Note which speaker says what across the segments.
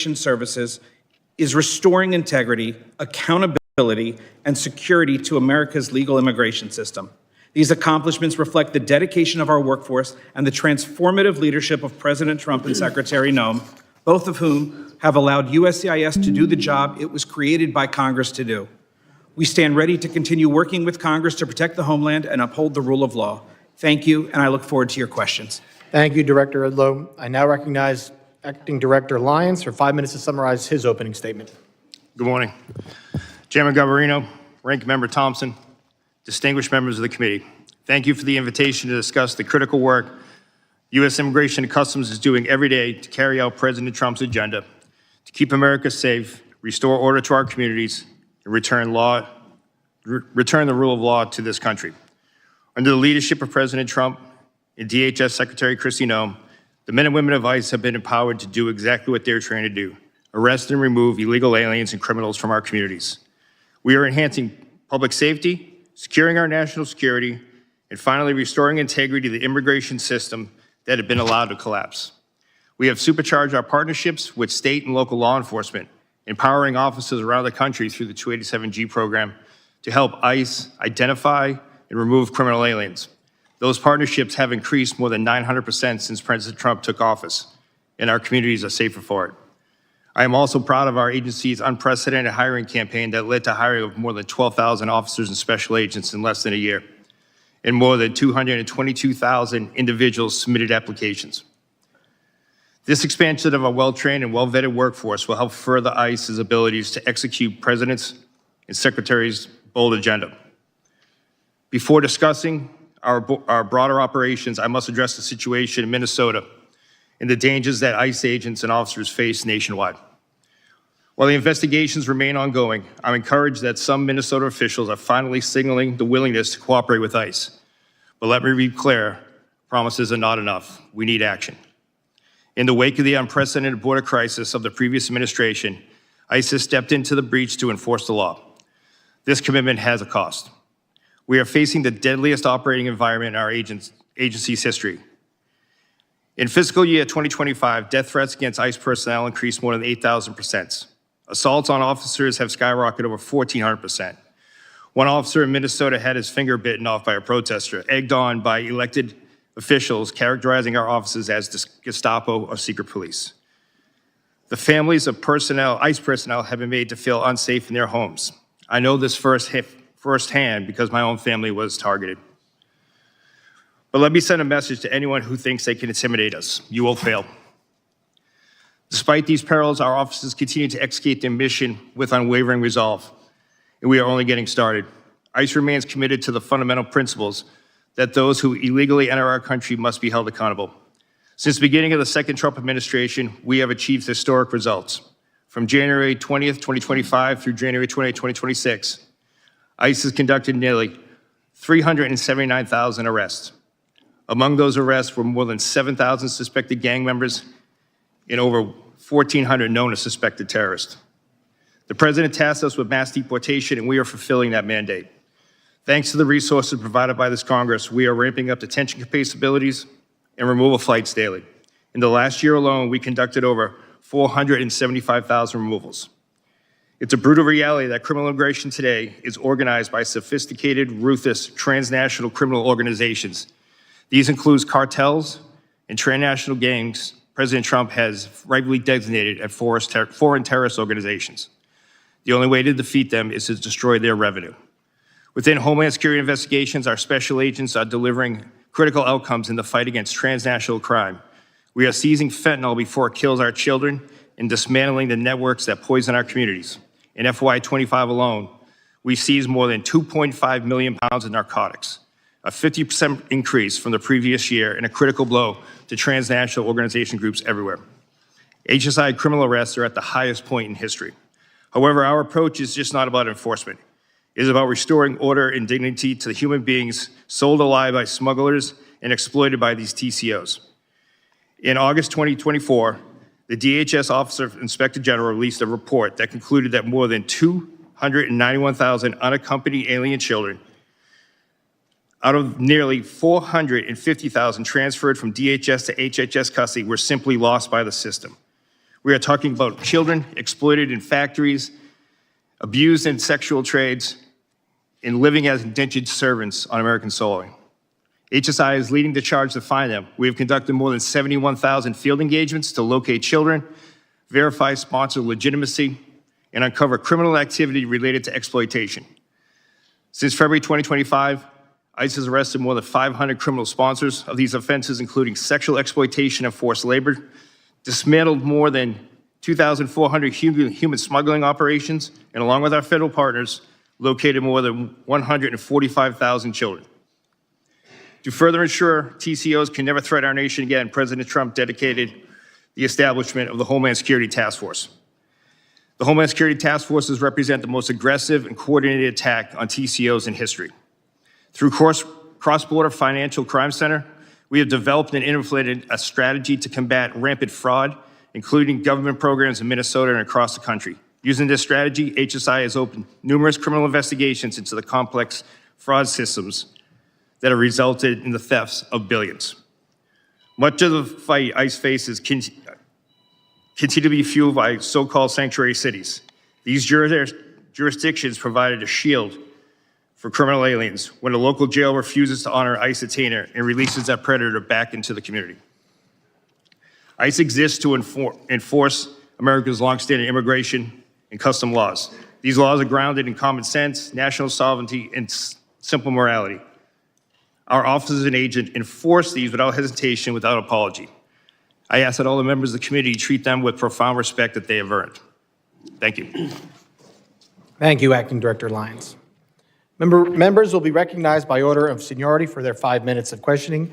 Speaker 1: Services is restoring integrity, accountability, and security to America's legal immigration system. These accomplishments reflect the dedication of our workforce and the transformative leadership of President Trump and Secretary Noem, both of whom have allowed USCIS to do the job it was created by Congress to do. We stand ready to continue working with Congress to protect the homeland and uphold the rule of law. Thank you, and I look forward to your questions.
Speaker 2: Thank you, Director Udlow. I now recognize Acting Director Lyons for 5 minutes to summarize his opening statement.
Speaker 3: Good morning. Chairman Garbarino, Ranking Member Thompson, distinguished members of the committee, thank you for the invitation to discuss the critical work U.S. Immigration and Customs is doing every day to carry out President Trump's agenda to keep America safe, restore order to our communities, and return the rule of law to this country. Under the leadership of President Trump and DHS Secretary Kristi Noem, the men and women of ICE have been empowered to do exactly what they're trained to do: arrest and remove illegal aliens and criminals from our communities. We are enhancing public safety, securing our national security, and finally restoring integrity to the immigration system that had been allowed to collapse. We have supercharged our partnerships with state and local law enforcement, empowering officers around the country through the 287G program to help ICE identify and remove criminal aliens. Those partnerships have increased more than 900% since President Trump took office, and our communities are safer for it. I am also proud of our agency's unprecedented hiring campaign that led to hiring of more than 12,000 officers and special agents in less than a year, and more than 222,000 individuals submitted applications. This expansion of a well-trained and well-vetted workforce will help further ICE's abilities to execute President's and Secretary's bold agenda. Before discussing our broader operations, I must address the situation in Minnesota and the dangers that ICE agents and officers face nationwide. While the investigations remain ongoing, I'm encouraged that some Minnesota officials are finally signaling the willingness to cooperate with ICE. But let me be clear, promises are not enough. We need action. In the wake of the unprecedented border crisis of the previous administration, ICE has stepped into the breach to enforce the law. This commitment has a cost. We are facing the deadliest operating environment in our agency's history. In fiscal year 2025, death threats against ICE personnel increased more than 8,000%. Assaults on officers have skyrocketed over 1,400%. One officer in Minnesota had his finger bitten off by a protester, egged on by elected officials characterizing our officers as Gestapo or secret police. The families of ICE personnel have been made to feel unsafe in their homes. I know this firsthand because my own family was targeted. But let me send a message to anyone who thinks they can intimidate us. You will fail. Despite these perils, our officers continue to execute their mission with unwavering resolve, and we are only getting started. ICE remains committed to the fundamental principles that those who illegally enter our country must be held accountable. Since the beginning of the second Trump administration, we have achieved historic results. From January 20th, 2025 through January 20th, 2026, ICE has conducted nearly 379,000 arrests. Among those arrests were more than 7,000 suspected gang members and over 1,400 known as suspected terrorists. The President tasked us with mass deportation, and we are fulfilling that mandate. Thanks to the resources provided by this Congress, we are ramping up detention capabilities and removal flights daily. In the last year alone, we conducted over 475,000 removals. It's a brutal reality that criminal immigration today is organized by sophisticated, ruthless, transnational criminal organizations. These include cartels and transnational gangs President Trump has rightly designated as foreign terrorist organizations. The only way to defeat them is to destroy their revenue. Within Homeland Security investigations, our special agents are delivering critical outcomes in the fight against transnational crime. We are seizing fentanyl before it kills our children and dismantling the networks that poison our communities. In FY25 alone, we seized more than 2.5 million pounds of narcotics, a 50% increase from the previous year and a critical blow to transnational organization groups everywhere. HSI criminal arrests are at the highest point in history. However, our approach is just not about enforcement. It is about restoring order and dignity to the human beings sold alive by smugglers and exploited by these TCOs. In August 2024, the DHS Office of Inspector General released a report that concluded that more than 291,000 unaccompanied alien children out of nearly 450,000 transferred from DHS to HHS custody were simply lost by the system. We are talking about children exploited in factories, abused in sexual trades, and living as indentured servants on American soil. HSI is leading the charge to find them. We have conducted more than 71,000 field engagements to locate children, verify sponsor legitimacy, and uncover criminal activity related to exploitation. Since February 2025, ICE has arrested more than 500 criminal sponsors of these offenses, including sexual exploitation and forced labor, dismantled more than 2,400 human smuggling operations, and along with our federal partners, located more than 145,000 children. To further ensure TCOs can never threaten our nation again, President Trump dedicated the establishment of the Homeland Security Task Force. The Homeland Security Task Forces represent the most aggressive and coordinated attack on TCOs in history. Through Cross-Border Financial Crime Center, we have developed and implemented a strategy to combat rampant fraud, including government programs in Minnesota and across the country. Using this strategy, HSI has opened numerous criminal investigations into the complex fraud systems that have resulted in the thefts of billions. Much of the fight ICE faces continue to be fueled by so-called sanctuary cities. These jurisdictions provided a shield for criminal aliens when a local jail refuses to honor ICE detainer and releases that predator back into the community. ICE exists to enforce America's longstanding immigration and custom laws. These laws are grounded in common sense, national sovereignty, and simple morality. Our officers and agents enforce these without hesitation, without apology. I ask that all the members of the committee treat them with profound respect that they have earned. Thank you.
Speaker 2: Thank you, Acting Director Lyons. Members will be recognized by order of seniority for their 5 minutes of questioning.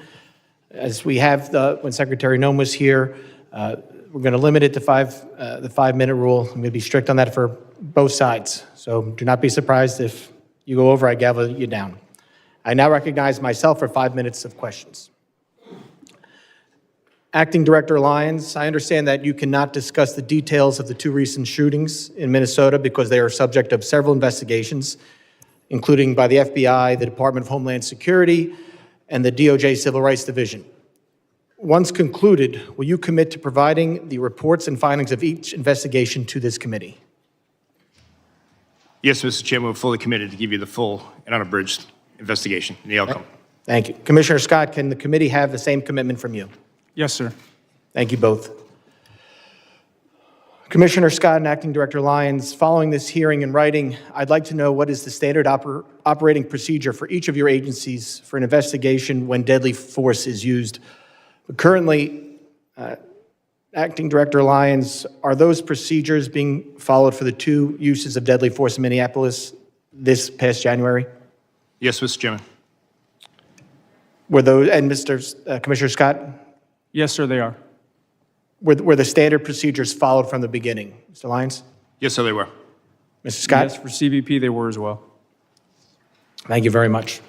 Speaker 2: As we have when Secretary Noem was here, we're going to limit it to the 5-minute rule. I'm going to be strict on that for both sides. So do not be surprised if you go over, I gavel you down. I now recognize myself for 5 minutes of questions. Acting Director Lyons, I understand that you cannot discuss the details of the 2 recent shootings in Minnesota because they are subject of several investigations, including by the FBI, the Department of Homeland Security, and the DOJ Civil Rights Division. Once concluded, will you commit to providing the reports and findings of each investigation to this committee?
Speaker 3: Yes, Mr. Chairman, we're fully committed to give you the full and unabridged investigation and the outcome.
Speaker 2: Thank you. Commissioner Scott, can the committee have the same commitment from you?
Speaker 4: Yes, sir.
Speaker 2: Thank you both. Commissioner Scott and Acting Director Lyons, following this hearing in writing, I'd like to know what is the standard operating procedure for each of your agencies for an investigation when deadly force is used. Currently, Acting Director Lyons, are those procedures being followed for the 2 uses of deadly force in Minneapolis this past January?
Speaker 3: Yes, Mr. Chairman.
Speaker 2: Were those, and Commissioner Scott?
Speaker 4: Yes, sir, they are.
Speaker 2: Were the standard procedures followed from the beginning? Mr. Lyons?
Speaker 3: Yes, sir, they were.
Speaker 2: Mr. Scott?
Speaker 4: Yes, for CBP, they were as well.
Speaker 2: Thank you very much.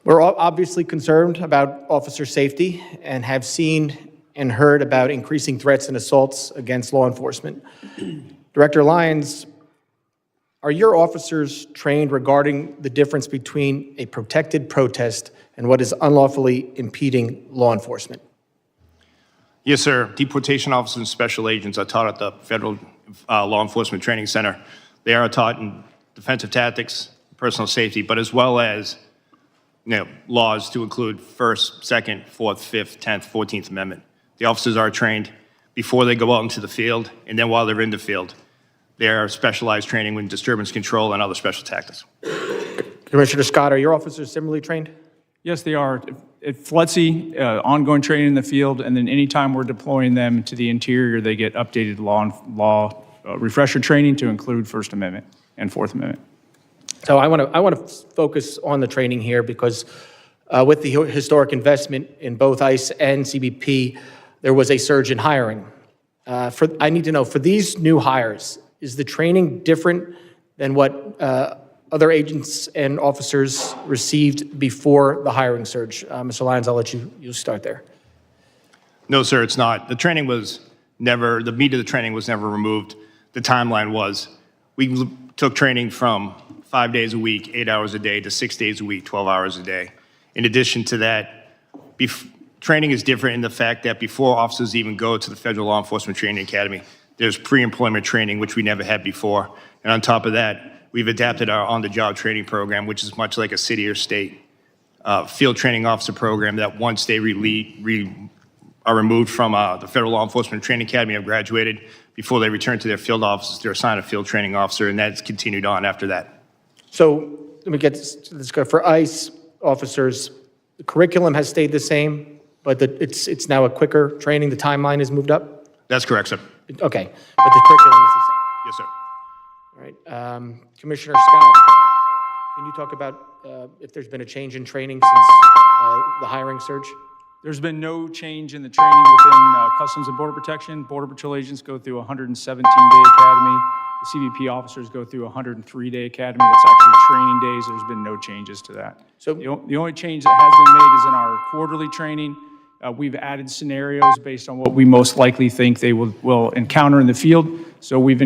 Speaker 2: We're all obviously concerned about officer safety and have seen and heard about increasing threats and assaults against law enforcement. Director Lyons, are your officers trained regarding the difference between a protected protest and what is unlawfully impeding law enforcement?
Speaker 3: Yes, sir. Deportation officers and special agents are taught at the Federal Law Enforcement Training Center. They are taught in defensive tactics, personal safety, but as well as laws to include First, Second, Fourth, Fifth, 10th, 14th Amendment. The officers are trained before they go out into the field, and then while they're in the field, they are specialized training in disturbance control and other special tactics.
Speaker 2: Commissioner Scott, are your officers similarly trained?
Speaker 4: Yes, they are. At FLETC, ongoing training in the field, and then anytime we're deploying them to the interior, they get updated law refresher training to include First Amendment and Fourth Amendment.
Speaker 2: So I want to focus on the training here because with the historic investment in both ICE and CBP, there was a surge in hiring. I need to know, for these new hires, is the training different than what other agents and officers received before the hiring surge? Mr. Lyons, I'll let you start there.
Speaker 3: No, sir, it's not. The training was never, the meat of the training was never removed. The timeline was. We took training from 5 days a week, 8 hours a day, to 6 days a week, 12 hours a day. In addition to that, training is different in the fact that before officers even go to the Federal Law Enforcement Training Academy, there's pre-employment training, which we never had before. And on top of that, we've adapted our on-the-job training program, which is much like a city or state field training officer program that once they are removed from the Federal Law Enforcement Training Academy, have graduated, before they return to their field offices, they're assigned a field training officer, and that's continued on after that.
Speaker 2: So let me get this, let's go for ICE officers. The curriculum has stayed the same, but it's now a quicker training. The timeline has moved up?
Speaker 3: That's correct, sir.
Speaker 2: Okay, but the curriculum is the same.
Speaker 3: Yes, sir.
Speaker 2: All right. Commissioner Scott, can you talk about if there's been a change in training since the hiring surge?
Speaker 4: There's been no change in the training within Customs and Border Protection. Border Patrol agents go through a 117-day academy. The CBP officers go through a 103-day academy. That's actually training days. There's been no changes to that.
Speaker 2: So-
Speaker 4: the only change that has been made is in our quarterly training. We've added scenarios based on what we most likely think they will encounter in the field. So we've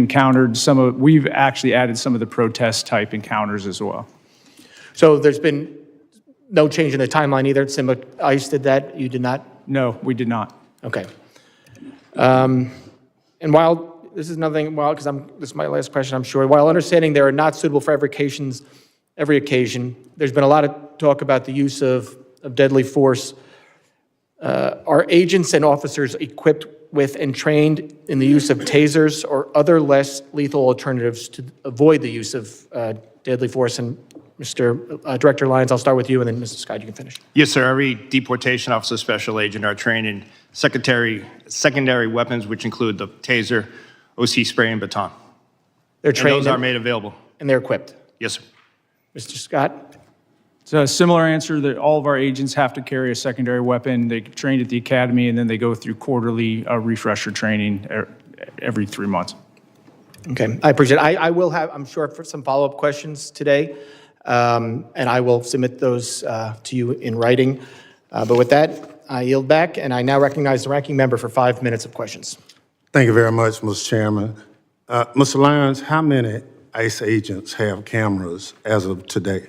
Speaker 4: actually added some of the protest type encounters as well.
Speaker 2: So there's been no change in the timeline either? Simba ICE did that, you did not?
Speaker 4: No, we did not.
Speaker 2: Okay. And while, this is nothing, because this is my last question, I'm sure. While understanding they are not suitable for every occasion, there's been a lot of talk about the use of deadly force. Are agents and officers equipped with and trained in the use of tasers or other less lethal alternatives to avoid the use of deadly force? And Mr. Director Lyons, I'll start with you, and then Mr. Scott, you can finish.
Speaker 3: Yes, sir. Every deportation officer special agent are trained in secondary weapons, which include the taser, OC spray, and baton.
Speaker 2: They're
Speaker 3: And
Speaker 2: trained
Speaker 3: those are made available.
Speaker 2: and they're equipped.
Speaker 3: Yes, sir.
Speaker 2: Mr. Scott?
Speaker 4: So a similar answer, that all of our agents have to carry a secondary weapon. They trained at the academy, and then they go through quarterly refresher training every 3 months.
Speaker 2: Okay, I appreciate it. I will have, I'm sure, for some follow-up questions today, and I will submit those to you in writing. But with that, I yield back, and I now recognize the ranking member for 5 minutes of questions.
Speaker 5: Thank you very much, Mr. Chairman. Mr. Lyons, how many ICE agents have cameras as of today?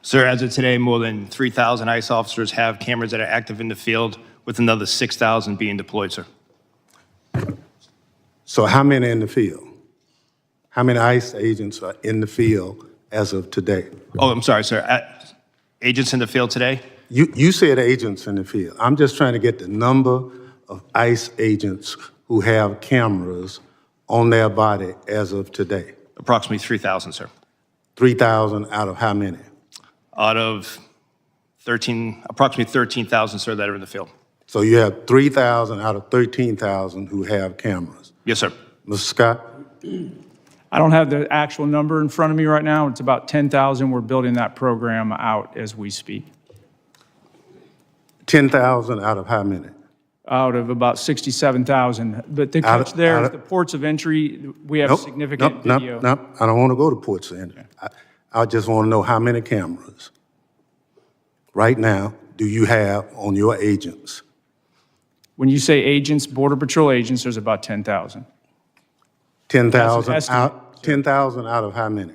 Speaker 3: Sir, as of today, more than 3,000 ICE officers have cameras that are active in the field, with another 6,000 being deployed, sir.
Speaker 5: So how many in the field? How many ICE agents are in the field as of today?
Speaker 3: Oh, I'm sorry, sir. Agents in the field today?
Speaker 5: You said agents in the field. I'm just trying to get the number of ICE agents who have cameras on their body as of today.
Speaker 3: Approximately 3,000, sir.
Speaker 5: 3,000 out of how many?
Speaker 3: Out of approximately 13,000, sir, that are in the field.
Speaker 5: So you have 3,000 out of 13,000 who have cameras.
Speaker 3: Yes, sir.
Speaker 5: Mr. Scott?
Speaker 4: I don't have the actual number in front of me right now. It's about 10,000. We're building that program out as we speak.
Speaker 5: 10,000 out of how many?
Speaker 4: Out of about 67,000. But the catch there is the ports of entry, we have significant video.
Speaker 5: Nope, I don't want to go to ports of entry. I just want to know how many cameras right now do you have on your agents?
Speaker 4: When you say agents, Border Patrol agents, there's about 10,000.
Speaker 5: 10,000
Speaker 4: That's an estimate,
Speaker 5: out, 10,000 out of how many?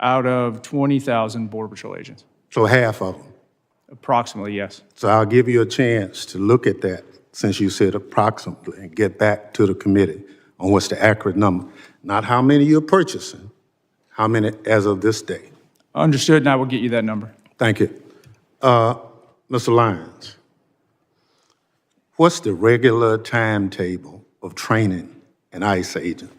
Speaker 4: Out of 20,000 Border Patrol agents.
Speaker 5: So half of them.
Speaker 4: Approximately, yes.
Speaker 5: So I'll give you a chance to look at that, since you said approximately, and get back to the committee on what's the accurate number. Not how many you're purchasing, how many as of this day.
Speaker 4: Understood, and I will get you that number.
Speaker 5: Thank you. Mr. Lyons, what's the regular timetable of training an ICE agent?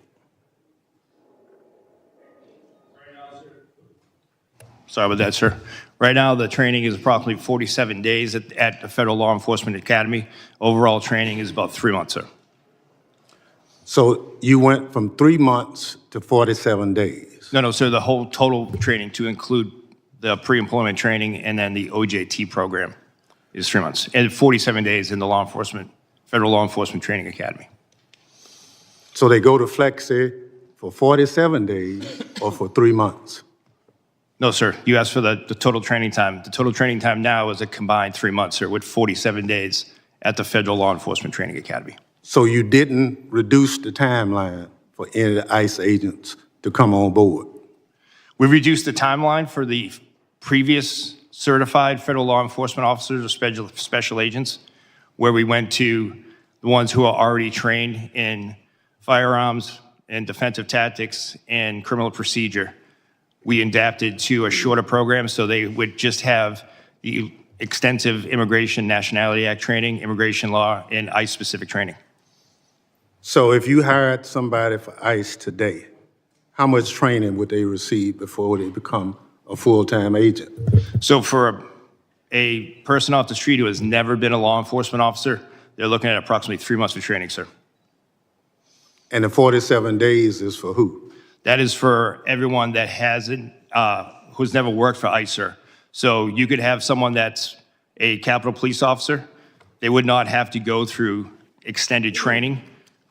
Speaker 3: Sorry about that, sir. Right now, the training is approximately 47 days at the Federal Law Enforcement Academy. Overall training is about 3 months, sir.
Speaker 5: So you went from 3 months to 47 days.
Speaker 3: No, sir, the whole total training to include the pre-employment training and then the OJT program is 3 months. And 47 days in the Federal Law Enforcement Training Academy.
Speaker 5: So they go to Flexi for 47 days or for 3 months?
Speaker 3: No, sir, you asked for the total training time. The total training time now is a combined 3 months, sir, with 47 days at the Federal Law Enforcement Training Academy.
Speaker 5: So you didn't reduce the timeline for any of the ICE agents to come on board?
Speaker 3: We reduced the timeline for the previous certified federal law enforcement officers or special agents, where we went to the ones who are already trained in firearms and defensive tactics and criminal procedure. We adapted to a shorter program so they would just have the extensive Immigration Nationality Act training, immigration law, and ICE-specific training.
Speaker 5: So if you hired somebody for ICE today, how much training would they receive before they become a full-time agent?
Speaker 3: So for a person off the street who has never been a law enforcement officer, they're looking at approximately 3 months of training, sir.
Speaker 5: And the 47 days is for who?
Speaker 3: That is for everyone that hasn't, who's never worked for ICE, sir. So you could have someone that's a Capitol Police officer. They would not have to go through extended training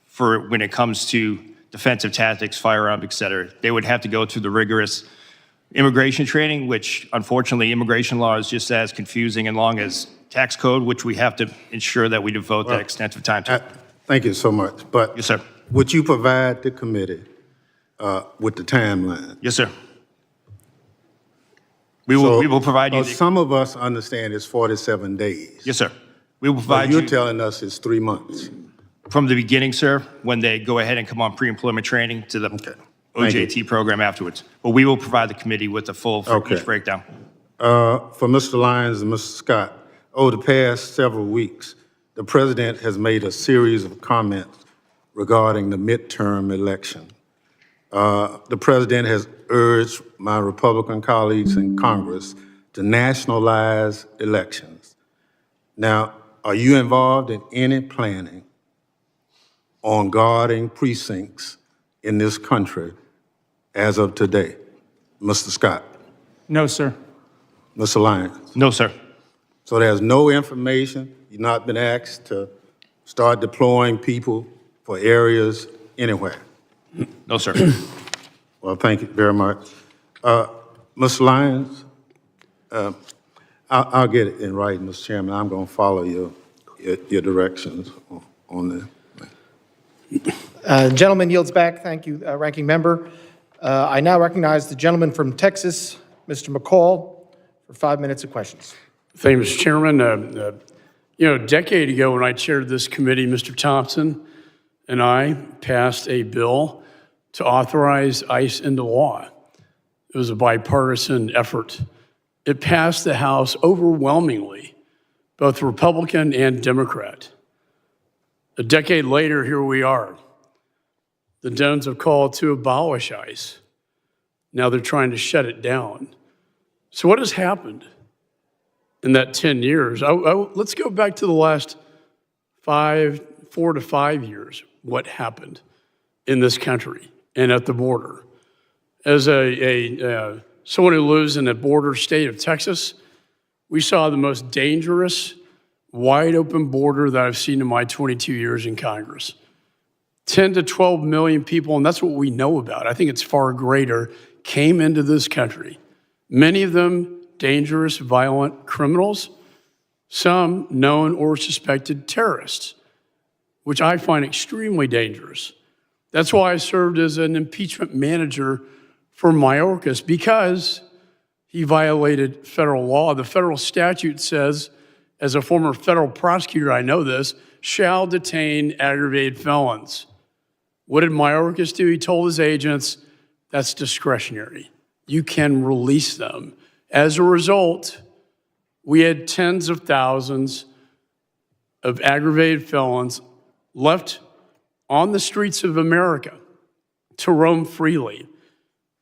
Speaker 3: for when it comes to defensive tactics, firearms, et cetera. They would have to go through the rigorous immigration training, which unfortunately immigration law is just as confusing and long as tax code, which we have to ensure that we devote that extensive time to.
Speaker 5: Thank you so much. But
Speaker 3: Yes, sir.
Speaker 5: would you provide the committee with the timeline?
Speaker 3: Yes, sir. We will provide you.
Speaker 5: Some of us understand it's 47 days.
Speaker 3: Yes, sir. We will
Speaker 5: But
Speaker 3: provide
Speaker 5: you're
Speaker 3: you
Speaker 5: telling us it's 3 months.
Speaker 3: from the beginning, sir, when they go ahead and come on pre-employment training to the
Speaker 5: Thank
Speaker 3: OJT program afterwards. But we will provide the committee with the full for
Speaker 5: Okay.
Speaker 3: each breakdown.
Speaker 5: For Mr. Lyons and Mr. Scott, over the past several weeks, the president has made a series of comments regarding the midterm election. The president has urged my Republican colleagues in Congress to nationalize elections. Now, are you involved in any planning on guarding precincts in this country as of today? Mr. Scott,
Speaker 4: No, sir.
Speaker 5: Mr. Lyons.
Speaker 3: No, sir.
Speaker 5: So there's no information, you've not been asked to start deploying people for areas anywhere?
Speaker 3: No, sir.
Speaker 5: Well, thank you very much. Mr. Lyons, I'll get it in writing, Mr. Chairman. I'm going to follow your directions on this.
Speaker 2: Gentleman yields back. Thank you, Ranking Member. I now recognize the gentleman from Texas, Mr. McCall, for 5 minutes of questions.
Speaker 6: Thank you, Mr. Chairman. A decade ago when I chaired this committee, Mr. Thompson and I passed a bill to authorize ICE into law. It was a bipartisan effort. It passed the House overwhelmingly, both Republican and Democrat. A decade later, here we are. The Dems have called to abolish ICE. Now they're trying to shut it down. So what has happened in that 10 years? Let's go back to the last 4 to 5 years. What happened in this country and at the border? As someone who lives in the border state of Texas, we saw the most dangerous, wide open border that I've seen in my 22 years in Congress. 10 to 12 million people, and that's what we know about. I think it's far greater, came into this country. Many of them dangerous, violent criminals, some known or suspected terrorists, which I find extremely dangerous. That's why I served as an impeachment manager for Mayorkas, because he violated federal law. The federal statute says, as a former federal prosecutor, I know this, shall detain aggravated felons. What did Mayorkas do? He told his agents, that's discretionary. You can release them. As a result, we had tens of thousands of aggravated felons left on the streets of America to roam freely,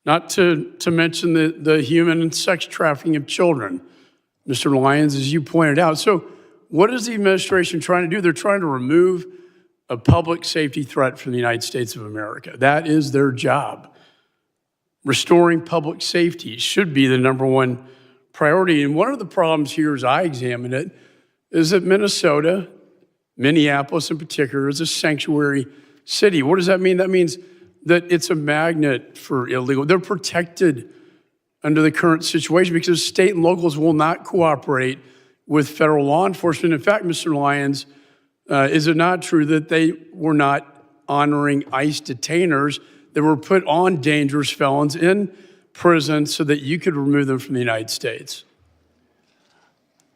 Speaker 6: not to mention the human and sex trafficking of children, Mr. Lyons, as you pointed out. So what is the administration trying to do? They're trying to remove a public safety threat from the United States of America. That is their job. Restoring public safety should be the #1 priority. And one of the problems here, as I examine it, is that Minnesota, Minneapolis in particular, is a sanctuary city. What does that mean? That means that it's a magnet for illegal. They're protected under the current situation because state and locals will not cooperate with federal law enforcement. In fact, Mr. Lyons, is it not true that they were not honoring ICE detainers that were put on dangerous felons in prison so that you could remove them from the United States?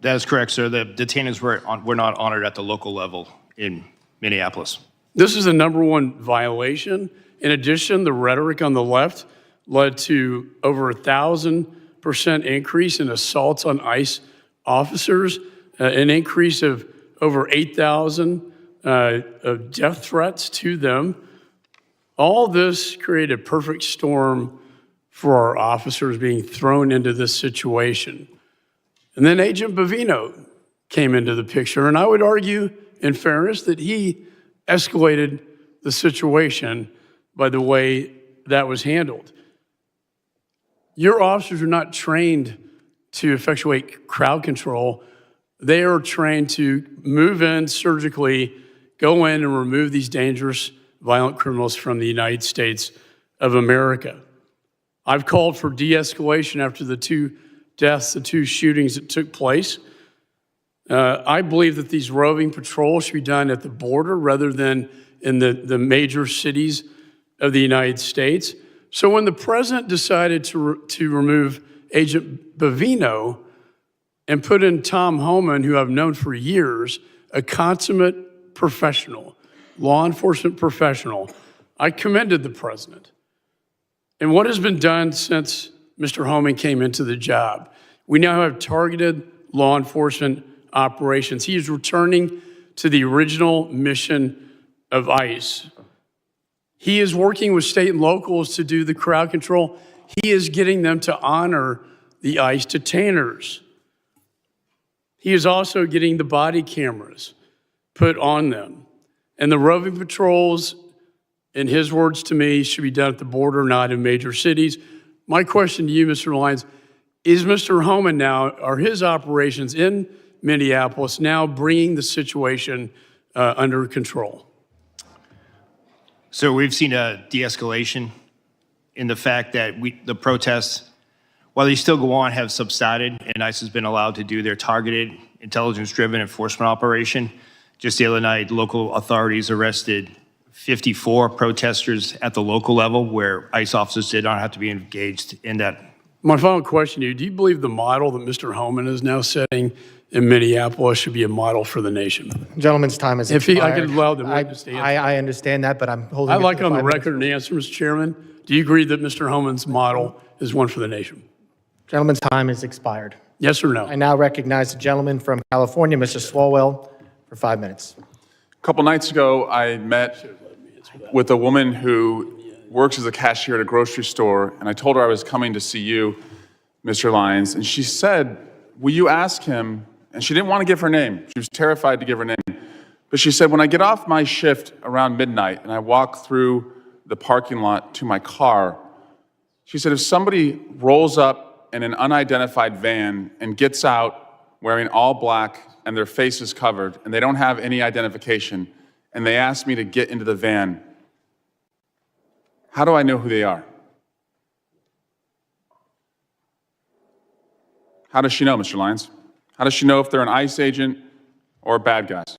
Speaker 3: That is correct, sir. The detainers were not honored at the local level in Minneapolis.
Speaker 6: This is the #1 violation. In addition, the rhetoric on the left led to over 1,000% increase in assaults on ICE officers, an increase of over 8,000 of death threats to them. All this created a perfect storm for our officers being thrown into this situation. And then Agent Bovino came into the picture, and I would argue, in fairness, that he escalated the situation by the way that was handled. Your officers are not trained to effectuate crowd control. They are trained to move in surgically, go in and remove these dangerous, violent criminals from the United States of America. I've called for de-escalation after the 2 deaths, the 2 shootings that took place. I believe that these roving patrols should be done at the border rather than in the major cities of the United States. So when the president decided to remove Agent Bovino and put in Tom Homan, who I've known for years, a consummate professional, law enforcement professional, I commended the president. And what has been done since Mr. Homan came into the job? We now have targeted law enforcement operations. He is returning to the original mission of ICE. He is working with state and locals to do the crowd control. He is getting them to honor the ICE detainers. He is also getting the body cameras put on them. And the roving patrols, in his words to me, should be done at the border, not in major cities. My question to you, Mr. Lyons, is Mr. Homan now, are his operations in Minneapolis now bringing the situation under control?
Speaker 3: So we've seen a de-escalation in the fact that the protests, while they still go on, have subsided, and ICE has been allowed to do their targeted, intelligence-driven enforcement operation. Just the other night, local authorities arrested 54 protesters at the local level where ICE officers did not have to be engaged in that.
Speaker 6: My final question to you, do you believe the model that Mr. Homan is now setting in Minneapolis should be a model for the nation?
Speaker 2: Gentleman's time is
Speaker 6: If
Speaker 2: expired.
Speaker 6: I could allow the witness to answer.
Speaker 2: I understand that, but I'm holding
Speaker 6: I'd
Speaker 2: it
Speaker 6: like
Speaker 2: to
Speaker 6: on the
Speaker 2: 5 minutes.
Speaker 6: record an answer, Mr. Chairman. Do you agree that Mr. Homan's model is one for the nation?
Speaker 2: Gentleman's time is expired.
Speaker 6: Yes or no?
Speaker 2: I now recognize the gentleman from California, Mr. Swalwell, for 5 minutes.
Speaker 7: A couple nights ago, I met with a woman who works as a cashier at a grocery store, and I told her I was coming to see you, Mr. Lyons, and she said, will you ask him, and she didn't want to give her name. She was terrified to give her name. But she said, when I get off my shift around midnight and I walk through the parking lot to my car, she said, if somebody rolls up in an unidentified van and gets out wearing all black and their face is covered and they don't have any identification and they ask me to get into the van, how do I know who they are? How does she know, Mr. Lyons? How does she know if they're an ICE agent or bad guys?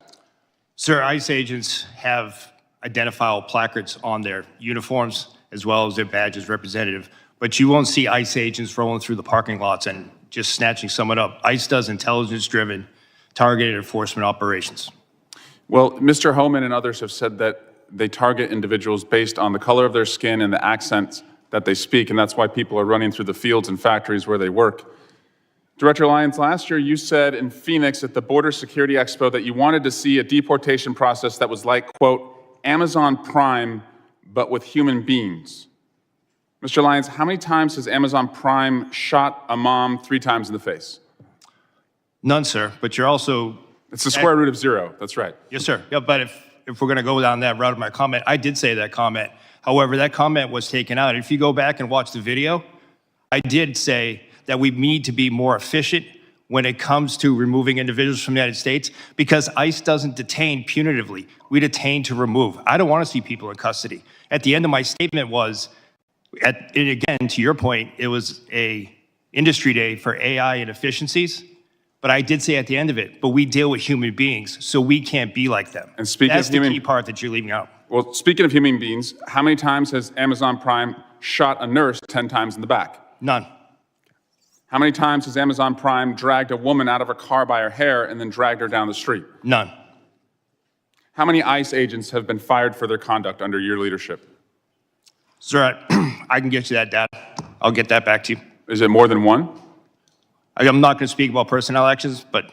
Speaker 3: Sir, ICE agents have identifiable placards on their uniforms as well as their badges representative, but you won't see ICE agents rolling through the parking lots and just snatching someone up. ICE does intelligence-driven, targeted enforcement operations.
Speaker 7: Well, Mr. Homan and others have said that they target individuals based on the color of their skin and the accents that they speak, and that's why people are running through the fields and factories where they work. Director Lyons, last year you said in Phoenix at the Border Security Expo that you wanted to see a deportation process that was like, quote, Amazon Prime, but with human beings. Mr. Lyons, how many times has Amazon Prime shot a mom 3 times in the face?
Speaker 3: None, sir, but you're also...
Speaker 7: It's the square root of 0, that's right.
Speaker 3: Yes, sir. Yeah, but if we're going to go down that route of my comment, I did say that comment. However, that comment was taken out. If you go back and watch the video, I did say that we need to be more efficient when it comes to removing individuals from the United States because ICE doesn't detain punitively. We detain to remove. I don't want to see people in custody. At the end of my statement was, and again, to your point, it was a industry day for AI and efficiencies, but I did say at the end of it, but we deal with human beings, so we can't be like them.
Speaker 7: And speaking
Speaker 3: That's
Speaker 7: of human,
Speaker 3: the key part that you're leaving out.
Speaker 7: Well, speaking of human beings, how many times has Amazon Prime shot a nurse 10 times in the back?
Speaker 3: None.
Speaker 7: How many times has Amazon Prime dragged a woman out of her car by her hair and then dragged her down the street?
Speaker 3: None.
Speaker 7: How many ICE agents have been fired for their conduct under your leadership?
Speaker 3: Sir, I can get you that data. I'll get that back to you.
Speaker 7: Is it more than one?
Speaker 3: I'm not going to speak about personnel actions, but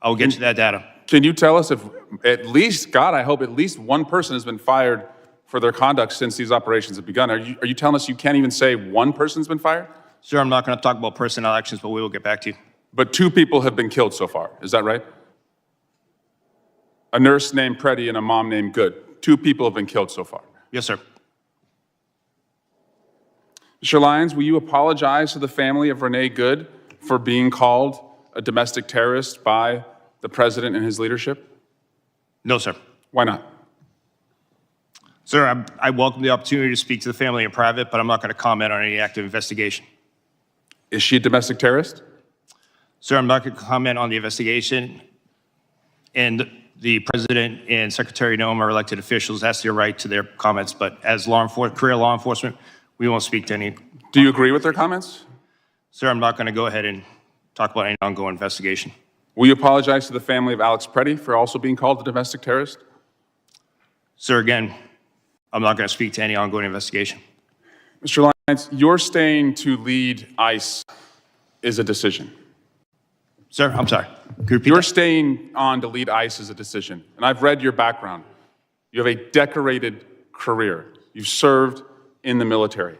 Speaker 3: I'll get you that data.
Speaker 7: Can you tell us if at least, God, I hope at least one person has been fired for their conduct since these operations have begun? Are you telling us you can't even say one person's been fired?
Speaker 3: Sir, I'm not going to talk about personnel actions, but we will get back to you.
Speaker 7: But 2 people have been killed so far, is that right? A nurse named Preddy and a mom named Good. 2 people have been killed so far.
Speaker 3: Yes, sir.
Speaker 7: Mr. Lyons, will you apologize to the family of Renee Good for being called a domestic terrorist by the president and his leadership?
Speaker 3: No, sir.
Speaker 7: Why not?
Speaker 3: Sir, I welcome the opportunity to speak to the family in private, but I'm not going to comment on any active investigation.
Speaker 7: Is she a domestic terrorist?
Speaker 3: Sir, I'm not going to comment on the investigation. And the president and Secretary Noem are elected officials. That's their right to their comments. But as career law enforcement, we won't speak to any.
Speaker 7: Do you agree with their comments?
Speaker 3: Sir, I'm not going to go ahead and talk about any ongoing investigation.
Speaker 7: Will you apologize to the family of Alex Preddy for also being called a domestic terrorist?
Speaker 3: Sir, again, I'm not going to speak to any ongoing investigation.
Speaker 7: Mr. Lyons, your staying to lead ICE is a decision.
Speaker 3: Sir, I'm sorry. Could you repeat
Speaker 7: Your
Speaker 3: that?
Speaker 7: staying on to lead ICE is a decision. And I've read your background. You have a decorated career. You've served in the military.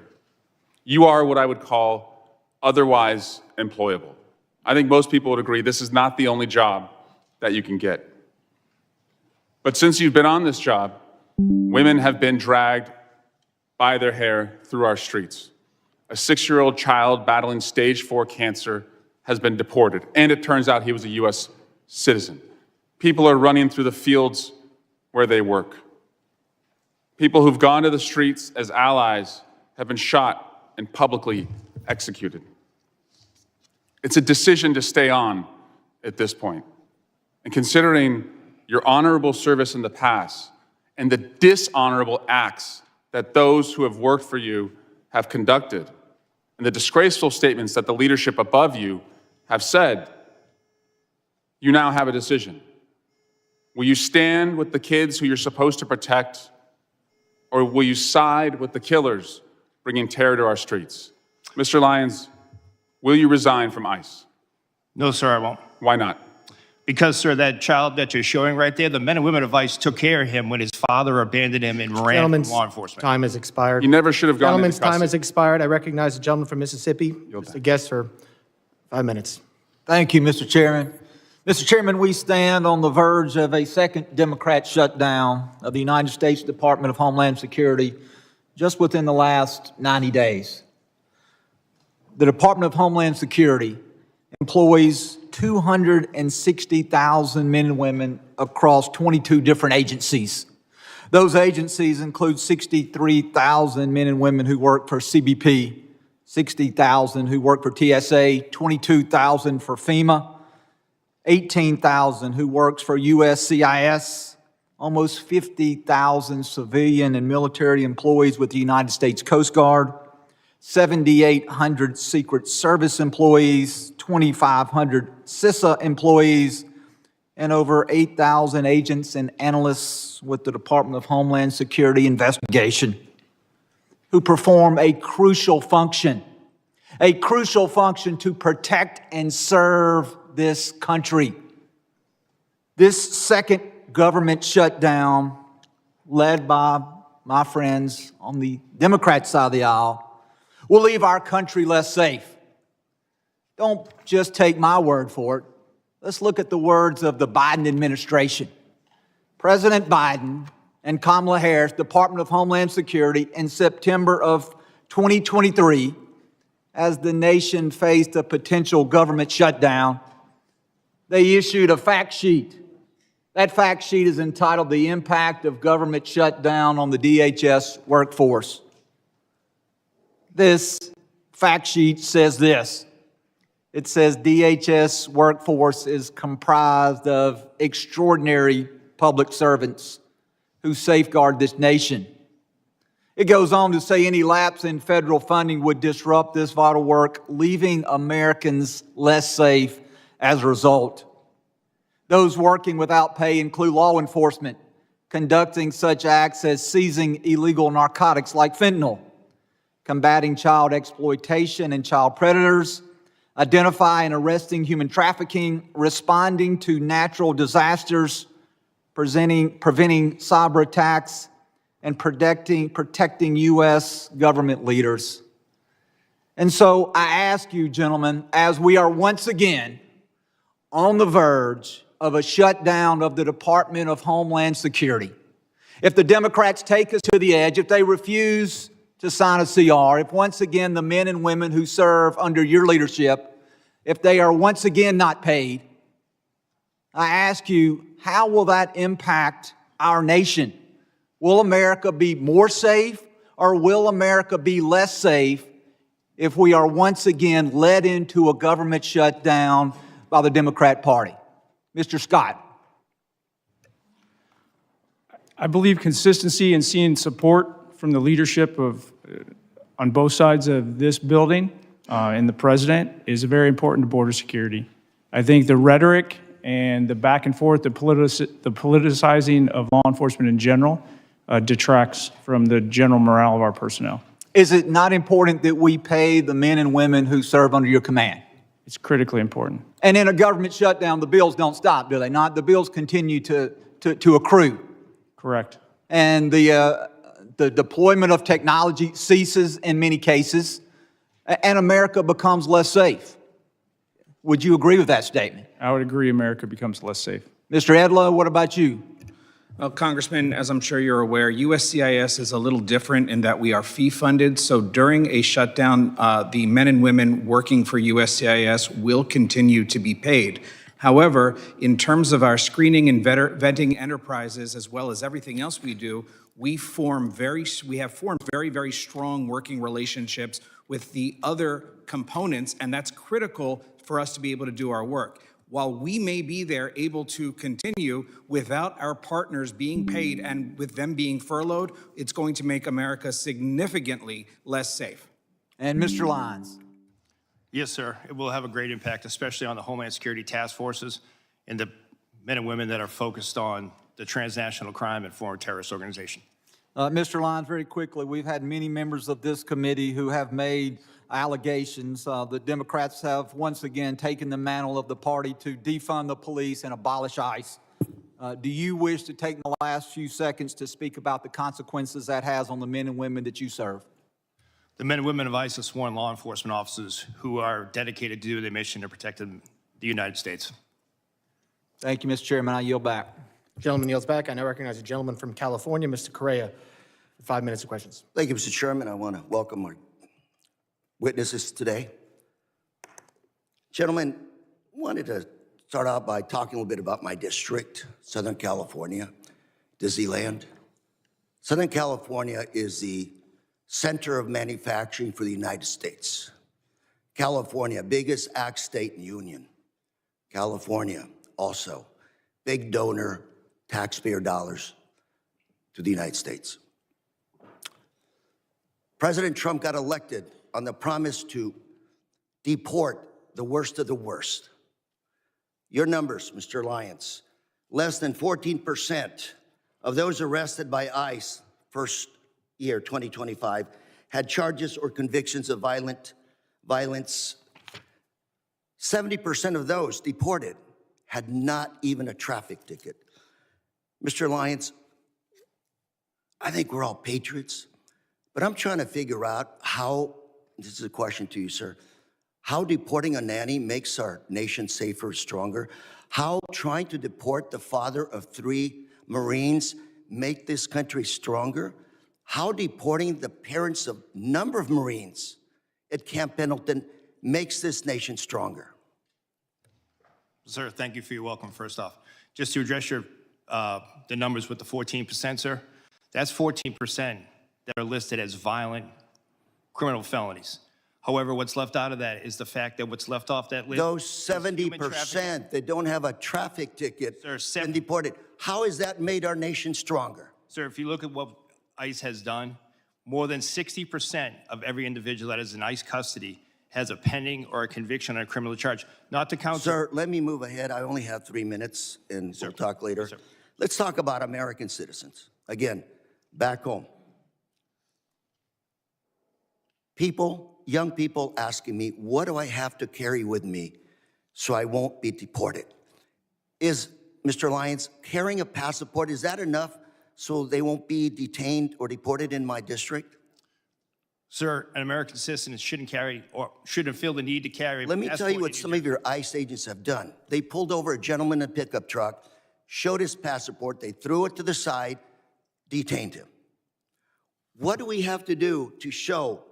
Speaker 7: You are what I would call otherwise employable. I think most people would agree this is not the only job that you can get. But since you've been on this job, women have been dragged by their hair through our streets. A 6-year-old child battling stage 4 cancer has been deported, and it turns out he was a U.S. citizen. People are running through the fields where they work. People who've gone to the streets as allies have been shot and publicly executed. It's a decision to stay on at this point. And considering your honorable service in the past and the dishonorable acts that those who have worked for you have conducted, and the disgraceful statements that the leadership above you have said, you now have a decision. Will you stand with the kids who you're supposed to protect, or will you side with the killers bringing terror to our streets? Mr. Lyons, will you resign from ICE?
Speaker 3: No, sir, I won't.
Speaker 7: Why not?
Speaker 3: Because, sir, that child that you're showing right there, the men and women of ICE took care of him when his father abandoned him and ran from
Speaker 2: Gentleman's
Speaker 3: law enforcement.
Speaker 2: time has expired.
Speaker 7: You never should have gone into
Speaker 2: Gentleman's time
Speaker 7: custody.
Speaker 2: has expired. I recognize the gentleman from Mississippi. Mr. Guest for 5 minutes.
Speaker 8: Thank you, Mr. Chairman. Mr. Chairman, we stand on the verge of a second Democrat shutdown of the United States Department of Homeland Security just within the last 90 days. The Department of Homeland Security employs 260,000 men and women across 22 different agencies. Those agencies include 63,000 men and women who work for CBP, 60,000 who work for TSA, 22,000 for FEMA, 18,000 who works for USCIS, almost 50,000 civilian and military employees with the United States Coast Guard, 7,800 Secret Service employees, 2,500 CISA employees, and over 8,000 agents and analysts with the Department of Homeland Security investigation who perform a crucial function to protect and serve this country. This second government shutdown, led by my friends on the Democrat side of the aisle, will leave our country less safe. Don't just take my word for it. Let's look at the words of the Biden administration. President Biden and Kamala Harris, Department of Homeland Security, in September of 2023, as the nation faced a potential government shutdown, they issued a fact sheet. That fact sheet is entitled "The Impact of Government Shutdown on the DHS Workforce." This fact sheet says this. It says DHS workforce is comprised of extraordinary public servants who safeguard this nation. It goes on to say any lapse in federal funding would disrupt this vital work, leaving Americans less safe as a result. Those working without pay include law enforcement, conducting such acts as seizing illegal narcotics like fentanyl, combating child exploitation and child predators, identifying and arresting human trafficking, responding to natural disasters, preventing cyber attacks, and protecting U.S. government leaders. And so I ask you, gentlemen, as we are once again on the verge of a shutdown of the Department of Homeland Security, if the Democrats take us to the edge, if they refuse to sign a CR, if once again the men and women who serve under your leadership, if they are once again not paid, I ask you, how will that impact our nation? Will America be more safe, or will America be less safe if we are once again led into a government shutdown by the Democrat Party? Mr. Scott.
Speaker 4: I believe consistency and seeing support from the leadership of, on both sides of this building and the president is very important to border security. I think the rhetoric and the back and forth, the politicizing of law enforcement in general detracts from the general morale of our personnel.
Speaker 8: Is it not important that we pay the men and women who serve under your command?
Speaker 4: It's critically important.
Speaker 8: And in a government shutdown, the bills don't stop, do they not? The bills continue to accrue.
Speaker 4: Correct.
Speaker 8: And the deployment of technology ceases in many cases, and America becomes less safe. Would you agree with that statement?
Speaker 4: I would agree America becomes less safe.
Speaker 8: Mr. Edlow, what about you?
Speaker 1: Well, Congressman, as I'm sure you're aware, USCIS is a little different in that we are fee-funded. So during a shutdown, the men and women working for USCIS will continue to be paid. However, in terms of our screening and vetting enterprises, as well as everything else we do, we have formed very, very strong working relationships with the other components, and that's critical for us to be able to do our work. While we may be there able to continue without our partners being paid and with them being furloughed, it's going to make America significantly less safe.
Speaker 8: And Mr. Lyons.
Speaker 3: Yes, sir. It will have a great impact, especially on the Homeland Security task forces and the men and women that are focused on the transnational crime and foreign terrorist organization.
Speaker 8: Mr. Lyons, very quickly, we've had many members of this committee who have made allegations. The Democrats have once again taken the mantle of the party to defund the police and abolish ICE. Do you wish to take the last few seconds to speak about the consequences that has on the men and women that you serve?
Speaker 3: The men and women of ICE are sworn law enforcement officers who are dedicated to their mission to protect the United States.
Speaker 8: Thank you, Mr. Chairman. I yield back.
Speaker 2: Gentleman yields back. I now recognize a gentleman from California, Mr. Correa, for 5 minutes of questions.
Speaker 9: Thank you, Mr. Chairman. I want to welcome our witnesses today. Gentlemen, wanted to start out by talking a little bit about my district, Southern California, Disneyland. Southern California is the center of manufacturing for the United States. California, biggest ag state in the Union. California, also, big donor, taxpayer dollars to the United States. President Trump got elected on the promise to deport the worst of the worst. Your numbers, Mr. Lyons, less than 14% of those arrested by ICE first year, 2025, had charges or convictions of violence. 70% of those deported had not even a traffic ticket. Mr. Lyons, I think we're all patriots, but I'm trying to figure out how, this is a question to you, sir, how deporting a nanny makes our nation safer, stronger, how trying to deport the father of 3 Marines make this country stronger, how deporting the parents of a number of Marines at Camp Pendleton makes this nation stronger.
Speaker 3: Sir, thank you for your welcome, first off. Just to address your, the numbers with the 14%, sir, that's 14% that are listed as violent criminal felonies. However, what's left out of that is the fact that what's left off that list.
Speaker 9: Those 70% that don't have a traffic ticket and deported, how has that made our nation stronger?
Speaker 3: Sir, if you look at what ICE has done, more than 60% of every individual that is in ICE custody has a pending or a conviction on a criminal charge. Not to count.
Speaker 9: Sir, let me move ahead. I only have 3 minutes, and we'll talk later.
Speaker 3: Yes, sir.
Speaker 9: Let's talk about American citizens. Again, back home. People, young people asking me, what do I have to carry with me so I won't be deported? Is, Mr. Lyons, carrying a passport, is that enough so they won't be detained or deported in my district?
Speaker 3: Sir, an American citizen shouldn't carry or shouldn't feel the need to carry.
Speaker 9: Let me tell you what some of your ICE agents have done. They pulled over a gentleman in a pickup truck, showed his passport, they threw it to the side, detained him. What do we have to do to show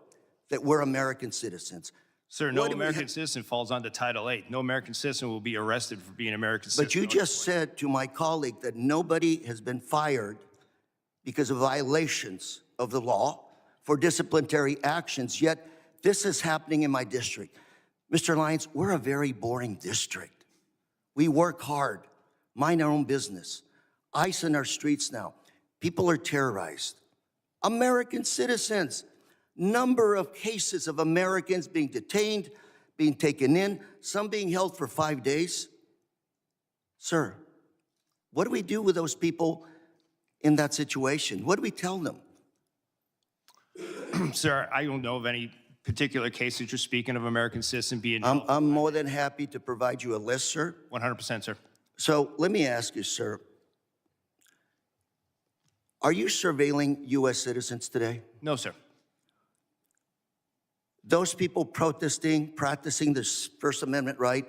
Speaker 9: that we're American citizens?
Speaker 3: Sir, no American citizen falls under Title VIII. No American citizen will be arrested for being an American citizen.
Speaker 9: But you just said to my colleague that nobody has been fired because of violations of the law for disciplinary actions, yet this is happening in my district. Mr. Lyons, we're a very boring district. We work hard, mind our own business. ICE in our streets now. People are terrorized. American citizens. Number of cases of Americans being detained, being taken in, some being held for 5 days. Sir, what do we do with those people in that situation? What do we tell them?
Speaker 3: Sir, I don't know of any particular cases you're speaking of American citizen being
Speaker 9: I'm more than happy to provide you a list, sir.
Speaker 3: 100%, sir.
Speaker 9: So let me ask you, sir, are you surveilling U.S. citizens today?
Speaker 3: No, sir.
Speaker 9: Those people protesting, practicing this First Amendment right,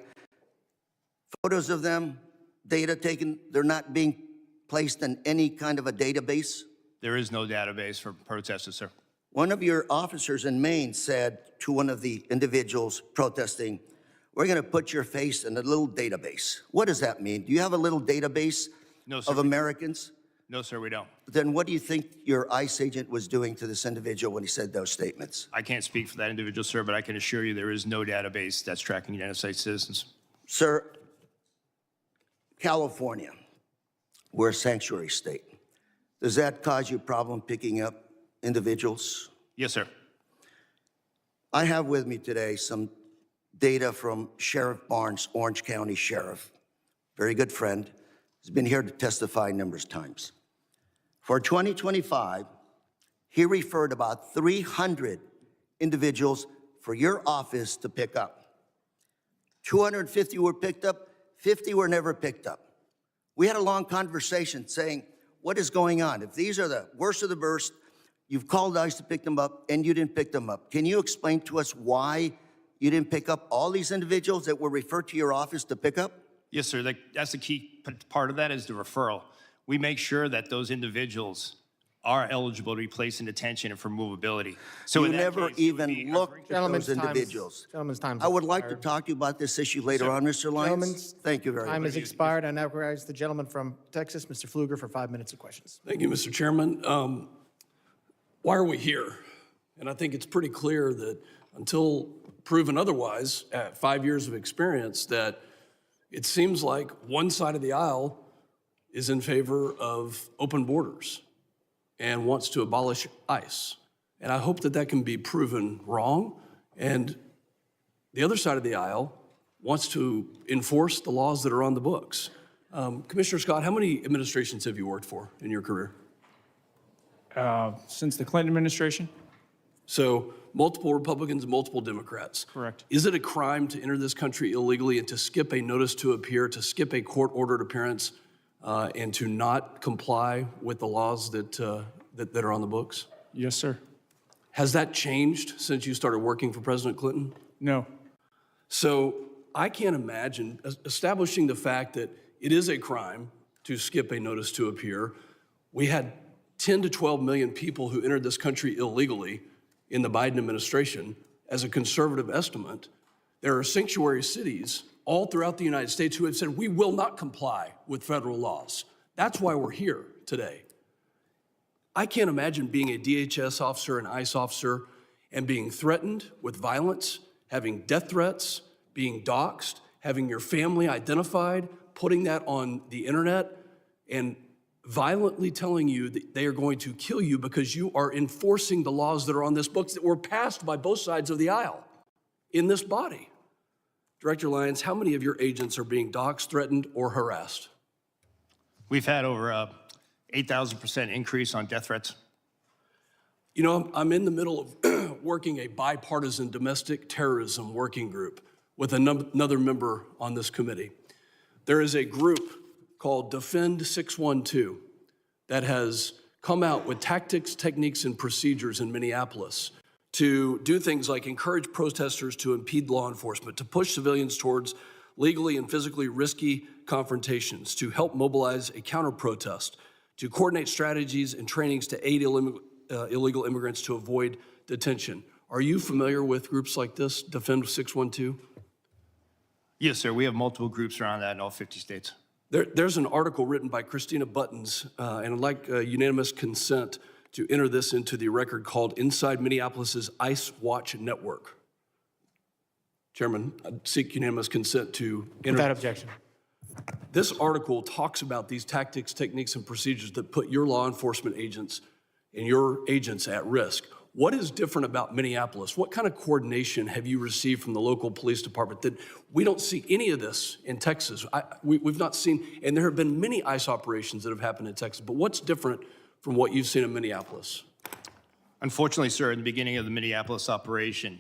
Speaker 9: photos of them, data taken, they're not being placed in any kind of a database?
Speaker 3: There is no database for protesters, sir.
Speaker 9: One of your officers in Maine said to one of the individuals protesting, we're going to put your face in a little database. What does that mean? Do you have a little database
Speaker 3: No, sir.
Speaker 9: of Americans?
Speaker 3: No, sir, we don't.
Speaker 9: Then what do you think your ICE agent was doing to this individual when he said those statements?
Speaker 3: I can't speak for that individual, sir, but I can assure you there is no database that's tracking United States citizens.
Speaker 9: Sir, California, we're a sanctuary state. Does that cause you a problem picking up individuals?
Speaker 3: Yes, sir.
Speaker 9: I have with me today some data from Sheriff Barnes, Orange County Sheriff, very good friend. He's been here to testify numerous times. For 2025, he referred about 300 individuals for your office to pick up. 250 were picked up, 50 were never picked up. We had a long conversation saying, what is going on? If these are the worst of the worst, you've called ICE to pick them up and you didn't pick them up. Can you explain to us why you didn't pick up all these individuals that were referred to your office to pick up?
Speaker 3: Yes, sir. That's the key part of that is the referral. We make sure that those individuals are eligible to be placed in detention and for movability. So
Speaker 9: You
Speaker 3: in that
Speaker 9: never
Speaker 3: case, it would
Speaker 9: even
Speaker 3: be-
Speaker 9: looked at
Speaker 2: Gentlemen's
Speaker 9: those
Speaker 2: time's-
Speaker 9: individuals.
Speaker 2: Gentlemen's time's
Speaker 9: I would like to
Speaker 2: expired.
Speaker 9: talk to you about this issue later on, Mr. Lyons.
Speaker 2: Gentlemen's
Speaker 9: Thank you very
Speaker 2: Time
Speaker 9: much.
Speaker 2: has expired. I now recognize the gentleman from Texas, Mr. Pfluger, for 5 minutes of questions.
Speaker 6: Thank you, Mr. Chairman. Why are we here? And I think it's pretty clear that until proven otherwise, at 5 years of experience, that it seems like one side of the aisle is in favor of open borders and wants to abolish ICE. And I hope that that can be proven wrong. And the other side of the aisle wants to enforce the laws that are on the books. Commissioner Scott, how many administrations have you worked for in your career?
Speaker 4: Since the Clinton administration?
Speaker 6: So multiple Republicans and multiple Democrats.
Speaker 4: Correct.
Speaker 6: Is it a crime to enter this country illegally and to skip a notice to appear, to skip a court-ordered appearance, and to not comply with the laws that are on the books?
Speaker 4: Yes, sir.
Speaker 6: Has that changed since you started working for President Clinton?
Speaker 4: No.
Speaker 6: So I can't imagine establishing the fact that it is a crime to skip a notice to appear. We had 10 to 12 million people who entered this country illegally in the Biden administration. As a conservative estimate, there are sanctuary cities all throughout the United States who have said, we will not comply with federal laws. That's why we're here today. I can't imagine being a DHS officer, an ICE officer, and being threatened with violence, having death threats, being doxxed, having your family identified, putting that on the internet, and
Speaker 10: violently telling you that they are going to kill you because you are enforcing the laws that are on this book that were passed by both sides of the aisle in this body. Director Lyons, how many of your agents are being doxxed, threatened, or harassed?
Speaker 3: We've had over 8,000% increase on death threats.
Speaker 10: You know, I'm in the middle of working a bipartisan domestic terrorism working group with another member on this committee. There is a group called Defend 612 that has come out with tactics, techniques, and procedures in Minneapolis to do things like encourage protesters to impede law enforcement, to push civilians towards legally and physically risky confrontations, to help mobilize a counter-protest, to coordinate strategies and trainings to aid illegal immigrants to avoid detention. Are you familiar with groups like this, Defend 612?
Speaker 3: Yes, sir. We have multiple groups around that in all 50 states.
Speaker 10: There's an article written by Christina Buttons, and I'd like unanimous consent to enter this into the record called Inside Minneapolis's ICE Watch Network. Chairman, I seek unanimous consent to enter.
Speaker 2: Without objection.
Speaker 10: This article talks about these tactics, techniques, and procedures that put your law enforcement agents and your agents at risk. What is different about Minneapolis? What kind of coordination have you received from the local police department that we don't see any of this in Texas? We've not seen, and there have been many ICE operations that have happened in Texas, but what's different from what you've seen in Minneapolis?
Speaker 3: Unfortunately, sir, in the beginning of the Minneapolis operation,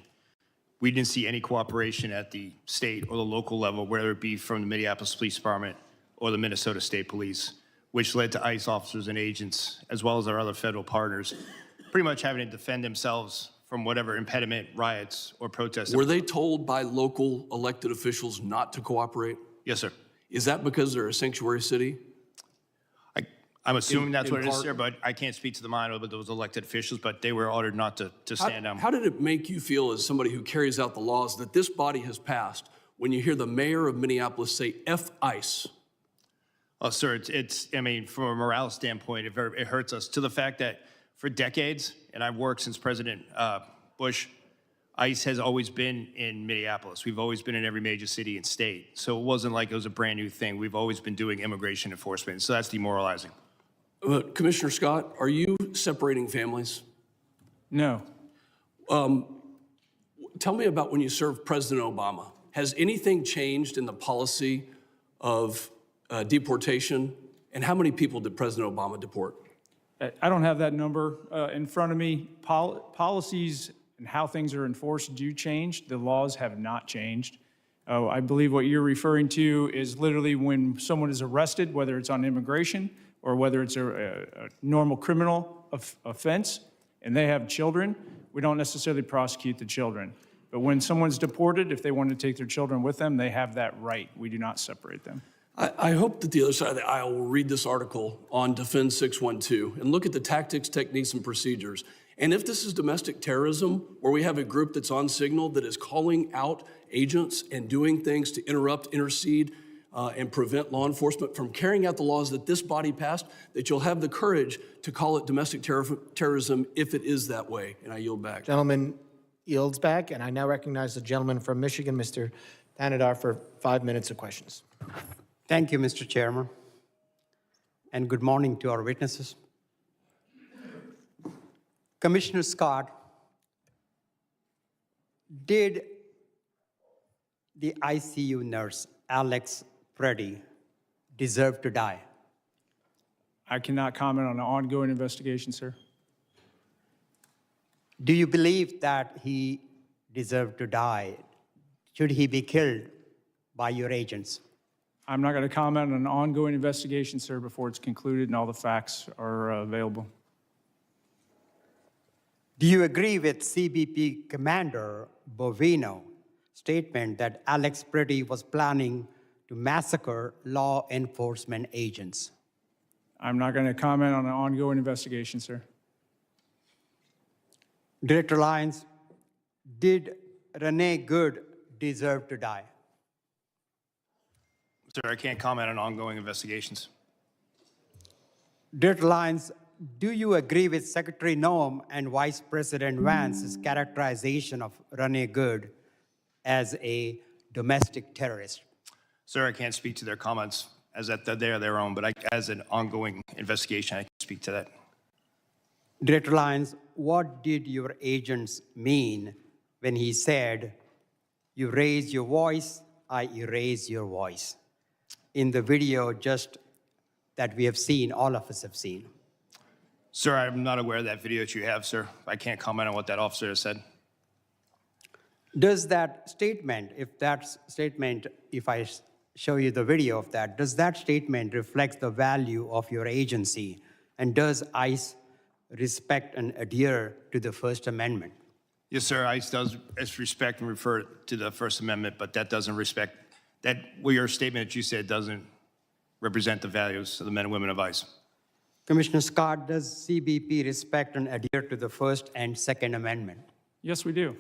Speaker 3: we didn't see any cooperation at the state or the local level, whether it be from the Minneapolis Police Department or the Minnesota State Police, which led to ICE officers and agents, as well as our other federal partners, pretty much having to defend themselves from whatever impediment, riots, or protests.
Speaker 10: Were they told by local elected officials not to cooperate?
Speaker 3: Yes, sir.
Speaker 10: Is that because they're a sanctuary city?
Speaker 3: I'm assuming that's
Speaker 10: in
Speaker 3: what it is,
Speaker 10: part-
Speaker 3: sir, but I can't speak to the mind of those elected officials, but they were ordered not to stand down.
Speaker 10: How did it make you feel as somebody who carries out the laws that this body has passed when you hear the mayor of Minneapolis say F ICE?
Speaker 3: Oh, sir, I mean, from a morale standpoint, it hurts us to the fact that for decades, and I've worked since President Bush, ICE has always been in Minneapolis. We've always been in every major city and state. So it wasn't like it was a brand new thing. We've always been doing immigration enforcement. So that's demoralizing.
Speaker 10: Commissioner Scott, are you separating families?
Speaker 4: No.
Speaker 10: Tell me about when you served President Obama. Has anything changed in the policy of deportation? And how many people did President Obama deport?
Speaker 4: I don't have that number in front of me. Policies and how things are enforced do change. The laws have not changed. I believe what you're referring to is literally when someone is arrested, whether it's on immigration or whether it's a normal criminal offense, and they have children, we don't necessarily prosecute the children. But when someone's deported, if they want to take their children with them, they have that right. We do not separate them.
Speaker 10: I hope that the other side of the aisle will read this article on Defend 612 and look at the tactics, techniques, and procedures. And if this is domestic terrorism, where we have a group that's on signal that is calling out agents and doing things to interrupt, intercede, and prevent law enforcement from carrying out the laws that this body passed, that you'll have the courage to call it domestic terrorism if it is that way. And I yield back.
Speaker 2: Gentleman yields back, and I now recognize the gentleman from Michigan, Mr. Tanadar, for 5 minutes of questions.
Speaker 11: Thank you, Mr. Chairman, and good morning to our witnesses. Commissioner Scott, did the ICU nurse, Alex Preddy, deserve to die?
Speaker 4: I cannot comment on an ongoing investigation, sir.
Speaker 11: Do you believe that he deserved to die? Should he be killed by your agents?
Speaker 4: I'm not going to comment on an ongoing investigation, sir, before it's concluded and all the facts are available.
Speaker 11: Do you agree with CBP Commander Bovino's statement that Alex Preddy was planning to massacre law enforcement agents?
Speaker 4: I'm not going to comment on an ongoing investigation, sir.
Speaker 11: Director Lyons, did Renee Good deserve to die?
Speaker 3: Sir, I can't comment on ongoing investigations.
Speaker 11: Director Lyons, do you agree with Secretary Noem and Vice President Vance's characterization of Renee Good as a domestic terrorist?
Speaker 3: Sir, I can't speak to their comments as that they're their own, but as an ongoing investigation, I can speak to that.
Speaker 11: Director Lyons, what did your agents mean when he said, "You raise your voice, I erase your voice," in the video just that we have seen, all of us have seen?
Speaker 3: Sir, I'm not aware of that video that you have, sir. I can't comment on what that officer has said.
Speaker 11: Does that statement, if I show you the video of that, does that statement reflect the value of your agency? And does ICE respect and adhere to the First Amendment?
Speaker 3: Yes, sir, ICE does respect and refer to the First Amendment, but that doesn't respect, your statement that you said doesn't represent the values of the men and women of ICE.
Speaker 11: Commissioner Scott, does CBP respect and adhere to the First and Second Amendment?
Speaker 4: Yes, we do.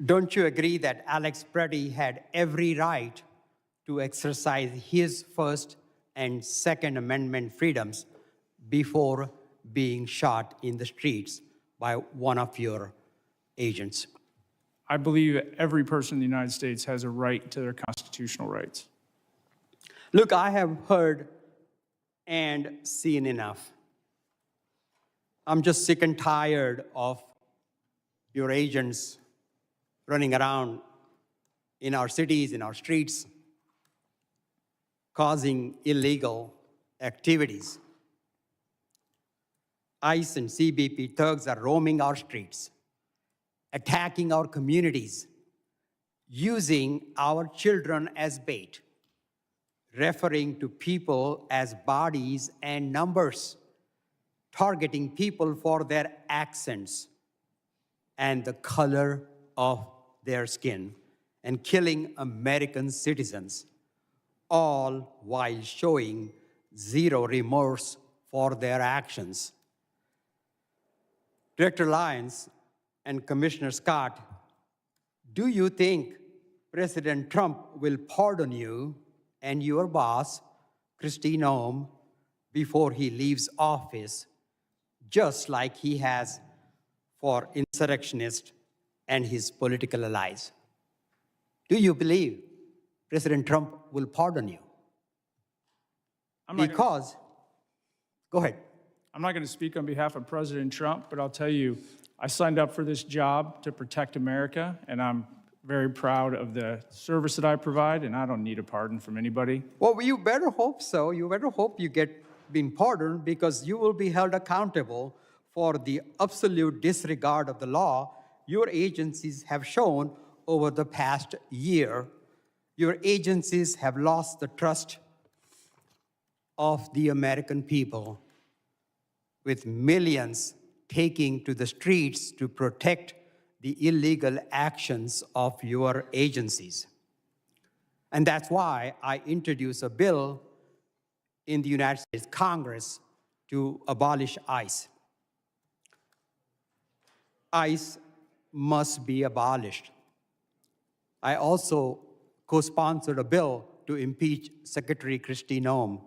Speaker 11: Don't you agree that Alex Preddy had every right to exercise his First and Second Amendment freedoms before being shot in the streets by one of your agents?
Speaker 4: I believe that every person in the United States has a right to their constitutional rights.
Speaker 11: Look, I have heard and seen enough. I'm just sick and tired of your agents running around in our cities, in our streets, causing illegal activities. ICE and CBP thugs are roaming our streets, attacking our communities, using our children as bait, referring to people as bodies and numbers, targeting people for their accents and the color of their skin, and killing American citizens, all while showing zero remorse for their actions. Director Lyons and Commissioner Scott, do you think President Trump will pardon you and your boss, Kristi Noem, before he leaves office, just like he has for insurrectionists and his political allies? Do you believe President Trump will pardon you? Because, go ahead.
Speaker 4: I'm not going to speak on behalf of President Trump, but I'll tell you, I signed up for this job to protect America, and I'm very proud of the service that I provide, and I don't need a pardon from anybody.
Speaker 11: Well, you better hope so. You better hope you get being pardoned, because you will be held accountable for the absolute disregard of the law your agencies have shown over the past year. Your agencies have lost the trust of the American people, with millions taking to the streets to protect the illegal actions of your agencies. And that's why I introduced a bill in the United States Congress to abolish ICE. ICE must be abolished. I also co-sponsored a bill to impeach Secretary Kristi Noem,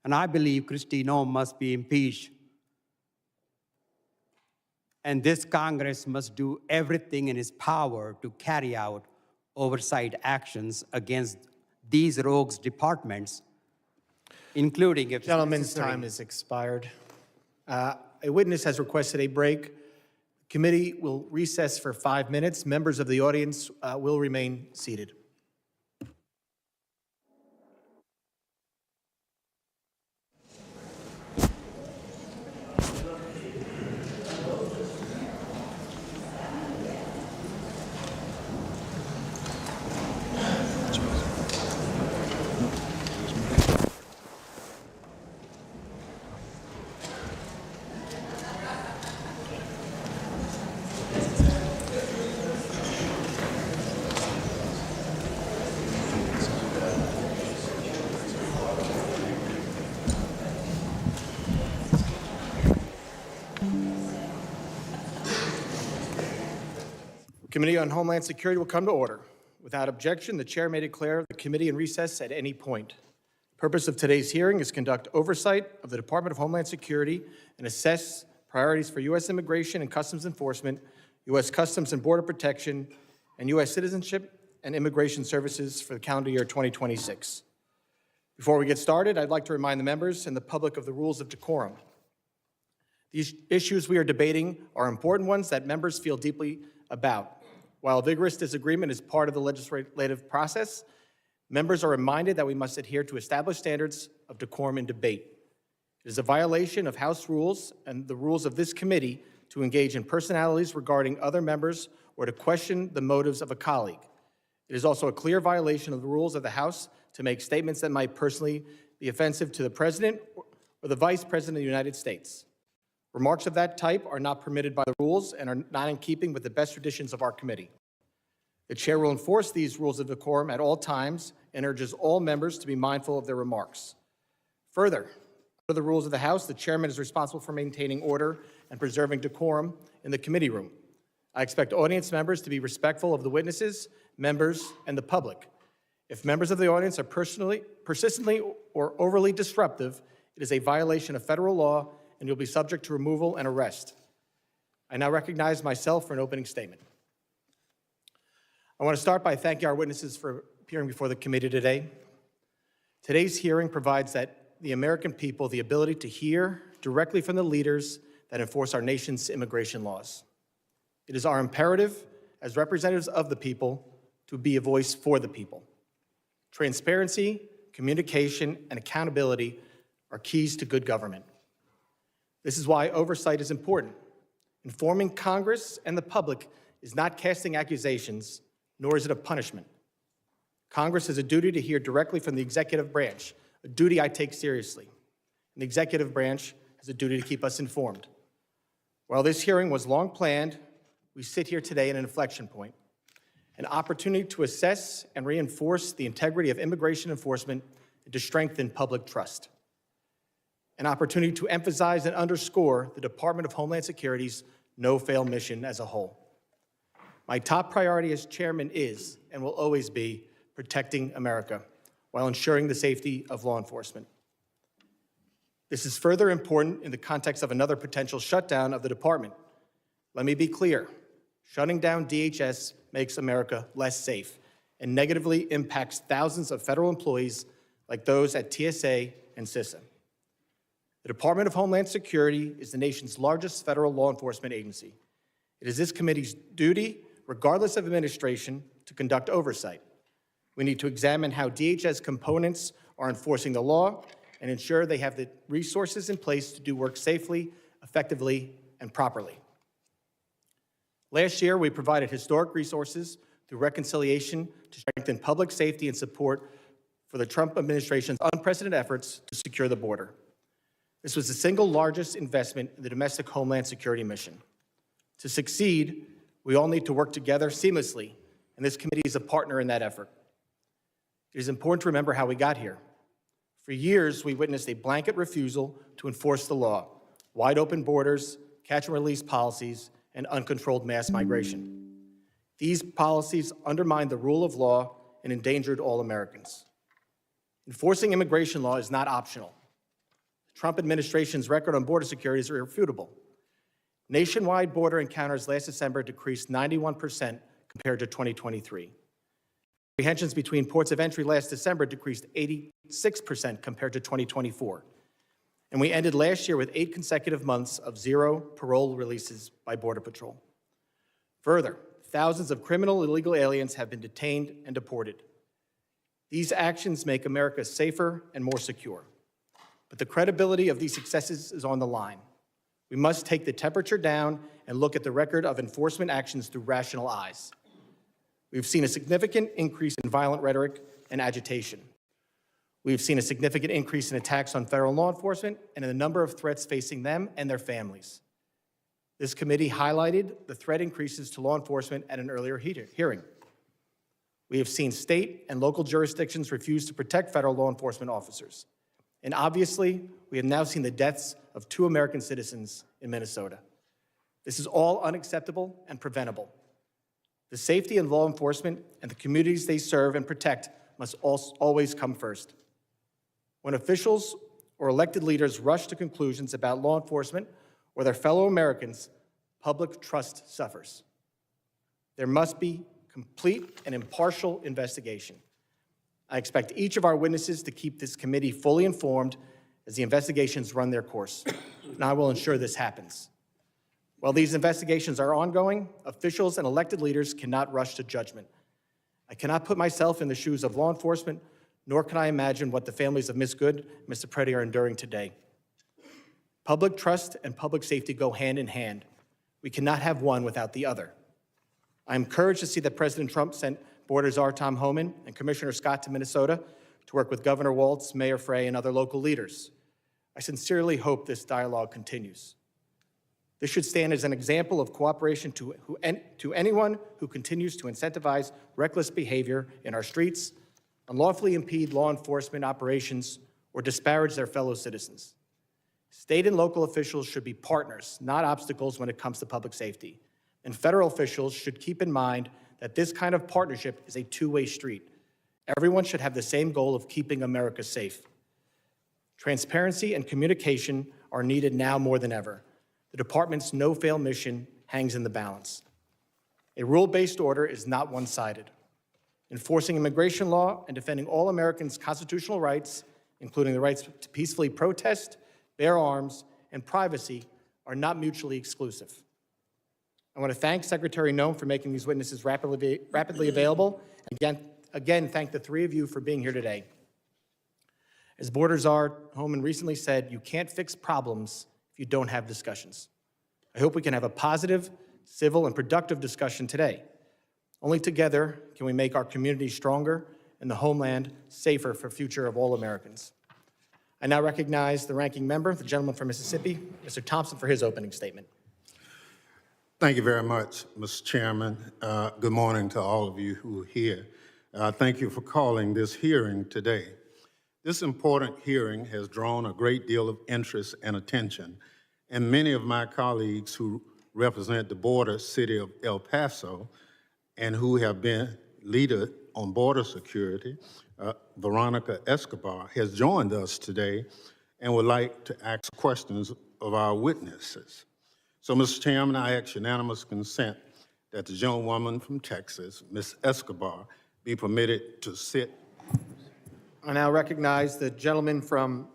Speaker 11: and I believe Kristi Noem must be impeached. And this Congress must do everything in its power to carry out oversight actions against these rogues departments, including if
Speaker 2: Gentleman's time has expired. A witness has requested a break. Committee will recess for 5 minutes. Members of the audience will remain seated. Committee on Homeland Security will come to order. Without objection, the chair may declare the committee in recess at any point. The purpose of today's hearing is to conduct oversight of the Department of Homeland Security and assess priorities for U.S. Immigration and Customs Enforcement, U.S. Customs and Border Protection, and U.S. Citizenship and Immigration Services for the calendar year 2026. Before we get started, I'd like to remind the members and the public of the rules of decorum. These issues we are debating are important ones that members feel deeply about. While vigorous disagreement is part of the legislative process, members are reminded that we must adhere to established standards of decorum in debate. It is a violation of House rules and the rules of this committee to engage in personalities regarding other members or to question the motives of a colleague. It is also a clear violation of the rules of the House to make statements that might personally be offensive to the President or the Vice President of the United States. Remarks of that type are not permitted by the rules and are not in keeping with the best traditions of our committee. The chair will enforce these rules of decorum at all times and urges all members to be mindful of their remarks. Further, under the rules of the House, the chairman is responsible for maintaining order and preserving decorum in the committee room. I expect audience members to be respectful of the witnesses, members, and the public. If members of the audience are persistently or overly disruptive, it is a violation of federal law and you'll be subject to removal and arrest. I now recognize myself for an opening statement. I want to start by thanking our witnesses for appearing before the committee today. Today's hearing provides the American people the ability to hear directly from the leaders that enforce our nation's immigration laws. It is our imperative as representatives of the people to be a voice for the people. Transparency, communication, and accountability are keys to good government. This is why oversight is important. Informing Congress and the public is not casting accusations, nor is it a punishment. Congress has a duty to hear directly from the executive branch, a duty I take seriously. And the executive branch has a duty to keep us informed. While this hearing was long planned, we sit here today at an inflection point, an opportunity to assess and reinforce the integrity of immigration enforcement and to strengthen public trust. An opportunity to emphasize and underscore the Department of Homeland Security's no-fail mission as a whole. My top priority as chairman is, and will always be, protecting America while ensuring the safety of law enforcement. This is further important in the context of another potential shutdown of the department. Let me be clear, shutting down DHS makes America less safe and negatively impacts thousands of federal employees like those at TSA and CISA. The Department of Homeland Security is the nation's largest federal law enforcement agency. It is this committee's duty, regardless of administration, to conduct oversight. We need to examine how DHS components are enforcing the law and ensure they have the resources in place to do work safely, effectively, and properly. Last year, we provided historic resources through reconciliation to strengthen public safety and support for the Trump administration's unprecedented efforts to secure the border. This was the single largest investment in the domestic Homeland Security mission. To succeed, we all need to work together seamlessly, and this committee is a partner in that effort. It is important to remember how we got here. For years, we witnessed a blanket refusal to enforce the law, wide open borders, catch and release policies, and uncontrolled mass migration. These policies undermined the rule of law and endangered all Americans. Enforcing immigration law is not optional. The Trump administration's record on border security is irrefutable. Nationwide border encounters last December decreased 91% compared to 2023. Apprehensions between ports of entry last December decreased 86% compared to 2024. And we ended last year with 8 consecutive months of 0 parole releases by Border Patrol. Further, thousands of criminal illegal aliens have been detained and deported. These actions make America safer and more secure. But the credibility of these successes is on the line. We must take the temperature down and look at the record of enforcement actions through rational eyes. We've seen a significant increase in violent rhetoric and agitation. We've seen a significant increase in attacks on federal law enforcement and in the number of threats facing them and their families. This committee highlighted the threat increases to law enforcement at an earlier hearing. We have seen state and local jurisdictions refuse to protect federal law enforcement officers. And obviously, we have now seen the deaths of 2 American citizens in Minnesota. This is all unacceptable and preventable. The safety of law enforcement and the communities they serve and protect must always come first. When officials or elected leaders rush to conclusions about law enforcement or their fellow Americans, public trust suffers. There must be complete and impartial investigation. I expect each of our witnesses to keep this committee fully informed as the investigations run their course, and I will ensure this happens. While these investigations are ongoing, officials and elected leaders cannot rush to judgment. I cannot put myself in the shoes of law enforcement, nor can I imagine what the families of Ms. Good and Mr. Preddy are enduring today. Public trust and public safety go hand in hand. We cannot have one without the other. I am encouraged to see that President Trump sent Border Czar Tom Homan and Commissioner Scott to Minnesota to work with Governor Walz, Mayor Frey, and other local leaders. I sincerely hope this dialogue continues. This should stand as an example of cooperation to anyone who continues to incentivize reckless behavior in our streets, unlawfully impede law enforcement operations, or disparage their fellow citizens. State and local officials should be partners, not obstacles when it comes to public safety. And federal officials should keep in mind that this kind of partnership is a two-way street. Everyone should have the same goal of keeping America safe. Transparency and communication are needed now more than ever. The department's no-fail mission hangs in the balance. A rule-based order is not one-sided. Enforcing immigration law and defending all Americans' constitutional rights, including the rights to peacefully protest, bear arms, and privacy, are not mutually exclusive. I want to thank Secretary Noem for making these witnesses rapidly available, and again, thank the three of you for being here today. As Border Czar Homan recently said, you can't fix problems if you don't have discussions. I hope we can have a positive, civil, and productive discussion today. Only together can we make our community stronger and the homeland safer for the future of all Americans. I now recognize the ranking member, the gentleman from Mississippi, Mr. Thompson, for his opening statement.
Speaker 5: Thank you very much, Mr. Chairman. Good morning to all of you who are here. Thank you for calling this hearing today. This important hearing has drawn a great deal of interest and attention, and many of my colleagues who represent the border city of El Paso and who have been leader on border security, Veronica Escobar, has joined us today and would like to ask questions of our witnesses. So, Mr. Chairman, I ask unanimous consent that the gentlewoman from Texas, Ms. Escobar, be permitted to sit.
Speaker 2: I now recognize the gentleman from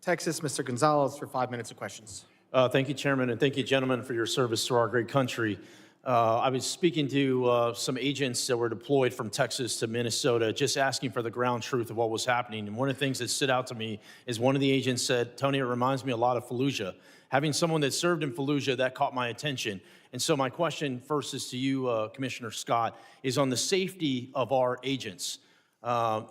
Speaker 2: Texas, Mr. Gonzalez, for 5 minutes of questions.
Speaker 12: Thank you, Chairman, and thank you, gentlemen, for your service to our great country. I was speaking to some agents that were deployed from Texas to Minnesota, just asking for the ground truth of what was happening. And one of the things that stood out to me is one of the agents said, Tony, it reminds me a lot of Fallujah. Having someone that served in Fallujah, that caught my attention. And so my question first is to you, Commissioner Scott, is on the safety of our agents.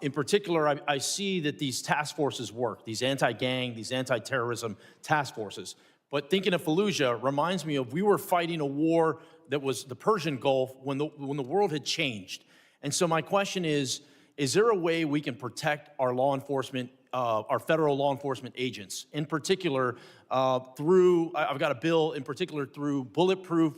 Speaker 12: In particular, I see that these task forces work, these anti-gang, these anti-terrorism task forces. But thinking of Fallujah reminds me of we were fighting a war that was the Persian Gulf when the world had changed. And so my question is there a way we can protect our law enforcement, our federal law enforcement agents, in particular through, I've got a bill in particular through bulletproof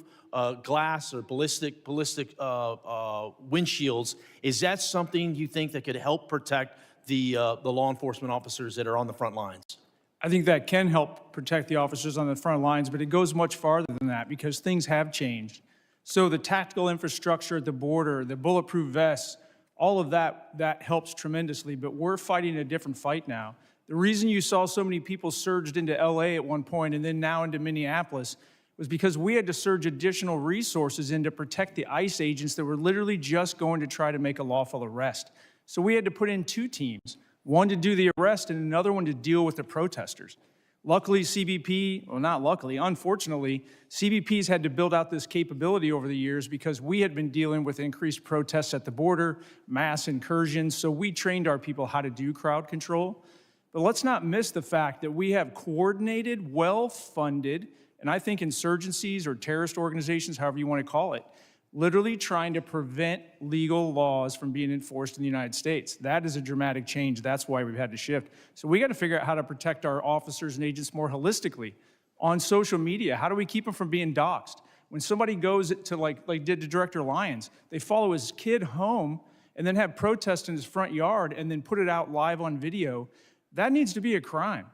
Speaker 12: glass or ballistic windshields. Is that something you think that could help protect the law enforcement officers that are on the front lines?
Speaker 4: I think that can help protect the officers on the front lines, but it goes much farther than that because things have changed. So the tactical infrastructure at the border, the bulletproof vests, all of that helps tremendously, but we're fighting a different fight now. The reason you saw so many people surged into LA at one point and then now into Minneapolis was because we had to surge additional resources in to protect the ICE agents that were literally just going to try to make a lawful arrest. So we had to put in two teams, one to do the arrest and another one to deal with the protesters. Luckily, CBP, well, not luckily, unfortunately, CBP's had to build out this capability over the years because we had been dealing with increased protests at the border, mass incursions, so we trained our people how to do crowd control. But let's not miss the fact that we have coordinated, well-funded, and I think insurgencies or terrorist organizations, however you want to call it, literally trying to prevent legal laws from being enforced in the United States. That is a dramatic change. That's why we've had to shift. So we got to figure out how to protect our officers and agents more holistically. On social media, how do we keep them from being doxxed? When somebody goes to like did to Director Lyons, they follow his kid home and then have protests in his front yard and then put it out live on video. That needs to be a crime.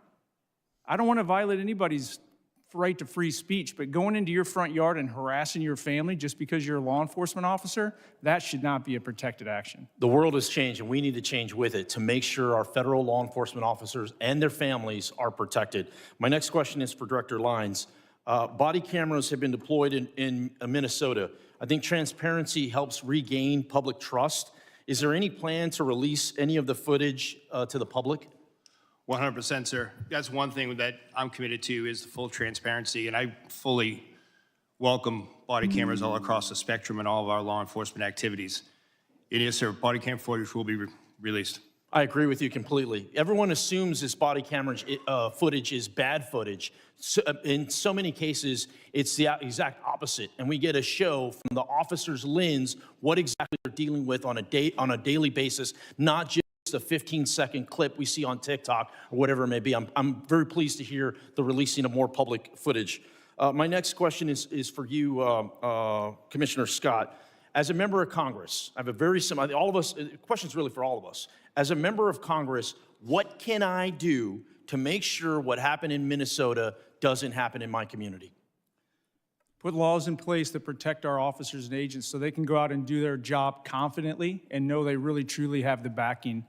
Speaker 4: I don't want to violate anybody's right to free speech, but going into your front yard and harassing your family just because you're a law enforcement officer, that should not be a protected action.
Speaker 12: The world has changed, and we need to change with it to make sure our federal law enforcement officers and their families are protected. My next question is for Director Lyons. Body cameras have been deployed in Minnesota. I think transparency helps regain public trust. Is there any plan to release any of the footage to the public?
Speaker 3: 100%, sir. That's one thing that I'm committed to is the full transparency, and I fully welcome body cameras all across the spectrum in all of our law enforcement activities. And yes, sir, body cam footage will be released.
Speaker 12: I agree with you completely. Everyone assumes this body camera footage is bad footage. So, in so many cases, it's the exact opposite, and we get a show from the officer's lens what exactly they're dealing with on a daily basis, not just a 15-second clip we see on TikTok or whatever it may be. I'm very pleased to hear the releasing of more public footage. My next question is for you, Commissioner Scott. As a member of Congress, I have a very similar, all of us, the question's really for all of us. As a member of Congress, what can I do to make sure what happened in Minnesota doesn't happen in my community?
Speaker 4: Put laws in place that protect our officers and agents so they can go out and do their job confidently and know they really truly have the backing.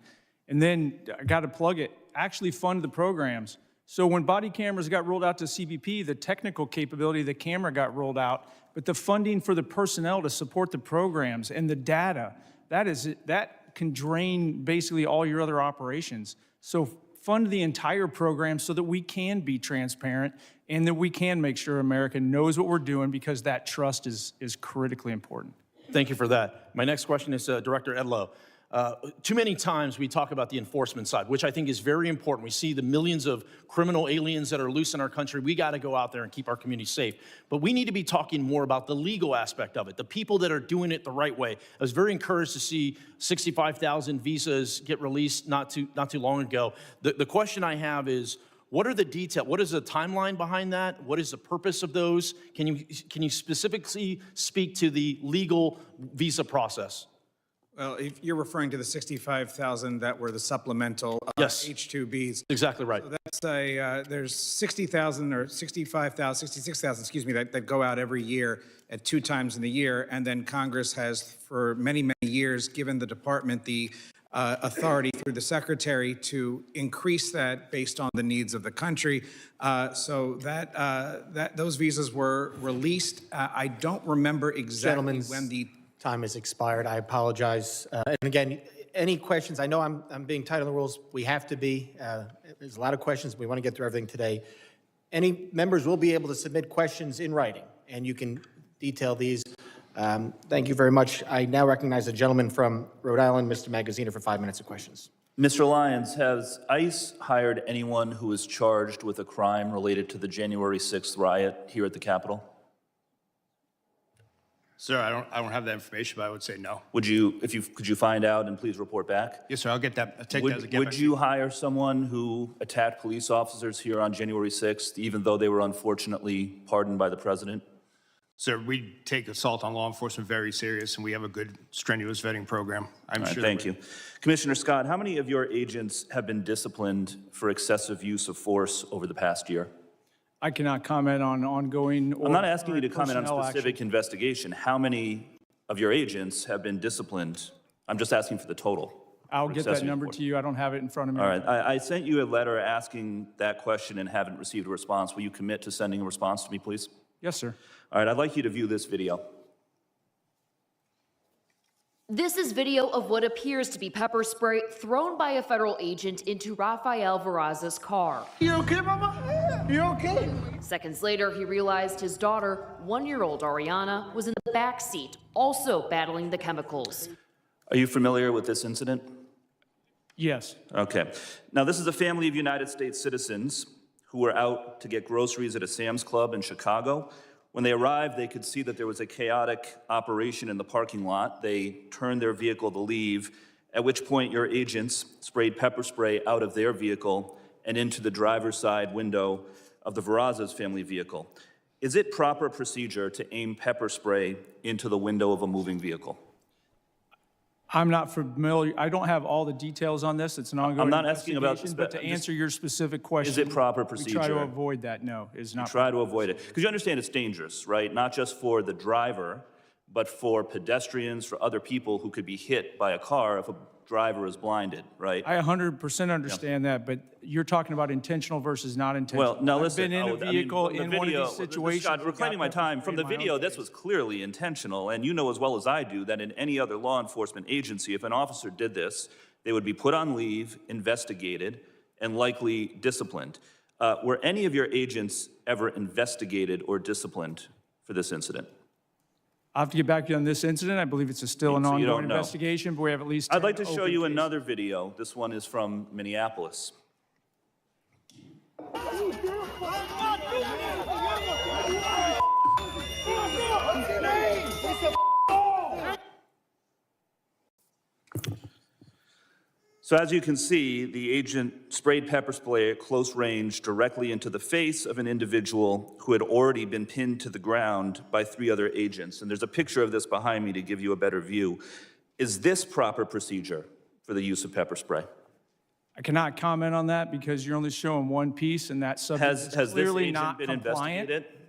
Speaker 4: And then, I got to plug it, actually fund the programs. So when body cameras got rolled out to CBP, the technical capability of the camera got rolled out, but the funding for the personnel to support the programs and the data, that can drain basically all your other operations. So fund the entire program so that we can be transparent and that we can make sure America knows what we're doing, because that trust is critically important.
Speaker 12: Thank you for that. My next question is Director Edlow. Too many times we talk about the enforcement side, which I think is very important. We see the millions of criminal aliens that are loose in our country. We got to go out there and keep our community safe. But we need to be talking more about the legal aspect of it, the people that are doing it the right way. I was very encouraged to see 65,000 visas get released not too long ago. The question I have is, what are the details? What is the timeline behind that? What is the purpose of those? Can you specifically speak to the legal visa process?
Speaker 1: Well, if you're referring to the 65,000 that were the supplemental
Speaker 12: Yes.
Speaker 1: H-2Bs.
Speaker 12: Exactly right.
Speaker 1: So that's there's 60,000 or 65,000, 66,000, excuse me, that go out every year at 2 times in the year. And then Congress has, for many, many years, given the department the authority through the secretary to increase that based on the needs of the country. So those visas were released. I don't remember exactly when the
Speaker 2: time has expired. I apologize. And again, any questions? I know I'm being tight on the rules. We have to be. There's a lot of questions. We want to get through everything today. Any members will be able to submit questions in writing, and you can detail these. Thank you very much. I now recognize the gentleman from Rhode Island, Mr. Magaziner, for 5 minutes of questions.
Speaker 13: Mr. Lyons, has ICE hired anyone who is charged with a crime related to the January 6th riot here at the Capitol?
Speaker 3: Sir, I don't have that information, but I would say no.
Speaker 13: Would you, could you find out and please report back?
Speaker 3: Yes, sir, I'll get that. I'll take that as a get
Speaker 13: Would
Speaker 3: back.
Speaker 13: you hire someone who attacked police officers here on January 6th, even though they were unfortunately pardoned by the president?
Speaker 3: Sir, we take assault on law enforcement very serious, and we have a good, strenuous vetting program. I'm
Speaker 13: All right,
Speaker 3: sure.
Speaker 13: thank you. Commissioner Scott, how many of your agents have been disciplined for excessive use of force over the past year?
Speaker 4: I cannot comment on ongoing or
Speaker 13: I'm not asking you to
Speaker 4: current
Speaker 13: comment on
Speaker 4: personnel
Speaker 13: specific
Speaker 4: action.
Speaker 13: investigation. How many of your agents have been disciplined? I'm just asking for the total.
Speaker 4: I'll
Speaker 13: for
Speaker 4: get that
Speaker 13: excessive
Speaker 4: number
Speaker 13: force.
Speaker 4: to you. I don't have it in front of me.
Speaker 13: All right, I sent you a letter asking that question and haven't received a response. Will you commit to sending a response to me, please?
Speaker 4: Yes, sir.
Speaker 13: All right, I'd like you to view this video.
Speaker 14: This is video of what appears to be pepper spray thrown by a federal agent into Rafael Veraza's car.
Speaker 15: You okay, Mama? You okay?
Speaker 14: Seconds later, he realized his daughter, 1-year-old Ariana, was in the back seat, also battling the chemicals.
Speaker 13: Are you familiar with this incident?
Speaker 4: Yes.
Speaker 13: Okay. Now, this is a family of United States citizens who were out to get groceries at a Sam's Club in Chicago. When they arrived, they could see that there was a chaotic operation in the parking lot. They turned their vehicle to leave, at which point your agents sprayed pepper spray out of their vehicle and into the driver's side window of the Veraza's family vehicle. Is it proper procedure to aim pepper spray into the window of a moving vehicle?
Speaker 4: I'm not familiar, I don't have all the details on this. It's an ongoing
Speaker 13: I'm not asking about
Speaker 4: investigation, but to
Speaker 13: I'm just-
Speaker 4: answer your specific question.
Speaker 13: Is it proper
Speaker 4: We try to
Speaker 13: procedure?
Speaker 4: avoid that, no, it's not.
Speaker 13: Try to avoid it. Because you understand it's dangerous, right? Not just for the driver, but for pedestrians, for other people who could be hit by a car if a driver is blinded, right?
Speaker 4: I 100% understand that, but you're talking about intentional versus not intentional.
Speaker 13: Well, now listen.
Speaker 4: I've been in a
Speaker 13: I mean,
Speaker 4: vehicle
Speaker 13: from the
Speaker 4: in one of
Speaker 13: video-
Speaker 4: these situations.
Speaker 13: Scott,
Speaker 4: that
Speaker 13: reclaiming my
Speaker 4: got
Speaker 13: time. From the
Speaker 4: in my own
Speaker 13: video, this
Speaker 4: case.
Speaker 13: was clearly intentional, and you know as well as I do that in any other law enforcement agency, if an officer did this, they would be put on leave, investigated, and likely disciplined. Were any of your agents ever investigated or disciplined for this incident?
Speaker 4: I'll have to get back to you on this incident. I believe it's still an
Speaker 13: So you don't
Speaker 4: ongoing
Speaker 13: know.
Speaker 4: investigation, but we have at least 10
Speaker 13: I'd like to show
Speaker 4: open
Speaker 13: you
Speaker 4: cases.
Speaker 13: another video. This one is from Minneapolis. So as you can see, the agent sprayed pepper spray at close range directly into the face of an individual who had already been pinned to the ground by 3 other agents. And there's a picture of this behind me to give you a better view. Is this proper procedure for the use of pepper spray?
Speaker 4: I cannot comment on that because you're only showing one piece, and that subject
Speaker 13: Has
Speaker 4: is
Speaker 13: this
Speaker 4: clearly
Speaker 13: agent
Speaker 4: not
Speaker 13: been
Speaker 4: compliant.
Speaker 13: investigated?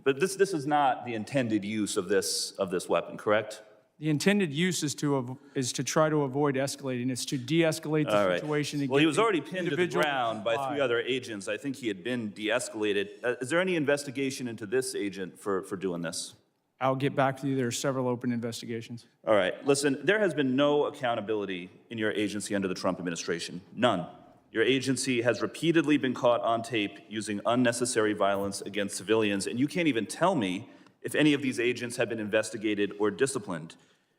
Speaker 13: But this is not the intended use of this weapon, correct?
Speaker 4: The intended use is to try to avoid escalating. It's to de-escalate
Speaker 13: All
Speaker 4: the
Speaker 13: right.
Speaker 4: situation. To
Speaker 13: Well,
Speaker 4: get
Speaker 13: he was
Speaker 4: the
Speaker 13: already pinned to the
Speaker 4: individual
Speaker 13: ground by
Speaker 4: comply.
Speaker 13: 3 other agents. I think he had been de-escalated. Is there any investigation into this agent for doing this?
Speaker 4: I'll get back to you. There are several open investigations.
Speaker 13: All right, listen, there has been no accountability in your agency under the Trump administration. None. Your agency has repeatedly been caught on tape using unnecessary violence against civilians, and you can't even tell me if any of these agents have been investigated or disciplined.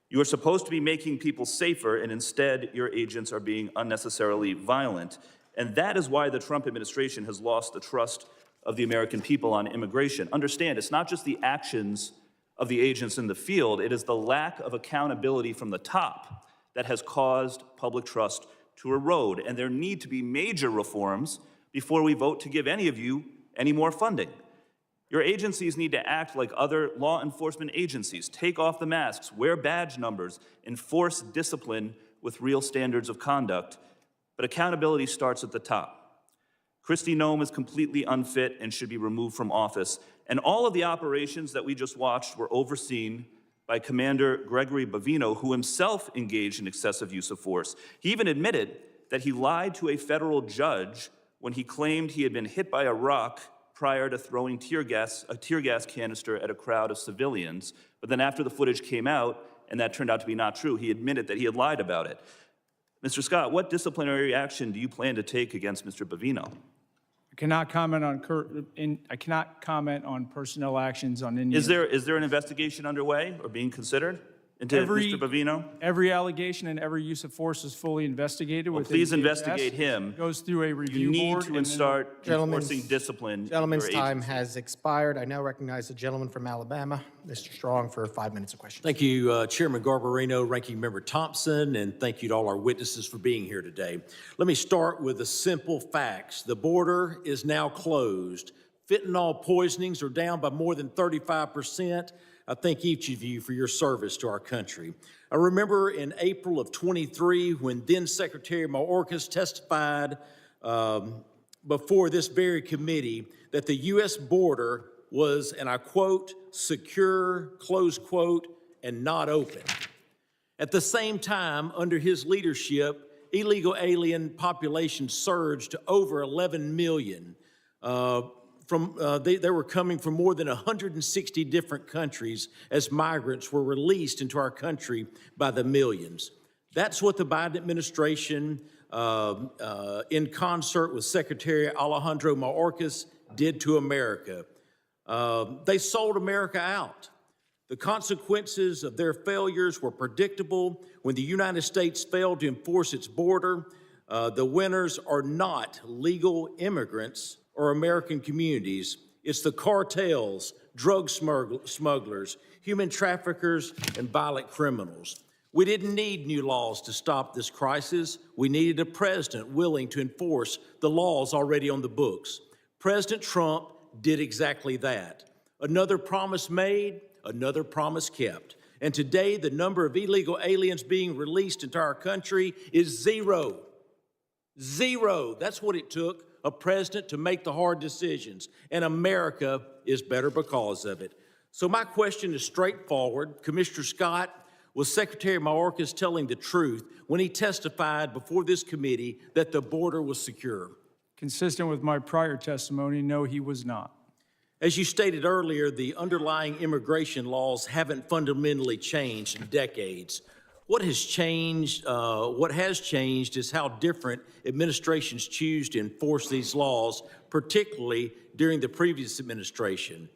Speaker 13: You are supposed to be making people safer, and instead, your agents are being unnecessarily violent. And that is why the Trump administration has lost the trust of the American people on immigration. Understand, it's not just the actions of the agents in the field, it is the lack of accountability from the top that has caused public trust to erode. And there need to be major reforms before we vote to give any of you any more funding. Your agencies need to act like other law enforcement agencies. Take off the masks, wear badge numbers, enforce discipline with real standards of conduct. But accountability starts at the top. Kristi Noem is completely unfit and should be removed from office. And all of the operations that we just watched were overseen by Commander Gregory Bavino, who himself engaged in excessive use of force. He even admitted that he lied to a federal judge when he claimed he had been hit by a rock prior to throwing a tear gas canister at a crowd of civilians. But then after the footage came out, and that turned out to be not true, he admitted that he had lied about it. Mr. Scott, what disciplinary action do you plan to take against Mr. Bavino?
Speaker 4: I cannot comment on personnel actions on any.
Speaker 13: Is there an investigation underway or being considered into Mr. Bavino?
Speaker 4: Every allegation and every use of force is fully investigated.
Speaker 13: Well,
Speaker 4: within
Speaker 13: please
Speaker 4: DHS.
Speaker 13: investigate him.
Speaker 4: Goes through a review
Speaker 13: You need
Speaker 4: board.
Speaker 13: to
Speaker 4: and then-
Speaker 13: start enforcing discipline. in
Speaker 2: Gentleman's
Speaker 13: your
Speaker 2: time
Speaker 13: agency.
Speaker 2: has expired. I now recognize the gentleman from Alabama, Mr. Strong, for 5 minutes of questions.
Speaker 16: Thank you, Chairman Garbarino, Ranking Member Thompson, and thank you to all our witnesses for being here today. Let me start with the simple facts. The border is now closed. Fentanyl poisonings are down by more than 35%. I thank each of you for your service to our country. I remember in April of 23 when then Secretary Mayorkas testified before this very committee that the U.S. border was, and I quote, secure, close quote, and not open. At the same time, under his leadership, illegal alien population surged to over 11 million. They were coming from more than 160 different countries as migrants were released into our country by the millions. That's what the Biden administration, in concert with Secretary Alejandro Mayorkas, did to America. They sold America out. The consequences of their failures were predictable. When the United States failed to enforce its border, the winners are not legal immigrants or American communities. It's the cartels, drug smugglers, human traffickers, and violent criminals. We didn't need new laws to stop this crisis. We needed a president willing to enforce the laws already on the books. President Trump did exactly that. Another promise made, another promise kept. And today, the number of illegal aliens being released into our country is zero. Zero. That's what it took a president to make the hard decisions. And America is better because of it. So my question is straightforward. Commissioner Scott, was Secretary Mayorkas telling the truth when he testified before this committee that the border was secure?
Speaker 4: Consistent with my prior testimony, no, he was not.
Speaker 16: As you stated earlier, the underlying immigration laws haven't fundamentally changed in decades. What has changed is how different administrations choose to enforce these laws, particularly during the previous administration.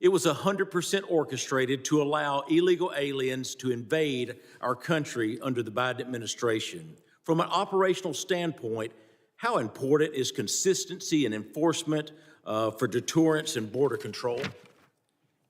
Speaker 16: It was 100% orchestrated to allow illegal aliens to invade our country under the Biden administration. From an operational standpoint, how important is consistency and enforcement for deterrence and border control?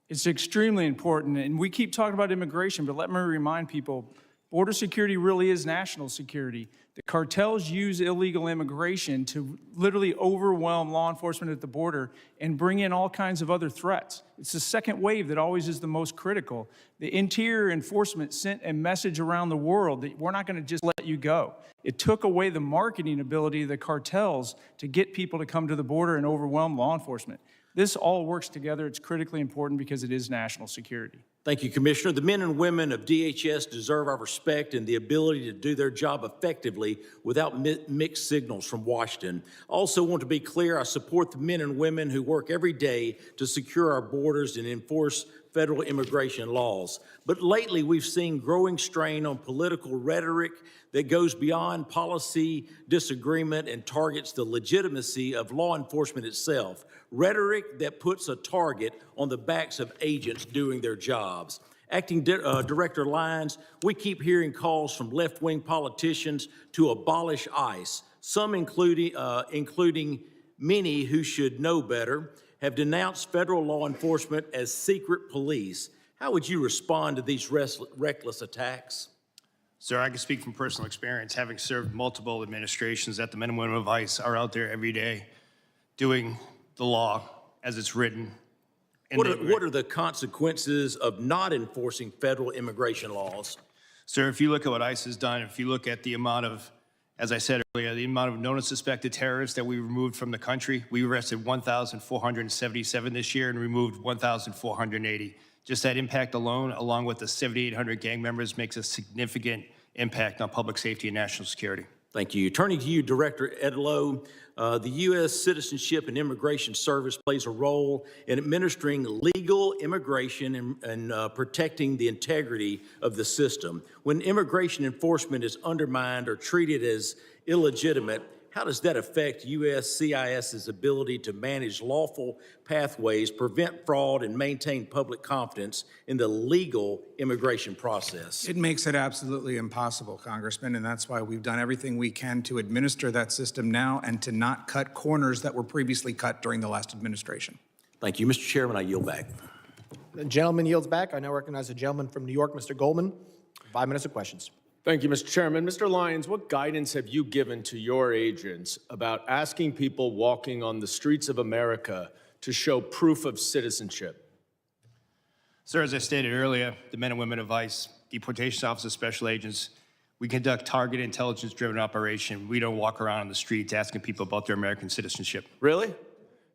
Speaker 4: It's extremely important, and we keep talking about immigration, but let me remind people, border security really is national security. The cartels use illegal immigration to literally overwhelm law enforcement at the border and bring in all kinds of other threats. It's the second wave that always is the most critical. The Interior Enforcement sent a message around the world that we're not going to just let you go. It took away the marketing ability of the cartels to get people to come to the border and overwhelm law enforcement. This all works together. It's critically important because it is national security.
Speaker 16: Thank you, Commissioner. The men and women of DHS deserve our respect and the ability to do their job effectively without mixed signals from Washington. I also want to be clear, I support the men and women who work every day to secure our borders and enforce federal immigration laws. But lately, we've seen growing strain on political rhetoric that goes beyond policy disagreement and targets the legitimacy of law enforcement itself. Rhetoric that puts a target on the backs of agents doing their jobs. Acting Director Lyons, we keep hearing calls from left-wing politicians to abolish ICE, some including many who should know better, have denounced federal law enforcement as secret police. How would you respond to these reckless attacks?
Speaker 3: Sir, I can speak from personal experience, having served multiple administrations, that the men and women of ICE are out there every day doing the law as it's written.
Speaker 16: What are the consequences of not enforcing federal immigration laws?
Speaker 3: Sir, if you look at what ICE has done, if you look at the amount of, as I said earlier, the amount of known and suspected terrorists that we removed from the country, we arrested 1,477 this year and removed 1,480. Just that impact alone, along with the 7,800 gang members, makes a significant impact on public safety and national security.
Speaker 16: Thank you. Turning to you, Director Edlow, the U.S. Citizenship and Immigration Service plays a role in administering legal immigration and protecting the integrity of the system. When immigration enforcement is undermined or treated as illegitimate, how does that affect USCIS's ability to manage lawful pathways, prevent fraud, and maintain public confidence in the legal immigration process?
Speaker 1: It makes it absolutely impossible, Congressman, and that's why we've done everything we can to administer that system now and to not cut corners that were previously cut during the last administration.
Speaker 16: Thank you. Mr. Chairman, I yield back.
Speaker 2: The gentleman yields back. I now recognize the gentleman from New York, Mr. Goldman. 5 minutes of questions.
Speaker 17: Thank you, Mr. Chairman. Mr. Lyons, what guidance have you given to your agents about asking people walking on the streets of America to show proof of citizenship?
Speaker 3: Sir, as I stated earlier, the men and women of ICE, deportation officers, special agents, we conduct targeted intelligence-driven operation. We don't walk around on the streets asking people about their American citizenship.
Speaker 17: Really?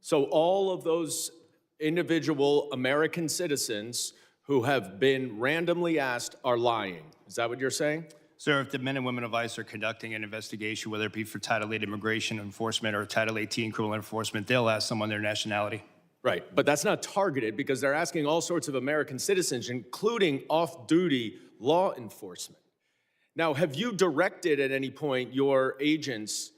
Speaker 17: So all of those individual American citizens who have been randomly asked are lying. Is that what you're saying?
Speaker 3: Sir, if the men and women of ICE are conducting an investigation, whether it be for Title VIII immigration enforcement or Title 18 criminal enforcement, they'll ask someone their nationality.
Speaker 17: Right, but that's not targeted because they're asking all sorts of American citizens, including off-duty law enforcement. Now, have you directed at any point your agents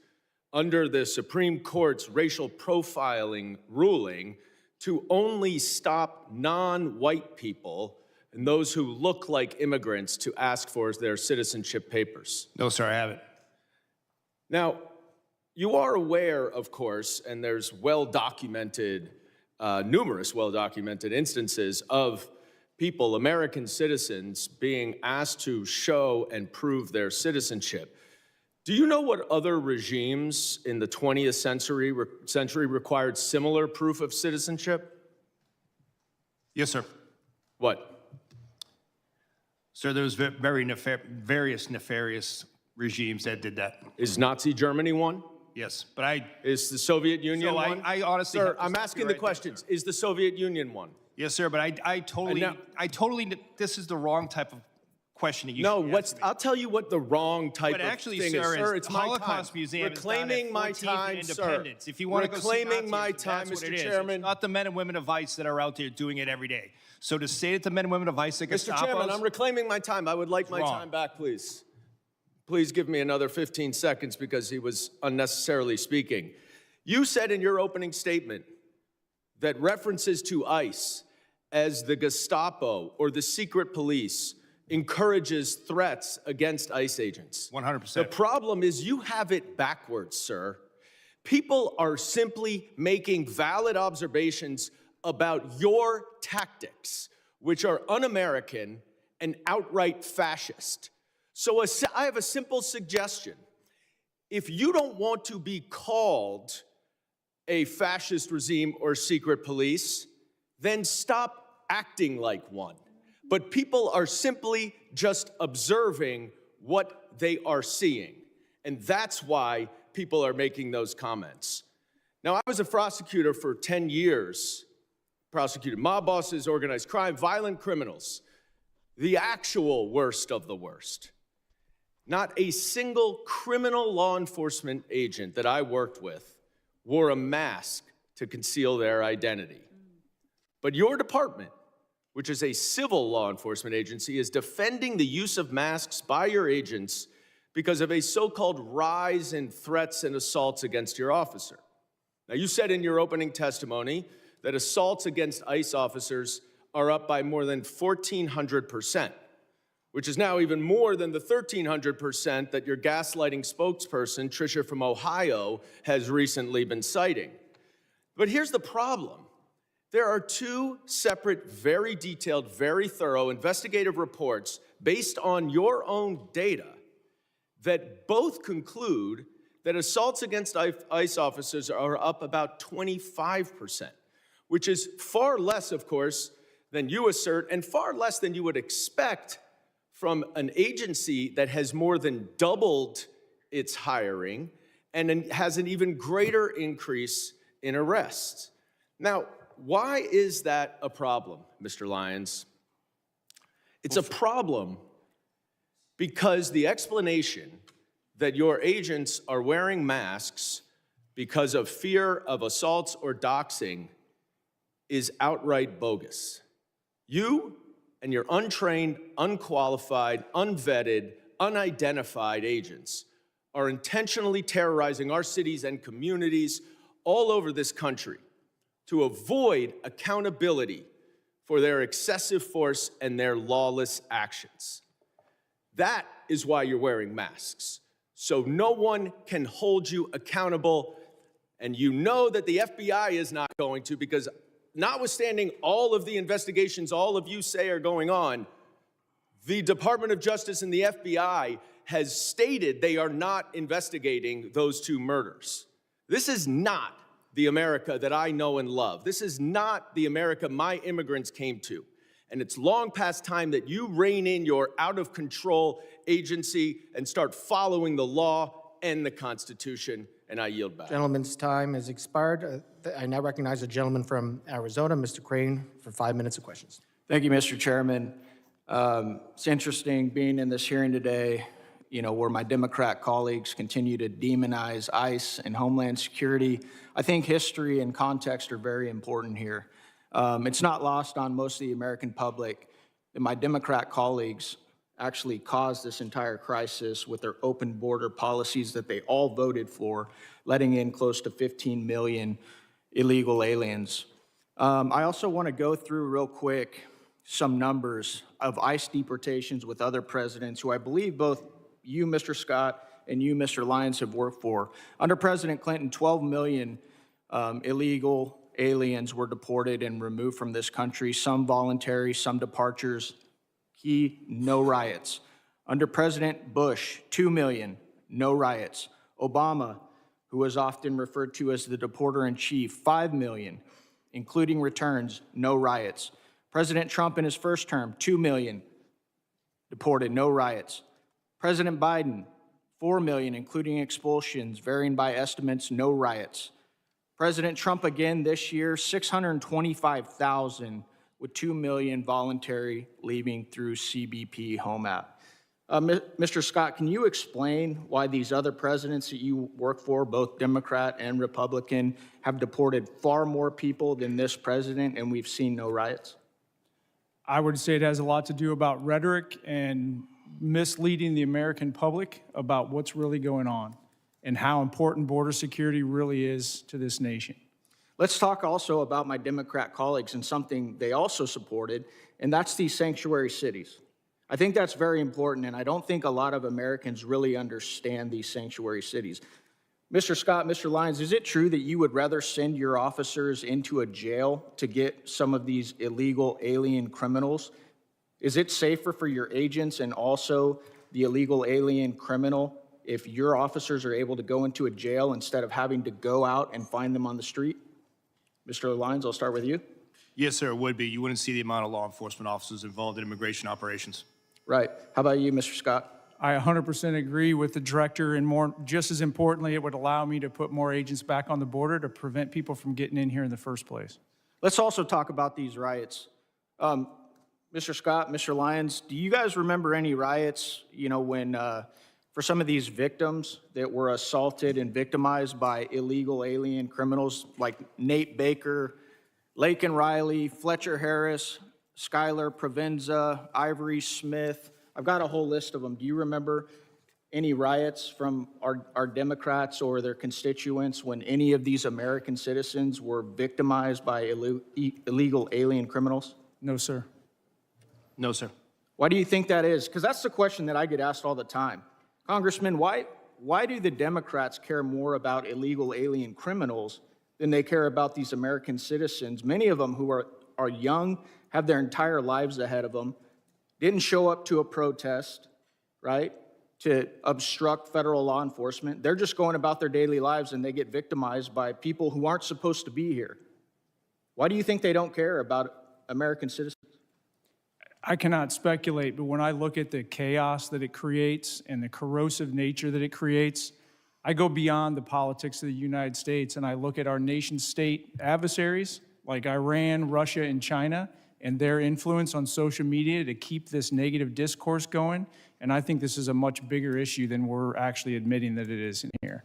Speaker 17: under the Supreme Court's racial profiling ruling to only stop non-white people and those who look like immigrants to ask for their citizenship papers?
Speaker 3: No, sir, I haven't.
Speaker 17: Now, you are aware, of course, and there's well-documented, numerous well-documented instances of people, American citizens, being asked to show and prove their citizenship. Do you know what other regimes in the 20th century required similar proof of citizenship?
Speaker 3: Yes, sir.
Speaker 17: What?
Speaker 3: Sir, there was various nefarious regimes that did that.
Speaker 17: Is Nazi Germany one?
Speaker 3: Yes, but
Speaker 17: Is the Soviet Union
Speaker 3: So
Speaker 17: one?
Speaker 3: I honestly
Speaker 17: Sir,
Speaker 3: have to
Speaker 17: I'm
Speaker 3: stop
Speaker 17: asking
Speaker 3: you
Speaker 17: the
Speaker 3: right there,
Speaker 17: questions.
Speaker 3: sir.
Speaker 17: Is the Soviet Union one?
Speaker 3: Yes, sir, but I totally, this is the wrong type of questioning you
Speaker 17: No,
Speaker 3: should be asking me.
Speaker 17: I'll tell you what the wrong type
Speaker 3: But
Speaker 17: of
Speaker 3: actually,
Speaker 17: thing
Speaker 3: sir,
Speaker 17: is. Sir,
Speaker 3: is
Speaker 17: it's
Speaker 3: the
Speaker 17: my
Speaker 3: Holocaust
Speaker 17: time.
Speaker 3: Museum is down at
Speaker 17: Reclaiming my
Speaker 3: 14th
Speaker 17: time,
Speaker 3: and
Speaker 17: sir.
Speaker 3: Independence. If you want to go see
Speaker 17: Reclaiming my
Speaker 3: Nazism,
Speaker 17: time,
Speaker 3: that's what
Speaker 17: Mr.
Speaker 3: it is.
Speaker 17: Chairman.
Speaker 3: It's not the men and women of ICE that are out there doing it every day. So to say that the men and women of ICE that
Speaker 17: Mr. Chairman, I'm reclaiming my time. I would like my
Speaker 3: wrong.
Speaker 17: time back, please. Please give me another 15 seconds because he was unnecessarily speaking. You said in your opening statement that references to ICE as the Gestapo or the secret police encourages threats against ICE agents.
Speaker 3: 100%.
Speaker 17: The problem is you have it backwards, sir. People are simply making valid observations about your tactics, which are un-American and outright fascist. So I have a simple suggestion. If you don't want to be called a fascist regime or secret police, then stop acting like one. But people are simply just observing what they are seeing. And that's why people are making those comments. Now, I was a prosecutor for 10 years, prosecuted mob bosses, organized crime, violent criminals, the actual worst of the worst. Not a single criminal law enforcement agent that I worked with wore a mask to conceal their identity. But your department, which is a civil law enforcement agency, is defending the use of masks by your agents because of a so-called rise in threats and assaults against your officer. Now, you said in your opening testimony that assaults against ICE officers are up by more than 1,400%, which is now even more than the 1,300% that your gaslighting spokesperson, Tricia from Ohio, has recently been citing. But here's the problem. There are two separate, very detailed, very thorough investigative reports based on your own data that both conclude that assaults against ICE officers are up about 25%, which is far less, of course, than you assert, and far less than you would expect from an agency that has more than doubled its hiring and has an even greater increase in arrests. Now, why is that a problem, Mr. Lyons? It's a problem because the explanation that your agents are wearing masks because of fear of assaults or doxing is outright bogus. You and your untrained, unqualified, unvetted, unidentified agents are intentionally terrorizing our cities and communities all over this country to avoid accountability for their excessive force and their lawless actions. That is why you're wearing masks, so no one can hold you accountable, and you know that the FBI is not going to, because notwithstanding all of the investigations all of you say are going on, the Department of Justice and the FBI has stated they are not investigating those two murders. This is not the America that I know and love. This is not the America my immigrants came to. And it's long past time that you rein in your out-of-control agency and start following the law and the Constitution, and I yield back.
Speaker 2: Gentleman's time has expired. I now recognize the gentleman from Arizona, Mr. Crane, for 5 minutes of questions.
Speaker 18: Thank you, Mr. Chairman. It's interesting being in this hearing today, where my Democrat colleagues continue to demonize ICE and Homeland Security. I think history and context are very important here. It's not lost on most of the American public that my Democrat colleagues actually caused this entire crisis with their open border policies that they all voted for, letting in close to 15 million illegal aliens. I also want to go through real quick some numbers of ICE deportations with other presidents who I believe both you, Mr. Scott, and you, Mr. Lyons, have worked for. Under President Clinton, 12 million illegal aliens were deported and removed from this country, some voluntary, some departures. Key, no riots. Under President Bush, 2 million, no riots. Obama, who was often referred to as the deporter-in-chief, 5 million, including returns, no riots. President Trump in his first term, 2 million deported, no riots. President Biden, 4 million, including expulsions, varying by estimates, no riots. President Trump again this year, 625,000, with 2 million voluntary leaving through CBP Home App. Mr. Scott, can you explain why these other presidents that you work for, both Democrat and Republican, have deported far more people than this president and we've seen no riots?
Speaker 4: I would say it has a lot to do about rhetoric and misleading the American public about what's really going on and how important border security really is to this nation.
Speaker 18: Let's talk also about my Democrat colleagues and something they also supported, and that's these sanctuary cities. I think that's very important, and I don't think a lot of Americans really understand these sanctuary cities. Mr. Scott, Mr. Lyons, is it true that you would rather send your officers into a jail to get some of these illegal alien criminals? Is it safer for your agents and also the illegal alien criminal if your officers are able to go into a jail instead of having to go out and find them on the street? Mr. Lyons, I'll start with you.
Speaker 3: Yes, sir, it would be. You wouldn't see the amount of law enforcement officers involved in immigration operations.
Speaker 18: Right. How about you, Mr. Scott?
Speaker 4: I 100% agree with the director, and more, just as importantly, it would allow me to put more agents back on the border to prevent people from getting in here in the first place.
Speaker 18: Let's also talk about these riots. Mr. Scott, Mr. Lyons, do you guys remember any riots, when for some of these victims that were assaulted and victimized by illegal alien criminals like Nate Baker, Laken Riley, Fletcher Harris, Skylar Provenza, Ivory Smith? I've got a whole list of them. Do you remember any riots from our Democrats or their constituents when any of these American citizens were victimized by illegal alien criminals?
Speaker 4: No, sir.
Speaker 3: No, sir.
Speaker 18: Why do you think that is? Because that's the question that I get asked all the time. Congressman, why do the Democrats care more about illegal alien criminals than they care about these American citizens, many of them who are young, have their entire lives ahead of them, didn't show up to a protest, right, to obstruct federal law enforcement. They're just going about their daily lives and they get victimized by people who aren't supposed to be here. Why do you think they don't care about American citizens?
Speaker 4: I cannot speculate, but when I look at the chaos that it creates and the corrosive nature that it creates, I go beyond the politics of the United States and I look at our nation-state adversaries like Iran, Russia, and China, and their influence on social media to keep this negative discourse going. And I think this is a much bigger issue than we're actually admitting that it is in here.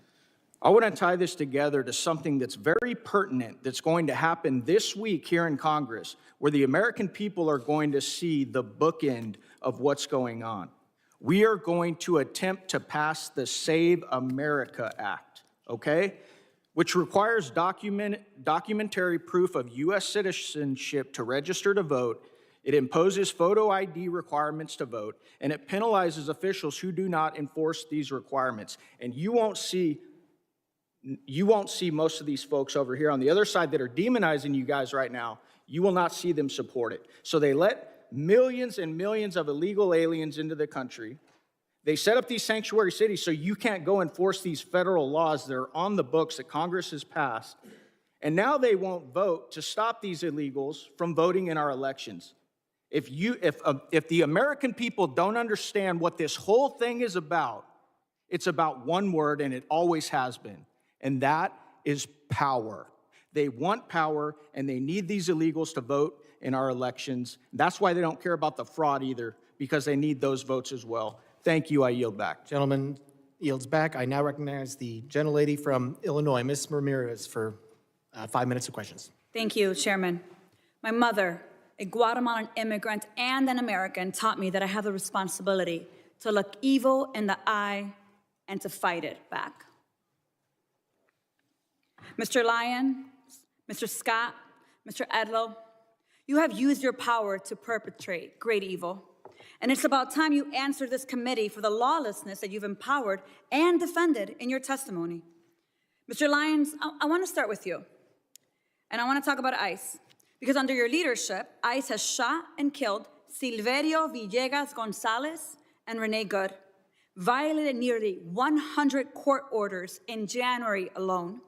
Speaker 18: I want to tie this together to something that's very pertinent that's going to happen this week here in Congress, where the American people are going to see the bookend of what's going on. We are going to attempt to pass the Save America Act, okay? Which requires documentary proof of U.S. citizenship to register to vote. It imposes photo ID requirements to vote, and it penalizes officials who do not enforce these requirements. And you won't see most of these folks over here on the other side that are demonizing you guys right now. You will not see them support it. So they let millions and millions of illegal aliens into the country. They set up these sanctuary cities so you can't go enforce these federal laws that are on the books that Congress has passed. And now they won't vote to stop these illegals from voting in our elections. If the American people don't understand what this whole thing is about, it's about one word, and it always has been, and that is power. They want power, and they need these illegals to vote in our elections. That's why they don't care about the fraud either, because they need those votes as well. Thank you. I yield back.
Speaker 2: Gentleman yields back. I now recognize the gentlelady from Illinois, Ms. Ramirez, for 5 minutes of questions.
Speaker 19: Thank you, Chairman. My mother, a Guatemalan immigrant and an American, taught me that I have the responsibility to look evil in the eye and to fight it back. Mr. Lyons, Mr. Scott, Mr. Edlow, you have used your power to perpetrate great evil. And it's about time you answer this committee for the lawlessness that you've empowered and defended in your testimony. Mr. Lyons, I want to start with you. And I want to talk about ICE. Because under your leadership, ICE has shot and killed Silverio Villegas Gonzalez and Renee Good, violated nearly 100 court orders in January alone.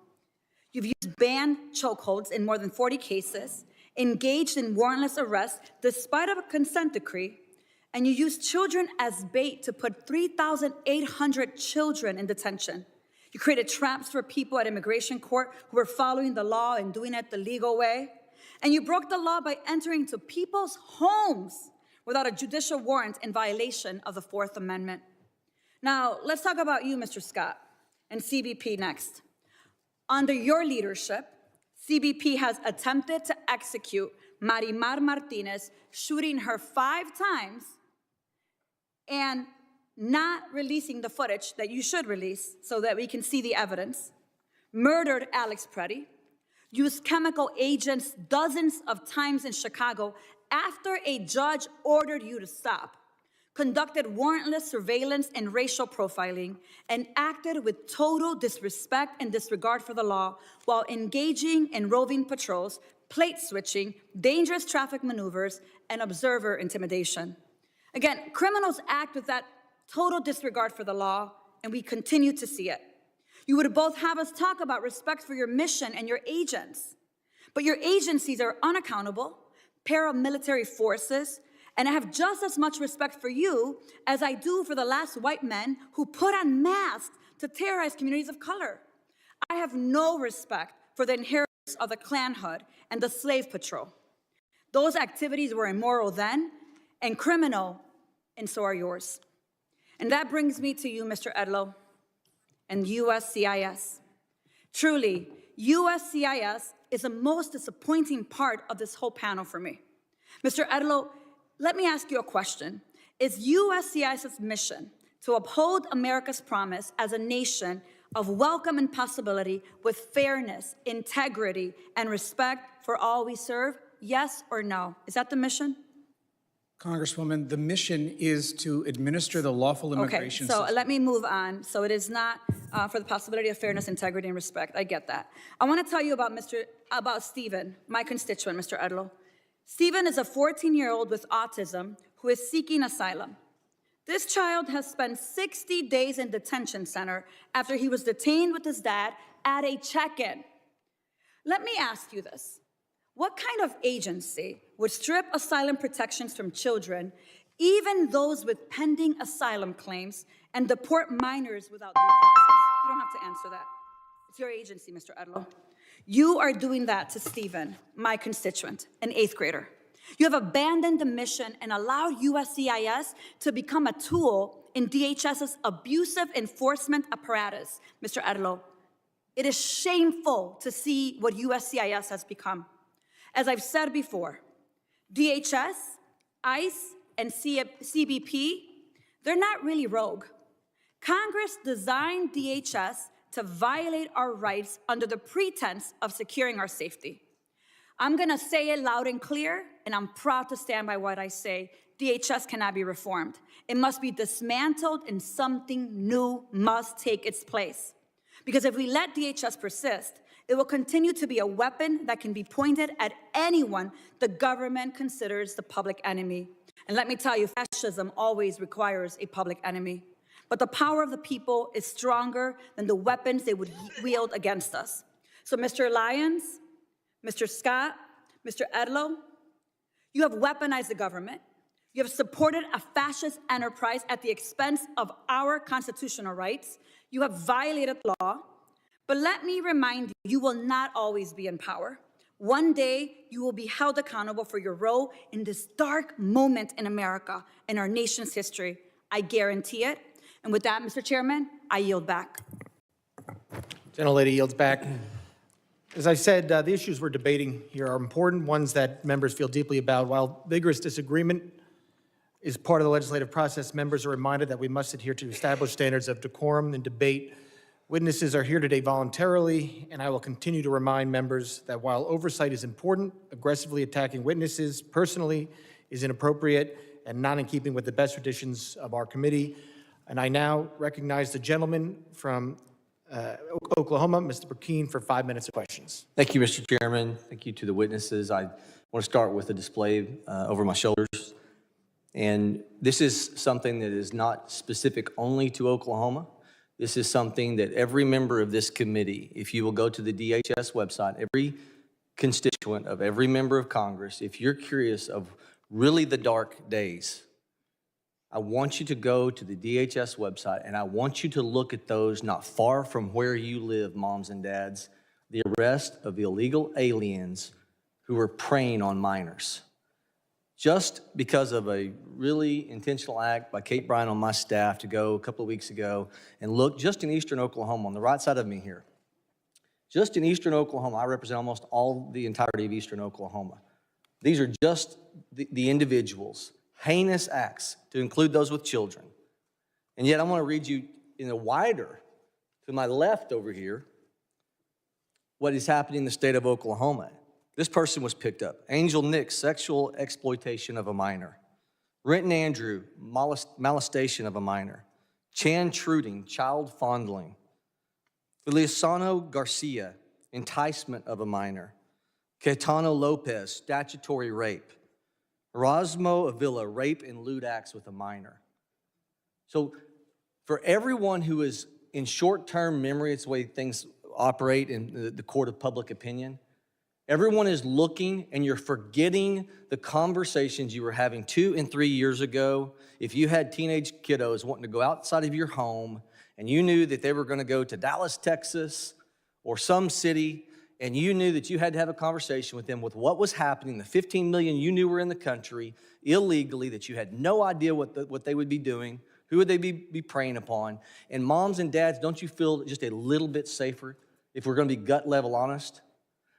Speaker 19: You've used banned chokeholds in more than 40 cases, engaged in warrantless arrests despite of a consent decree, And you used children as bait to put 3,800 children in detention. You created traps for people at immigration court who were following the law and doing it the legal way. And you broke the law by entering into people's homes without a judicial warrant in violation of the Fourth Amendment. Now, let's talk about you, Mr. Scott, and CBP next. Under your leadership, CBP has attempted to execute Marimar Martinez, shooting her 5 times and not releasing the footage that you should release so that we can see the evidence, murdered Alex Preddy, used chemical agents dozens of times in Chicago after a judge ordered you to stop, conducted warrantless surveillance and racial profiling, and acted with total disrespect and disregard for the law while engaging in roving patrols, plate switching, dangerous traffic maneuvers, and observer intimidation. Again, criminals act with that total disregard for the law, and we continue to see it. You would both have us talk about respect for your mission and your agents, but your agencies are unaccountable, paramilitary forces, and I have just as much respect for you as I do for the last white men who put on masks to terrorize communities of color. I have no respect for the inheritance of the Klan Hood and the slave patrol. Those activities were immoral then and criminal, and so are yours. And that brings me to you, Mr. Edlow, and USCIS. Truly, USCIS is the most disappointing part of this whole panel for me. Mr. Edlow, let me ask you a question. Is USCIS's mission to uphold America's promise as a nation of welcome and possibility with fairness, integrity, and respect for all we serve? Yes or no? Is that the mission?
Speaker 1: Congresswoman, the mission is to administer the lawful immigration
Speaker 19: Okay, so
Speaker 1: system.
Speaker 19: let me move on. So it is not for the possibility of fairness, integrity, and respect. I get that. I want to tell you about Stephen, my constituent, Mr. Edlow. Stephen is a 14-year-old with autism who is seeking asylum. This child has spent 60 days in detention center after he was detained with his dad at a check-in. Let me ask you this. What kind of agency would strip asylum protections from children, even those with pending asylum claims, and deport minors without due process? You don't have to answer that. It's your agency, Mr. Edlow. You are doing that to Stephen, my constituent, an 8th grader. You have abandoned the mission and allowed USCIS to become a tool in DHS's abusive enforcement apparatus, Mr. Edlow. It is shameful to see what USCIS has become. As I've said before, DHS, ICE, and CBP, they're not really rogue. Congress designed DHS to violate our rights under the pretense of securing our safety. I'm gonna say it loud and clear, and I'm proud to stand by what I say. DHS cannot be reformed. It must be dismantled and something new must take its place. Because if we let DHS persist, it will continue to be a weapon that can be pointed at anyone the government considers the public enemy. And let me tell you, fascism always requires a public enemy. But the power of the people is stronger than the weapons they would wield against us. So Mr. Lyons, Mr. Scott, Mr. Edlow, you have weaponized the government. You have supported a fascist enterprise at the expense of our constitutional rights. You have violated law. But let me remind you, you will not always be in power. One day, you will be held accountable for your role in this dark moment in America and our nation's history. I guarantee it. And with that, Mr. Chairman, I yield back.
Speaker 2: Gentlelady yields back. As I said, the issues we're debating here are important, ones that members feel deeply about. While vigorous disagreement is part of the legislative process, members are reminded that we must adhere to established standards of decorum and debate. Witnesses are here today voluntarily, and I will continue to remind members that while oversight is important, aggressively attacking witnesses personally is inappropriate and not in keeping with the best traditions of our committee. And I now recognize the gentleman from Oklahoma, Mr. Burkeen, for 5 minutes of questions.
Speaker 20: Thank you, Mr. Chairman. Thank you to the witnesses. I want to start with a display over my shoulders. And this is something that is not specific only to Oklahoma. This is something that every member of this committee, if you will go to the DHS website, every constituent of every member of Congress, if you're curious of really the dark days I want you to go to the DHS website, and I want you to look at those not far from where you live, moms and dads, the arrest of illegal aliens who were preying on minors. Just because of a really intentional act by Kate Bryan on my staff to go a couple of weeks ago and look just in eastern Oklahoma, on the right side of me here, just in eastern Oklahoma, I represent almost all the entirety of eastern Oklahoma. These are just the individuals, heinous acts, to include those with children. And yet I want to read you in a wider, to my left over here, what is happening in the state of Oklahoma. This person was picked up. Angel Nick, sexual exploitation of a minor. Renton Andrew, molestation of a minor. Chan Truding, child fondling. Feliciano Garcia, enticement of a minor. Caetano Lopez, statutory rape. Erasmo Avila, rape and lewd acts with a minor. So for everyone who is in short-term memory, it's the way things operate in the court of public opinion, everyone is looking and you're forgetting the conversations you were having 2 and 3 years ago. If you had teenage kiddos wanting to go outside of your home and you knew that they were going to go to Dallas, Texas, or some city, and you knew that you had to have a conversation with them with what was happening, the 15 million you knew were in the country illegally, that you had no idea what they would be doing, who would they be preying upon. And moms and dads, don't you feel just a little bit safer if we're going to be gut level honest?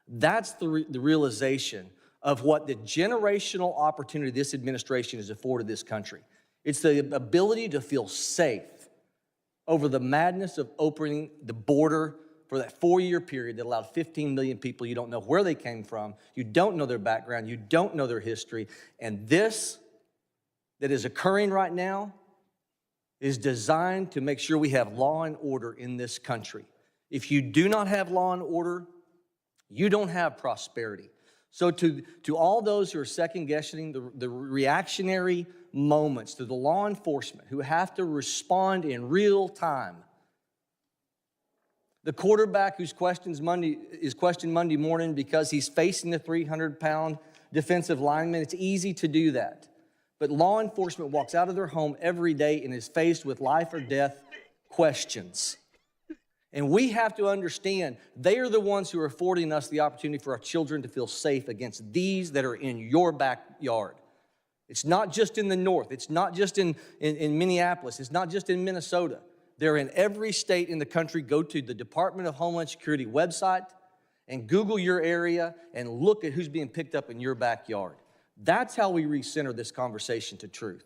Speaker 20: That's the realization of what the generational opportunity this administration has afforded this country. It's the ability to feel safe over the madness of opening the border for that 4-year period that allowed 15 million people. You don't know where they came from. You don't know their background. You don't know their history. And this that is occurring right now is designed to make sure we have law and order in this country. If you do not have law and order, you don't have prosperity. So to all those who are second-guessing the reactionary moments, to the law enforcement who have to respond in real time, the quarterback who's questioned Monday morning because he's facing the 300-pound defensive lineman, it's easy to do that. But law enforcement walks out of their home every day and is faced with life or death questions. And we have to understand they are the ones who are affording us the opportunity for our children to feel safe against these that are in your backyard. It's not just in the north. It's not just in Minneapolis. It's not just in Minnesota. They're in every state in the country. Go to the Department of Homeland Security website and Google your area and look at who's being picked up in your backyard. That's how we recenter this conversation to truth.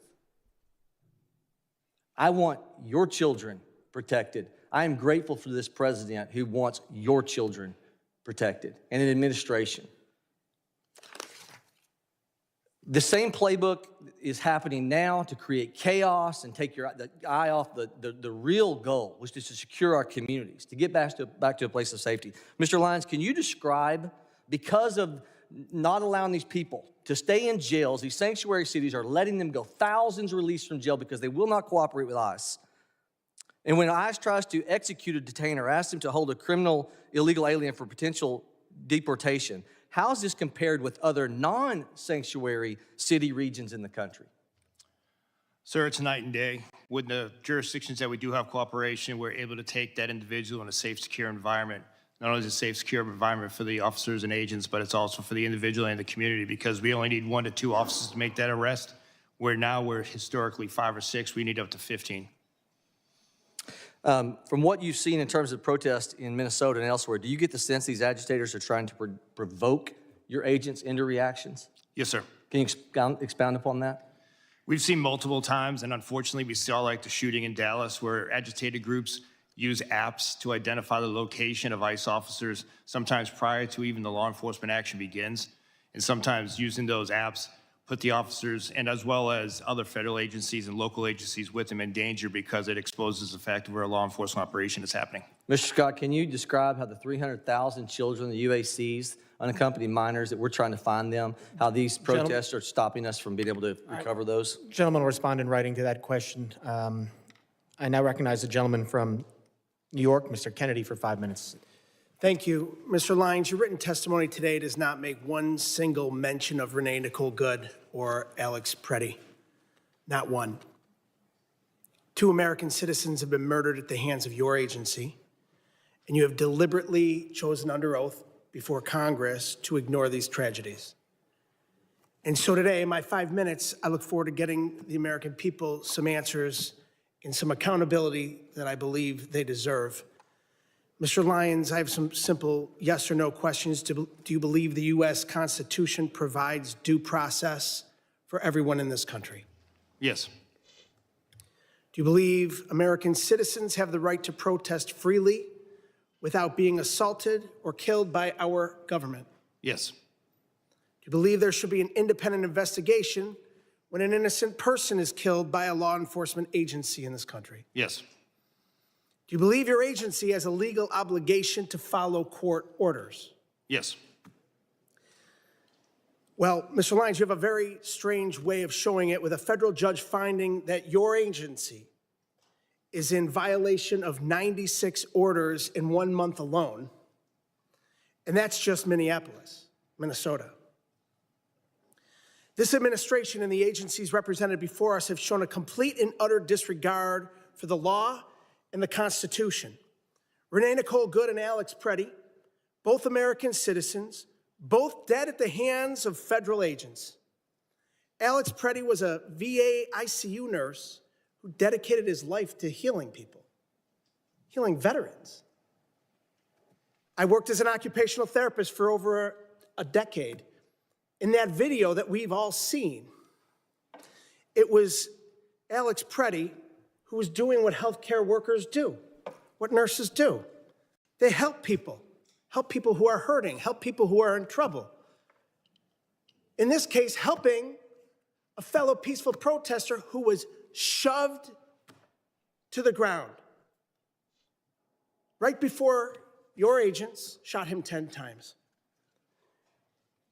Speaker 20: I want your children protected. I am grateful for this president who wants your children protected and an administration. The same playbook is happening now to create chaos and take your eye off the real goal, which is to secure our communities, to get back to a place of safety. Mr. Lyons, can you describe, because of not allowing these people to stay in jails, these sanctuary cities are letting them go, thousands released from jail because they will not cooperate with ICE. And when ICE tries to execute a detainer, ask them to hold a criminal illegal alien for potential deportation, how is this compared with other non-sanctuary city regions in the country?
Speaker 3: Sir, it's night and day. With the jurisdictions that we do have cooperation, we're able to take that individual in a safe, secure environment. Not only is it a safe, secure environment for the officers and agents, but it's also for the individual and the community, because we only need 1 to 2 officers to make that arrest, where now we're historically 5 or 6, we need up to 15.
Speaker 20: From what you've seen in terms of protests in Minnesota and elsewhere, do you get the sense these agitators are trying to provoke your agents into reactions?
Speaker 3: Yes, sir.
Speaker 20: Can you expound upon that?
Speaker 3: We've seen multiple times, and unfortunately, we saw like the shooting in Dallas, where agitated groups use apps to identify the location of ICE officers, sometimes prior to even the law enforcement action begins, and sometimes using those apps put the officers and as well as other federal agencies and local agencies with them in danger because it exposes the fact of where a law enforcement operation is happening.
Speaker 20: Mr. Scott, can you describe how the 300,000 children, the UACs, unaccompanied minors, that we're trying to find them, how these protests are stopping us from being able to recover those?
Speaker 2: Gentleman will respond in writing to that question. I now recognize the gentleman from New York, Mr. Kennedy, for 5 minutes.
Speaker 15: Thank you. Mr. Lyons, your written testimony today does not make one single mention of Renee Nicole Good or Alex Preddy. Not one. 2 American citizens have been murdered at the hands of your agency, and you have deliberately chosen under oath before Congress to ignore these tragedies. And so today, in my 5 minutes, I look forward to getting the American people some answers and some accountability that I believe they deserve. Mr. Lyons, I have some simple yes or no questions. Do you believe the U.S. Constitution provides due process for everyone in this country?
Speaker 3: Yes.
Speaker 15: Do you believe American citizens have the right to protest freely without being assaulted or killed by our government?
Speaker 3: Yes.
Speaker 15: Do you believe there should be an independent investigation when an innocent person is killed by a law enforcement agency in this country?
Speaker 3: Yes.
Speaker 15: Do you believe your agency has a legal obligation to follow court orders?
Speaker 3: Yes.
Speaker 15: Well, Mr. Lyons, you have a very strange way of showing it with a federal judge finding that your agency is in violation of 96 orders in 1 month alone. And that's just Minneapolis, Minnesota. This administration and the agencies represented before us have shown a complete and utter disregard for the law and the Constitution. Renee Nicole Good and Alex Preddy, both American citizens, both dead at the hands of federal agents. Alex Preddy was a VA ICU nurse who dedicated his life to healing people, healing veterans. I worked as an occupational therapist for over a decade. In that video that we've all seen, it was Alex Preddy who was doing what healthcare workers do, what nurses do. They help people who are hurting, help people who are in trouble. In this case, helping a fellow peaceful protester who was shoved to the ground right before your agents shot him 10 times.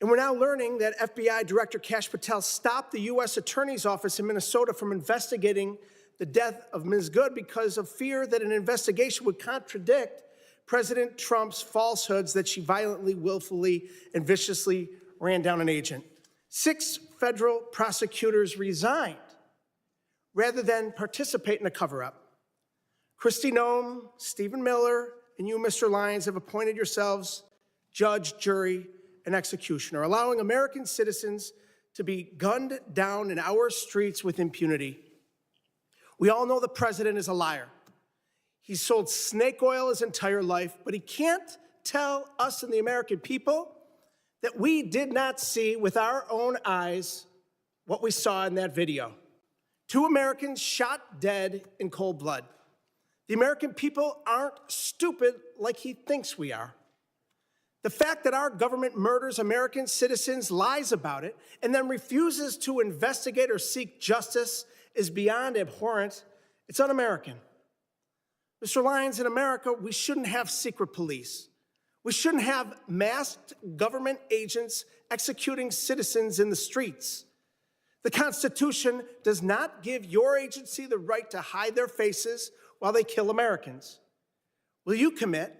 Speaker 15: And we're now learning that FBI Director Kash Patel stopped the U.S. Attorney's Office in Minnesota from investigating the death of Ms. Good because of fear that an investigation would contradict President Trump's falsehoods that she violently, willfully, and viciously ran down an agent. 6 federal prosecutors resigned rather than participate in a cover-up. Kristi Noem, Stephen Miller, and you, Mr. Lyons, have appointed yourselves judge, jury, and executioner, allowing American citizens to be gunned down in our streets with impunity. We all know the president is a liar. He's sold snake oil his entire life, but he can't tell us and the American people that we did not see with our own eyes what we saw in that video. 2 Americans shot dead in cold blood. The American people aren't stupid like he thinks we are. The fact that our government murders American citizens, lies about it, and then refuses to investigate or seek justice is beyond abhorrent. It's un-American. Mr. Lyons, in America, we shouldn't have secret police. We shouldn't have masked government agents executing citizens in the streets. The Constitution does not give your agency the right to hide their faces while they kill Americans. Will you commit,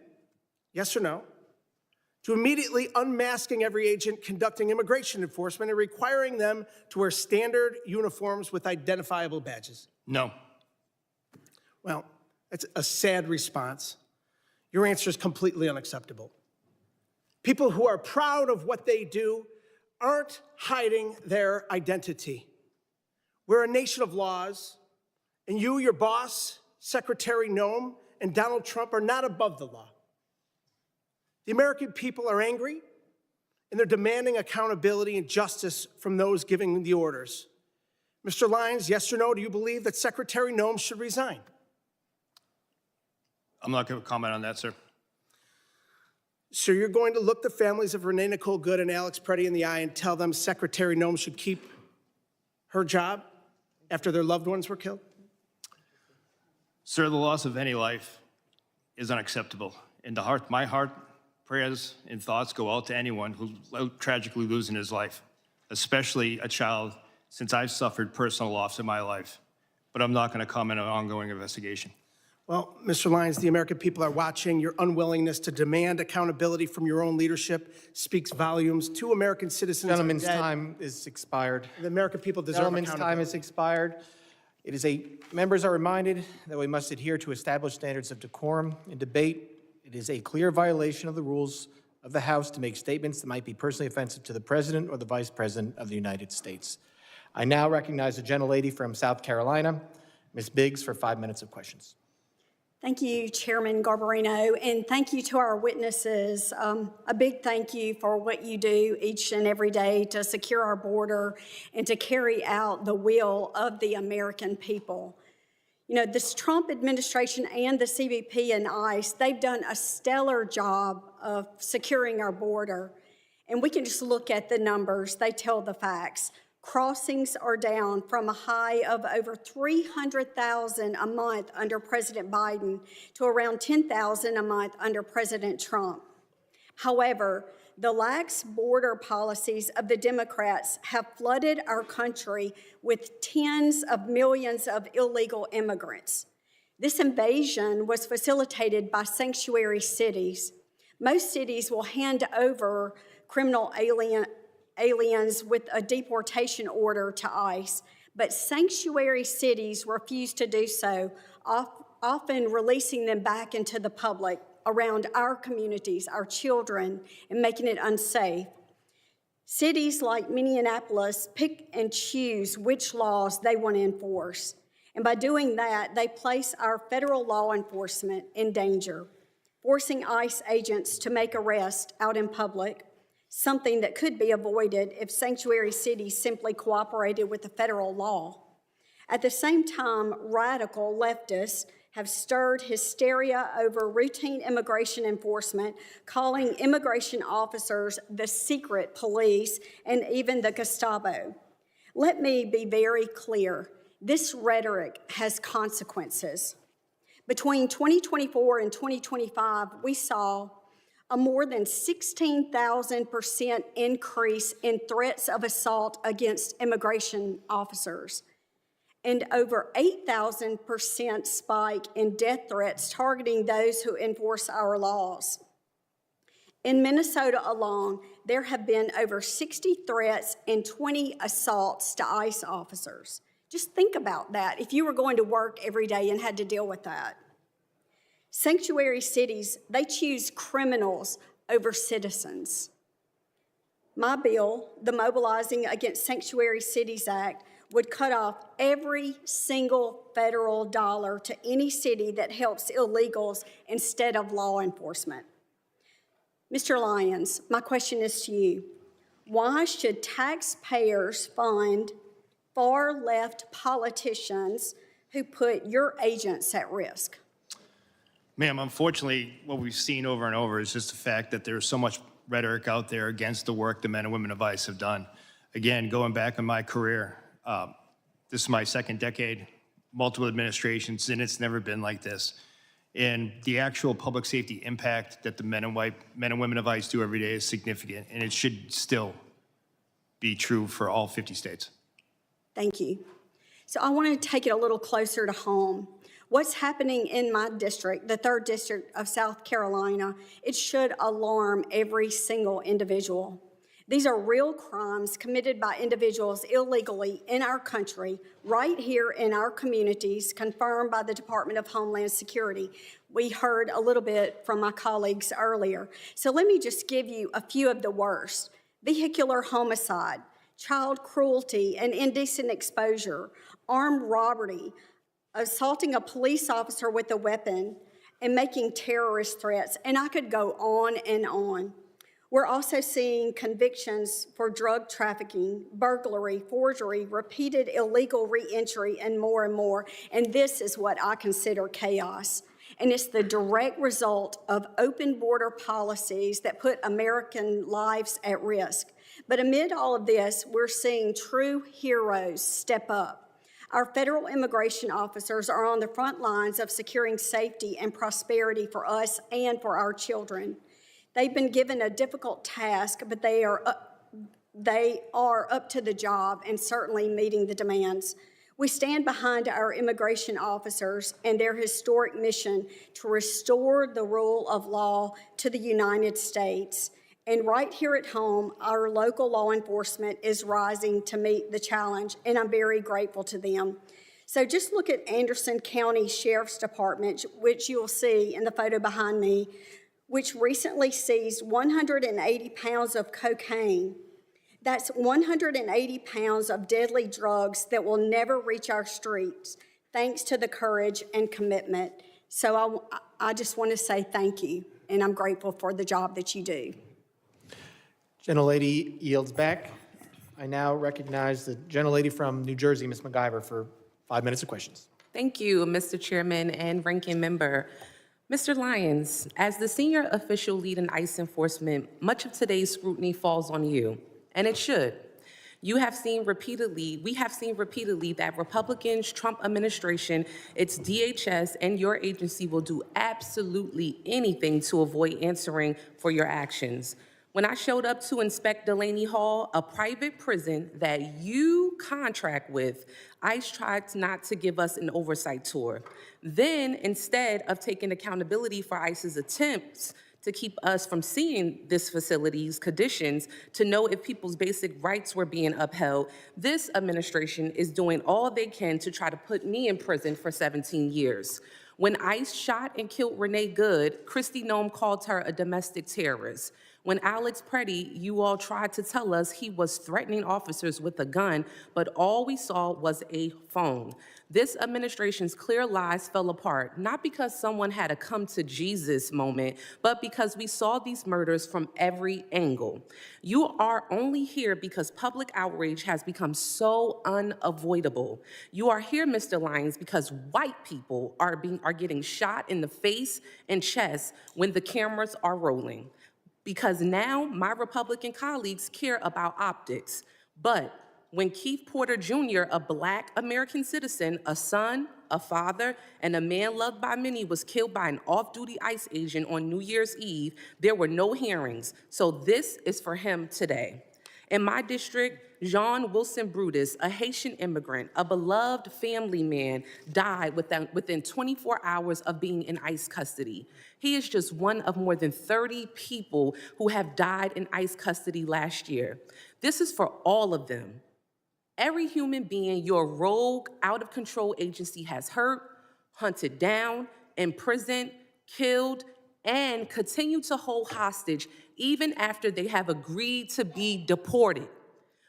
Speaker 15: yes or no, to immediately unmasking every agent conducting immigration enforcement and requiring them to wear standard uniforms with identifiable badges?
Speaker 3: No.
Speaker 15: Well, that's a sad response. Your answer is completely unacceptable. People who are proud of what they do aren't hiding their identity. We're a nation of laws, and you, your boss, Secretary Noem, and Donald Trump are not above the law. The American people are angry, and they're demanding accountability and justice from those giving the orders. Mr. Lyons, yes or no, do you believe that Secretary Noem should resign?
Speaker 3: I'm not going to comment on that, sir.
Speaker 15: So you're going to look the families of Renee Nicole Good and Alex Preddy in the eye and tell them Secretary Noem should keep her job after their loved ones were killed?
Speaker 3: Sir, the loss of any life is unacceptable. In my heart, prayers and thoughts go out to anyone who's tragically losing his life, especially a child, since I've suffered personal loss in my life. But I'm not going to comment on an ongoing investigation.
Speaker 15: Well, Mr. Lyons, the American people are watching. Your unwillingness to demand accountability from your own leadership speaks volumes. 2 American citizens
Speaker 2: Gentleman's
Speaker 15: are dead.
Speaker 2: time is expired.
Speaker 15: The American people deserve
Speaker 2: Gentleman's
Speaker 15: accountability.
Speaker 2: time is expired. Members are reminded that we must adhere to established standards of decorum. In debate, it is a clear violation of the rules of the House to make statements that might be personally offensive to the President or the Vice President of the United States. I now recognize the gentlelady from South Carolina, Ms. Biggs, for 5 minutes of questions.
Speaker 21: Thank you, Chairman Garbarino, and thank you to our witnesses. A big thank you for what you do each and every day to secure our border and to carry out the will of the American people. You know, this Trump administration and the CBP and ICE, they've done a stellar job of securing our border. And we can just look at the numbers. They tell the facts. Crossings are down from a high of over 300,000 a month under President Biden to around 10,000 a month under President Trump. However, the lax border policies of the Democrats have flooded our country with tens of millions of illegal immigrants. This invasion was facilitated by sanctuary cities. Most cities will hand over criminal aliens with a deportation order to ICE, but sanctuary cities refuse to do so, often releasing them back into the public around our communities, our children, and making it unsafe. Cities like Minneapolis pick and choose which laws they want to enforce, and by doing that, they place our federal law enforcement in danger, forcing ICE agents to make arrests out in public, something that could be avoided if sanctuary cities simply cooperated with the federal law. At the same time, radical leftists have stirred hysteria over routine immigration enforcement, calling immigration officers the secret police and even the Gestapo. Let me be very clear. This rhetoric has consequences. Between 2024 and 2025, we saw a more than 16,000% increase in threats of assault against immigration officers, and over 8,000% spike in death threats targeting those who enforce our laws. In Minnesota alone, there have been over 60 threats and 20 assaults to ICE officers. Just think about that if you were going to work every day and had to deal with that. Sanctuary cities, they choose criminals over citizens. My bill, the Mobilizing Against Sanctuary Cities Act, would cut off every single federal dollar to any city that helps illegals instead of law enforcement. Mr. Lyons, my question is to you. Why should taxpayers fund far-left politicians who put your agents at risk?
Speaker 3: Ma'am, unfortunately, what we've seen over and over is just the fact that there's so much rhetoric out there against the work the men and women of ICE have done. Again, going back in my career, this is my second decade, multiple administrations, and it's never been like this. And the actual public safety impact that the men and women of ICE do every day is significant, and it should still be true for all 50 states.
Speaker 21: Thank you. So I want to take it a little closer to home. What's happening in my district, the 3rd District of South Carolina, it should alarm every single individual. These are real crimes committed by individuals illegally in our country, right here in our communities, confirmed by the Department of Homeland Security. We heard a little bit from my colleagues earlier. So let me just give you a few of the worst. Vehicular homicide, child cruelty and indecent exposure, armed robbery, assaulting a police officer with a weapon, and making terrorist threats, and I could go on and on. We're also seeing convictions for drug trafficking, burglary, forgery, repeated illegal re-entry, and more, and this is what I consider chaos. And it's the direct result of open border policies that put American lives at risk. But amid all of this, we're seeing true heroes step up. Our federal immigration officers are on the front lines of securing safety and prosperity for us and for our children. They've been given a difficult task, but they are up to the job and certainly meeting the demands. We stand behind our immigration officers and their historic mission to restore the rule of law to the United States. And right here at home, our local law enforcement is rising to meet the challenge, and I'm very grateful to them. So just look at Anderson County Sheriff's Department, which you'll see in the photo behind me, which recently seized 180 pounds of cocaine. That's 180 pounds of deadly drugs that will never reach our streets, thanks to the courage and commitment. So I just want to say thank you, and I'm grateful for the job that you do.
Speaker 2: Gentlelady yields back. I now recognize the gentlelady from New Jersey, Ms. MacGyver, for 5 minutes of questions.
Speaker 7: Thank you, Mr. Chairman and Ranking Member. Mr. Lyons, as the senior official lead in ICE enforcement, much of today's scrutiny falls on you, and it should. We have seen repeatedly that Republicans, Trump administration, its DHS, and your agency will do absolutely anything to avoid answering for your actions. When I showed up to inspect Delaney Hall, a private prison that you contract with, ICE tried not to give us an oversight tour. Then, instead of taking accountability for ICE's attempts to keep us from seeing this facility's conditions to know if people's basic rights were being upheld, this administration is doing all they can to try to put me in prison for 17 years. When ICE shot and killed Renee Good, Kristi Noem called her a domestic terrorist. When Alex Preddy, you all tried to tell us he was threatening officers with a gun, but all we saw was a phone. This administration's clear lies fell apart, not because someone had a come to Jesus moment, but because we saw these murders from every angle. You are only here because public outrage has become so unavoidable. You are here, Mr. Lyons, because white people are getting shot in the face and chest when the cameras are rolling. Because now my Republican colleagues care about optics. But when Keith Porter Jr., a Black American citizen, a son, a father, and a man loved by many was killed by an off-duty ICE agent on New Year's Eve, there were no hearings. So this is for him today. In my district, Jean Wilson Brutus, a Haitian immigrant, a beloved family man, died within 24 hours of being in ICE custody. He is just one of more than 30 people who have died in ICE custody last year. This is for all of them. Every human being your rogue, out-of-control agency has hurt, hunted down, imprisoned, killed, and continue to hold hostage even after they have agreed to be deported.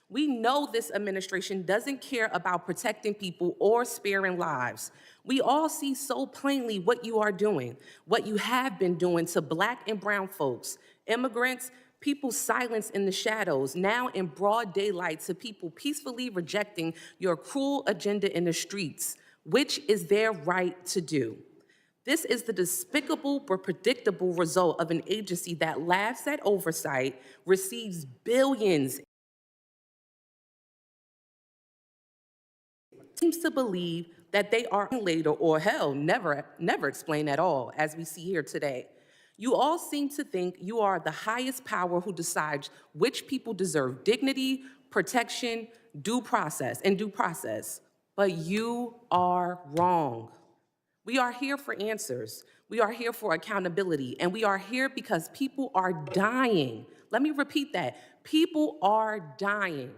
Speaker 7: We know this administration doesn't care about protecting people or sparing lives. We all see so plainly what you are doing, what you have been doing to Black and brown folks, immigrants, people silenced in the shadows, now in broad daylight to people peacefully rejecting your cruel agenda in the streets, which is their right to do. This is the despicable but predictable result of an agency that laughs at oversight, receives billions, seems to believe that they are later or hell, never explain at all, as we see here today. You all seem to think you are the highest power who decides which people deserve dignity, protection, due process. But you are wrong. We are here for answers. We are here for accountability, and we are here because people are dying. Let me repeat that. People are dying,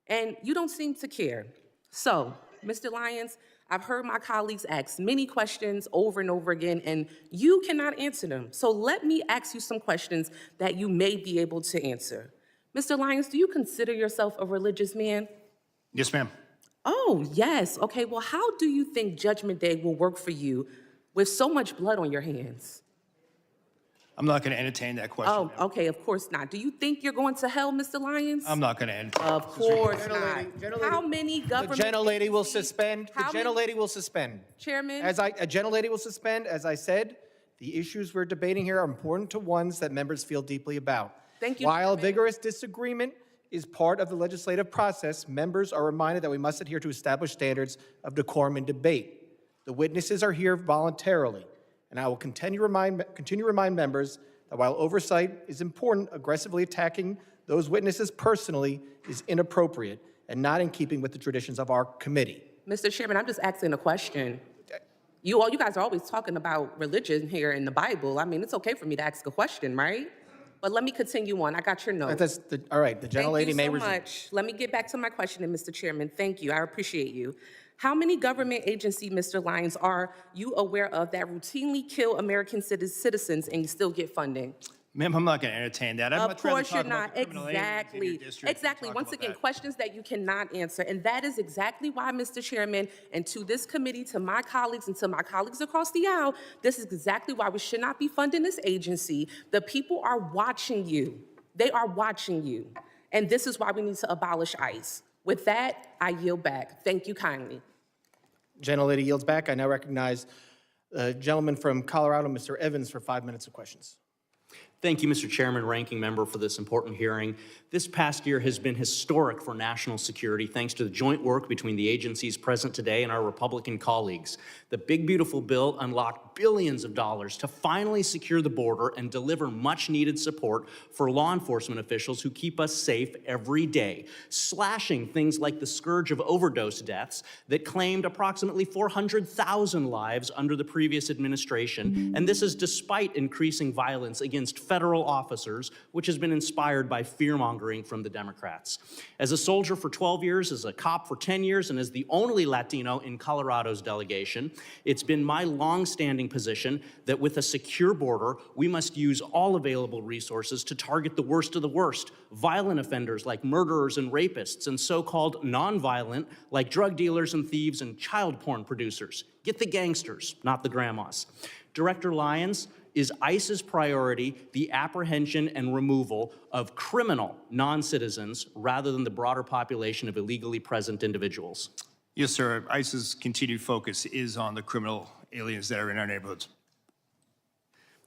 Speaker 7: and you don't seem to care. So, Mr. Lyons, I've heard my colleagues ask many questions over and over again, and you cannot answer them. So let me ask you some questions that you may be able to answer. Mr. Lyons, do you consider yourself a religious man?
Speaker 3: Yes, ma'am.
Speaker 7: Oh, yes. Okay, well, how do you think Judgment Day will work for you with so much blood on your hands?
Speaker 3: I'm not going to entertain that question.
Speaker 7: Oh, okay, of course not. Do you think you're going to hell, Mr. Lyons?
Speaker 3: I'm not going to entertain.
Speaker 7: Of course not. How many government...
Speaker 2: The gentlelady will suspend. The gentlelady will suspend.
Speaker 7: Chairman?
Speaker 2: A gentlelady will suspend. As I said, the issues we're debating here are important to ones that members feel deeply about.
Speaker 7: Thank you,
Speaker 2: While
Speaker 7: Chairman.
Speaker 2: vigorous disagreement is part of the legislative process, members are reminded that we must adhere to established standards of decorum and debate. The witnesses are here voluntarily, and I will continue to remind members that while oversight is important, aggressively attacking those witnesses personally is inappropriate and not in keeping with the traditions of our committee.
Speaker 7: Mr. Chairman, I'm just asking a question. You guys are always talking about religion here in the Bible. I mean, it's okay for me to ask a question, right? But let me continue on. I got your note.
Speaker 2: All right, the gentlelady may resume.
Speaker 7: Thank you so much. Let me get back to my question, Mr. Chairman. Thank you. I appreciate you. How many government agencies, Mr. Lyons, are you aware of that routinely kill American citizens and you still get funding?
Speaker 3: Ma'am, I'm not going to entertain that. I'd
Speaker 7: Of
Speaker 3: much rather
Speaker 7: course you're
Speaker 3: talk about
Speaker 7: not.
Speaker 3: the criminal aliens in your
Speaker 7: Exactly.
Speaker 3: district than
Speaker 7: Exactly.
Speaker 3: talk
Speaker 7: Once
Speaker 3: about
Speaker 7: again,
Speaker 3: that.
Speaker 7: questions that you cannot answer. And that is exactly why, Mr. Chairman, and to this committee, to my colleagues, and to my colleagues across the aisle, this is exactly why we should not be funding this agency. The people are watching you. They are watching you. And this is why we need to abolish ICE. With that, I yield back. Thank you kindly.
Speaker 2: Gentlelady yields back. I now recognize the gentleman from Colorado, Mr. Evans, for 5 minutes of questions.
Speaker 8: Thank you, Mr. Chairman, Ranking Member, for this important hearing. This past year has been historic for national security thanks to the joint work between the agencies present today and our Republican colleagues. The Big Beautiful Bill unlocked billions of dollars to finally secure the border and deliver much-needed support for law enforcement officials who keep us safe every day, slashing things like the scourge of overdose deaths that claimed approximately 400,000 lives under the previous administration. And this is despite increasing violence against federal officers, which has been inspired by fear-mongering from the Democrats. As a soldier for 12 years, as a cop for 10 years, and as the only Latino in Colorado's delegation, it's been my long-standing position that with a secure border, we must use all available resources to target the worst of the worst, violent offenders like murderers and rapists, and so-called nonviolent like drug dealers and thieves and child porn producers. Get the gangsters, not the grandmas. Director Lyons, is ICE's priority the apprehension and removal of criminal non-citizens rather than the broader population of illegally present individuals?
Speaker 3: Yes, sir. ICE's continued focus is on the criminal aliens that are in our neighborhoods.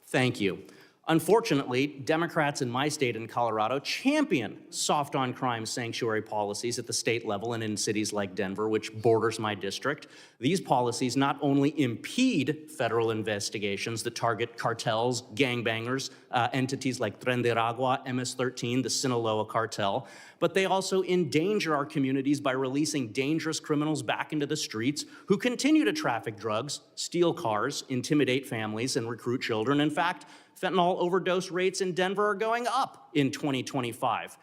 Speaker 8: Thank you. Unfortunately, Democrats in my state in Colorado champion soft on crime sanctuary policies at the state level and in cities like Denver, which borders my district. These policies not only impede federal investigations that target cartels, gangbangers, entities like Tren de Aragua, MS-13, the Sinaloa cartel, but they also endanger our communities by releasing dangerous criminals back into the streets who continue to traffic drugs, steal cars, intimidate families, and recruit children. In fact, fentanyl overdose rates in Denver are going up in 2025.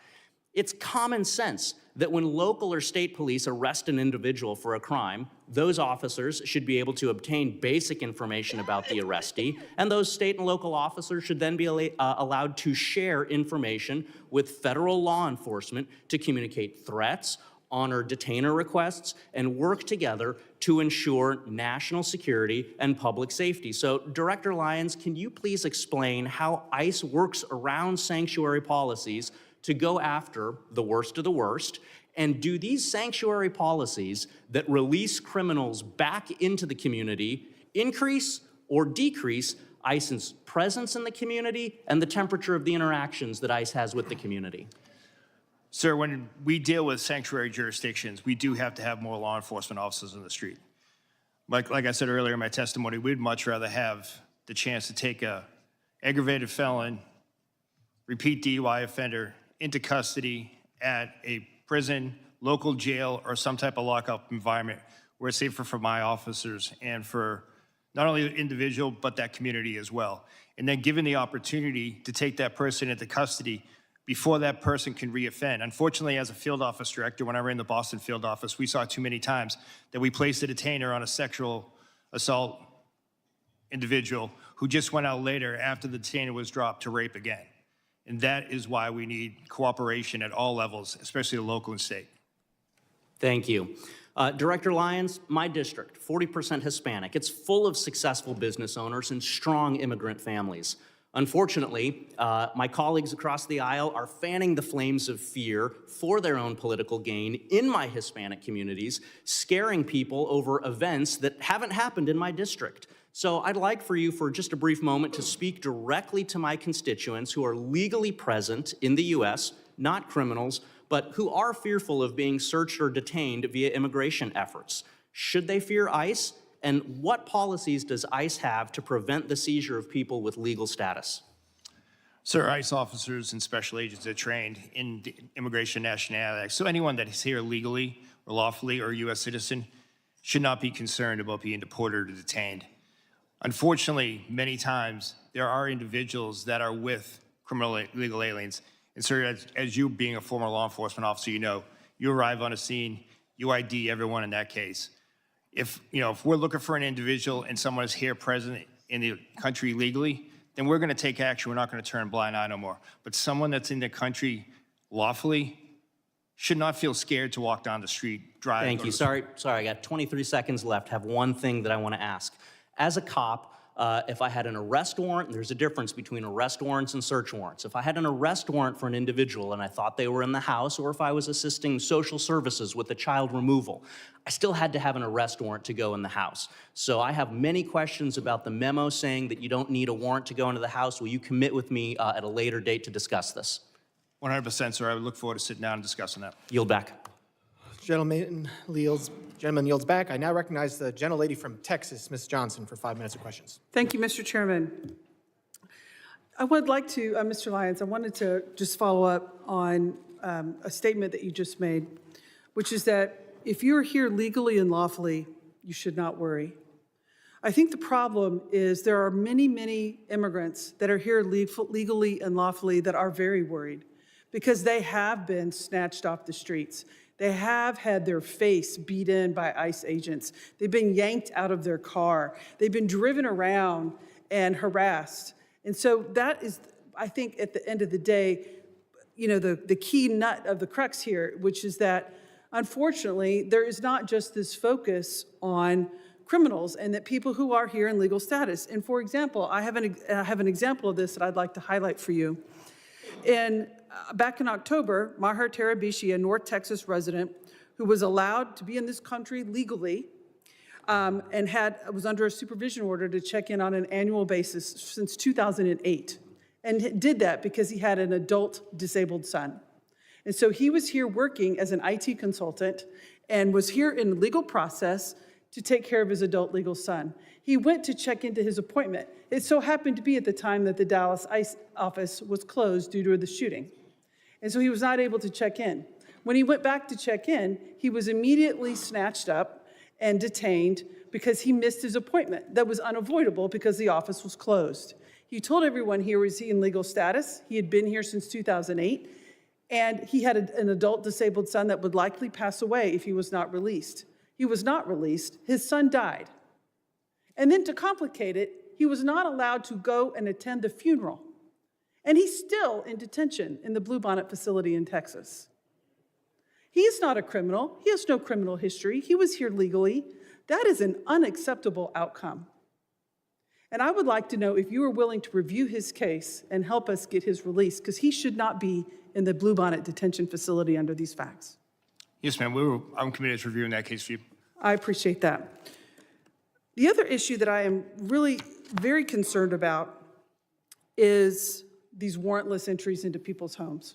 Speaker 8: It's common sense that when local or state police arrest an individual for a crime, those officers should be able to obtain basic information about the arrestee, and those state and local officers should then be allowed to share information with federal law enforcement to communicate threats, honor detainer requests, and work together to ensure national security and public safety. So, Director Lyons, can you please explain how ICE works around sanctuary policies to go after the worst of the worst? And do these sanctuary policies that release criminals back into the community increase or decrease ICE's presence in the community and the temperature of the interactions that ICE has with the community?
Speaker 3: Sir, when we deal with sanctuary jurisdictions, we do have to have more law enforcement officers in the street. Like I said earlier in my testimony, we'd much rather have the chance to take a aggravated felon, repeat DUI offender into custody at a prison, local jail, or some type of lockup environment where it's safer for my officers and for not only the individual, but that community as well. And then given the opportunity to take that person into custody before that person can reoffend. Unfortunately, as a field office director, when I ran the Boston field office, we saw too many times that we placed a detainer on a sexual assault individual who just went out later after the detainer was dropped to rape again. And that is why we need cooperation at all levels, especially the local and state.
Speaker 8: Thank you. Director Lyons, my district, 40% Hispanic. It's full of successful business owners and strong immigrant families. Unfortunately, my colleagues across the aisle are fanning the flames of fear for their own political gain in my Hispanic communities, scaring people over events that haven't happened in my district. So I'd like for you for just a brief moment to speak directly to my constituents who are legally present in the U.S., not criminals, but who are fearful of being searched or detained via immigration efforts. Should they fear ICE? And what policies does ICE have to prevent the seizure of people with legal status?
Speaker 3: Sir, ICE officers and special agents are trained in the Immigration and Nationality Act. So anyone that is here legally or lawfully or a U.S. citizen should not be concerned about being deported or detained. Unfortunately, many times there are individuals that are with criminal illegal aliens. And sir, as you being a former law enforcement officer, you know, you arrive on a scene, you ID everyone in that case. if we're looking for an individual and someone is here present in the country legally, then we're going to take action. We're not going to turn a blind eye no more. But someone that's in the country lawfully should not feel scared to walk down the street, drive.
Speaker 8: Thank you. Sorry, I got 23 seconds left. Have one thing that I want to ask. As a cop, if I had an arrest warrant, and there's a difference between arrest warrants and search warrants. If I had an arrest warrant for an individual and I thought they were in the house, or if I was assisting social services with a child removal, I still had to have an arrest warrant to go in the house. So I have many questions about the memo saying that you don't need a warrant to go into the house. Will you commit with me at a later date to discuss this?
Speaker 3: 100%, sir. I would look forward to sitting down and discussing that.
Speaker 8: Yield back.
Speaker 2: Gentleman yields back. I now recognize the gentlelady from Texas, Ms. Johnson, for 5 minutes of questions.
Speaker 9: Thank you, Mr. Chairman. I would like to, Mr. Lyons, I wanted to just follow up on a statement that you just made, which is that if you're here legally and lawfully, you should not worry. I think the problem is there are many, many immigrants that are here legally and lawfully that are very worried because they have been snatched off the streets. They have had their face beat in by ICE agents. They've been yanked out of their car. They've been driven around and harassed. And so that is, I think, at the end of the day, the key nut of the crux here, which is that, unfortunately, there is not just this focus on criminals and that people who are here in legal status. And for example, I have an example of this that I'd like to highlight for you. Back in October, Maher Tarabishi, a North Texas resident who was allowed to be in this country legally and was under a supervision order to check in on an annual basis since 2008, and did that because he had an adult disabled son. And so he was here working as an IT consultant and was here in legal process to take care of his adult legal son. He went to check into his appointment. It so happened to be at the time that the Dallas ICE office was closed due to the shooting. And so he was not able to check in. When he went back to check in, he was immediately snatched up and detained because he missed his appointment. That was unavoidable because the office was closed. He told everyone he was in legal status. He had been here since 2008, and he had an adult disabled son that would likely pass away if he was not released. He was not released. His son died. And then to complicate it, he was not allowed to go and attend the funeral. And he's still in detention in the Bluebonnet facility in Texas. He is not a criminal. He has no criminal history. He was here legally. That is an unacceptable outcome. And I would like to know if you are willing to review his case and help us get his release, because he should not be in the Bluebonnet detention facility under these facts.
Speaker 3: Yes, ma'am. I'm committed to reviewing that case for you.
Speaker 9: I appreciate that. The other issue that I am really very concerned about is these warrantless entries into people's homes.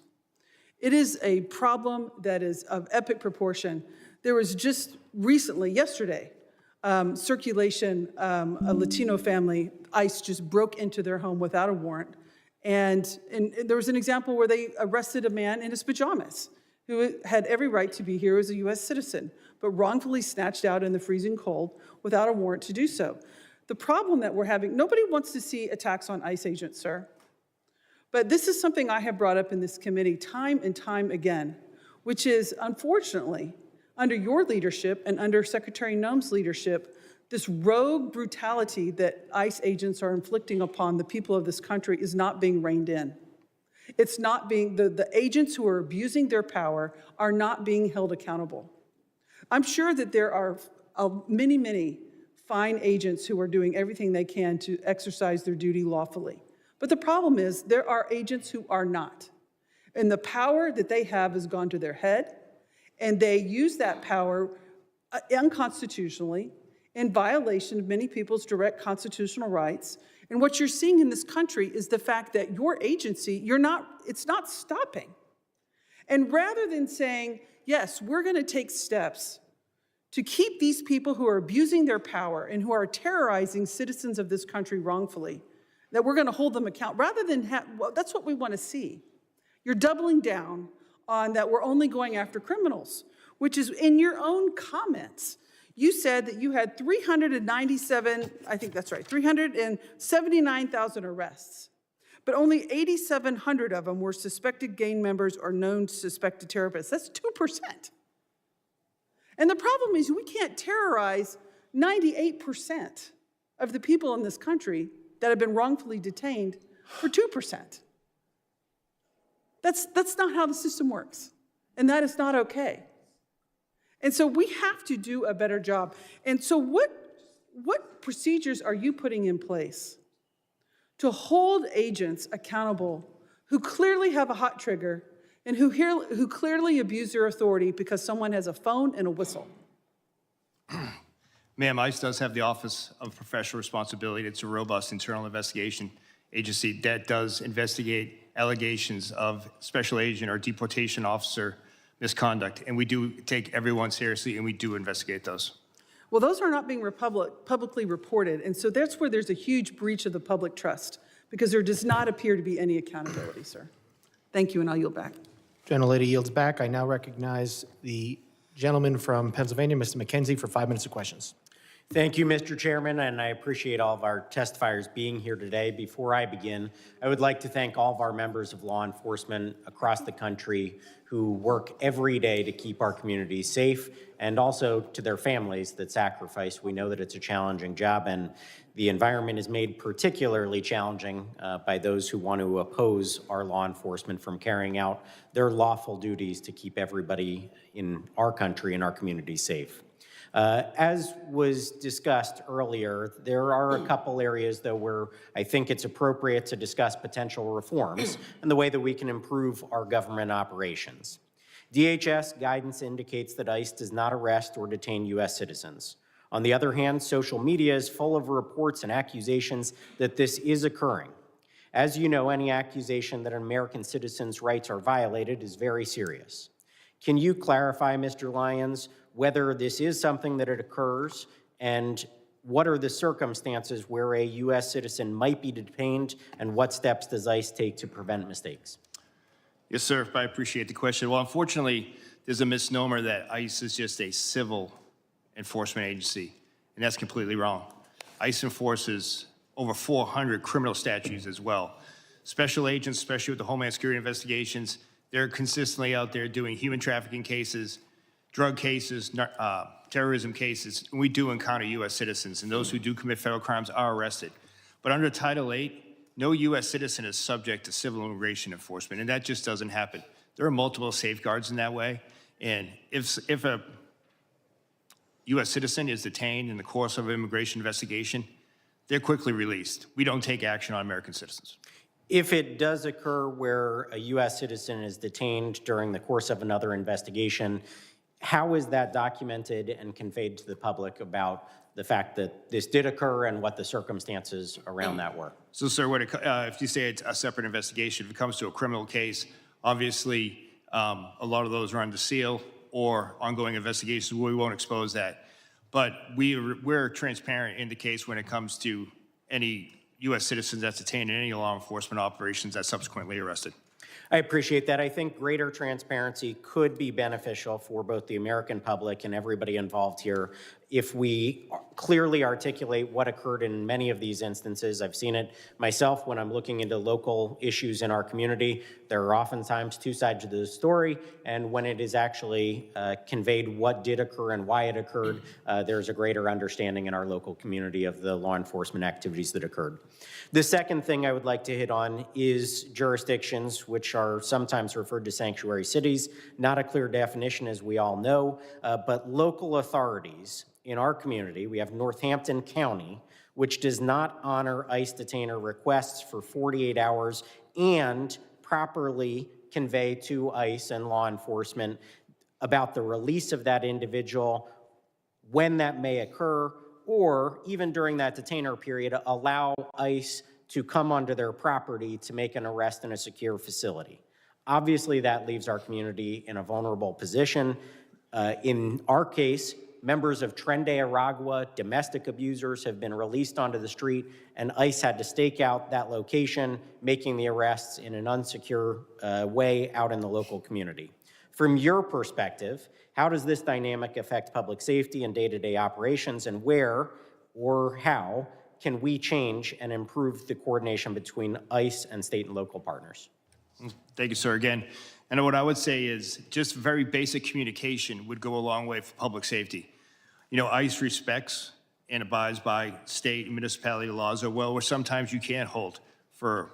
Speaker 9: It is a problem that is of epic proportion. There was just recently, yesterday, circulation, a Latino family, ICE just broke into their home without a warrant. And there was an example where they arrested a man in his pajamas who had every right to be here as a U.S. citizen, but wrongfully snatched out in the freezing cold without a warrant to do so. The problem that we're having, nobody wants to see attacks on ICE agents, sir. But this is something I have brought up in this committee time and time again, which is, unfortunately, under your leadership and under Secretary Noem's leadership, this rogue brutality that ICE agents are inflicting upon the people of this country is not being reined in. It's not being, the agents who are abusing their power are not being held accountable. I'm sure that there are many, many fine agents who are doing everything they can to exercise their duty lawfully. But the problem is there are agents who are not. And the power that they have has gone to their head, and they use that power unconstitutionally in violation of many people's direct constitutional rights. And what you're seeing in this country is the fact that your agency, it's not stopping. And rather than saying, yes, we're going to take steps to keep these people who are abusing their power and who are terrorizing citizens of this country wrongfully, that we're going to hold them accountable, rather than well, that's what we want to see. You're doubling down on that we're only going after criminals, which is in your own comments. You said that you had 397, I think that's right, 379,000 arrests, but only 8,700 of them were suspected gang members or known suspected terrorists. That's 2%. And the problem is we can't terrorize 98% of the people in this country that have been wrongfully detained were 2%. That's not how the system works, and that is not okay. And so we have to do a better job. And so what procedures are you putting in place to hold agents accountable who clearly have a hot trigger and who clearly abuse their authority because someone has a phone and a whistle?
Speaker 3: Ma'am, ICE does have the Office of Professional Responsibility. It's a robust internal investigation agency that does investigate allegations of special agent or deportation officer misconduct. And we do take everyone seriously, and we do investigate those.
Speaker 9: Well, those are not being publicly reported, and so that's where there's a huge breach of the public trust, because there does not appear to be any accountability, sir. Thank you, and I'll yield back.
Speaker 2: Gentlelady yields back. I now recognize the gentleman from Pennsylvania, Mr. McKenzie, for 5 minutes of questions.
Speaker 6: Thank you, Mr. Chairman, and I appreciate all of our testifiers being here today. Before I begin, I would like to thank all of our members of law enforcement across the country who work every day to keep our communities safe, and also to their families that sacrifice. We know that it's a challenging job, and the environment is made particularly challenging by those who want to oppose our law enforcement from carrying out their lawful duties to keep everybody in our country and our communities safe. As was discussed earlier, there are a couple areas, though, where I think it's appropriate to discuss potential reforms and the way that we can improve our government operations. DHS guidance indicates that ICE does not arrest or detain U.S. citizens. On the other hand, social media is full of reports and accusations that this is occurring. As you know, any accusation that an American citizen's rights are violated is very serious. Can you clarify, Mr. Lyons, whether this is something that it occurs, and what are the circumstances where a U.S. citizen might be detained, and what steps does ICE take to prevent mistakes?
Speaker 3: Yes, sir. I appreciate the question. Well, unfortunately, there's a misnomer that ICE is just a civil enforcement agency, and that's completely wrong. ICE enforces over 400 criminal statutes as well. Special agents, especially with the Homeland Security investigations, they're consistently out there doing human trafficking cases, drug cases, terrorism cases, and we do encounter U.S. citizens, and those who do commit federal crimes are arrested. But under Title VIII, no U.S. citizen is subject to civil immigration enforcement, and that just doesn't happen. There are multiple safeguards in that way, and if a U.S. citizen is detained in the course of an immigration investigation, they're quickly released. We don't take action on American citizens.
Speaker 6: If it does occur where a U.S. citizen is detained during the course of another investigation, how is that documented and conveyed to the public about the fact that this did occur and what the circumstances around that were?
Speaker 3: So, sir, if you say it's a separate investigation, if it comes to a criminal case, obviously a lot of those are under seal or ongoing investigations. We won't expose that. But we're transparent in the case when it comes to any U.S. citizens that's detained in any law enforcement operations that's subsequently arrested.
Speaker 6: I appreciate that. I think greater transparency could be beneficial for both the American public and everybody involved here if we clearly articulate what occurred in many of these instances. I've seen it myself when I'm looking into local issues in our community. There are oftentimes two sides to the story, and when it is actually conveyed what did occur and why it occurred, there's a greater understanding in our local community of the law enforcement activities that occurred. The second thing I would like to hit on is jurisdictions, which are sometimes referred to sanctuary cities. Not a clear definition, as we all know, but local authorities in our community. We have Northampton County, which does not honor ICE detainer requests for 48 hours and properly convey to ICE and law enforcement about the release of that individual, when that may occur, or even during that detainer period, allow ICE to come onto their property to make an arrest in a secure facility. Obviously, that leaves our community in a vulnerable position. In our case, members of Tren de Aragua, domestic abusers, have been released onto the street, and ICE had to stake out that location, making the arrests in an unsecure way out in the local community. From your perspective, how does this dynamic affect public safety and day-to-day operations, and where or how can we change and improve the coordination between ICE and state and local partners?
Speaker 3: Thank you, sir, again. And what I would say is just very basic communication would go a long way for public safety. You know, ICE respects and abides by state and municipality laws, or well, where sometimes you can't hold for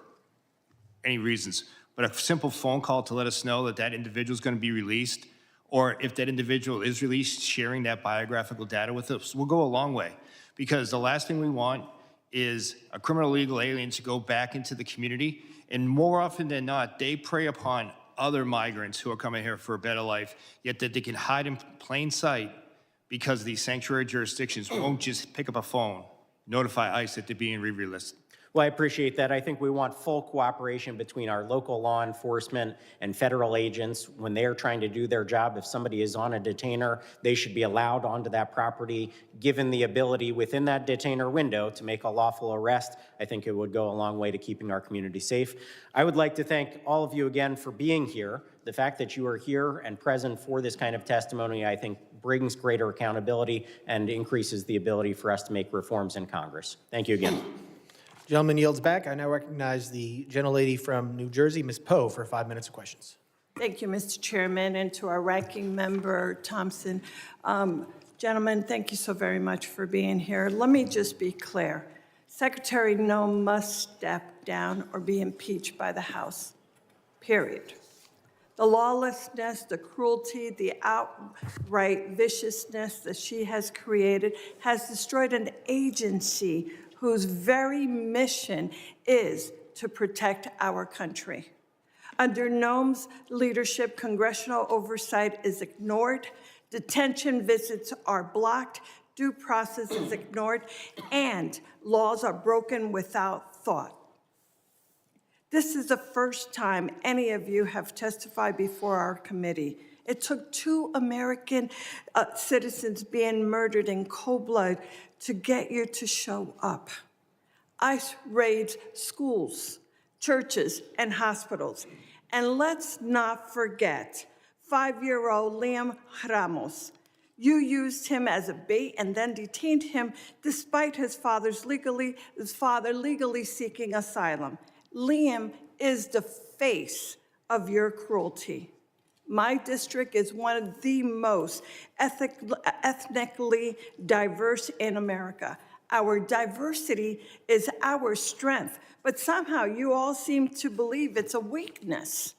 Speaker 3: any reasons. But a simple phone call to let us know that that individual is going to be released, or if that individual is released, sharing that biographical data with us will go a long way. Because the last thing we want is a criminal illegal alien to go back into the community, and more often than not, they prey upon other migrants who are coming here for a better life, yet that they can hide in plain sight because these sanctuary jurisdictions won't just pick up a phone, notify ICE that they're being re-released.
Speaker 6: Well, I appreciate that. I think we want full cooperation between our local law enforcement and federal agents when they are trying to do their job. If somebody is on a detainer, they should be allowed onto that property, given the ability within that detainer window to make a lawful arrest. I think it would go a long way to keeping our community safe. I would like to thank all of you again for being here. The fact that you are here and present for this kind of testimony, I think, brings greater accountability and increases the ability for us to make reforms in Congress. Thank you again.
Speaker 2: Gentleman yields back. I now recognize the gentlelady from New Jersey, Ms. Poe, for 5 minutes of questions.
Speaker 10: Thank you, Mr. Chairman, and to our ranking member, Thompson. Gentlemen, thank you so very much for being here. Let me just be clear. Secretary Noem must step down or be impeached by the House, period. The lawlessness, the cruelty, the outright viciousness that she has created has destroyed an agency whose very mission is to protect our country. Under Noem's leadership, congressional oversight is ignored, detention visits are blocked, due process is ignored, and laws are broken without thought. This is the first time any of you have testified before our committee. It took 2 American citizens being murdered in cold blood to get you to show up. ICE raids schools, churches, and hospitals. And let's not forget 5-year-old Liam Ramos. You used him as a bait and then detained him despite his father legally seeking asylum. Liam is the face of your cruelty. My district is one of the most ethnically diverse in America. Our diversity is our strength, but somehow you all seem to believe it's a weakness.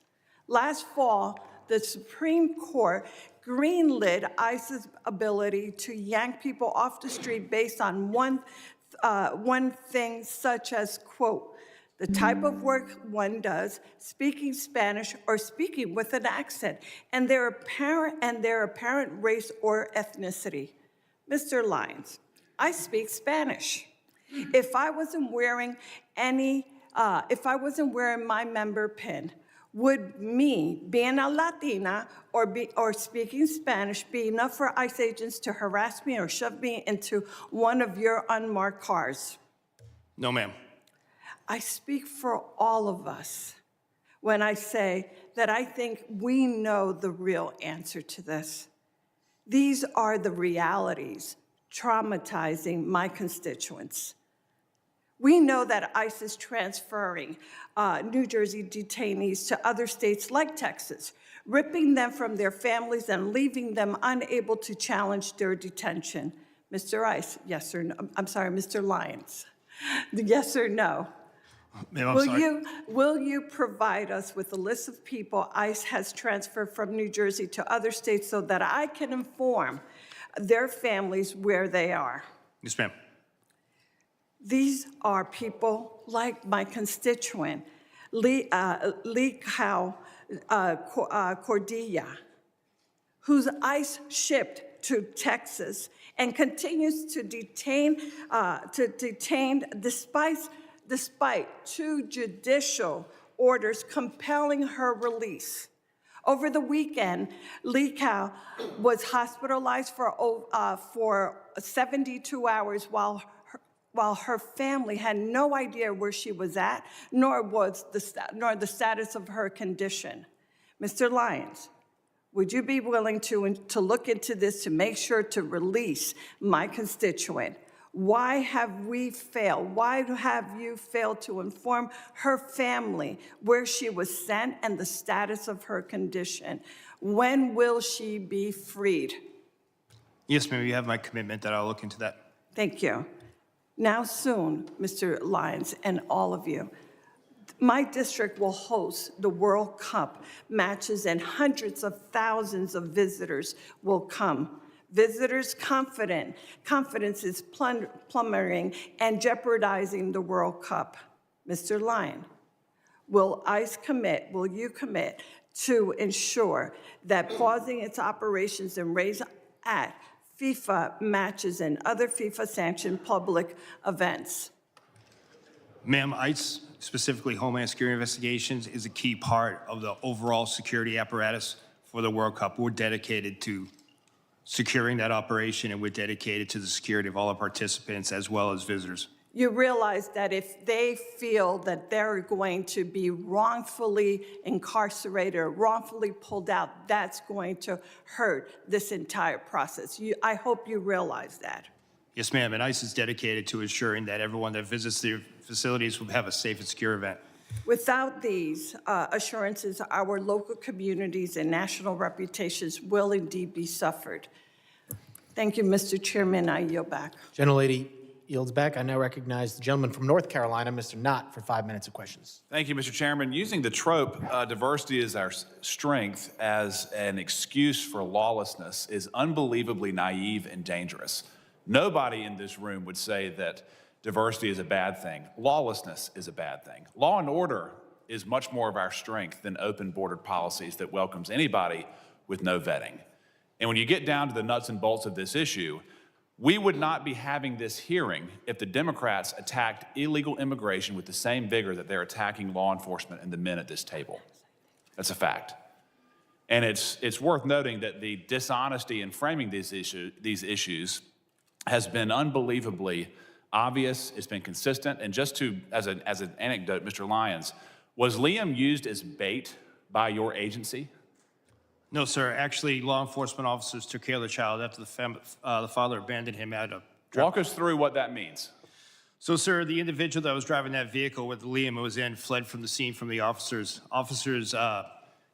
Speaker 10: Last fall, the Supreme Court greenlit ICE's ability to yank people off the street based on one thing, such as, quote, the type of work one does, speaking Spanish or speaking with an accent, and their apparent race or ethnicity. Mr. Lyons, I speak Spanish. If I wasn't wearing my member pin, would me being a Latina or speaking Spanish be enough for ICE agents to harass me or shove me into one of your unmarked cars?
Speaker 3: No, ma'am.
Speaker 10: I speak for all of us when I say that I think we know the real answer to this. These are the realities traumatizing my constituents. We know that ICE is transferring New Jersey detainees to other states like Texas, ripping them from their families and leaving them unable to challenge their detention. Mr. ICE, yes or no? I'm sorry, Mr. Lyons, yes or no? Will you provide us with a list of people ICE has transferred from New Jersey to other states so that I can inform their families where they are?
Speaker 3: Yes, ma'am.
Speaker 10: These are people like my constituent, Lee Cordilla, whose ICE shipped to Texas and continues to detain despite 2 judicial orders compelling her release. Over the weekend, Lee Cow was hospitalized for 72 hours while her family had no idea where she was at, nor the status of her condition. Mr. Lyons, would you be willing to look into this to make sure to release my constituent? Why have we failed? Why have you failed to inform her family where she was sent and the status of her condition? When will she be freed?
Speaker 3: Yes, ma'am, you have my commitment that I'll look into that.
Speaker 10: Thank you. Now soon, Mr. Lyons and all of you, my district will host the World Cup matches and hundreds of thousands of visitors will come. Visitors' confidence is plummeting and jeopardizing the World Cup. Mr. Lyon, will you commit to ensure that pausing its operations and raise at FIFA matches and other FIFA-sanctioned public events?
Speaker 3: Ma'am, ICE, specifically Homeland Security Investigations, is a key part of the overall security apparatus for the World Cup. We're dedicated to securing that operation, and we're dedicated to the security of all our participants as well as visitors.
Speaker 10: You realize that if they feel that they're going to be wrongfully incarcerated or wrongfully pulled out, that's going to hurt this entire process. I hope you realize that.
Speaker 3: Yes, ma'am, and ICE is dedicated to ensuring that everyone that visits their facilities will have a safe and secure event.
Speaker 10: Without these assurances, our local communities and national reputations will indeed be suffered. Thank you, Mr. Chairman. I yield back.
Speaker 2: Gentlelady yields back. I now recognize the gentleman from North Carolina, Mr. Knott, for 5 minutes of questions.
Speaker 11: Thank you, Mr. Chairman. Using the trope, diversity is our strength as an excuse for lawlessness is unbelievably naive and dangerous. Nobody in this room would say that diversity is a bad thing. Lawlessness is a bad thing. Law and order is much more of our strength than open border policies that welcomes anybody with no vetting. And when you get down to the nuts and bolts of this issue, we would not be having this hearing if the Democrats attacked illegal immigration with the same vigor that they're attacking law enforcement and the men at this table. That's a fact. And it's worth noting that the dishonesty in framing these issues has been unbelievably obvious, it's been consistent, and just as an anecdote, Mr. Lyons, was Liam used as bait by your agency?
Speaker 3: No, sir. Actually, law enforcement officers took care of the child after the father abandoned him at a...
Speaker 11: Walk us through what that means.
Speaker 3: So, sir, the individual that was driving that vehicle with Liam was in fled from the scene from the officers.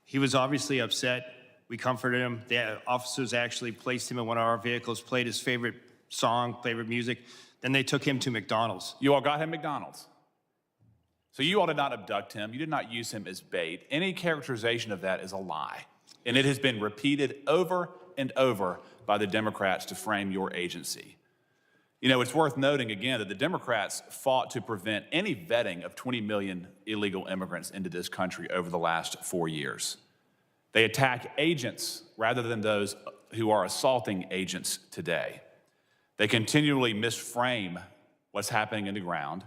Speaker 3: He was obviously upset. We comforted him. The officers actually placed him in one of our vehicles, played his favorite song, favorite music. Then they took him to McDonald's.
Speaker 11: You all got him McDonald's. So you all did not abduct him. You did not use him as bait. Any characterization of that is a lie. And it has been repeated over and over by the Democrats to frame your agency. You know, it's worth noting again that the Democrats fought to prevent any vetting of 20 million illegal immigrants into this country over the last 4 years. They attack agents rather than those who are assaulting agents today. They continually misframe what's happening in the ground.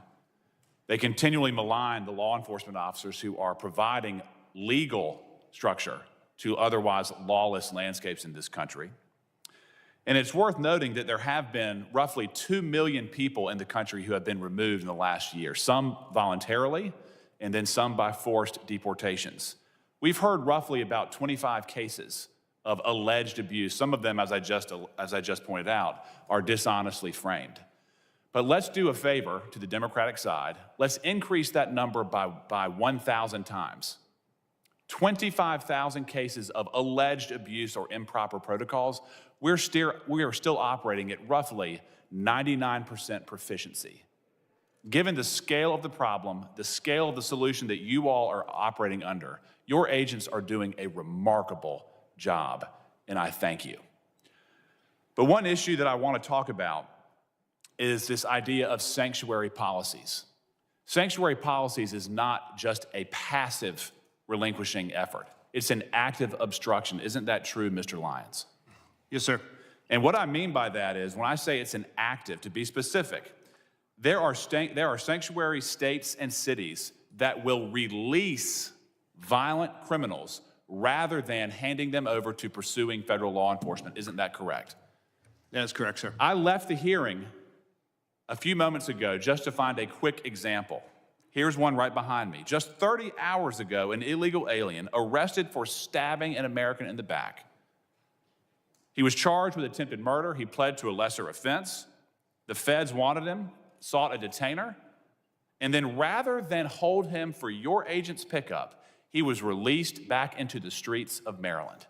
Speaker 11: They continually malign the law enforcement officers who are providing legal structure to otherwise lawless landscapes in this country. And it's worth noting that there have been roughly 2 million people in the country who have been removed in the last year, some voluntarily, and then some by forced deportations. We've heard roughly about 25 cases of alleged abuse. Some of them, as I just pointed out, are dishonestly framed. But let's do a favor to the Democratic side. Let's increase that number by 1,000 times. 25,000 cases of alleged abuse or improper protocols. We are still operating at roughly 99% proficiency. Given the scale of the problem, the scale of the solution that you all are operating under, your agents are doing a remarkable job, and I thank you. But one issue that I want to talk about is this idea of sanctuary policies. Sanctuary policies is not just a passive relinquishing effort. It's an active obstruction. Isn't that true, Mr. Lyons?
Speaker 3: Yes, sir.
Speaker 11: And what I mean by that is, when I say it's an active, to be specific, there are sanctuary states and cities that will release violent criminals rather than handing them over to pursuing federal law enforcement. Isn't that correct?
Speaker 3: That is correct, sir.
Speaker 11: I left the hearing a few moments ago just to find a quick example. Here's one right behind me. Just 30 hours ago, an illegal alien arrested for stabbing an American in the back. He was charged with attempted murder. He pled to a lesser offense. The feds wanted him, sought a detainer, and then rather than hold him for your agent's pickup, he was released back into the streets of Maryland.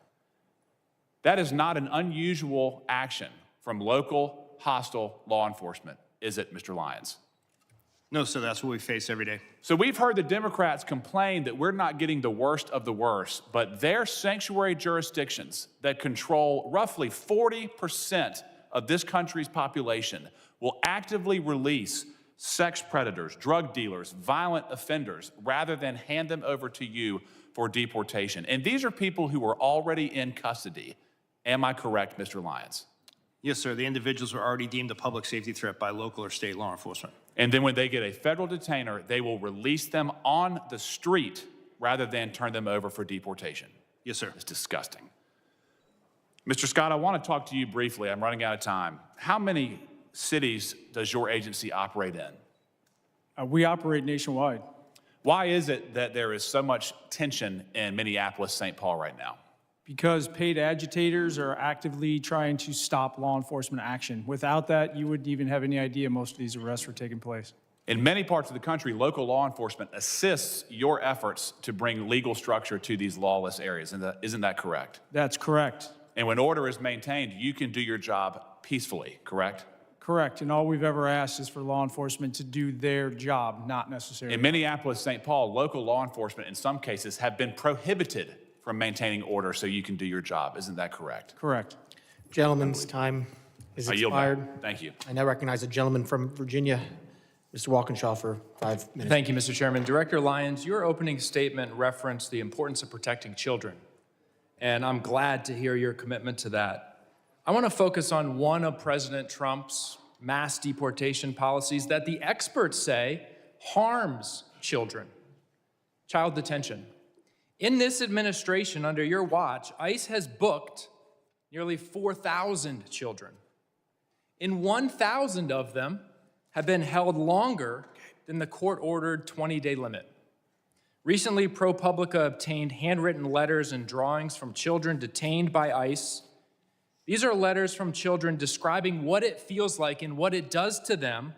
Speaker 11: That is not an unusual action from local hostile law enforcement, is it, Mr. Lyons?
Speaker 3: No, sir, that's what we face every day.
Speaker 11: So we've heard the Democrats complain that we're not getting the worst of the worst, but their sanctuary jurisdictions that control roughly 40% of this country's population will actively release sex predators, drug dealers, violent offenders, rather than hand them over to you for deportation. And these are people who are already in custody. Am I correct, Mr. Lyons?
Speaker 3: Yes, sir, the individuals were already deemed a public safety threat by local or state law enforcement.
Speaker 11: And then when they get a federal detainer, they will release them on the street rather than turn them over for deportation.
Speaker 3: Yes, sir.
Speaker 11: It's disgusting. Mr. Scott, I want to talk to you briefly. I'm running out of time. How many cities does your agency operate in?
Speaker 4: We operate nationwide.
Speaker 11: Why is it that there is so much tension in Minneapolis, St. Paul right now?
Speaker 4: Because paid agitators are actively trying to stop law enforcement action. Without that, you wouldn't even have any idea most of these arrests were taking place.
Speaker 11: In many parts of the country, local law enforcement assists your efforts to bring legal structure to these lawless areas. Isn't that correct?
Speaker 4: That's correct.
Speaker 11: And when order is maintained, you can do your job peacefully, correct?
Speaker 4: Correct. And all we've ever asked is for law enforcement to do their job, not necessarily.
Speaker 11: In Minneapolis, St. Paul, local law enforcement in some cases have been prohibited from maintaining order so you can do your job. Isn't that correct?
Speaker 4: Correct.
Speaker 2: Gentleman's time is
Speaker 11: I yield
Speaker 2: expired.
Speaker 11: back. Thank you.
Speaker 2: I now recognize a gentleman from Virginia, Mr. Walkinshaw, for 5 minutes.
Speaker 5: Thank you, Mr. Chairman. Director Lyons, your opening statement referenced the importance of protecting children, and I'm glad to hear your commitment to that. I want to focus on one of President Trump's mass deportation policies that the experts say harms children: child detention. In this administration, under your watch, ICE has booked nearly 4,000 children. And 1,000 of them have been held longer than the court-ordered 20-day limit. Recently, ProPublica obtained handwritten letters and drawings from children detained by ICE. These are letters from children describing what it feels like and what it does to them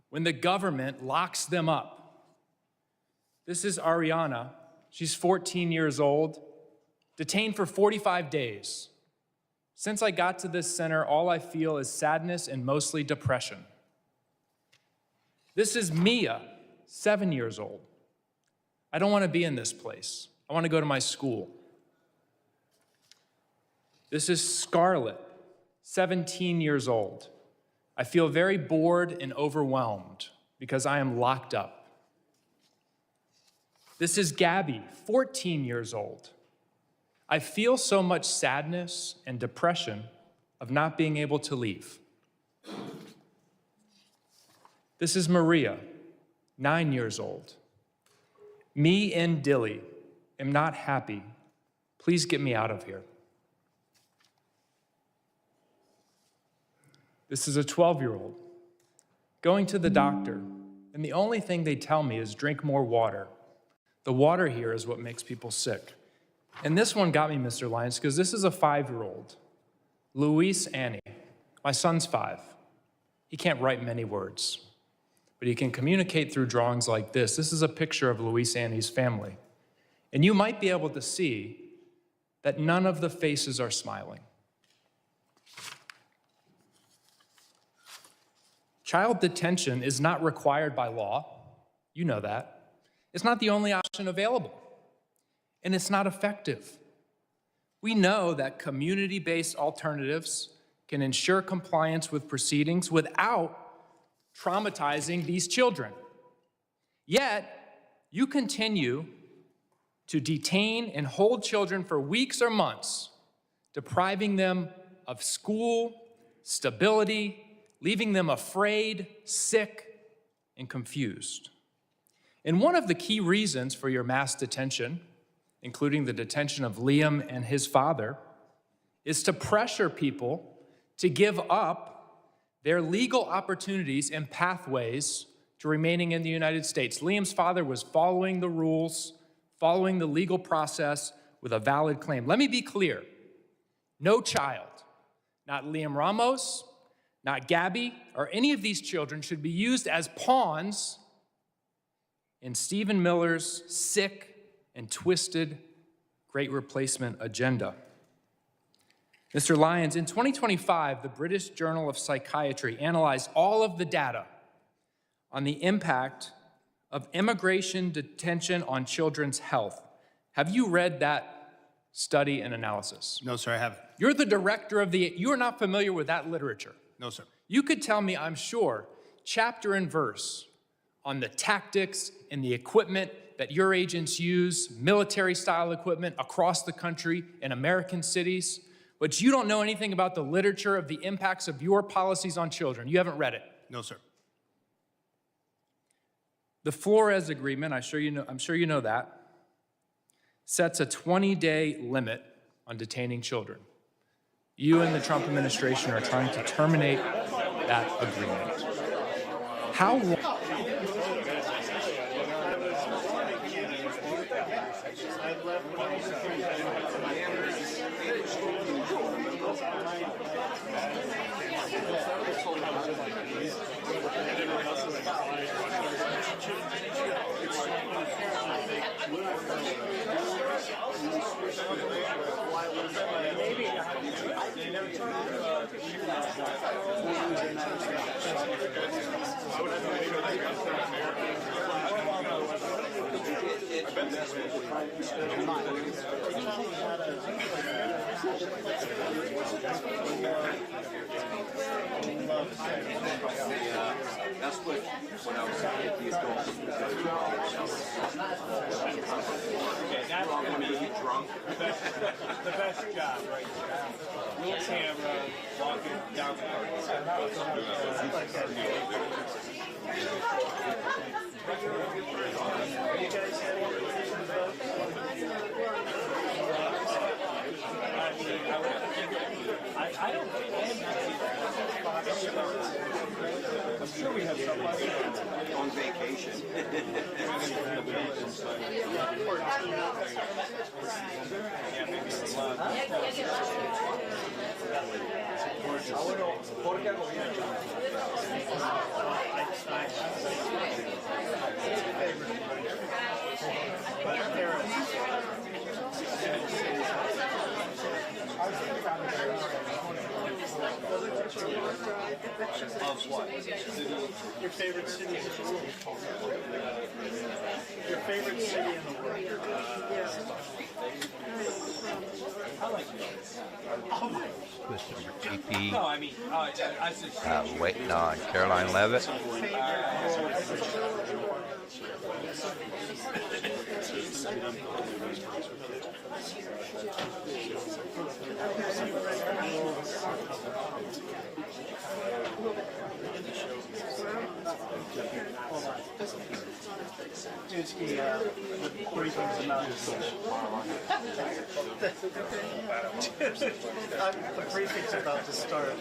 Speaker 5: when the government locks them up. This is Ariana. She's 14 years old, detained for 45 days. Since I got to this center, all I feel is sadness and mostly depression. This is Mia, 7 years old. I don't want to be in this place. I want to go to my school. This is Scarlett, 17 years old. I feel very bored and overwhelmed because I am locked up. This is Gabby, 14 years old. I feel so much sadness and depression of not being able to leave. This is Maria, 9 years old. Me and Dilly am not happy. Please get me out of here. This is a 12-year-old going to the doctor, and the only thing they tell me is drink more water. The water here is what makes people sick. And this one got me, Mr. Lyons, because this is a 5-year-old, Luis Annie. My son's 5. He can't write many words, but he can communicate through drawings like this. This is a picture of Luis Annie's family. And you might be able to see that none of the faces are smiling. Child detention is not required by law. You know that. It's not the only option available, and it's not effective. We know that community-based alternatives can ensure compliance with proceedings without traumatizing these children. Yet, you continue to detain and hold children for weeks or months, depriving them of school, stability, leaving them afraid, sick, and confused. And one of the key reasons for your mass detention, including the detention of Liam and his father, is to pressure people to give up their legal opportunities and pathways to remaining in the United States. Liam's father was following the rules, following the legal process with a valid claim. Let me be clear. No child, not Liam Ramos, not Gabby, or any of these children should be used as pawns in Stephen Miller's sick and twisted great replacement agenda. Mr. Lyons, in 2025, the British Journal of Psychiatry analyzed all of the data on the impact of immigration detention on children's health. Have you read that study and analysis?
Speaker 3: No, sir, I haven't.
Speaker 5: You're the director of you are not familiar with that literature.
Speaker 3: No, sir.
Speaker 5: You could tell me, I'm sure, chapter and verse on the tactics and the equipment that your agents use, military-style equipment across the country in American cities, but you don't know anything about the literature of the impacts of your policies on children. You haven't read it.
Speaker 3: No, sir.
Speaker 5: The Flores Agreement, I'm sure you know that, sets a 20-day limit on detaining children. You and the Trump administration are trying to terminate that agreement. How long?
Speaker 12: That's what I was saying. He's going to get drunk.
Speaker 3: The best job right now. Real camera, walking down the I don't I'm sure we have somebody
Speaker 12: on vacation.
Speaker 3: Of what? Your favorite city in the world. Your favorite city in the world. I like
Speaker 22: Mr. GP.
Speaker 3: No, I mean,
Speaker 22: Waiting on Caroline Levitt.
Speaker 3: The briefing's about to start.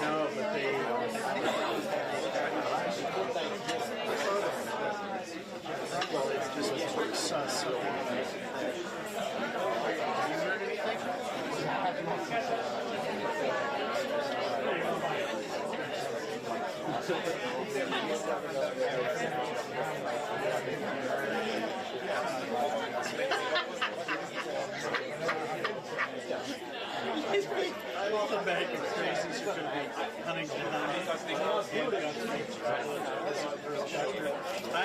Speaker 3: No, but they. Well, it's just sus. The bank of crazies are going to be hunting down. I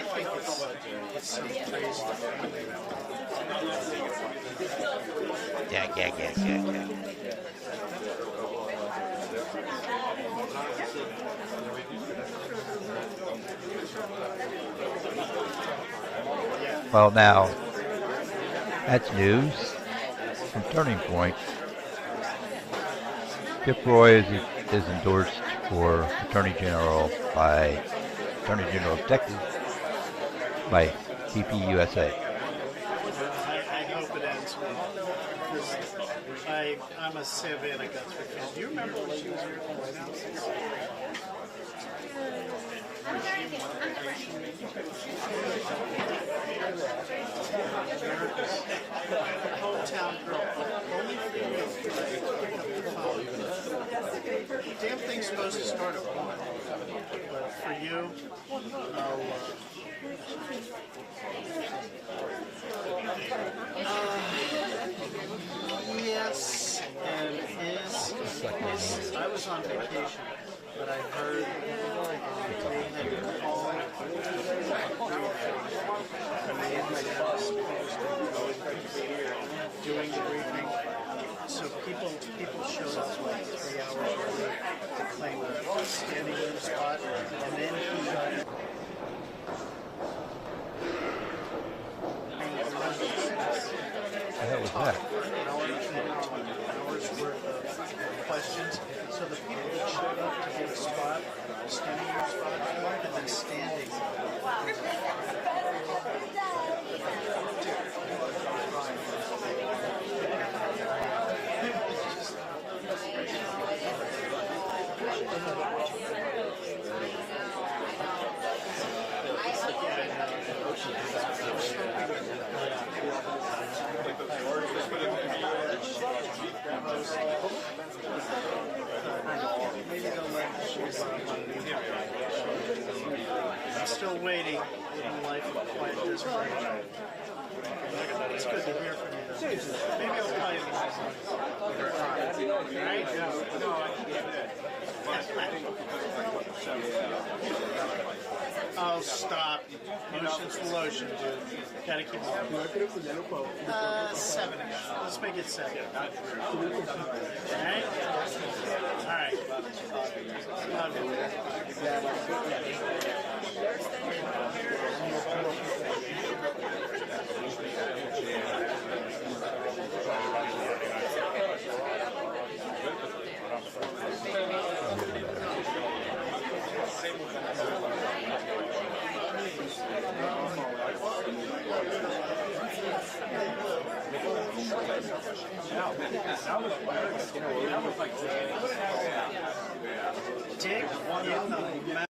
Speaker 3: think it's so crazy.
Speaker 22: Yeah. Well, now, that's news from Turning Point. Chip Roy is endorsed for Attorney General by Attorney General of Texas by TPUSA.
Speaker 3: I hope it ends well. I'm a Civ and a Guthrie fan. Do you remember when she was here at the White House? Hometown girl. Only damn thing's supposed to start at 1.
Speaker 13: But for you, yes, and is. I was on vacation, but I heard they had called doing the briefing. So people showed up like 3 hours early to claim a standing room spot, and then he got.
Speaker 22: The hell was that?
Speaker 13: Hours worth of questions. So the people that showed up to get a spot, standing room spot, have been standing. I'm still waiting in life of quiet desperation. It's good to hear from you, though. Maybe I'll call you Oh, stop. Lotion's lotion, dude. Gotta keep it. 7-ish. Let's make it 7. Alright? Alright. Love Dick in the mouth.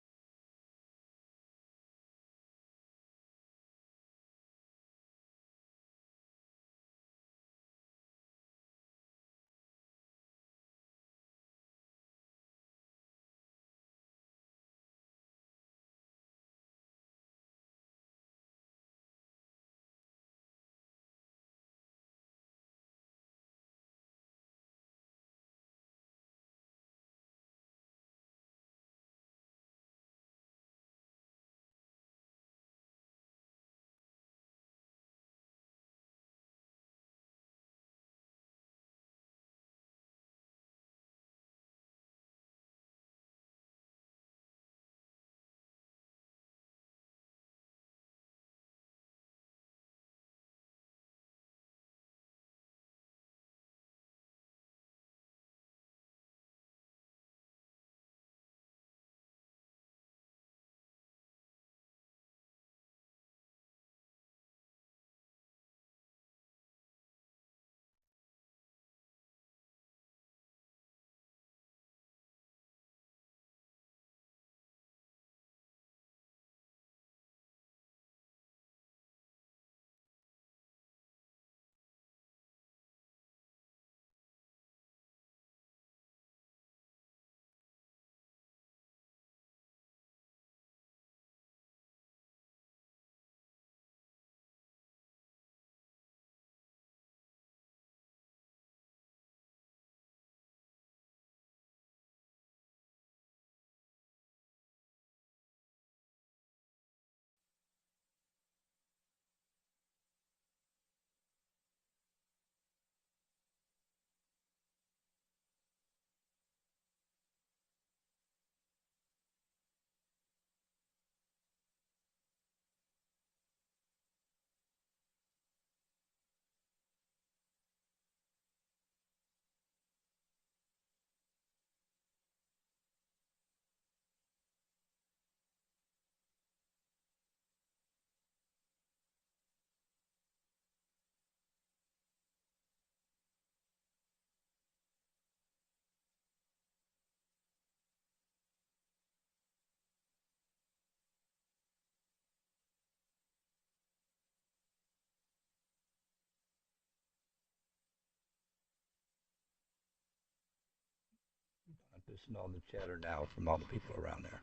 Speaker 22: Listen to all the chatter now from all the people around there.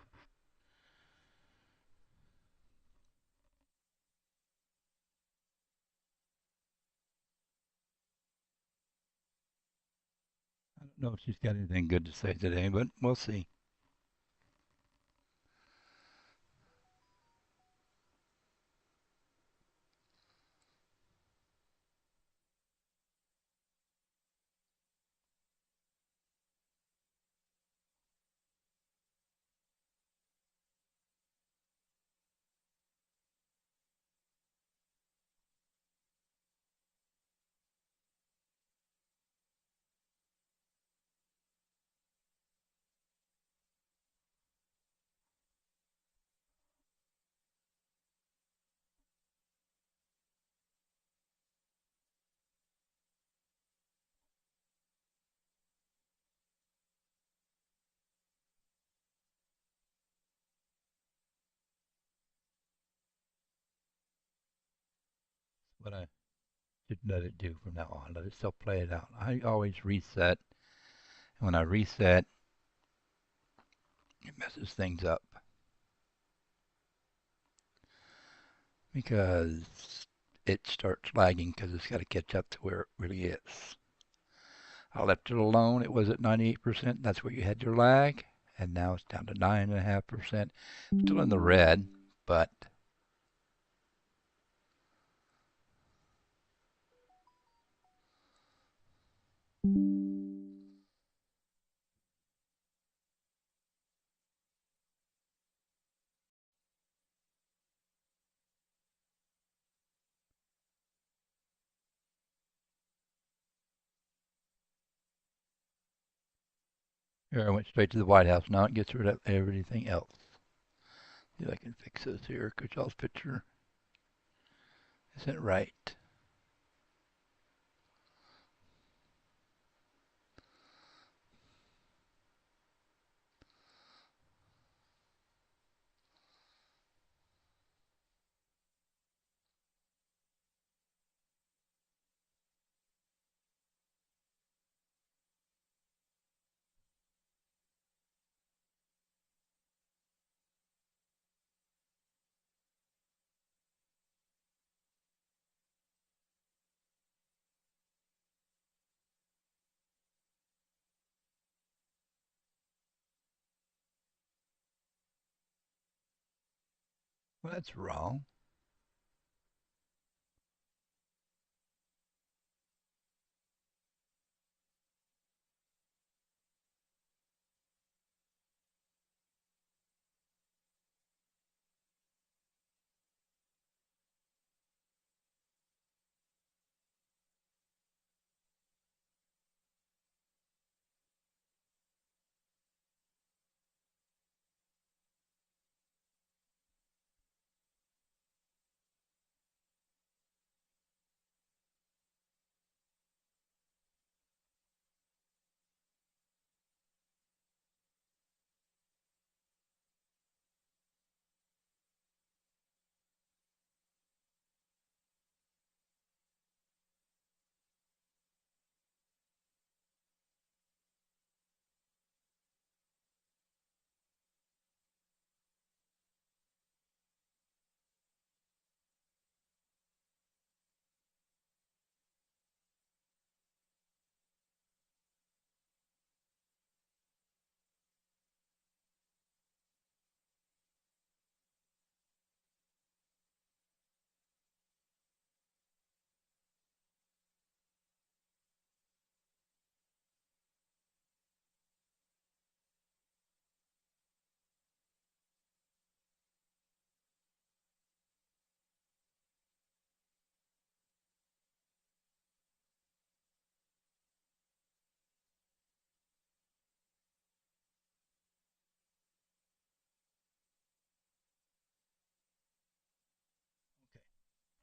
Speaker 22: know if she's got anything good to say today, but we'll see. What I should let it do from now on. Let it still play it out. I always reset. And when I reset, it messes things up. Because it starts lagging because it's got to catch up to where it really is. I left it alone. It was at 98%. That's where you had your lag. And now it's down to 9.5%. Still in the red, but here I went straight to the White House. Now it gets rid of everything else. See if I can fix this here. Kuchel's picture isn't right. Well, that's wrong.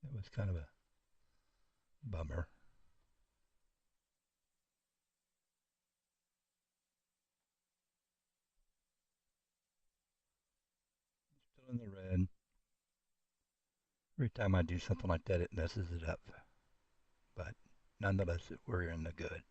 Speaker 22: That was kind of a bummer. Still in the red. Every time I do something like that, it messes it up. But nonetheless, we're in the good.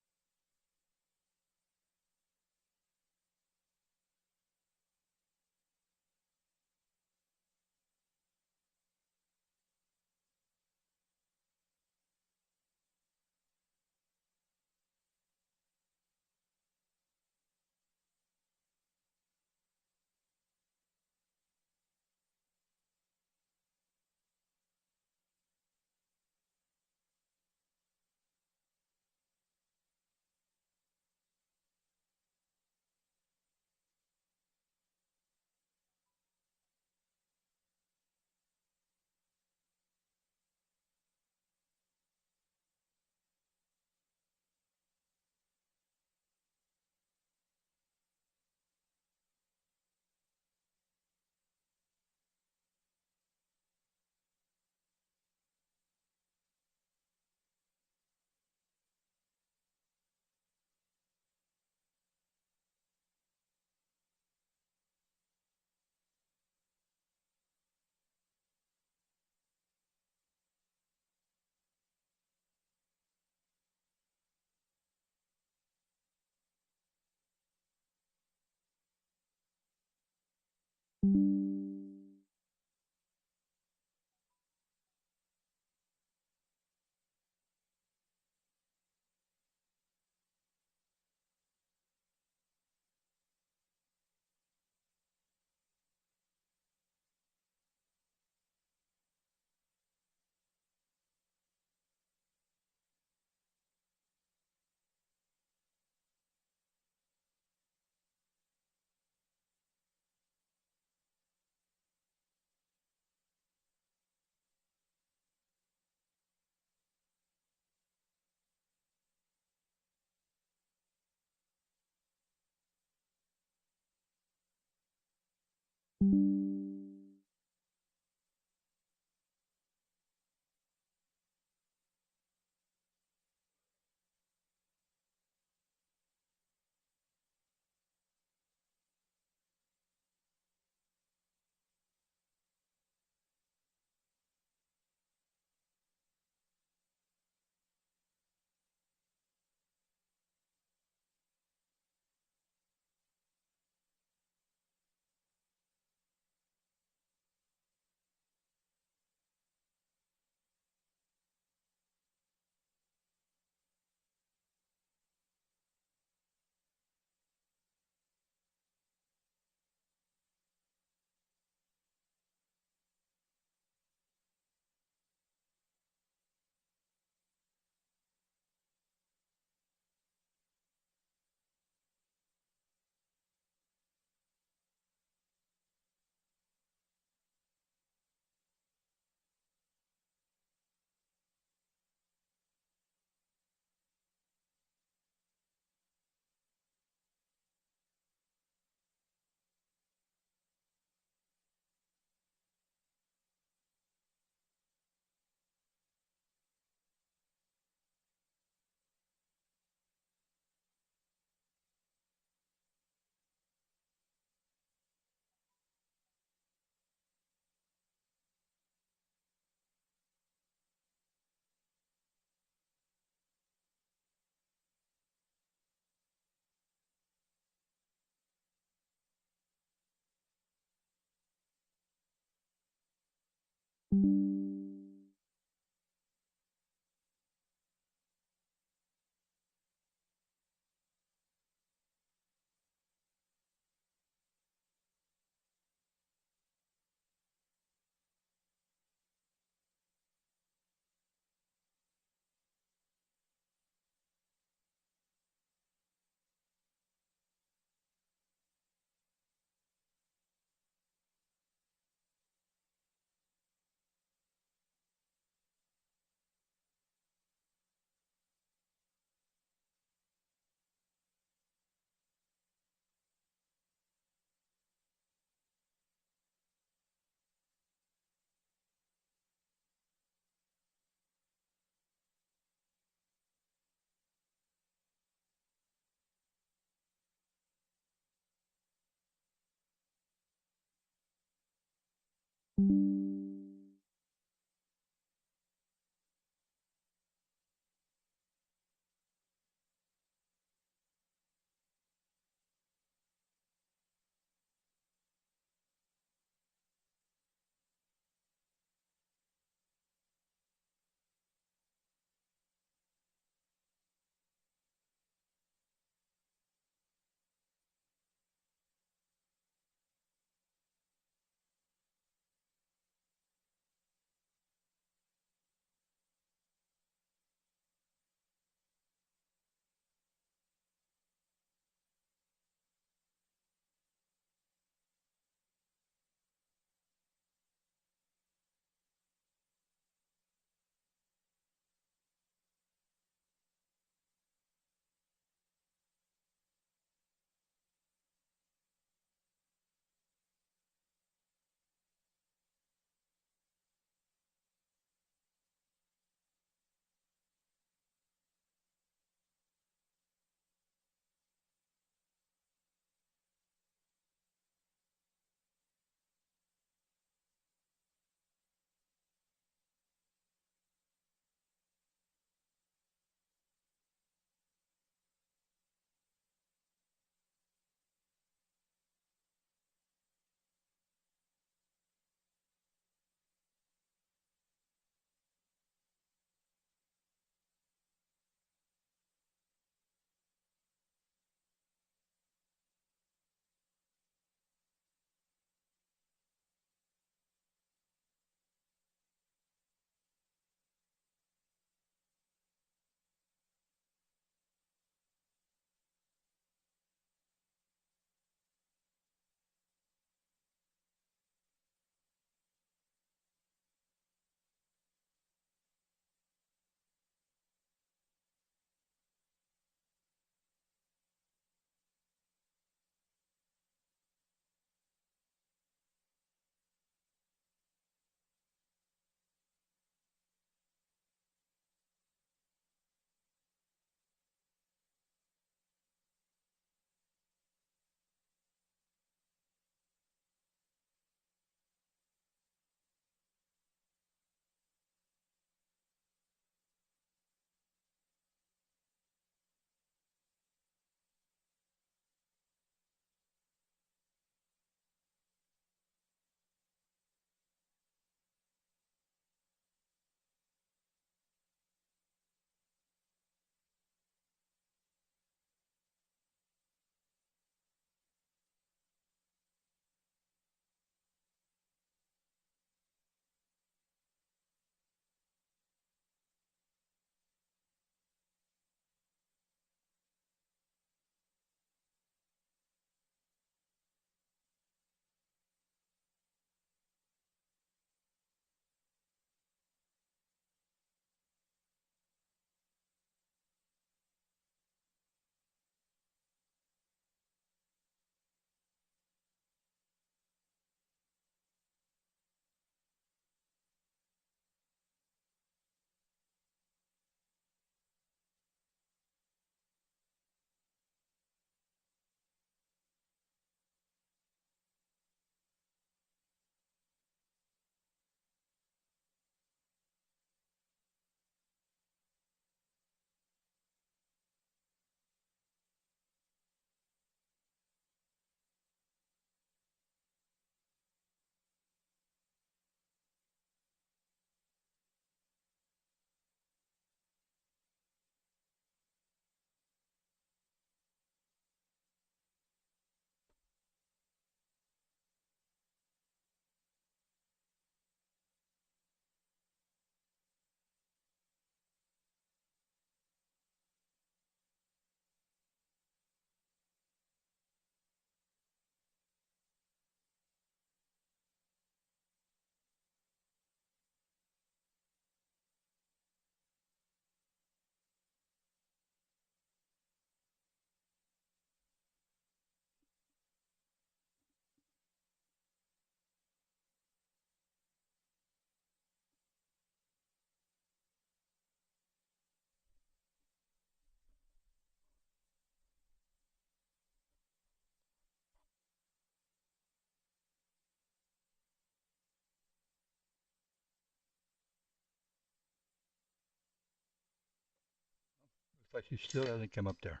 Speaker 22: Looks like she still hasn't come up there.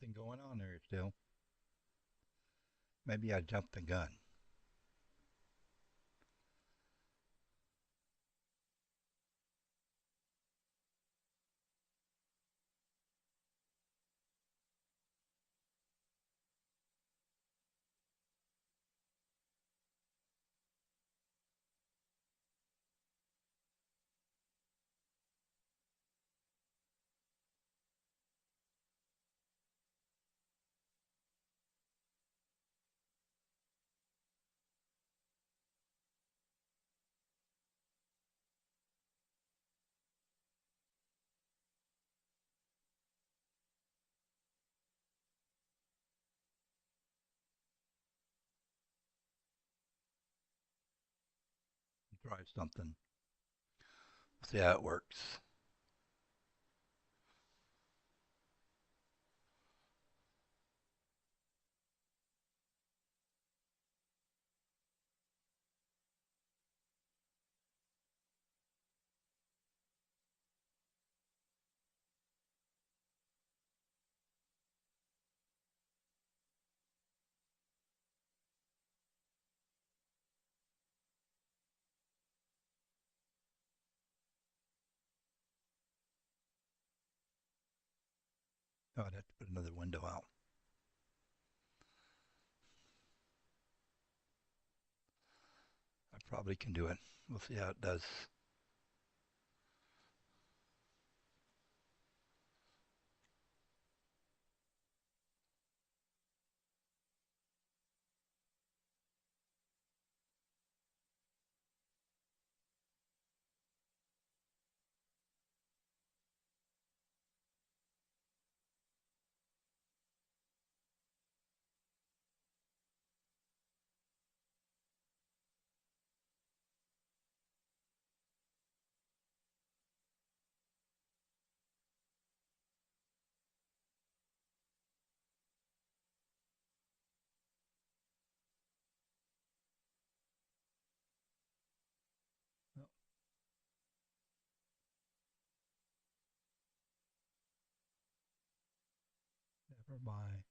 Speaker 22: Nothing going on there still. Maybe I jumped the gun. Try something. See how it works. Oh, I'd have to put another window out. I probably can do it. We'll see how it does. Oh, never mind.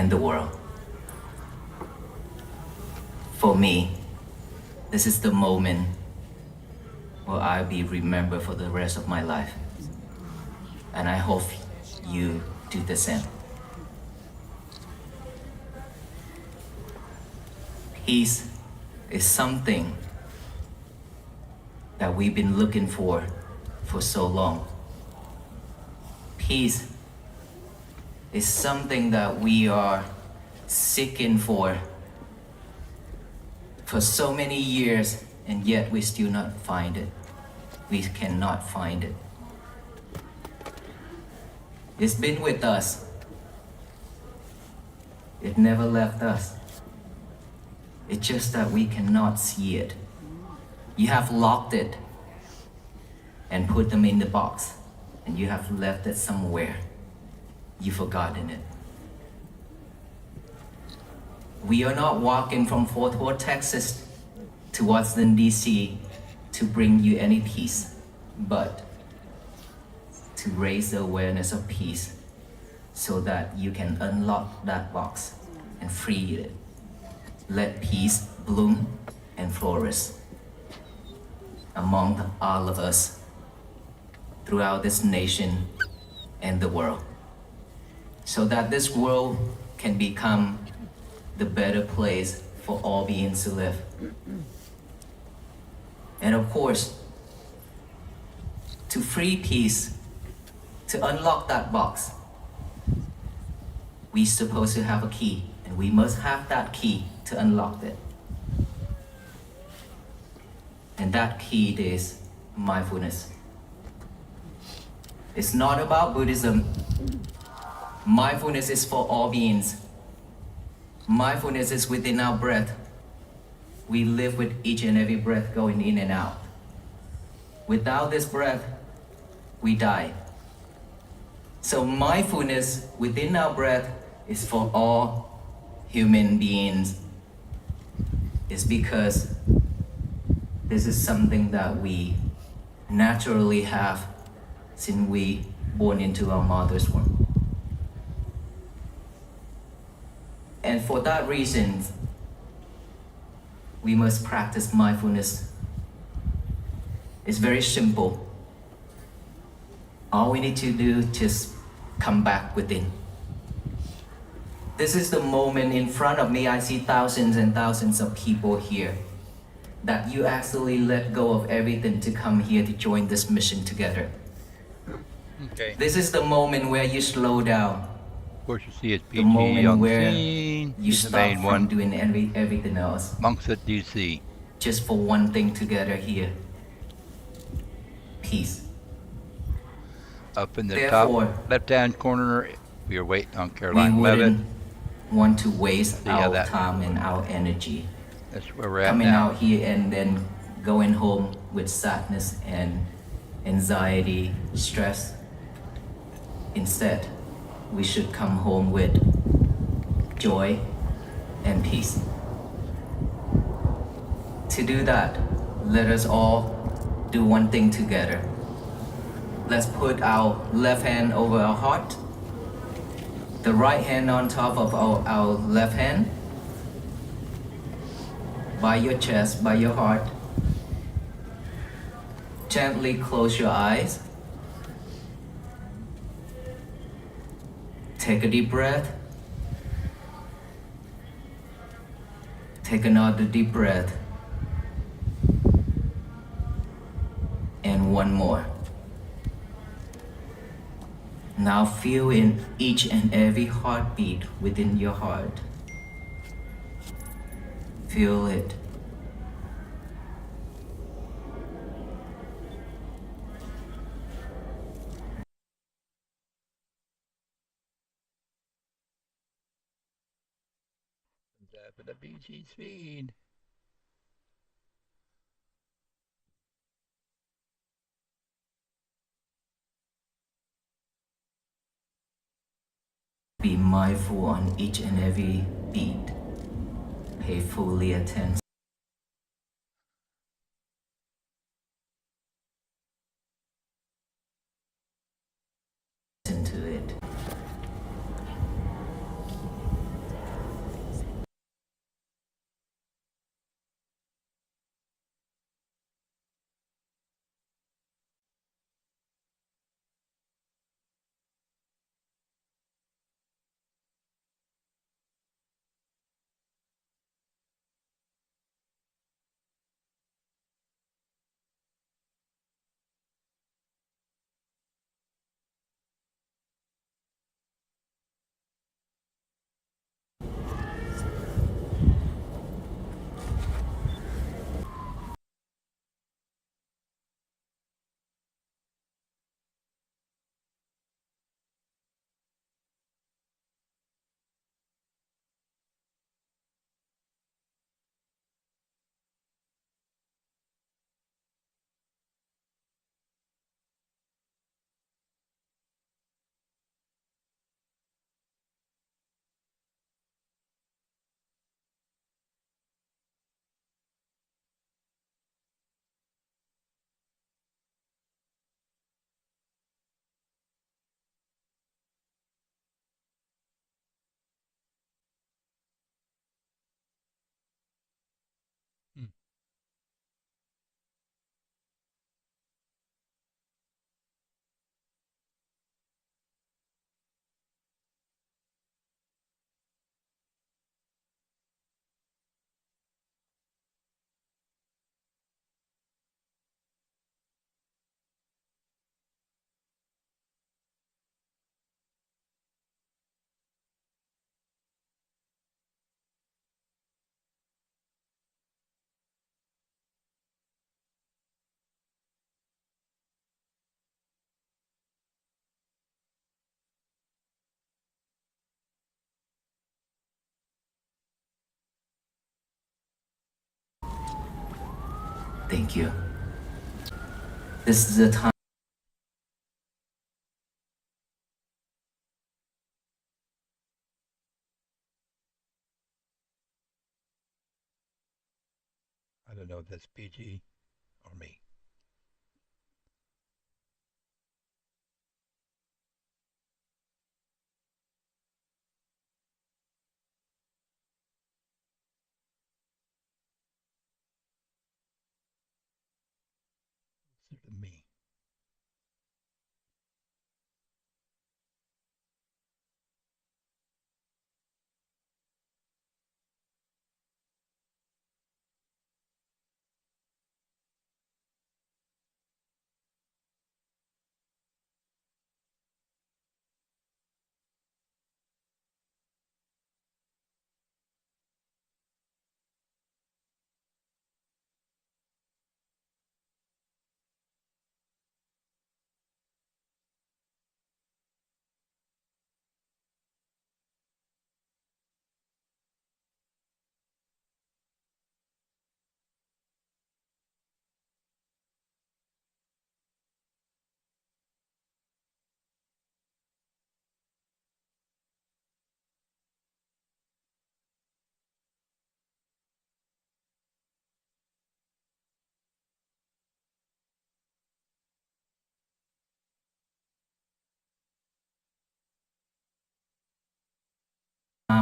Speaker 14: and the world. For me, this is the moment where I'll be remembered for the rest of my life. And I hope you do the same. Peace is something that we've been looking for so long. Peace is something that we are seeking for so many years, and yet we still not find it. We cannot find it. It's been with us. It never left us. It's just that we cannot see it. You have locked it and put them in the box, and you have left it somewhere. You've forgotten it. We are not walking from Fort Worth, Texas to Washington, D.C. to bring you any peace, but to raise the awareness of peace so that you can unlock that box and free it. Let peace bloom and flourish among all of us throughout this nation and the world, so that this world can become the better place for all beings to live. And of course, to free peace, to unlock that box, we're supposed to have a key, and we must have that key to unlock it. And that key is mindfulness. It's not about Buddhism. Mindfulness is for all beings. Mindfulness is within our breath. We live with each and every breath going in and out. Without this breath, we die. So mindfulness within our breath is for all human beings. It's because this is something that we naturally have since we born into our mother's womb. And for that reason, we must practice mindfulness. It's very simple. All we need to do is just come back within. This is the moment in front of me. I see thousands and thousands of people here, that you actually let go of everything to come here to join this mission together.
Speaker 22: Okay.
Speaker 14: This is the moment where you slow down.
Speaker 22: Of course, you see it's
Speaker 14: The
Speaker 22: PG
Speaker 14: moment
Speaker 22: on the
Speaker 14: where
Speaker 22: scene.
Speaker 14: you
Speaker 22: He's the
Speaker 14: stop
Speaker 22: main
Speaker 14: from
Speaker 22: one.
Speaker 14: doing everything else.
Speaker 22: Monks at DC.
Speaker 14: Just for one thing together here. Peace.
Speaker 22: Up in the
Speaker 14: Therefore,
Speaker 22: top left-hand corner, we are waiting on
Speaker 14: We
Speaker 22: Caroline Levitt.
Speaker 14: wouldn't want to waste
Speaker 22: See how
Speaker 14: our
Speaker 22: that-
Speaker 14: time and our energy
Speaker 22: That's where we're at
Speaker 14: coming
Speaker 22: now.
Speaker 14: out here and then going home with sadness and anxiety, stress. Instead, we should come home with joy and peace. To do that, let us all do one thing together. Let's put our left hand over our heart, the right hand on top of our left hand, by your chest, by your heart. Gently close your eyes. Take a deep breath. Take another deep breath. And one more. Now feel in each and every heartbeat within your heart. Feel it.
Speaker 22: For the BG speed.
Speaker 14: Be mindful on each and every beat. Pay fully attention to it. Thank you. This is a time.
Speaker 22: I don't know if that's PG or me. It's me.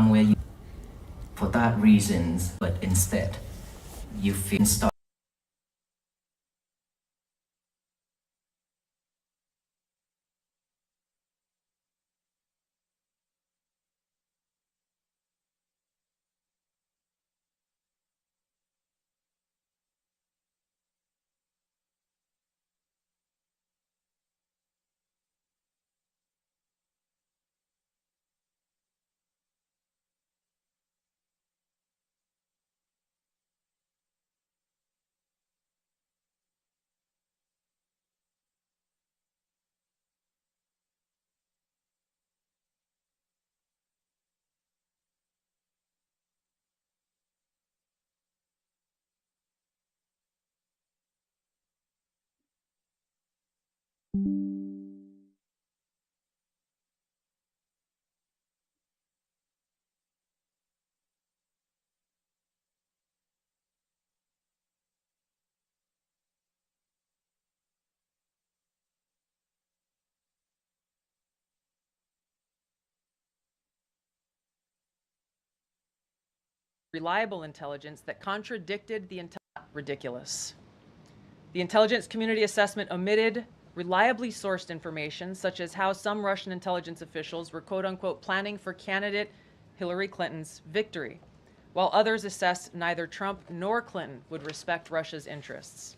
Speaker 14: Where you, for that reasons, but instead, you feel start.
Speaker 16: Reliable intelligence that contradicted the ridiculous. The intelligence community assessment omitted reliably sourced information, such as how some Russian intelligence officials were quote unquote planning for candidate Hillary Clinton's victory, while others assessed neither Trump nor Clinton would respect Russia's interests.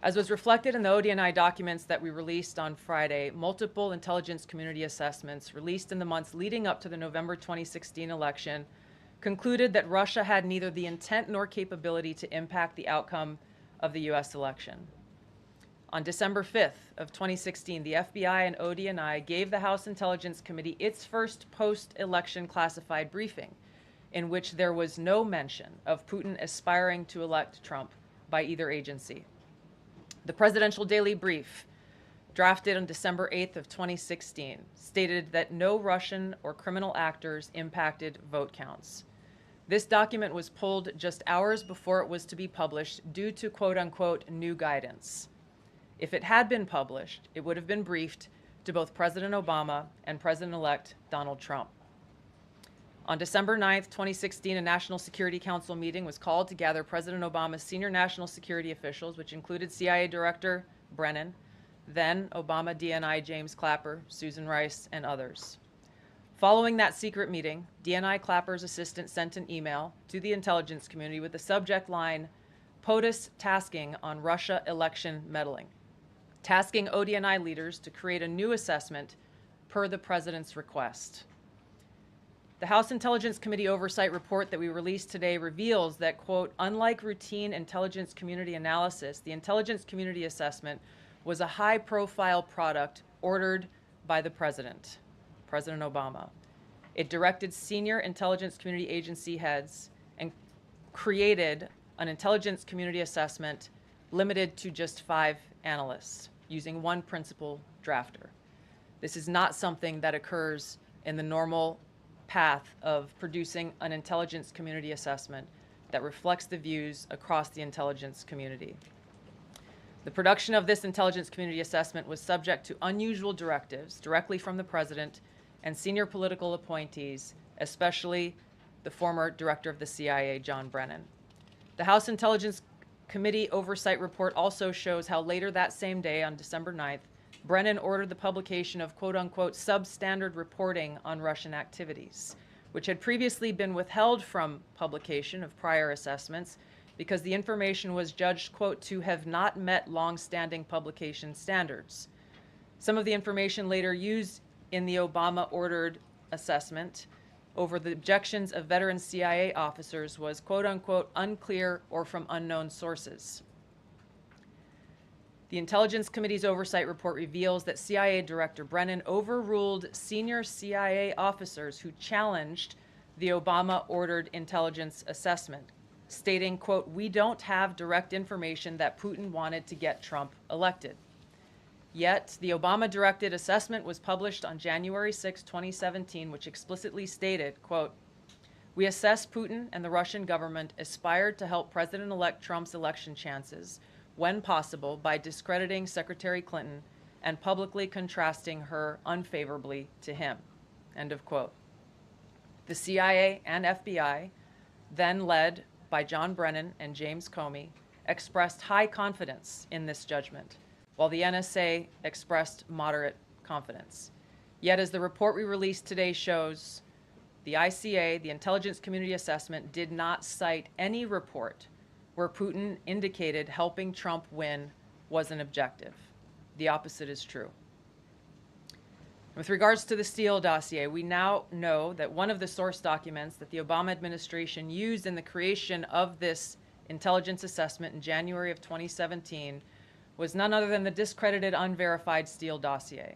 Speaker 16: As was reflected in the ODNI documents that we released on Friday, multiple intelligence community assessments released in the months leading up to the November 2016 election concluded that Russia had neither the intent nor capability to impact the outcome of the US election. On December 5th of 2016, the FBI and ODNI gave the House Intelligence Committee its first post-election classified briefing, in which there was no mention of Putin aspiring to elect Trump by either agency. The Presidential Daily Brief, drafted on December 8th of 2016, stated that no Russian or criminal actors impacted vote counts. This document was pulled just hours before it was to be published due to quote-unquote new guidance. If it had been published, it would have been briefed to both President Obama and President-elect Donald Trump. On December 9th, 2016, a National Security Council meeting was called to gather President Obama's senior national security officials, which included CIA Director Brennan, then Obama DNI James Clapper, Susan Rice, and others. Following that secret meeting, DNI Clapper's assistant sent an email to the intelligence community with the subject line, POTUS tasking on Russia election meddling, tasking ODNI leaders to create a new assessment per the president's request. The House Intelligence Committee oversight report that we released today reveals that, quote, unlike routine intelligence community analysis, the intelligence community assessment was a high-profile product ordered by the president, President Obama. It directed senior intelligence community agency heads and created an intelligence community assessment limited to just 5 analysts using one principal drafter. This is not something that occurs in the normal path of producing an intelligence community assessment that reflects the views across the intelligence community. The production of this intelligence community assessment was subject to unusual directives directly from the president and senior political appointees, especially the former director of the CIA, John Brennan. The House Intelligence Committee Oversight Report also shows how later that same day, on December 9th, Brennan ordered the publication of quote-unquote substandard reporting on Russian activities, which had previously been withheld from publication of prior assessments because the information was judged, quote, to have not met long-standing publication standards. Some of the information later used in the Obama-ordered assessment over the objections of veteran CIA officers was, quote-unquote, unclear or from unknown sources. The Intelligence Committee's oversight report reveals that CIA Director Brennan overruled senior CIA officers who challenged the Obama-ordered intelligence assessment, stating, quote, we don't have direct information that Putin wanted to get Trump elected. Yet, the Obama-directed assessment was published on January 6, 2017, which explicitly stated, quote, we assess Putin and the Russian government aspired to help President-elect Trump's election chances when possible by discrediting Secretary Clinton and publicly contrasting her unfavorably to him, end of quote. The CIA and FBI, then led by John Brennan and James Comey, expressed high confidence in this judgment, while the NSA expressed moderate confidence. Yet, as the report we released today shows, the ICA, the Intelligence Community Assessment, did not cite any report where Putin indicated helping Trump win was an objective. The opposite is true. With regards to the Steele dossier, we now know that one of the source documents that the Obama administration used in the creation of this intelligence assessment in January of 2017 was none other than the discredited, unverified Steele dossier.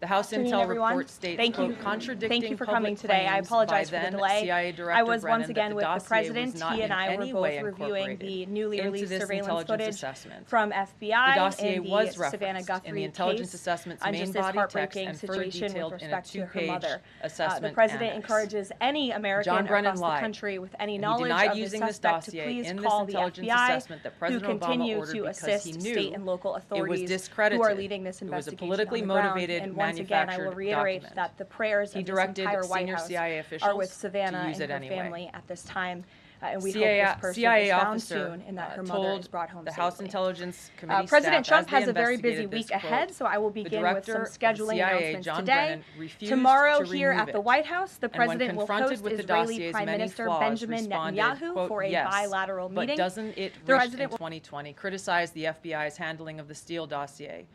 Speaker 16: The House Intel report states, quote, contradicting
Speaker 17: Thank you for coming today. I apologize for the delay. I was once again with the president. He and I were both reviewing the newly released surveillance footage from FBI in the Savannah Guthrie case. And just this heartbreaking situation with respect to her mother. The president encourages any American across the country with any knowledge of the suspect to please call the FBI, who continue to assist state and local authorities who are leading this investigation on the ground. And once again, I will reiterate that the prayers of this entire White House are with Savannah and her family at this time. And we hope this person is found soon and that her mother is brought home safely.
Speaker 16: House Intelligence Committee
Speaker 17: President
Speaker 16: staff,
Speaker 17: Trump has a very busy week ahead, so I will begin with some scheduling announcements today. Tomorrow here at the White House, the president will host Israeli Prime Minister Benjamin Netanyahu for a bilateral meeting.
Speaker 16: But doesn't it wish in 2020 criticize the FBI's handling of the Steele dossier,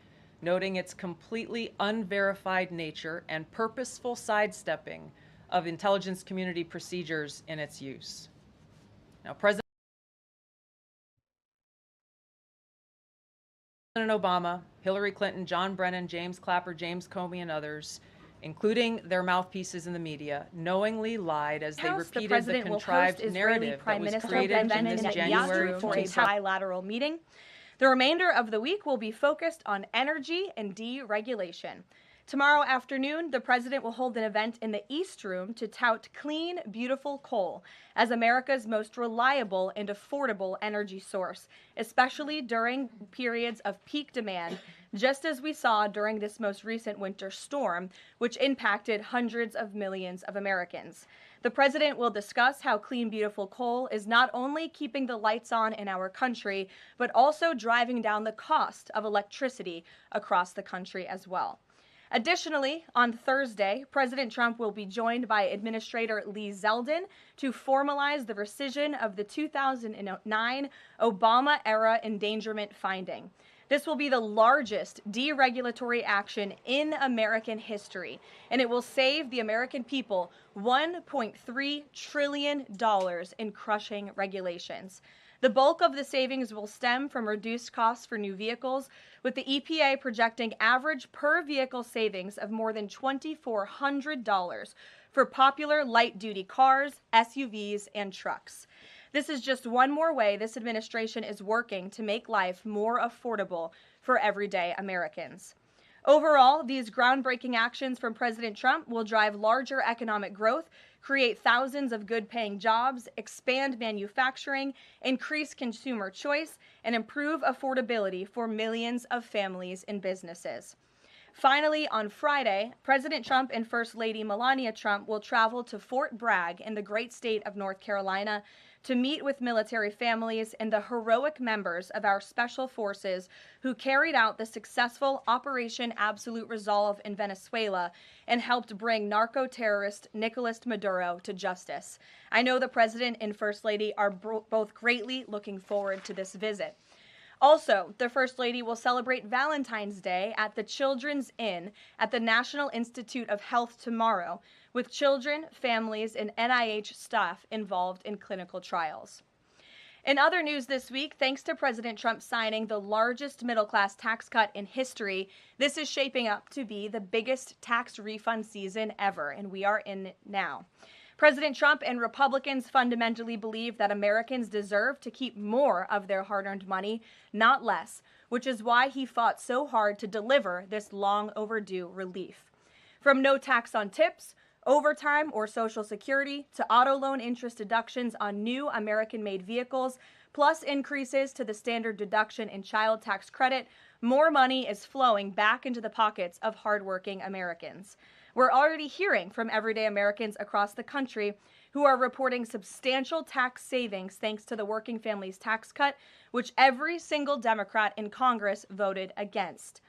Speaker 16: noting its completely unverified nature and purposeful sidestepping of intelligence community procedures in its use. Now, President Obama, Hillary Clinton, John Brennan, James Clapper, James Comey, and others, including their mouthpieces in the media, knowingly lied as they repeated the contrived narrative that was created in this January
Speaker 17: for a bilateral meeting. The remainder of the week will be focused on energy and deregulation. Tomorrow afternoon, the president will hold an event in the East Room to tout clean, beautiful coal as America's most reliable and affordable energy source, especially during periods of peak demand, just as we saw during this most recent winter storm, which impacted hundreds of millions of Americans. The president will discuss how clean, beautiful coal is not only keeping the lights on in our country, but also driving down the cost of electricity across the country as well. Additionally, on Thursday, President Trump will be joined by Administrator Lee Zeldin to formalize the rescission of the 2009 Obama-era endangerment finding. This will be the largest deregulatory action in American history, and it will save the American people $1.3 trillion in crushing regulations. The bulk of the savings will stem from reduced costs for new vehicles, with the EPA projecting average per vehicle savings of more than $2,400 for popular light-duty cars, SUVs, and trucks. This is just one more way this administration is working to make life more affordable for everyday Americans. Overall, these groundbreaking actions from President Trump will drive larger economic growth, create thousands of good-paying jobs, expand manufacturing, increase consumer choice, and improve affordability for millions of families and businesses. Finally, on Friday, President Trump and First Lady Melania Trump will travel to Fort Bragg in the great state of North Carolina to meet with military families and the heroic members of our special forces who carried out the successful Operation Absolute Resolve in Venezuela and helped bring narco-terrorist Nicolas Maduro to justice. I know the President and First Lady are both greatly looking forward to this visit. Also, the First Lady will celebrate Valentine's Day at the Children's Inn at the National Institute of Health tomorrow, with children, families, and NIH staff involved in clinical trials. In other news this week, thanks to President Trump signing the largest middle-class tax cut in history, this is shaping up to be the biggest tax refund season ever, and we are in it now. President Trump and Republicans fundamentally believe that Americans deserve to keep more of their hard-earned money, not less, which is why he fought so hard to deliver this long overdue relief. From no tax on tips, overtime, or Social Security, to auto loan interest deductions on new American-made vehicles, plus increases to the standard deduction in child tax credit, more money is flowing back into the pockets of hardworking Americans. We're already hearing from everyday Americans across the country who are reporting substantial tax savings thanks to the Working Families Tax Cut, which every single Democrat in Congress voted against.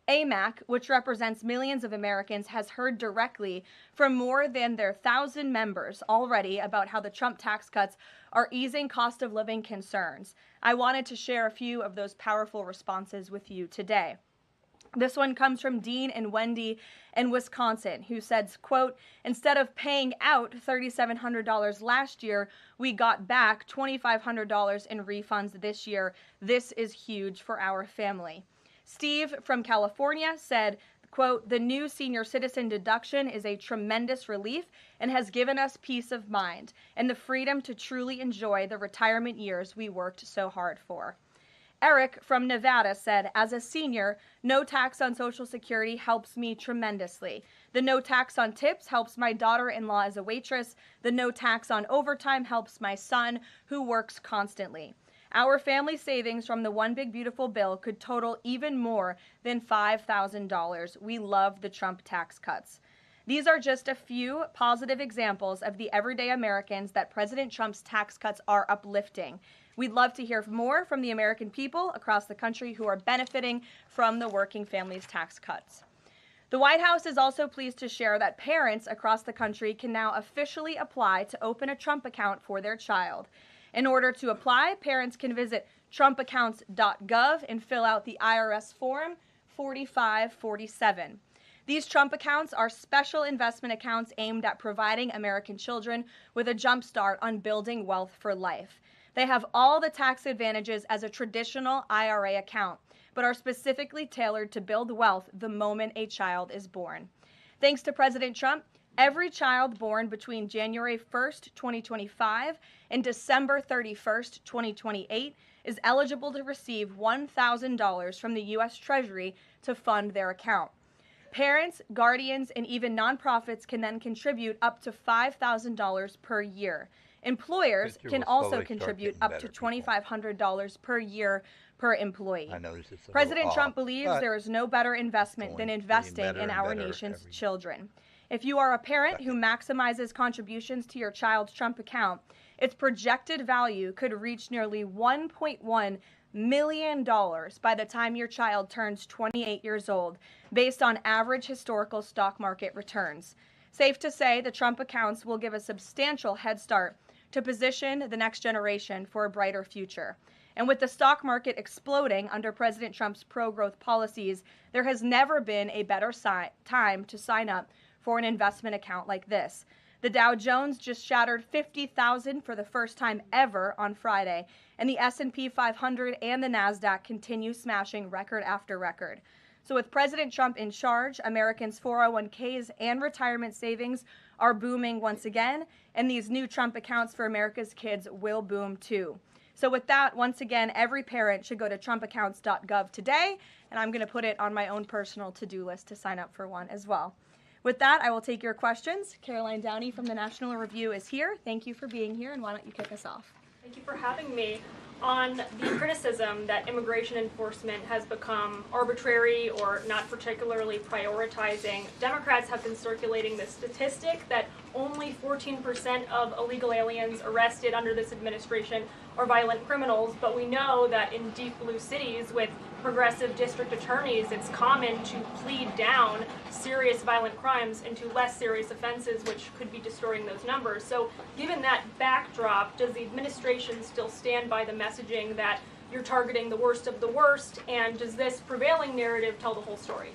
Speaker 17: AMAC, which represents millions of Americans, has heard directly from more than their 1,000 members already about how the Trump tax cuts are easing cost of living concerns. I wanted to share a few of those powerful responses with you today. This one comes from Dean and Wendy in Wisconsin, who says, quote, instead of paying out $3,700 last year, we got back $2,500 in refunds this year. This is huge for our family. Steve from California said, quote, the new senior citizen deduction is a tremendous relief and has given us peace of mind and the freedom to truly enjoy the retirement years we worked so hard for. Eric from Nevada said, as a senior, no tax on Social Security helps me tremendously. The no tax on tips helps my daughter-in-law as a waitress. The no tax on overtime helps my son, who works constantly. Our family savings from the One Big Beautiful Bill could total even more than $5,000. We love the Trump tax cuts. These are just a few positive examples of the everyday Americans that President Trump's tax cuts are uplifting. We'd love to hear more from the American people across the country who are benefiting from the Working Families tax cuts. The White House is also pleased to share that parents across the country can now officially apply to open a Trump account for their child. In order to apply, parents can visit trumpaccounts.gov and fill out the IRS form 4547. These Trump accounts are special investment accounts aimed at providing American children with a jump start on building wealth for life. They have all the tax advantages as a traditional IRA account, but are specifically tailored to build wealth the moment a child is born. Thanks to President Trump, every child born between January 1st, 2025 and December 31st, 2028 is eligible to receive $1,000 from the U.S. Treasury to fund their account. Parents, guardians, and even nonprofits can then contribute up to $5,000 per year. Employers can also contribute up to $2,500 per year per employee. President Trump believes there is no better investment than investing in our nation's children. If you are a parent who maximizes contributions to your child's Trump account, its projected value could reach nearly $1.1 million by the time your child turns 28 years old, based on average historical stock market returns. Safe to say the Trump accounts will give a substantial head start to position the next generation for a brighter future. And with the stock market exploding under President Trump's pro-growth policies, there has never been a better time to sign up for an investment account like this. The Dow Jones just shattered 50,000 for the first time ever on Friday, and the S&P 500 and the NASDAQ continue smashing record after record. So with President Trump in charge, Americans' 401ks and retirement savings are booming once again, and these new Trump accounts for America's kids will boom too. So with that, once again, every parent should go to trumpaccounts.gov today, and I'm going to put it on my own personal to-do list to sign up for one as well. With that, I will take your questions. Caroline Downey from the National Review is here. Thank you for being here, and why don't you kick us off?
Speaker 1: Thank you for having me. On the criticism that immigration enforcement has become arbitrary or not particularly prioritizing, Democrats have been circulating this statistic that only 14% of illegal aliens arrested under this administration are violent criminals, but we know that in deep blue cities with progressive district attorneys, it's common to plead down serious violent crimes into less serious offenses, which could be distorting those numbers. So given that backdrop, does the administration still stand by the messaging that you're targeting the worst of the worst, and does this prevailing narrative tell the whole story?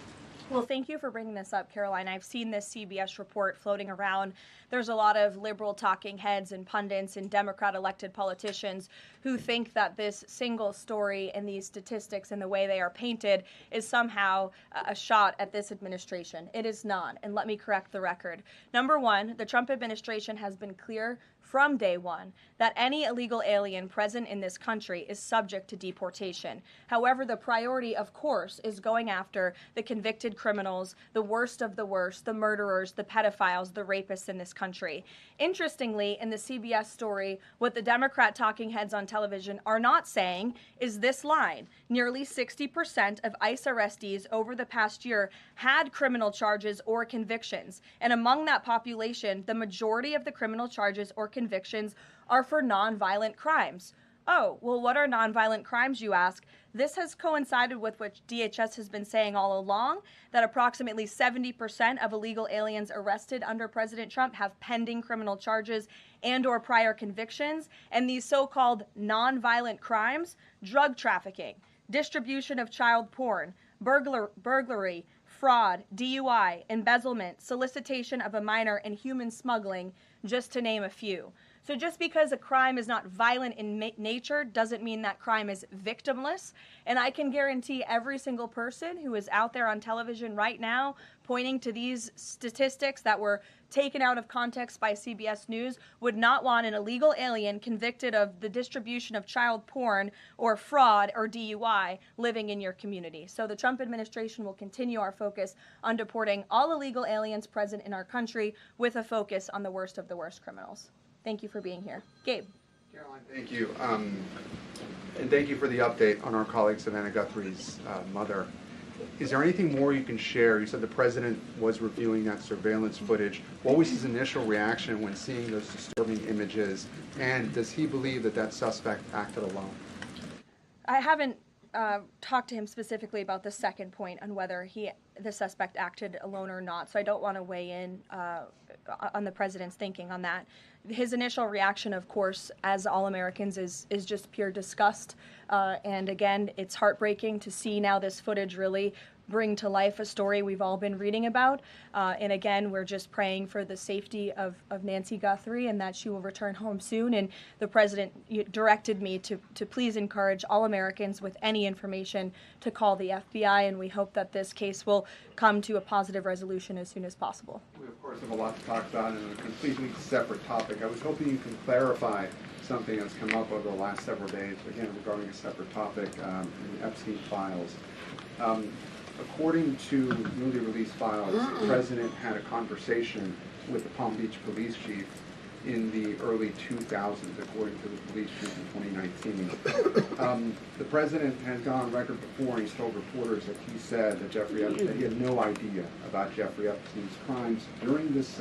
Speaker 17: Well, thank you for bringing this up, Caroline. I've seen this CBS report floating around. There's a lot of liberal talking heads and pundits and Democrat elected politicians who think that this single story and these statistics and the way they are painted is somehow a shot at this administration. It is not, and let me correct the record. Number one, the Trump administration has been clear from day one that any illegal alien present in this country is subject to deportation. However, the priority, of course, is going after the convicted criminals, the worst of the worst, the murderers, the pedophiles, the rapists in this country. Interestingly, in the CBS story, what the Democrat talking heads on television are not saying is this line. Nearly 60% of ICE arrestees over the past year had criminal charges or convictions. And among that population, the majority of the criminal charges or convictions are for nonviolent crimes. Oh, well, what are nonviolent crimes, you ask? This has coincided with what DHS has been saying all along, that approximately 70% of illegal aliens arrested under President Trump have pending criminal charges and or prior convictions. And these so-called nonviolent crimes, drug trafficking, distribution of child porn, burglary, fraud, DUI, embezzlement, solicitation of a minor, and human smuggling, just to name a few. So just because a crime is not violent in nature doesn't mean that crime is victimless. And I can guarantee every single person who is out there on television right now pointing to these statistics that were taken out of context by CBS News would not want an illegal alien convicted of the distribution of child porn or fraud or DUI living in your community. So the Trump administration will continue our focus on deporting all illegal aliens present in our country with a focus on the worst of the worst criminals. Thank you for being here. Gabe.
Speaker 18: Caroline, thank you. And thank you for the update on our colleague Savannah Guthrie's mother. Is there anything more you can share? You said the president was reviewing that surveillance footage. What was his initial reaction when seeing those disturbing images? And does he believe that that suspect acted alone?
Speaker 17: I haven't talked to him specifically about the second point on whether the suspect acted alone or not, so I don't want to weigh in on the president's thinking on that. His initial reaction, of course, as all Americans, is just pure disgust. And again, it's heartbreaking to see now this footage really bring to life a story we've all been reading about. And again, we're just praying for the safety of Nancy Guthrie and that she will return home soon. And the president directed me to please encourage all Americans with any information to call the FBI. And we hope that this case will come to a positive resolution as soon as possible.
Speaker 18: We, of course, have a lot to talk about in a completely separate topic. I was hoping you can clarify something that's come up over the last several days, again, regarding a separate topic, in the Epstein files. According to newly released files, the president had a conversation with the Palm Beach police chief in the early 2000s, according to the police chief in 2019. The president has gone on record before, and he's told reporters that he said that that he had no idea about Jeffrey Epstein's crimes. During this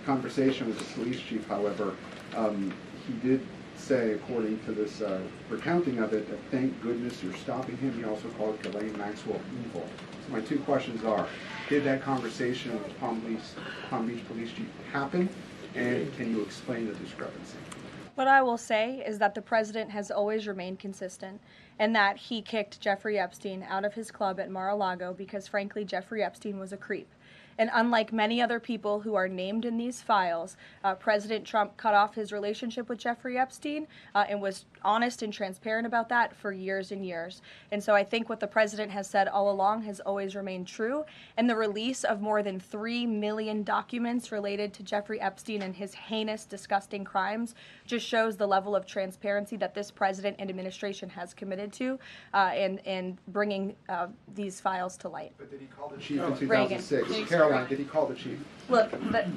Speaker 18: conversation with the police chief, however, he did say, according to this recounting of it, that thank goodness you're stopping him. He also called Ghislaine Maxwell evil. So my two questions are, did that conversation with the Palm Beach police chief happen? And can you explain the discrepancy?
Speaker 17: What I will say is that the president has always remained consistent and that he kicked Jeffrey Epstein out of his club at Mar-a-Lago because, frankly, Jeffrey Epstein was a creep. And unlike many other people who are named in these files, President Trump cut off his relationship with Jeffrey Epstein and was honest and transparent about that for years and years. And so I think what the president has said all along has always remained true. And the release of more than 3 million documents related to Jeffrey Epstein and his heinous, disgusting crimes just shows the level of transparency that this president and administration has committed to in bringing these files to light.
Speaker 18: But did he call the chief in
Speaker 17: Reagan.
Speaker 18: 2006? Caroline, did he call the chief?
Speaker 17: Look,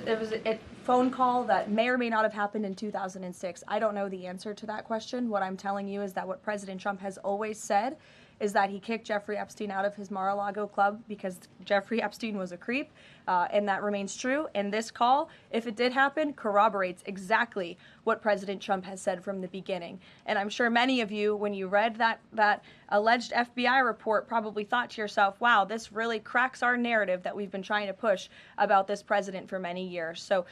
Speaker 17: it was a phone call that may or may not have happened in 2006. I don't know the answer to that question. What I'm telling you is that what President Trump has always said is that he kicked Jeffrey Epstein out of his Mar-a-Lago club because Jeffrey Epstein was a creep, and that remains true. And this call, if it did happen, corroborates exactly what President Trump has said from the beginning. And I'm sure many of you, when you read that alleged FBI report, probably thought to yourself, wow, this really cracks our narrative that we've been trying to push about this president for many years. So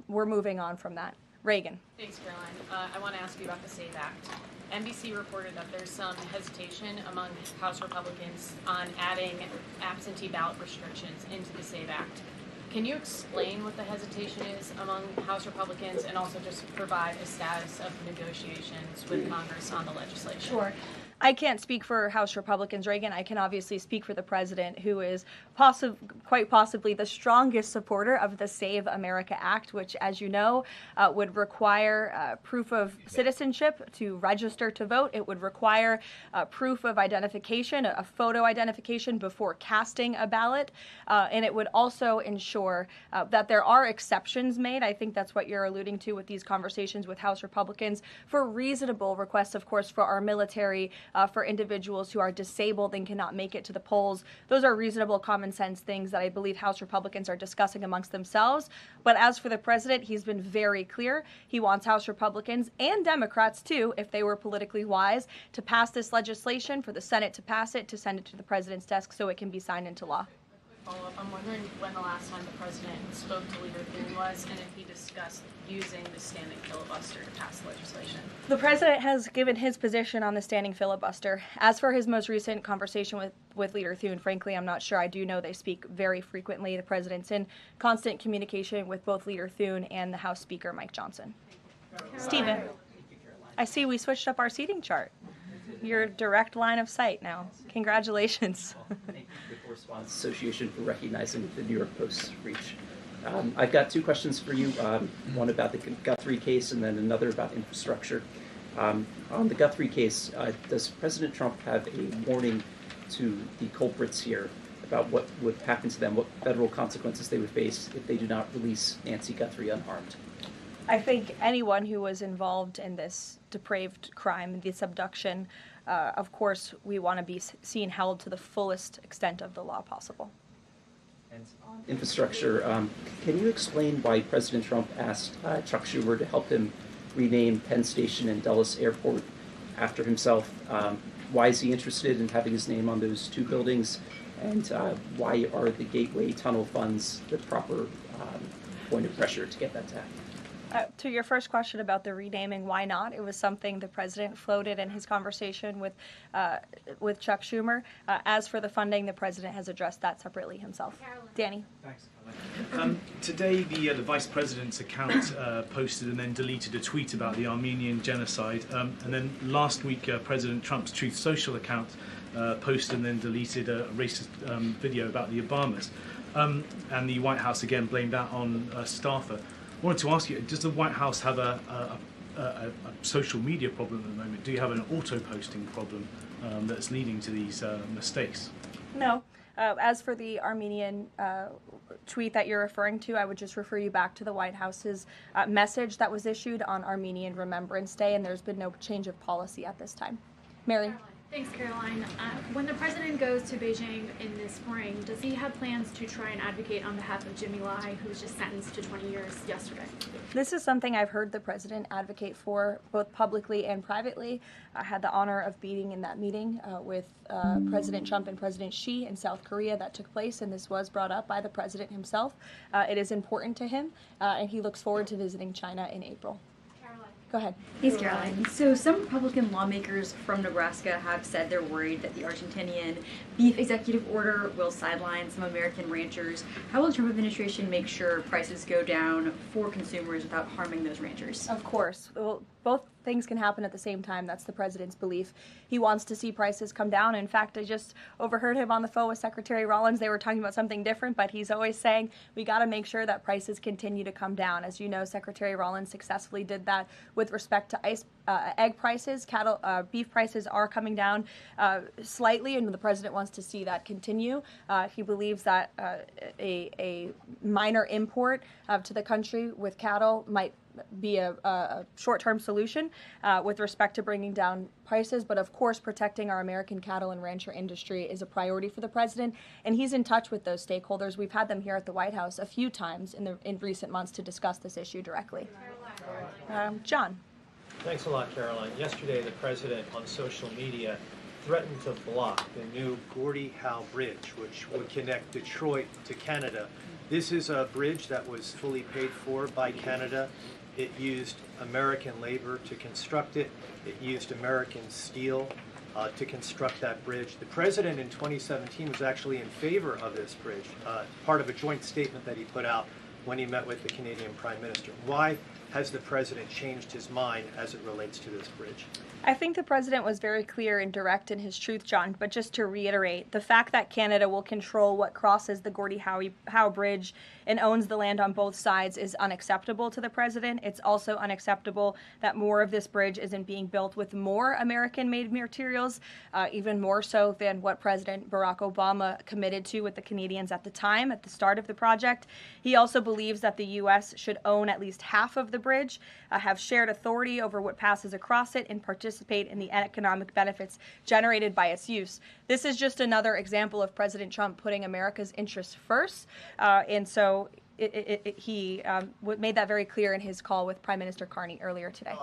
Speaker 17: we're moving on from that. Reagan.
Speaker 19: Thanks, Caroline. I want to ask you about the SAVE Act. NBC reported that there's some hesitation among House Republicans on adding absentee ballot restrictions into the SAVE Act. Can you explain what the hesitation is among House Republicans and also just provide a status of negotiations with Congress on the legislation?
Speaker 17: Sure. I can't speak for House Republicans, Reagan. I can obviously speak for the president, who is quite possibly the strongest supporter of the Save America Act, which, as you know, would require proof of citizenship to register to vote. It would require proof of identification, a photo identification before casting a ballot. And it would also ensure that there are exceptions made. I think that's what you're alluding to with these conversations with House Republicans for reasonable requests, of course, for our military, for individuals who are disabled and cannot make it to the polls. Those are reasonable, common sense things that I believe House Republicans are discussing amongst themselves. But as for the president, he's been very clear. He wants House Republicans and Democrats, too, if they were politically wise, to pass this legislation, for the Senate to pass it, to send it to the president's desk so it can be signed into law.
Speaker 19: Follow-up. I'm wondering when the last time the president spoke to Leader Thune was and if he discussed using the standing filibuster to pass legislation.
Speaker 17: The president has given his position on the standing filibuster. As for his most recent conversation with Leader Thune, frankly, I'm not sure. I do know they speak very frequently. The president's in constant communication with both Leader Thune and the House Speaker, Mike Johnson. Stephen, I see we switched up our seating chart. Your direct line of sight now. Congratulations.
Speaker 20: Thank you to the Correspondents Association for recognizing the New York Post's reach. I've got two questions for you, one about the Guthrie case and then another about infrastructure. On the Guthrie case, does President Trump have a warning to the culprits here about what would happen to them, what federal consequences they would face if they do not release Nancy Guthrie unharmed?
Speaker 17: I think anyone who was involved in this depraved crime, this abduction, of course, we want to be seen held to the fullest extent of the law possible.
Speaker 20: And on infrastructure, can you explain why President Trump asked Chuck Schumer to help him rename Penn Station and Dulles Airport after himself? Why is he interested in having his name on those two buildings? And why are the Gateway Tunnel funds the proper point of pressure to get that to happen?
Speaker 17: To your first question about the renaming, why not? It was something the president floated in his conversation with Chuck Schumer. As for the funding, the president has addressed that separately himself. Danny.
Speaker 23: Thanks. Today, the vice president's account posted and then deleted a tweet about the Armenian genocide. And then last week, President Trump's Truth Social account posted and then deleted a racist video about the Obamas. And the White House again blamed that on a staffer. I wanted to ask you, does the White House have a social media problem at the moment? Do you have an auto-posting problem that's leading to these mistakes?
Speaker 17: No. As for the Armenian tweet that you're referring to, I would just refer you back to the White House's message that was issued on Armenian Remembrance Day, and there's been no change of policy at this time. Mary?
Speaker 24: Thanks, Caroline. When the president goes to Beijing in the spring, does he have plans to try and advocate on behalf of Jimmy Lai, who was just sentenced to 20 years yesterday?
Speaker 17: This is something I've heard the president advocate for both publicly and privately. I had the honor of being in that meeting with President Trump and President Xi in South Korea that took place, and this was brought up by the president himself. It is important to him, and he looks forward to visiting China in April. Go ahead.
Speaker 25: Thanks, Caroline. So some Republican lawmakers from Nebraska have said they're worried that the Argentinian beef executive order will sideline some American ranchers. How will the Trump administration make sure prices go down for consumers without harming those ranchers?
Speaker 17: Of course. Well, both things can happen at the same time. That's the president's belief. He wants to see prices come down. In fact, I just overheard him on the phone with Secretary Rollins. They were talking about something different, but he's always saying we got to make sure that prices continue to come down. As you know, Secretary Rollins successfully did that with respect to egg prices. Beef prices are coming down slightly, and the president wants to see that continue. He believes that a minor import to the country with cattle might be a short-term solution with respect to bringing down prices, but of course protecting our American cattle and rancher industry is a priority for the president, and he's in touch with those stakeholders. We've had them here at the White House a few times in recent months to discuss this issue directly. John.
Speaker 7: Thanks a lot, Caroline. Yesterday, the president on social media threatened to block the new Gordie Howe Bridge, which would connect Detroit to Canada. This is a bridge that was fully paid for by Canada. It used American labor to construct it. It used American steel to construct that bridge. The president in 2017 was actually in favor of this bridge, part of a joint statement that he put out when he met with the Canadian Prime Minister. Why has the president changed his mind as it relates to this bridge?
Speaker 17: I think the president was very clear and direct in his truth, John, but just to reiterate, the fact that Canada will control what crosses the Gordie Howe Bridge and owns the land on both sides is unacceptable to the president. It's also unacceptable that more of this bridge isn't being built with more American-made materials, even more so than what President Barack Obama committed to with the Canadians at the time, at the start of the project. He also believes that the U.S. should own at least half of the bridge, have shared authority over what passes across it, and participate in the economic benefits generated by its use. This is just another example of President Trump putting America's interests first, and so he made that very clear in his call with Prime Minister Carney earlier today.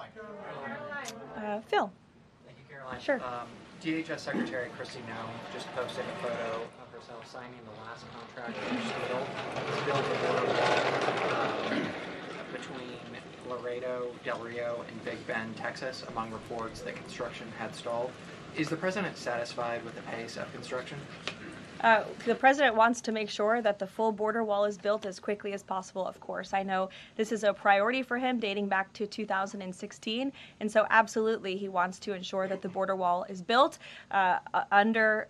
Speaker 17: Phil.
Speaker 8: Thank you, Caroline.
Speaker 17: Sure.
Speaker 8: DHS Secretary Kristi Noem just posted a photo of herself signing the last contract to build the border wall between Laredo, Del Rio, and Big Bend, Texas, among reports that construction had stalled. Is the president satisfied with the pace of construction?
Speaker 17: The president wants to make sure that the full border wall is built as quickly as possible, of course. I know this is a priority for him dating back to 2016, and so absolutely he wants to ensure that the border wall is built under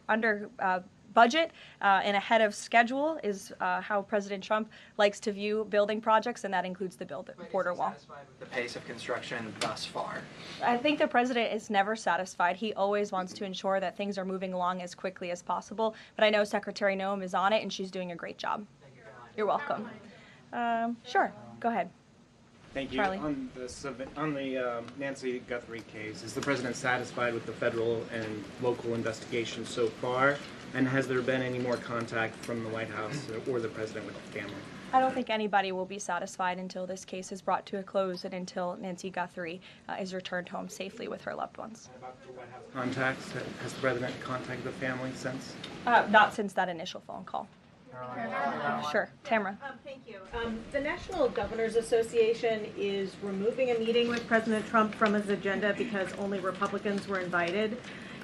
Speaker 17: budget and ahead of schedule is how President Trump likes to view building projects, and that includes the border wall.
Speaker 8: Satisfied with the pace of construction thus far?
Speaker 17: I think the president is never satisfied. He always wants to ensure that things are moving along as quickly as possible, but I know Secretary Noem is on it, and she's doing a great job.
Speaker 8: Thank you, Caroline.
Speaker 17: You're welcome. Sure, go ahead.
Speaker 9: Thank you.
Speaker 17: Charlie.
Speaker 9: On the Nancy Guthrie case, is the president satisfied with the federal and local investigation so far? And has there been any more contact from the White House or the president with the family?
Speaker 17: I don't think anybody will be satisfied until this case is brought to a close and until Nancy Guthrie is returned home safely with her loved ones.
Speaker 9: About the White House contacts, has the president contacted the family since?
Speaker 17: Not since that initial phone call. Sure, Tamara.
Speaker 15: Thank you. The National Governors Association is removing a meeting with President Trump from his agenda because only Republicans were invited.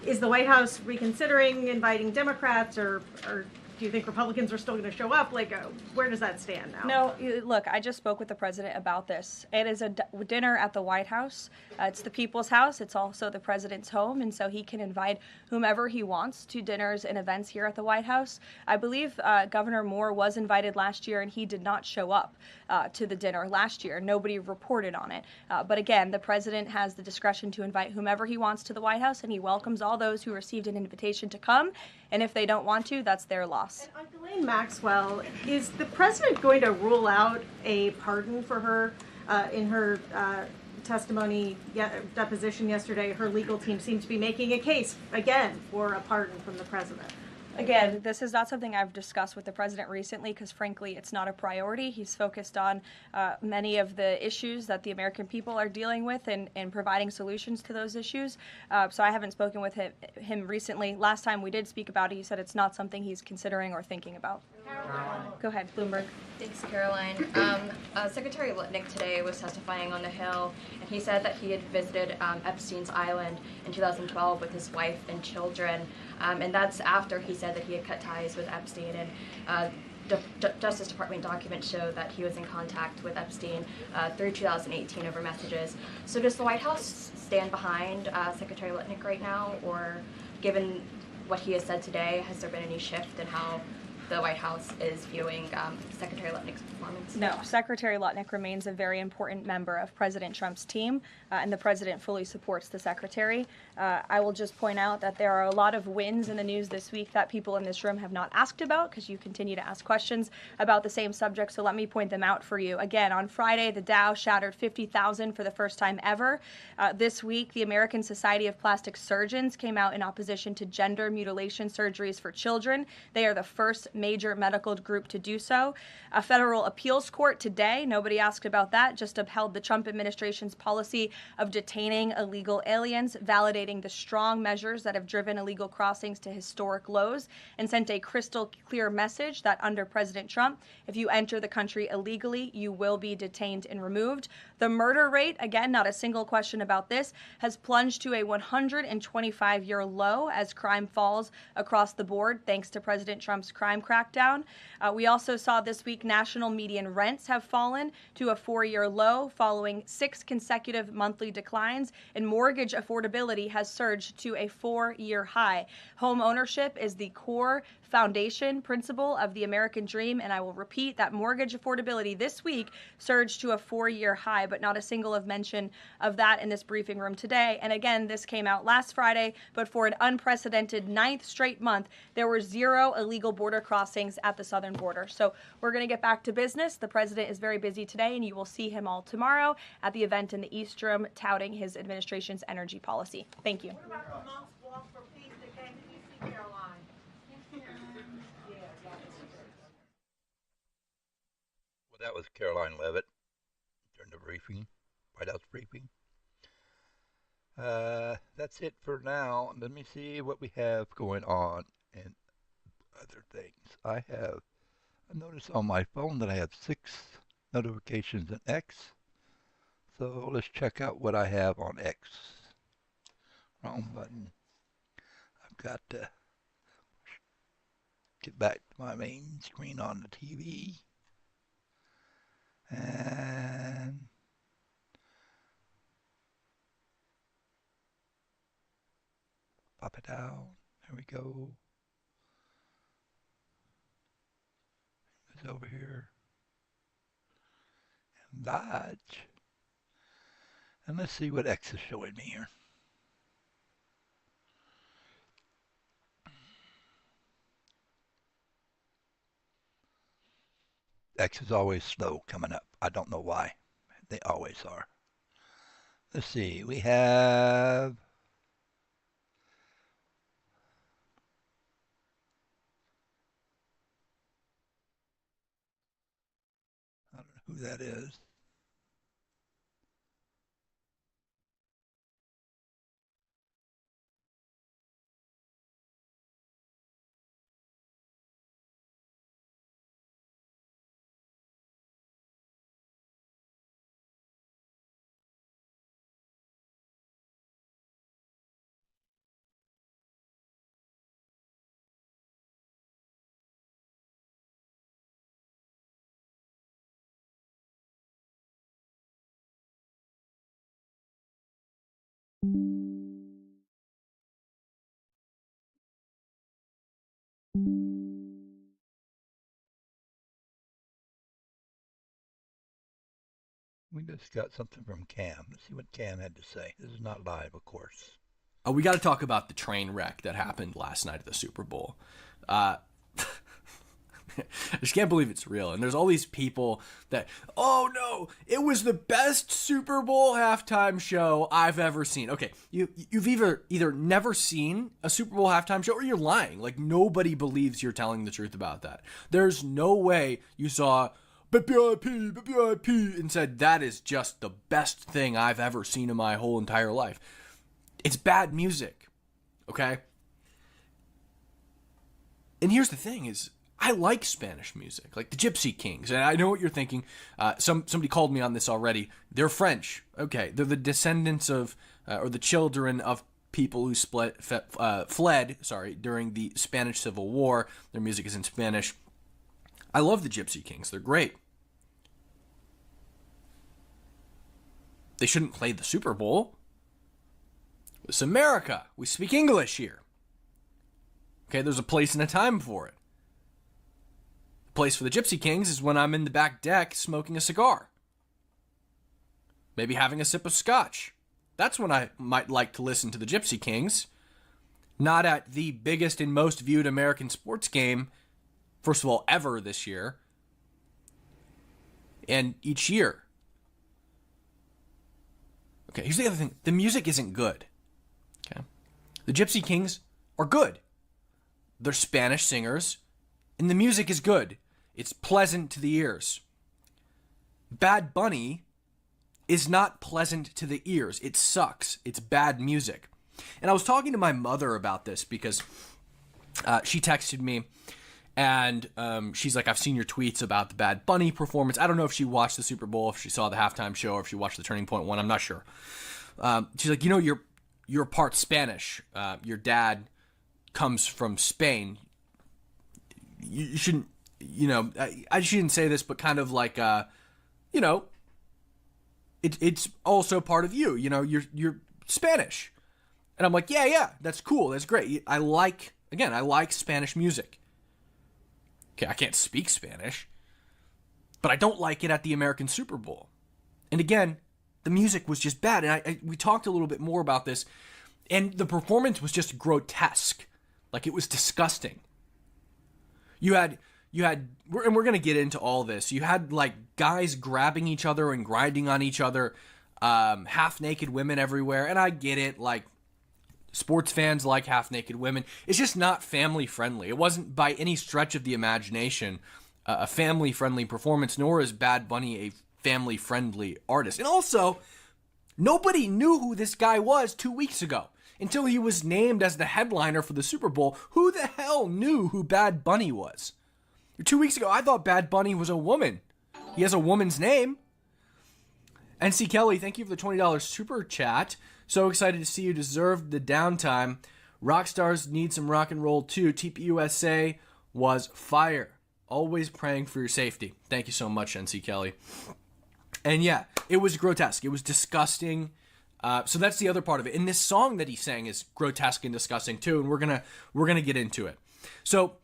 Speaker 15: Is the White House reconsidering inviting Democrats, or do you think Republicans are still going to show up? Like, where does that stand now?
Speaker 17: No, look, I just spoke with the president about this. It is a dinner at the White House. It's the people's house. It's also the president's home, and so he can invite whomever he wants to dinners and events here at the White House. I believe Governor Moore was invited last year, and he did not show up to the dinner last year. Nobody reported on it. But again, the president has the discretion to invite whomever he wants to the White House, and he welcomes all those who received an invitation to come. And if they don't want to, that's their loss.
Speaker 15: And on Ghislaine Maxwell, is the president going to rule out a pardon for her in her testimony deposition yesterday? Her legal team seemed to be making a case again for a pardon from the president.
Speaker 17: Again, this is not something I've discussed with the president recently because, frankly, it's not a priority. He's focused on many of the issues that the American people are dealing with and providing solutions to those issues. So I haven't spoken with him recently. Last time we did speak about it, he said it's not something he's considering or thinking about.
Speaker 15: Caroline.
Speaker 17: Go ahead, Bloomberg.
Speaker 21: Thanks, Caroline. Secretary Lutnick today was testifying on the Hill, and he said that he had visited Epstein's Island in 2012 with his wife and children, and that's after he said that he had cut ties with Epstein. And Justice Department documents show that he was in contact with Epstein through 2018 over messages. So does the White House stand behind Secretary Lutnick right now, or given what he has said today, has there been any shift in how the White House is viewing Secretary Lutnick's performance?
Speaker 17: No, Secretary Lutnick remains a very important member of President Trump's team, and the president fully supports the secretary. I will just point out that there are a lot of wins in the news this week that people in this room have not asked about, because you continue to ask questions about the same subject, so let me point them out for you. Again, on Friday, the Dow shattered 50,000 for the first time ever. This week, the American Society of Plastic Surgeons came out in opposition to gender mutilation surgeries for children. They are the first major medical group to do so. A federal appeals court today, nobody asked about that, just upheld the Trump administration's policy of detaining illegal aliens, validating the strong measures that have driven illegal crossings to historic lows, and sent a crystal clear message that under President Trump, if you enter the country illegally, you will be detained and removed. The murder rate, again, not a single question about this, has plunged to a 125-year low as crime falls across the board thanks to President Trump's crime crackdown. We also saw this week national median rents have fallen to a 4-year low following 6 consecutive monthly declines, and mortgage affordability has surged to a 4-year high. Home ownership is the core foundation principle of the American dream, and I will repeat that mortgage affordability this week surged to a 4-year high, but not a single of mention of that in this briefing room today. And again, this came out last Friday, but for an unprecedented 9th straight month, there were 0 illegal border crossings at the southern border. So we're going to get back to business. The president is very busy today, and you will see him all tomorrow at the event in the East Room touting his administration's energy policy. Thank you.
Speaker 22: Well, that was Caroline Levitt during the briefing, White House briefing. That's it for now. Let me see what we have going on and other things. I noticed on my phone that I have 6 notifications in X. So let's check out what I have on X. Wrong button. I've got to get back to my main screen on the TV. And pop it out. There we go. It's over here. And Dodge. And let's see what X is showing me here. X is always slow coming up. I don't know why. They always are. Let's see. We have I don't know who that is. We just got something from Cam. Let's see what Cam had to say. This is not live, of course.
Speaker 2: We got to talk about the train wreck that happened last night at the Super Bowl. I just can't believe it's real. And there's all these people that, oh no, it was the best Super Bowl halftime show I've ever seen. Okay, you've either never seen a Super Bowl halftime show or you're lying. Like, nobody believes you're telling the truth about that. There's no way you saw BIP, and said, that is just the best thing I've ever seen in my whole entire life. It's bad music, okay? And here's the thing is, I like Spanish music, like the Gypsy Kings. And I know what you're thinking. Somebody called me on this already. They're French. Okay, they're the descendants of, or the children of people who fled during the Spanish Civil War. Their music is in Spanish. I love the Gypsy Kings. They're great. They shouldn't play the Super Bowl. It's America. We speak English here. Okay, there's a place and a time for it. The place for the Gypsy Kings is when I'm in the back deck smoking a cigar. Maybe having a sip of scotch. That's when I might like to listen to the Gypsy Kings. Not at the biggest and most viewed American sports game, first of all, ever this year. And each year. Okay, here's the other thing. The music isn't good. Okay. The Gypsy Kings are good. They're Spanish singers, and the music is good. It's pleasant to the ears. Bad Bunny is not pleasant to the ears. It sucks. It's bad music. And I was talking to my mother about this because she texted me, and she's like, I've seen your tweets about the Bad Bunny performance. I don't know if she watched the Super Bowl, if she saw the halftime show, or if she watched the Turning Point one. I'm not sure. She's like, you're part Spanish. Your dad comes from Spain. You shouldn't, I shouldn't say this, but kind of like, it's also part of you. You're Spanish. And I'm like, yeah, that's cool. That's great. I like Spanish music. Okay, I can't speak Spanish, but I don't like it at the American Super Bowl. And again, the music was just bad. And we talked a little bit more about this, and the performance was just grotesque. Like, it was disgusting. You had, and we're going to get into all this. You had, like, guys grabbing each other and grinding on each other, half-naked women everywhere. And I get it, like, sports fans like half-naked women. It's just not family-friendly. It wasn't by any stretch of the imagination a family-friendly performance, nor is Bad Bunny a family-friendly artist. And also, nobody knew who this guy was 2 weeks ago until he was named as the headliner for the Super Bowl. Who the hell knew who Bad Bunny was? 2 weeks ago, I thought Bad Bunny was a woman. He has a woman's name. NC Kelly, thank you for the $20 super chat. So excited to see you. Deserved the downtime. Rockstars need some rock and roll too. TPUSA was fire. Always praying for your safety. Thank you so much, NC Kelly. And yeah, it was grotesque. It was disgusting. So that's the other part of it. And this song that he sang is grotesque and disgusting too. And we're gonna get into it. So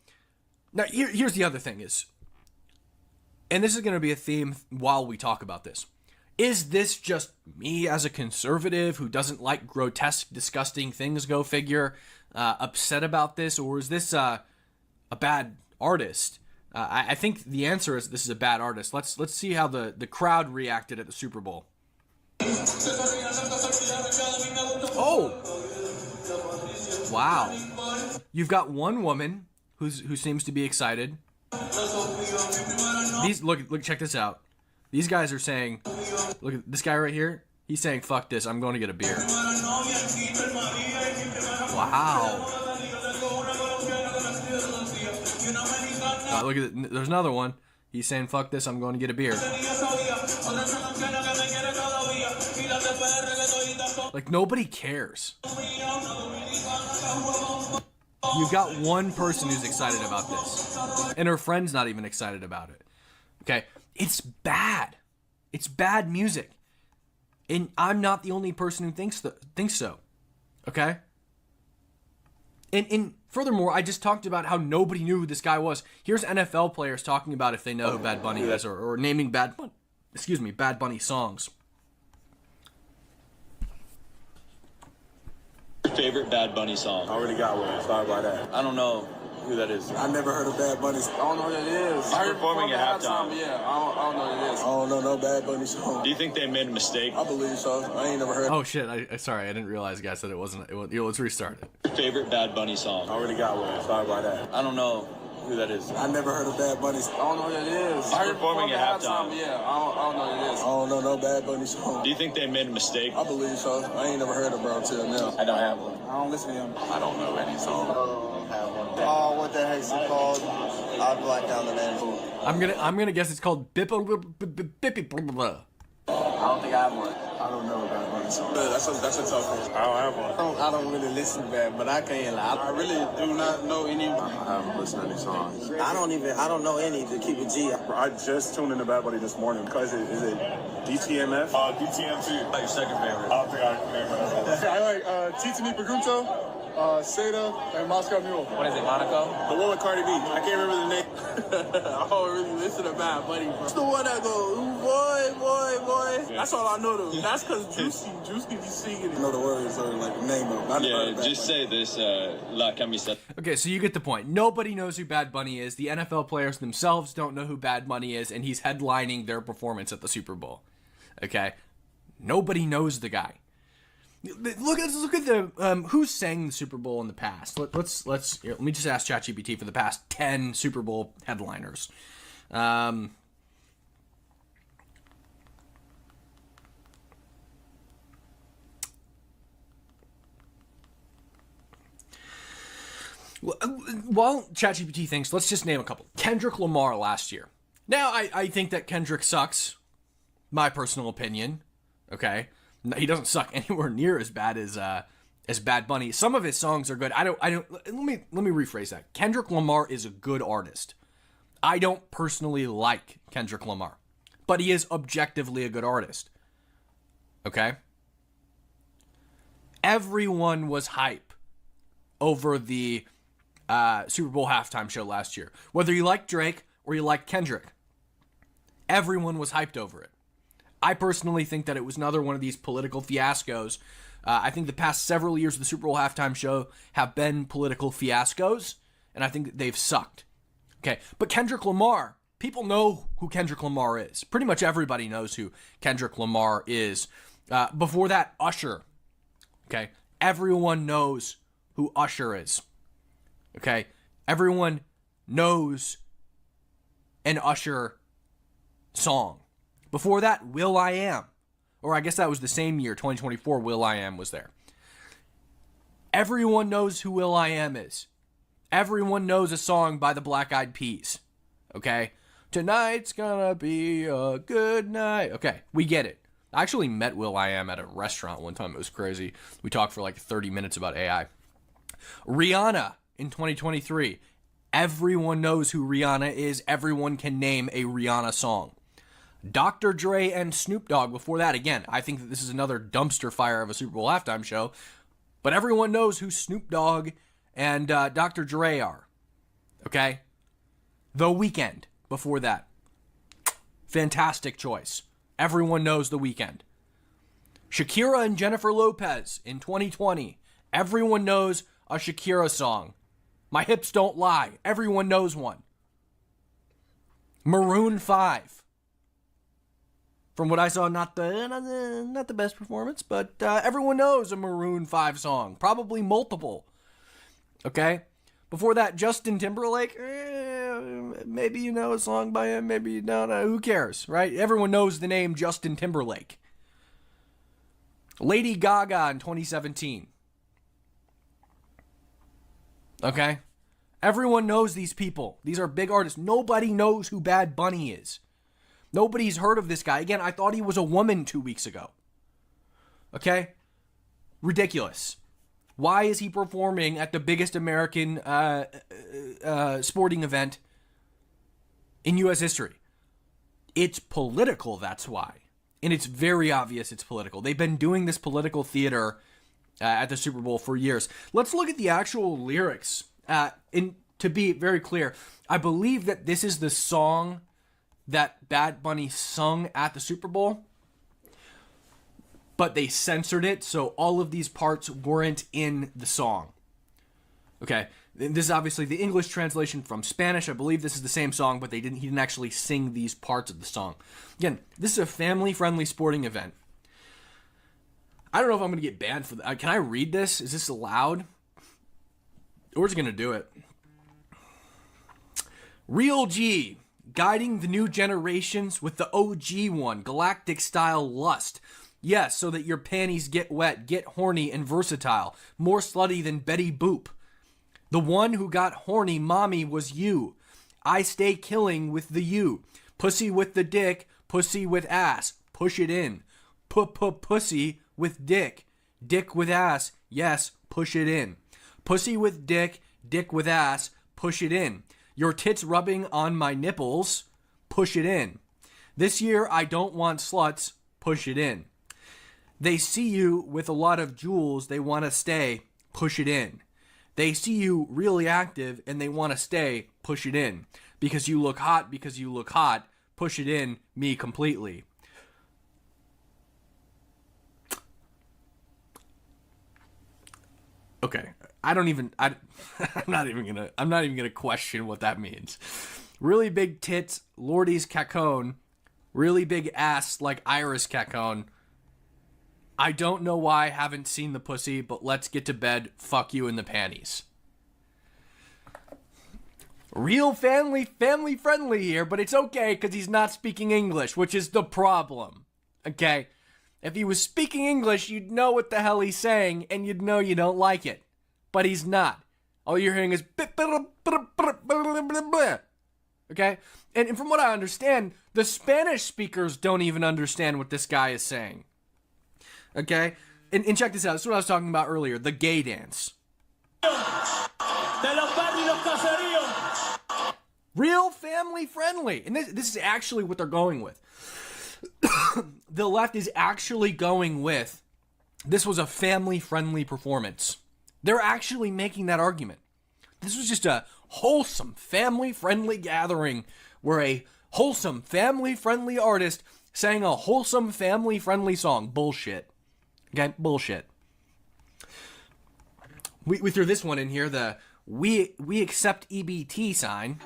Speaker 2: now here's the other thing is, and this is gonna be a theme while we talk about this. Is this just me as a conservative who doesn't like grotesque, disgusting things, go figure, upset about this? Or is this a bad artist? I think the answer is this is a bad artist. Let's see how the crowd reacted at the Super Bowl. Oh! Wow. You've got one woman who seems to be excited. Look, check this out. These guys are saying, look at this guy right here. He's saying, fuck this, I'm going to get a beer. Wow. Look at it. There's another one. He's saying, fuck this, I'm going to get a beer. Like, nobody cares. You've got one person who's excited about this. And her friend's not even excited about it. Okay? It's bad. It's bad music. And I'm not the only person who thinks so. Okay? And furthermore, I just talked about how nobody knew who this guy was. Here's NFL players talking about if they know who Bad Bunny is, or naming Bad Bunny songs.
Speaker 4: Favorite Bad Bunny song?
Speaker 12: I already got one. Sorry about that.
Speaker 4: I don't know who that is.
Speaker 12: I never heard of Bad Bunny. I don't know who that is.
Speaker 4: I heard performing at halftime.
Speaker 12: Yeah, I don't know who it is. I don't know no Bad Bunny song.
Speaker 4: Do you think they made a mistake?
Speaker 12: I believe so. I ain't never heard.
Speaker 2: Oh shit! Sorry, I didn't realize, guys, that it wasn't. Let's restart it.
Speaker 4: Favorite Bad Bunny song?
Speaker 12: I already got one. Sorry about that.
Speaker 4: I don't know who that is.
Speaker 12: I never heard of Bad Bunny. I don't know who that is.
Speaker 4: I heard performing at halftime.
Speaker 12: Yeah, I don't know who it is. I don't know no Bad Bunny song.
Speaker 4: Do you think they made a mistake?
Speaker 12: I believe so. I ain't never heard of bro till now.
Speaker 4: I don't have one.
Speaker 12: I don't listen to him.
Speaker 4: I don't know any song.
Speaker 12: Oh, what the heck's it called? I blacked out the name.
Speaker 2: I'm gonna guess it's called Bip.
Speaker 12: I don't think I have one. I don't know about Bunny song.
Speaker 4: That's a tough one. I don't have one.
Speaker 12: I don't really listen to that, but I can't lie.
Speaker 4: I really do not know any. I haven't listened to any songs.
Speaker 12: I don't know any to keep it G.
Speaker 4: I just tuned into Bad Bunny this morning because is it DTMF? DTMT. Like your second favorite? I don't think I can name it. I like Titini Pregunto, Seda, and Moscow Mule.
Speaker 8: What is it, Monaco?
Speaker 4: The one with Cardi B. I can't remember the name. I don't really listen to Bad Bunny. It's the one that goes, boy. That's all I know though. That's because Juicy be singing it.
Speaker 12: I know the words or like the name of it.
Speaker 4: Yeah, just say this, La Camiseta.
Speaker 2: Okay, so you get the point. Nobody knows who Bad Bunny is. The NFL players themselves don't know who Bad Bunny is, and he's headlining their performance at the Super Bowl. Okay? Nobody knows the guy. Look at the who sang the Super Bowl in the past. Let me just ask ChatGPT for the past 10 Super Bowl headliners. While ChatGPT thinks, let's just name a couple. Kendrick Lamar last year. Now, I think that Kendrick sucks. My personal opinion. Okay? He doesn't suck anywhere near as bad as Bad Bunny. Some of his songs are good. Let me rephrase that. Kendrick Lamar is a good artist. I don't personally like Kendrick Lamar, but he is objectively a good artist. Okay? Everyone was hype over the Super Bowl halftime show last year. Whether you like Drake or you like Kendrick, everyone was hyped over it. I personally think that it was another one of these political fiascos. I think the past several years of the Super Bowl halftime show have been political fiascos, and I think that they've sucked. Okay, but Kendrick Lamar, people know who Kendrick Lamar is. Pretty much everybody knows who Kendrick Lamar is. Before that, Usher. Okay, everyone knows who Usher is. Okay, everyone knows an Usher song. Before that, will.i.am. Or I guess that was the same year, 2024, will.i.am was there. Everyone knows who will.i.am is. Everyone knows a song by the Black Eyed Peas. Okay? Tonight's gonna be a good night. Okay, we get it. I actually met will.i.am at a restaurant one time. It was crazy. We talked for like 30 minutes about AI. Rihanna in 2023. Everyone knows who Rihanna is. Everyone can name a Rihanna song. Dr. Dre and Snoop Dogg before that. Again, I think that this is another dumpster fire of a Super Bowl halftime show. But everyone knows who Snoop Dogg and Dr. Dre are. Okay? The Weeknd before that. Fantastic choice. Everyone knows The Weeknd. Shakira and Jennifer Lopez in 2020. Everyone knows a Shakira song. My Hips Don't Lie. Everyone knows one. Maroon 5. From what I saw, not the best performance, but everyone knows a Maroon 5 song. Probably multiple. Okay? Before that, Justin Timberlake. Maybe you know a song by him, maybe you don't. Who cares, right? Everyone knows the name Justin Timberlake. Lady Gaga in 2017. Okay? Everyone knows these people. These are big artists. Nobody knows who Bad Bunny is. Nobody's heard of this guy. Again, I thought he was a woman 2 weeks ago. Okay? Ridiculous. Why is he performing at the biggest American sporting event in U.S. history? It's political, that's why. And it's very obvious it's political. They've been doing this political theater at the Super Bowl for years. Let's look at the actual lyrics. To be very clear, I believe that this is the song that Bad Bunny sung at the Super Bowl, but they censored it, so all of these parts weren't in the song. Okay, this is obviously the English translation from Spanish. I believe this is the same song, but he didn't actually sing these parts of the song. Again, this is a family-friendly sporting event. I don't know if I'm going to get banned for that. Can I read this? Is this allowed? We're just going to do it. Real G. Guiding the new generations with the OG one, galactic style lust. Yes, so that your panties get wet, get horny and versatile. More slutty than Betty Boop. The one who got horny, mommy, was you. I stay killing with the you. Pussy with the dick, pussy with ass. Push it in. Pussy with dick. Dick with ass. Yes, push it in. Pussy with dick. Dick with ass. Push it in. Your tits rubbing on my nipples. Push it in. This year I don't want sluts. Push it in. They see you with a lot of jewels. They want to stay. Push it in. They see you really active and they want to stay. Push it in. Because you look hot. Because you look hot. Push it in. Me completely. Okay, I'm not even gonna question what that means. Really big tits, Lordy's cacone. Really big ass like Iris cacone. I don't know why I haven't seen the pussy, but let's get to bed. Fuck you in the panties. Real family friendly here, but it's okay because he's not speaking English, which is the problem. Okay? If he was speaking English, you'd know what the hell he's saying, and you'd know you don't like it. But he's not. All you're hearing is... Okay? And from what I understand, the Spanish speakers don't even understand what this guy is saying. Okay? And check this out. This is what I was talking about earlier. The gay dance. Real family friendly. And this is actually what they're going with. The left is actually going with, this was a family-friendly performance. They're actually making that argument. This was just a wholesome, family-friendly gathering where a wholesome, family-friendly artist sang a wholesome, family-friendly song. Bullshit. Okay? Bullshit. We threw this one in here, the we accept EBT sign.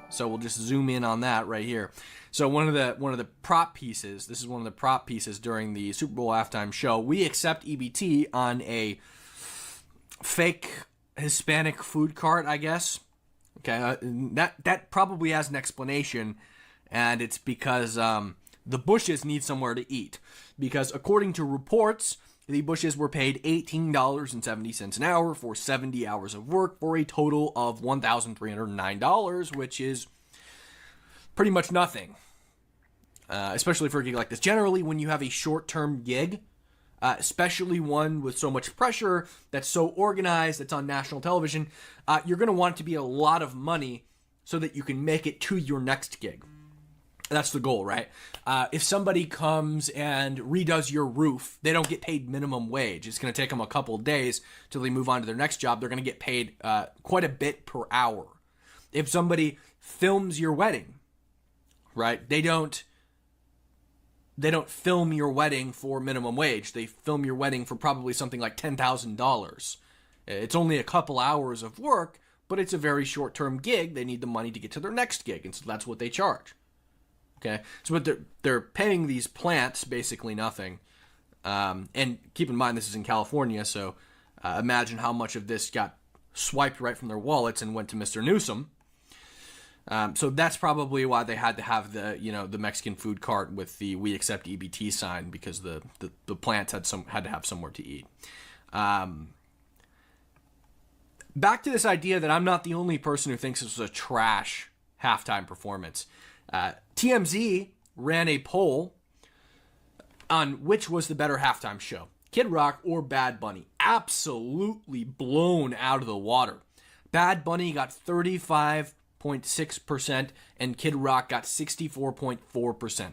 Speaker 2: So we'll just zoom in on that right here. So one of the prop pieces, this is one of the prop pieces during the Super Bowl halftime show. We accept EBT on a fake Hispanic food cart, I guess. Okay, that probably has an explanation, and it's because the Bushes need somewhere to eat. Because according to reports, the Bushes were paid $18.70 an hour for 70 hours of work for a total of $1,309, which is pretty much nothing. Especially for a gig like this. Generally, when you have a short-term gig, especially one with so much pressure, that's so organized, that's on national television, you're going to want it to be a lot of money so that you can make it to your next gig. That's the goal, right? If somebody comes and redoes your roof, they don't get paid minimum wage. It's going to take them a couple of days till they move on to their next job. They're going to get paid quite a bit per hour. If somebody films your wedding, right? They don't film your wedding for minimum wage. They film your wedding for probably something like $10,000. It's only a couple hours of work, but it's a very short-term gig. They need the money to get to their next gig, and so that's what they charge. Okay, so but they're paying these plants basically nothing, and keep in mind this is in California, so imagine how much of this got swiped right from their wallets and went to Mr. Newsom. So that's probably why they had to have the Mexican food cart with the "We accept EBT" sign, because the plants had to have somewhere to eat. Back to this idea that I'm not the only person who thinks this was a trash halftime performance. TMZ ran a poll on which was the better halftime show, Kid Rock or Bad Bunny. Absolutely blown out of the water. Bad Bunny got 35.6% and Kid Rock got 64.4%.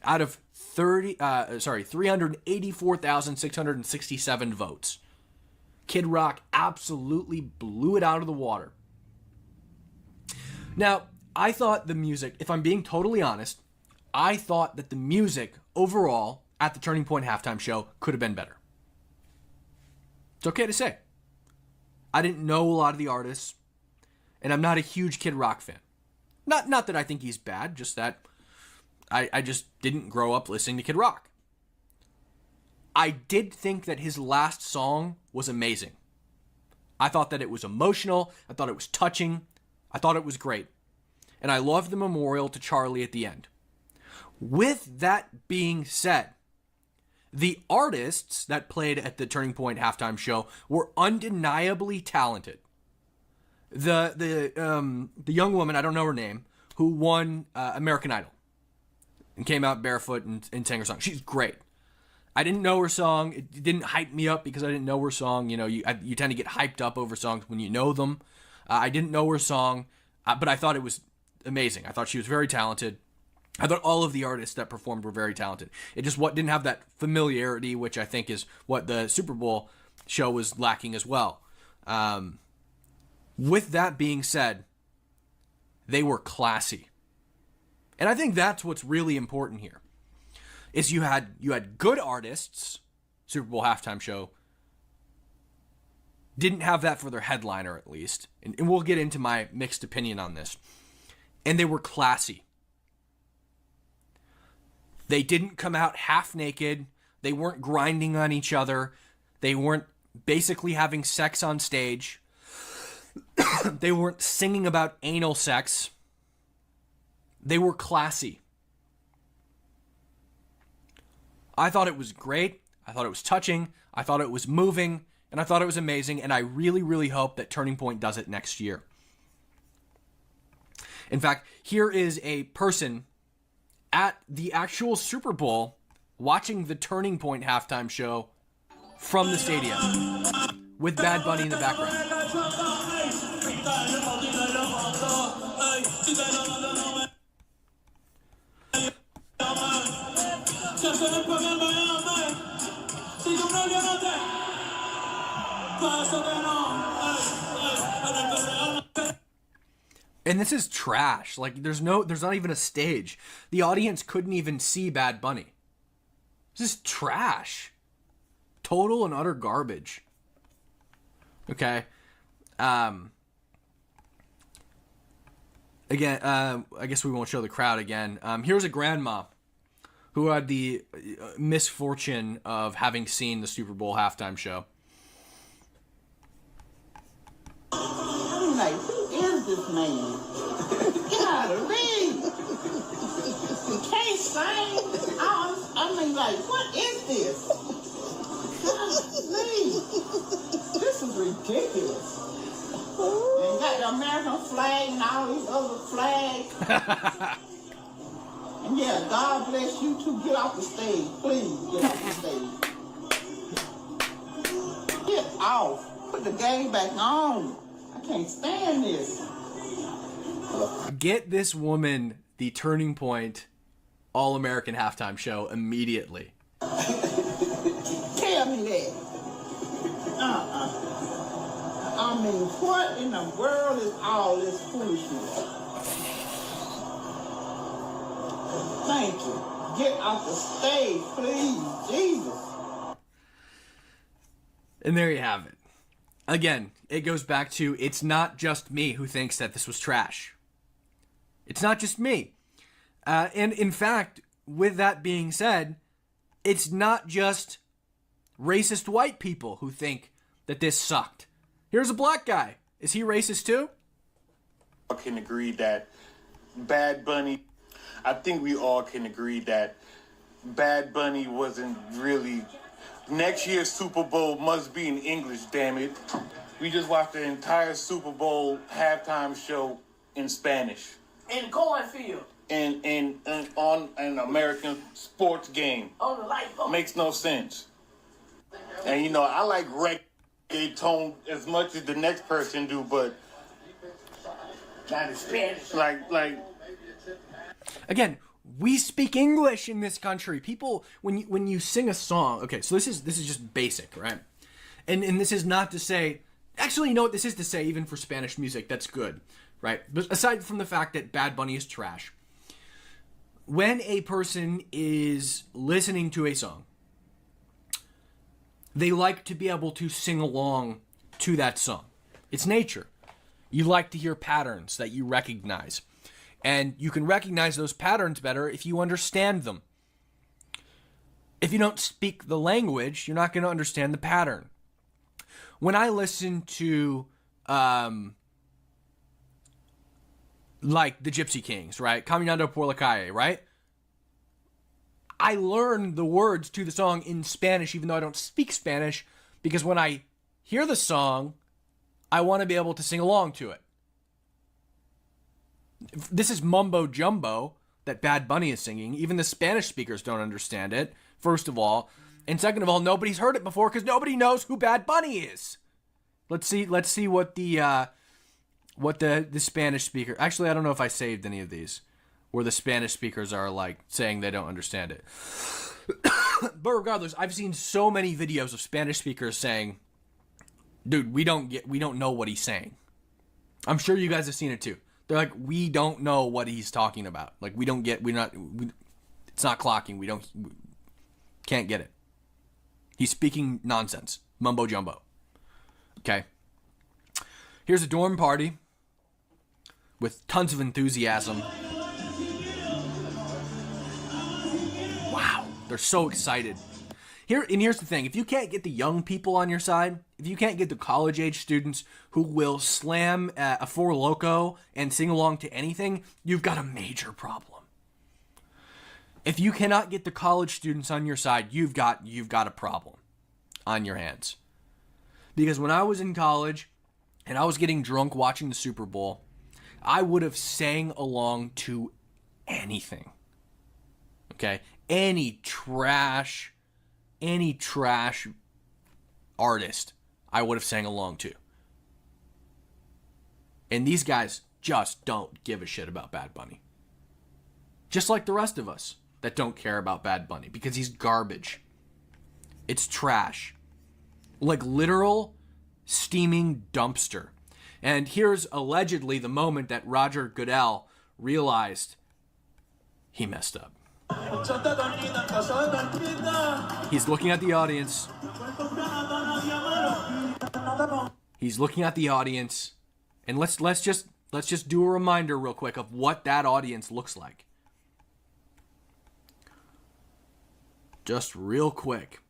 Speaker 2: Out of 384,667 votes. Kid Rock absolutely blew it out of the water. Now, I thought the music, if I'm being totally honest, I thought that the music overall at the Turning Point halftime show could have been better. It's okay to say. I didn't know a lot of the artists, and I'm not a huge Kid Rock fan. Not that I think he's bad, just that I just didn't grow up listening to Kid Rock. I did think that his last song was amazing. I thought that it was emotional. I thought it was touching. I thought it was great. And I loved the memorial to Charlie at the end. With that being said, the artists that played at the Turning Point halftime show were undeniably talented. The young woman, I don't know her name, who won American Idol and came out barefoot and sang her song. She's great. I didn't know her song. It didn't hype me up because I didn't know her song. You know, you tend to get hyped up over songs when you know them. I didn't know her song, but I thought it was amazing. I thought she was very talented. I thought all of the artists that performed were very talented. It just didn't have that familiarity, which I think is what the Super Bowl show was lacking as well. With that being said, they were classy. And I think that's what's really important here. Is you had good artists, Super Bowl halftime show, didn't have that for their headliner at least. And we'll get into my mixed opinion on this. And they were classy. They didn't come out half naked. They weren't grinding on each other. They weren't basically having sex on stage. They weren't singing about anal sex. They were classy. I thought it was great. I thought it was touching. I thought it was moving. And I thought it was amazing. And I really, really hope that Turning Point does it next year. In fact, here is a person at the actual Super Bowl watching the Turning Point halftime show from the stadium with Bad Bunny in the background. And this is trash. Like, there's not even a stage. The audience couldn't even see Bad Bunny. This is trash. Total and utter garbage. Okay. Again, I guess we won't show the crowd again. Here's a grandma who had the misfortune of having seen the Super Bowl halftime show.
Speaker 3: I'm like, who is this man? Golly! He can't sing. I mean, like, what is this? Golly! This is ridiculous. And got the American flag and all these other flags. And yeah, God bless you too. Get off the stage. Please get off the stage. Get off. Put the game back on. I can't stand this.
Speaker 2: Get this woman the Turning Point All-American halftime show immediately.
Speaker 3: Tell me that. I mean, what in the world is all this foolishness? Thank you. Get off the stage, please. Jesus.
Speaker 2: And there you have it. Again, it goes back to, it's not just me who thinks that this was trash. It's not just me. And in fact, with that being said, it's not just racist white people who think that this sucked. Here's a black guy. Is he racist too?
Speaker 5: I can agree that Bad Bunny, I think we all can agree that Bad Bunny wasn't really. Next year's Super Bowl must be in English, damn it. We just watched the entire Super Bowl halftime show in Spanish.
Speaker 3: In cornfield.
Speaker 5: And on an American sports game.
Speaker 3: On the light bulb.
Speaker 5: Makes no sense. And you know, I like reggaeton as much as the next person do, but
Speaker 3: not in Spanish.
Speaker 5: Like
Speaker 2: again, we speak English in this country. People, when you sing a song, okay, so this is just basic, right? And this is not to say, actually, you know what this is to say, even for Spanish music, that's good, right? But aside from the fact that Bad Bunny is trash, when a person is listening to a song, they like to be able to sing along to that song. It's nature. You like to hear patterns that you recognize. And you can recognize those patterns better if you understand them. If you don't speak the language, you're not going to understand the pattern. When I listen to, like the Gypsy Kings, right? Caminando por la calle, right? I learn the words to the song in Spanish, even though I don't speak Spanish, because when I hear the song, I want to be able to sing along to it. This is mumbo jumbo that Bad Bunny is singing. Even the Spanish speakers don't understand it, first of all. And second of all, nobody's heard it before because nobody knows who Bad Bunny is. Let's see what the Spanish speaker. Actually, I don't know if I saved any of these where the Spanish speakers are like saying they don't understand it. But regardless, I've seen so many videos of Spanish speakers saying, "Dude, we don't know what he's saying." I'm sure you guys have seen it too. They're like, "We don't know what he's talking about. Like it's not clocking. We can't get it. He's speaking nonsense, mumbo jumbo." Okay. Here's a dorm party with tons of enthusiasm. Wow, they're so excited. Here's the thing. If you can't get the young people on your side, if you can't get the college-age students who will slam a Four Loko and sing along to anything, you've got a major problem. If you cannot get the college students on your side, you've got a problem on your hands. Because when I was in college and I was getting drunk watching the Super Bowl, I would have sang along to anything. Okay? Any trash artist I would have sang along to. And these guys just don't give a shit about Bad Bunny. Just like the rest of us that don't care about Bad Bunny because he's garbage. It's trash. Like literal steaming dumpster. And here's allegedly the moment that Roger Goodell realized he messed up. He's looking at the audience. He's looking at the audience. And let's just do a reminder real quick of what that audience looks like. Just real quick.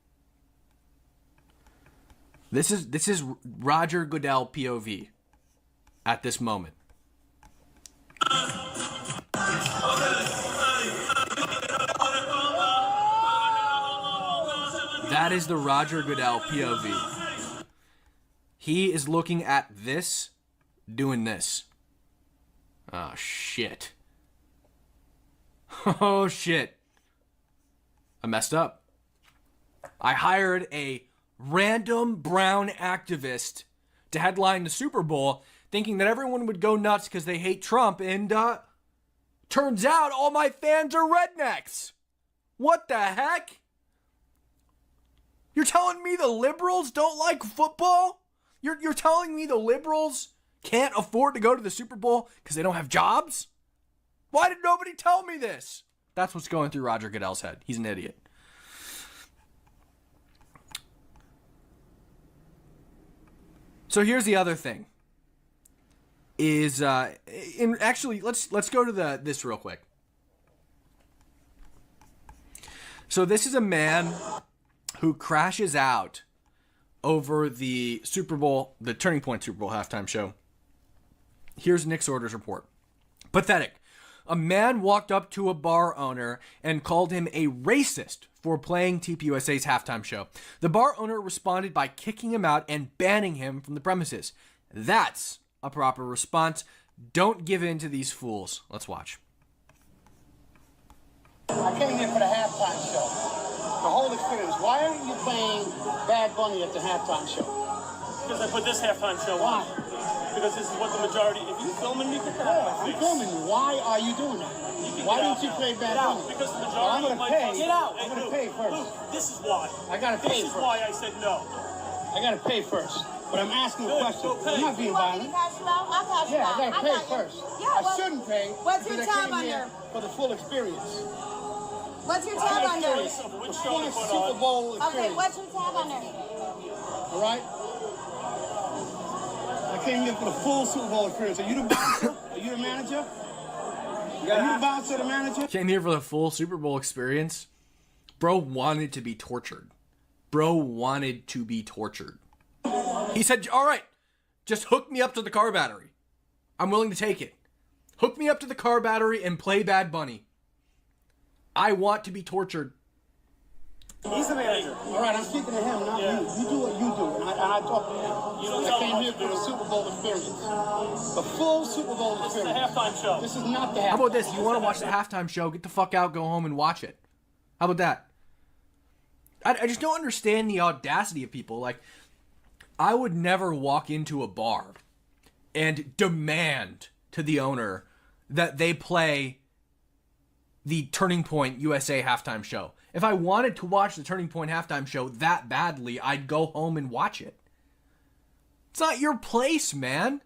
Speaker 2: This is Roger Goodell POV at this moment. That is the Roger Goodell POV. He is looking at this, doing this. Oh, shit. Oh, shit. I messed up. I hired a random brown activist to headline the Super Bowl, thinking that everyone would go nuts because they hate Trump, and turns out all my fans are rednecks. What the heck? You're telling me the liberals don't like football? You're telling me the liberals can't afford to go to the Super Bowl because they don't have jobs? Why did nobody tell me this? That's what's going through Roger Goodell's head. He's an idiot. So here's the other thing. Actually, let's go to this real quick. So this is a man who crashes out over the Super Bowl, the Turning Point Super Bowl halftime show. Here's Nick Sorter's report. Pathetic. A man walked up to a bar owner and called him a racist for playing TPUSA's halftime show. The bar owner responded by kicking him out and banning him from the premises. That's a proper response. Don't give in to these fools. Let's watch.
Speaker 6: I came here for the halftime show. The whole experience. Why aren't you playing Bad Bunny at the halftime show?
Speaker 10: Because I put this halftime show
Speaker 6: on.
Speaker 10: Why? Because this is what the majority. If you filming me, get the hell out of my face.
Speaker 6: I'm filming you. Why are you doing that? Why didn't you play Bad Bunny?
Speaker 10: Because the majority
Speaker 6: I'm
Speaker 10: of
Speaker 6: gonna
Speaker 10: my
Speaker 6: pay.
Speaker 10: Get out.
Speaker 6: I'm gonna pay first.
Speaker 10: Luke, this is why.
Speaker 6: I gotta pay
Speaker 10: This is
Speaker 6: first.
Speaker 10: why I said no.
Speaker 6: I gotta pay first. But I'm asking a question.
Speaker 10: Go pay.
Speaker 6: I'm not being violent.
Speaker 11: I'll pass you
Speaker 6: Yeah, I
Speaker 11: out.
Speaker 6: gotta pay first.
Speaker 11: Yeah,
Speaker 6: I
Speaker 11: well,
Speaker 6: shouldn't pay.
Speaker 11: what's your
Speaker 6: because I
Speaker 11: tab
Speaker 6: came here
Speaker 11: under?
Speaker 6: for the full experience.
Speaker 11: What's your tab under?
Speaker 6: The full Super Bowl experience.
Speaker 11: Okay, what's your tab under?
Speaker 6: All right? I came here for the full Super Bowl experience. Are you the bouncer? Are you the manager? Are you the bouncer, the manager?
Speaker 2: Came here for the full Super Bowl experience. Bro wanted to be tortured. Bro wanted to be tortured. He said, all right, just hook me up to the car battery. I'm willing to take it. Hook me up to the car battery and play Bad Bunny. I want to be tortured.
Speaker 6: He's the manager. All right, I'm speaking to him, not you. You do what you do, and I talk to him. I came here for the Super Bowl experience. The full Super Bowl experience.
Speaker 10: This is the halftime show.
Speaker 6: This is not the halftime show.
Speaker 2: How about this? You want to watch the halftime show? Get the fuck out, go home and watch it. How about that? I just don't understand the audacity of people. Like, I would never walk into a bar and demand to the owner that they play the Turning Point USA halftime show. If I wanted to watch the Turning Point halftime show that badly, I'd go home and watch it. It's not your place, man.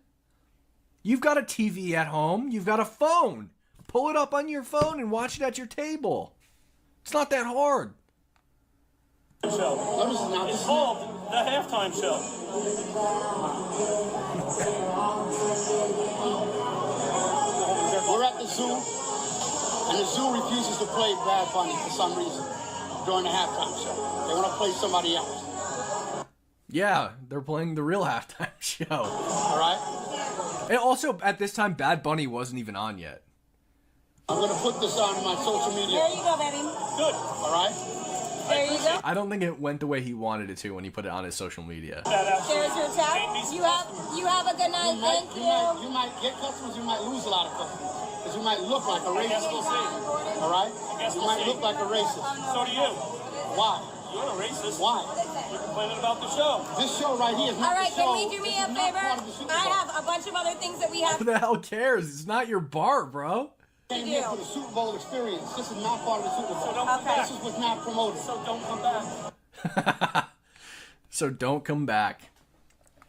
Speaker 2: You've got a TV at home. You've got a phone. Pull it up on your phone and watch it at your table. It's not that hard.
Speaker 10: Show. It's called the halftime show.
Speaker 6: We're at the zoo, and the zoo refuses to play Bad Bunny for some reason during the halftime show. They want to play somebody else.
Speaker 2: Yeah, they're playing the real halftime show.
Speaker 6: All right?
Speaker 2: And also, at this time, Bad Bunny wasn't even on yet.
Speaker 6: I'm going to put this on my social media.
Speaker 11: There you go, baby.
Speaker 6: Good. All right?
Speaker 11: There you go.
Speaker 2: I don't think it went the way he wanted it to when he put it on his social media.
Speaker 11: There's your check. You have a good night. Thank you.
Speaker 6: You might get customers, you might lose a lot of customers. Because you might look like a racist. All right? You might look like a racist.
Speaker 10: So do you.
Speaker 6: Why?
Speaker 10: You're a racist.
Speaker 6: Why?
Speaker 10: You're complaining about the show.
Speaker 6: This show right here is not
Speaker 11: All right,
Speaker 6: the show.
Speaker 11: can we do me a favor? I have a bunch of other things that we have.
Speaker 2: Who the hell cares? It's not your bar, bro.
Speaker 6: Came here for the Super Bowl experience. This is not part of the Super Bowl.
Speaker 10: So don't come back.
Speaker 6: This was not promoted.
Speaker 10: So don't come back.
Speaker 2: So don't come back.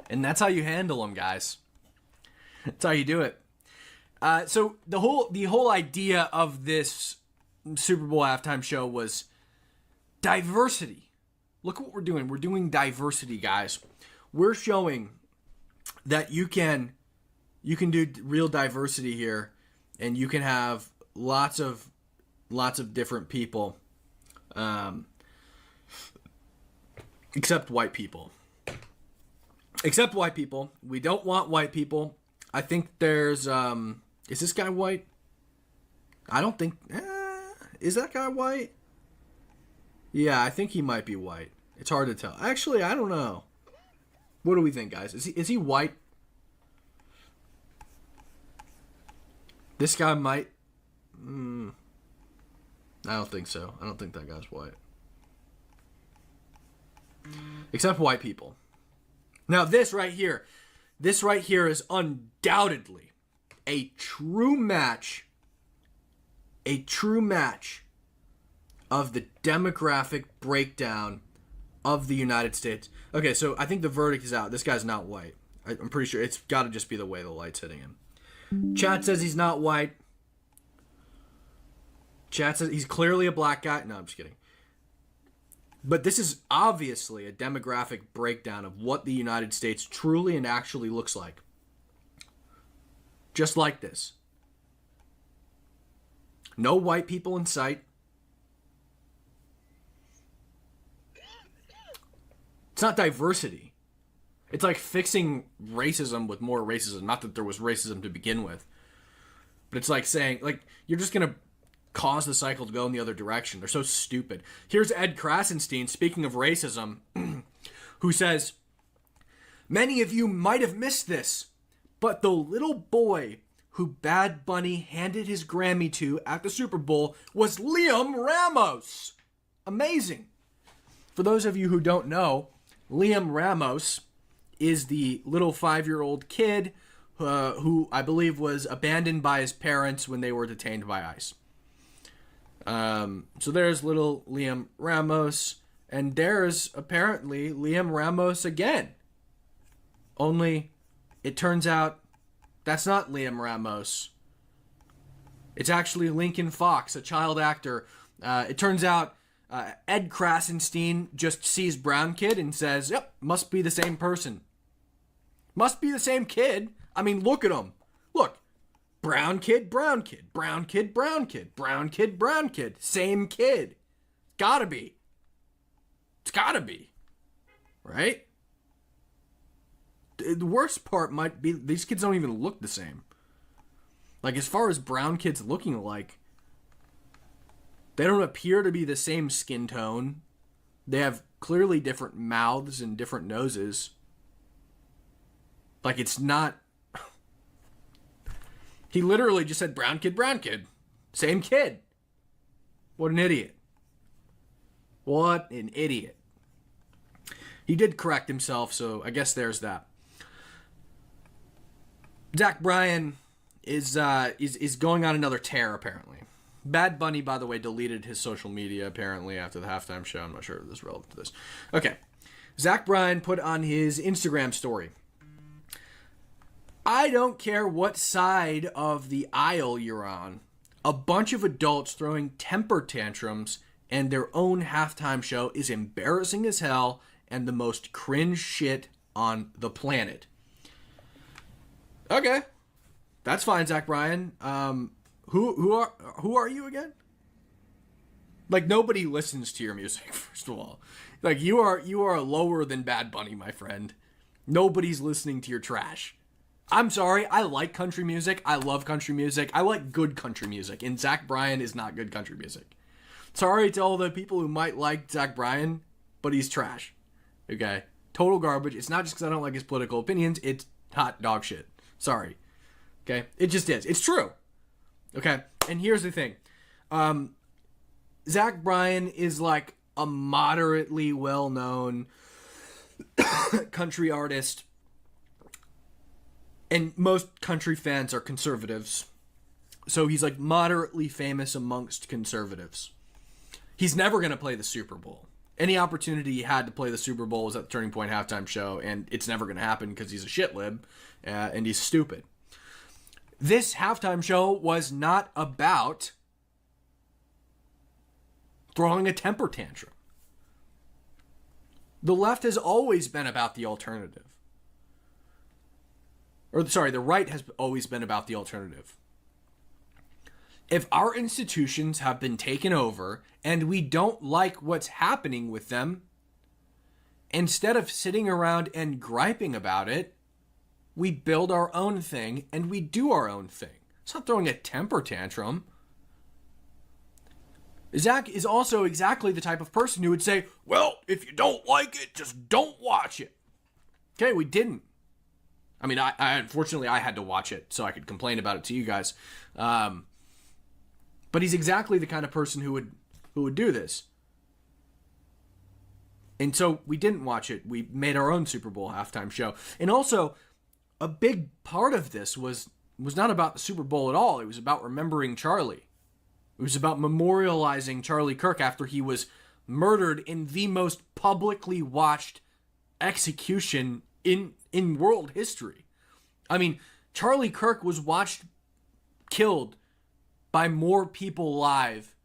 Speaker 2: And that's how you handle them, guys. That's how you do it. So the whole idea of this Super Bowl halftime show was diversity. Look what we're doing. We're doing diversity, guys. We're showing that you can do real diversity here, and you can have lots of different people, except white people. Except white people. We don't want white people. I think there's is this guy white? I don't think. Is that guy white? Yeah, I think he might be white. It's hard to tell. Actually, I don't know. What do we think, guys? Is he white? This guy might. I don't think so. I don't think that guy's white. Except white people. Now, this right here is undoubtedly a true match. A true match of the demographic breakdown of the United States. Okay, so I think the verdict is out. This guy's not white. I'm pretty sure it's got to just be the way the light's hitting him. Chat says he's not white. Chat says he's clearly a black guy. No, I'm just kidding. But this is obviously a demographic breakdown of what the United States truly and actually looks like. Just like this. No white people in sight. It's not diversity. It's like fixing racism with more racism. Not that there was racism to begin with. But it's like saying, like, you're just going to cause the cycle to go in the other direction. They're so stupid. Here's Ed Krasenstein, speaking of racism, who says, "Many of you might have missed this, but the little boy who Bad Bunny handed his Grammy to at the Super Bowl was Liam Ramos." Amazing. For those of you who don't know, Liam Ramos is the little 5-year-old kid who I believe was abandoned by his parents when they were detained by ICE. So there's little Liam Ramos, and there's apparently Liam Ramos again. Only it turns out that's not Liam Ramos. It's actually Lincoln Fox, a child actor. It turns out Ed Krasenstein just sees brown kid and says, "Yep, must be the same person. Must be the same kid. I mean, look at him. Look. Brown kid, brown kid, brown kid, brown kid, brown kid, brown kid. Same kid. Gotta be. It's gotta be. Right? The worst part might be these kids don't even look the same. Like, as far as brown kids looking alike, they don't appear to be the same skin tone. They have clearly different mouths and different noses. Like, it's not... He literally just said brown kid, same kid. What an idiot. What an idiot. He did correct himself, so I guess there's that. Zach Bryan is going on another tear, apparently. Bad Bunny, by the way, deleted his social media, apparently, after the halftime show. I'm not sure if this is relevant to this. Okay. Zach Bryan put on his Instagram story, I don't care what side of the aisle you're on. A bunch of adults throwing temper tantrums and their own halftime show is embarrassing as hell and the most cringe shit on the planet. Okay. That's fine, Zach Bryan. Who are you again? Like, nobody listens to your music, first of all. Like, you are lower than Bad Bunny, my friend. Nobody's listening to your trash. I'm sorry, I like country music. I love country music. I like good country music, and Zach Bryan is not good country music. Sorry to all the people who might like Zach Bryan, but he's trash. Okay? Total garbage. It's not just because I don't like his political opinions. It's hot dog shit. Sorry. Okay? It just is. It's true. Okay? And here's the thing. Zach Bryan is like a moderately well-known country artist, and most country fans are conservatives. So he's like moderately famous amongst conservatives. He's never going to play the Super Bowl. Any opportunity he had to play the Super Bowl was at the Turning Point halftime show, and it's never going to happen because he's a shit lib and he's stupid. This halftime show was not about throwing a temper tantrum. The left has always been about the alternative. The right has always been about the alternative. If our institutions have been taken over and we don't like what's happening with them, instead of sitting around and griping about it, we build our own thing and we do our own thing. It's not throwing a temper tantrum. Zach is also exactly the type of person who would say, well, if you don't like it, just don't watch it. Okay, we didn't. I mean, I unfortunately, I had to watch it so I could complain about it to you guys. But he's exactly the kind of person who would do this. And so we didn't watch it. We made our own Super Bowl halftime show. And also, a big part of this was not about the Super Bowl at all. It was about remembering Charlie. It was about memorializing Charlie Kirk after he was murdered in the most publicly watched execution in world history. I mean, Charlie Kirk was killed by more people live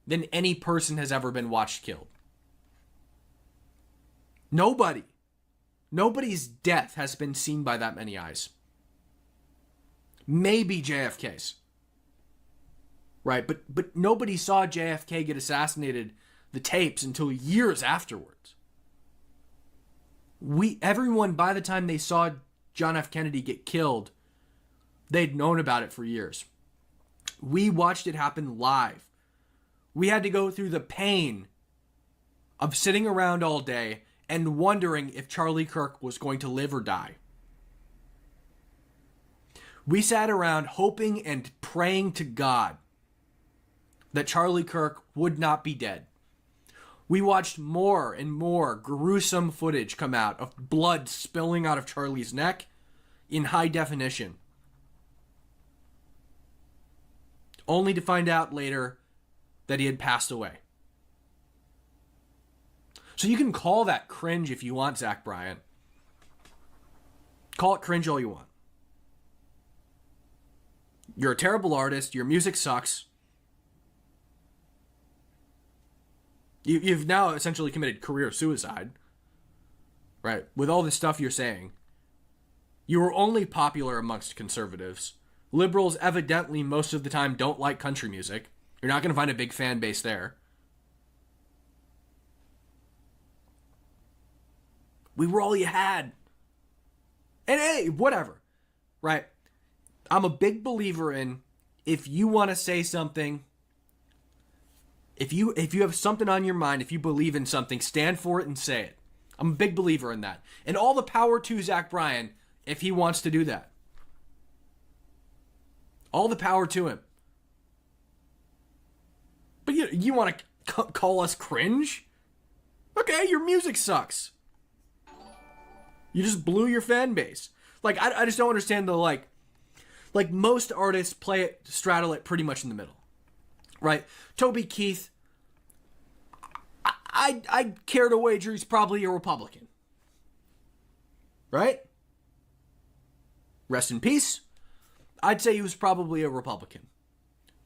Speaker 2: than any person has ever been watched killed. Nobody's death has been seen by that many eyes. Maybe JFK's. Right, but nobody saw JFK get assassinated, the tapes, until years afterwards. Everyone, by the time they saw John F. Kennedy get killed, they'd known about it for years. We watched it happen live. We had to go through the pain of sitting around all day and wondering if Charlie Kirk was going to live or die. We sat around hoping and praying to God that Charlie Kirk would not be dead. We watched more and more gruesome footage come out of blood spilling out of Charlie's neck in high definition, only to find out later that he had passed away. So you can call that cringe if you want, Zach Bryan. Call it cringe all you want. You're a terrible artist. Your music sucks. You've now essentially committed career suicide, right? With all the stuff you're saying. You were only popular amongst conservatives. Liberals evidently most of the time don't like country music. You're not going to find a big fan base there. We were all you had. And hey, whatever, right? I'm a big believer in, if you want to say something, if you have something on your mind, if you believe in something, stand for it and say it. I'm a big believer in that. And all the power to Zach Bryan if he wants to do that. All the power to him. But you want to call us cringe? Okay, your music sucks. You just blew your fan base. Like, I just don't understand the, like most artists straddle it pretty much in the middle. Right? Toby Keith, I'd care to wager he's probably a Republican. Right? Rest in peace. I'd say he was probably a Republican.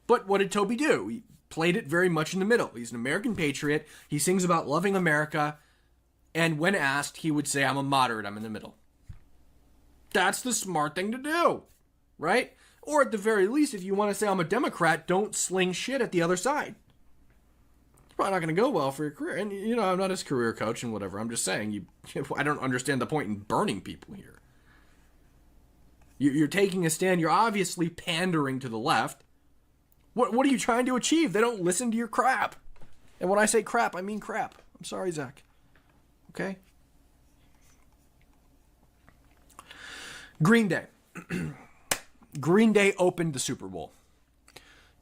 Speaker 2: But what did Toby do? He played it very much in the middle. He's an American patriot. He sings about loving America. And when asked, he would say, I'm a moderate. I'm in the middle. That's the smart thing to do. Right? Or at the very least, if you want to say I'm a Democrat, don't sling shit at the other side. It's probably not going to go well for your career. And, you know, I'm not his career coach and whatever. I'm just saying, I don't understand the point in burning people here. You're taking a stand. You're obviously pandering to the left. What are you trying to achieve? They don't listen to your crap. And when I say crap, I mean crap. I'm sorry, Zach. Okay? Green Day. Green Day opened the Super Bowl.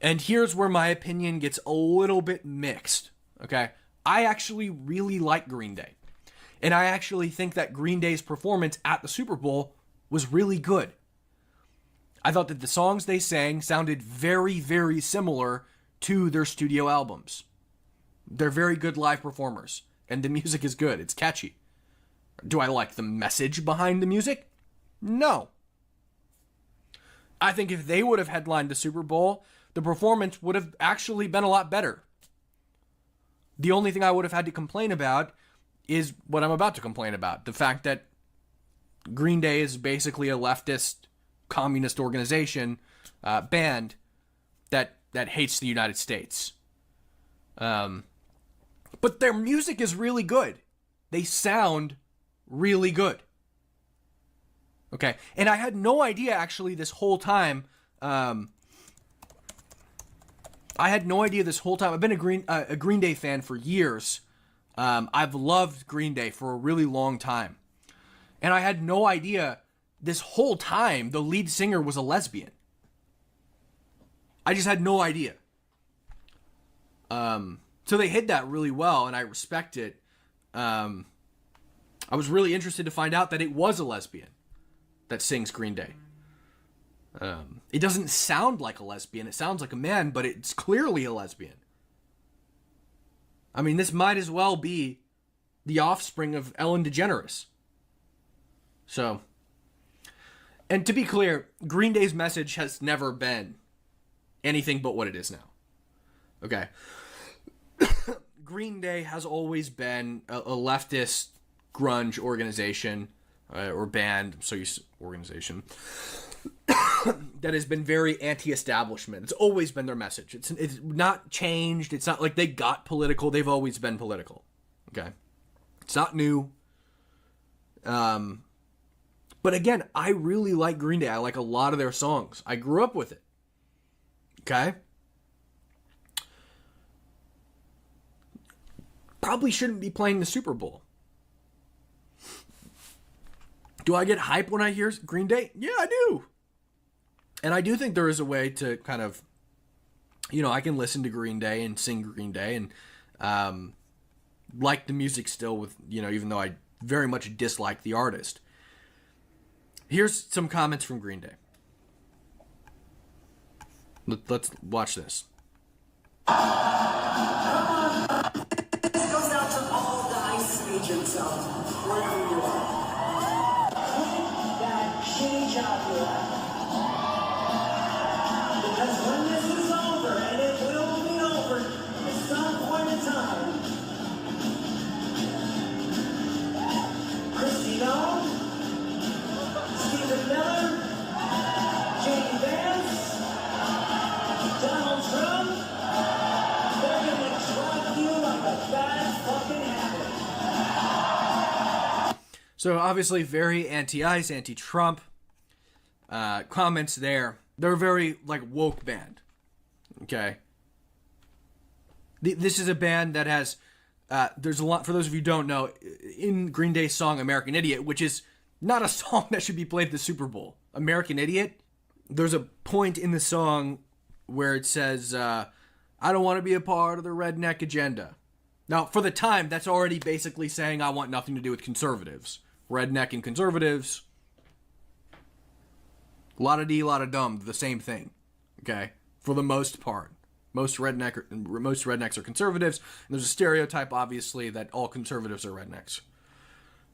Speaker 2: And here's where my opinion gets a little bit mixed. Okay? I actually really like Green Day. And I actually think that Green Day's performance at the Super Bowl was really good. I thought that the songs they sang sounded very, very similar to their studio albums. They're very good live performers, and the music is good. It's catchy. Do I like the message behind the music? No. I think if they would have headlined the Super Bowl, the performance would have actually been a lot better. The only thing I would have had to complain about is what I'm about to complain about. The fact that Green Day is basically a leftist communist organization, band that hates the United States. But their music is really good. They sound really good. Okay, and I had no idea actually this whole time. I've been a Green Day fan for years. I've loved Green Day for a really long time, and I had no idea this whole time the lead singer was a lesbian. I just had no idea. So they hid that really well, and I respect it. I was really interested to find out that it was a lesbian that sings Green Day. It doesn't sound like a lesbian. It sounds like a man, but it's clearly a lesbian. I mean, this might as well be the offspring of Ellen DeGeneres. So, and to be clear, Green Day's message has never been anything but what it is now. Okay. Green Day has always been a leftist grunge organization, or band, organization, that has been very anti-establishment. It's always been their message. It's not changed. It's not like they got political. They've always been political. Okay. It's not new. But again, I really like Green Day. I like a lot of their songs. I grew up with it. Okay? Probably shouldn't be playing the Super Bowl. Do I get hype when I hear Green Day? Yeah, I do. And I do think there is a way to kind of, I can listen to Green Day and sing Green Day and like the music still with, even though I very much dislike the artist. Here's some comments from Green Day. Let's watch this.
Speaker 1: This goes out to all guys agents out wherever you are. Quit that shitty job you have. Because when this is over, and it will be over at some point in time, Christine Stephen Miller, J.D. Vance, Donald Trump, they're gonna drop you like a bad fucking habit.
Speaker 2: So obviously very anti-ICE, anti-Trump comments there. They're a very woke band. Okay. This is a band that has there's a lot, for those of you who don't know, in Green Day's song American Idiot, which is not a song that should be played at the Super Bowl. American Idiot, there's a point in the song where it says, I don't want to be a part of the redneck agenda. Now, for the time, that's already basically saying I want nothing to do with conservatives. Redneck and conservatives, lot of dumb, the same thing. Okay? For the most part. Most rednecks are conservatives. And there's a stereotype, obviously, that all conservatives are rednecks.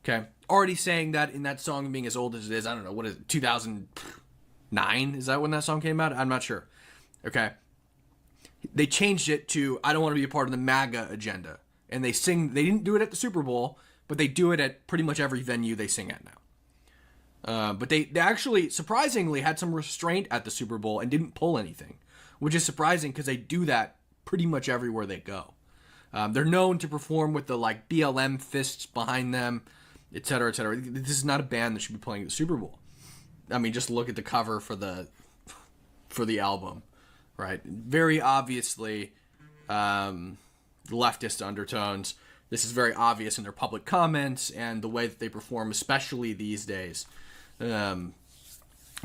Speaker 2: Okay? Already saying that in that song being as old as it is, I don't know, what is it, 2009? Is that when that song came out? I'm not sure. Okay? They changed it to, I don't want to be a part of the MAGA agenda. And they didn't do it at the Super Bowl, but they do it at pretty much every venue they sing at now. But they actually, surprisingly, had some restraint at the Super Bowl and didn't pull anything, which is surprising because they do that pretty much everywhere they go. They're known to perform with the like BLM fists behind them, etc., etc. This is not a band that should be playing at the Super Bowl. I mean, just look at the cover for the album, right? Very obviously leftist undertones. This is very obvious in their public comments and the way that they perform, especially these days.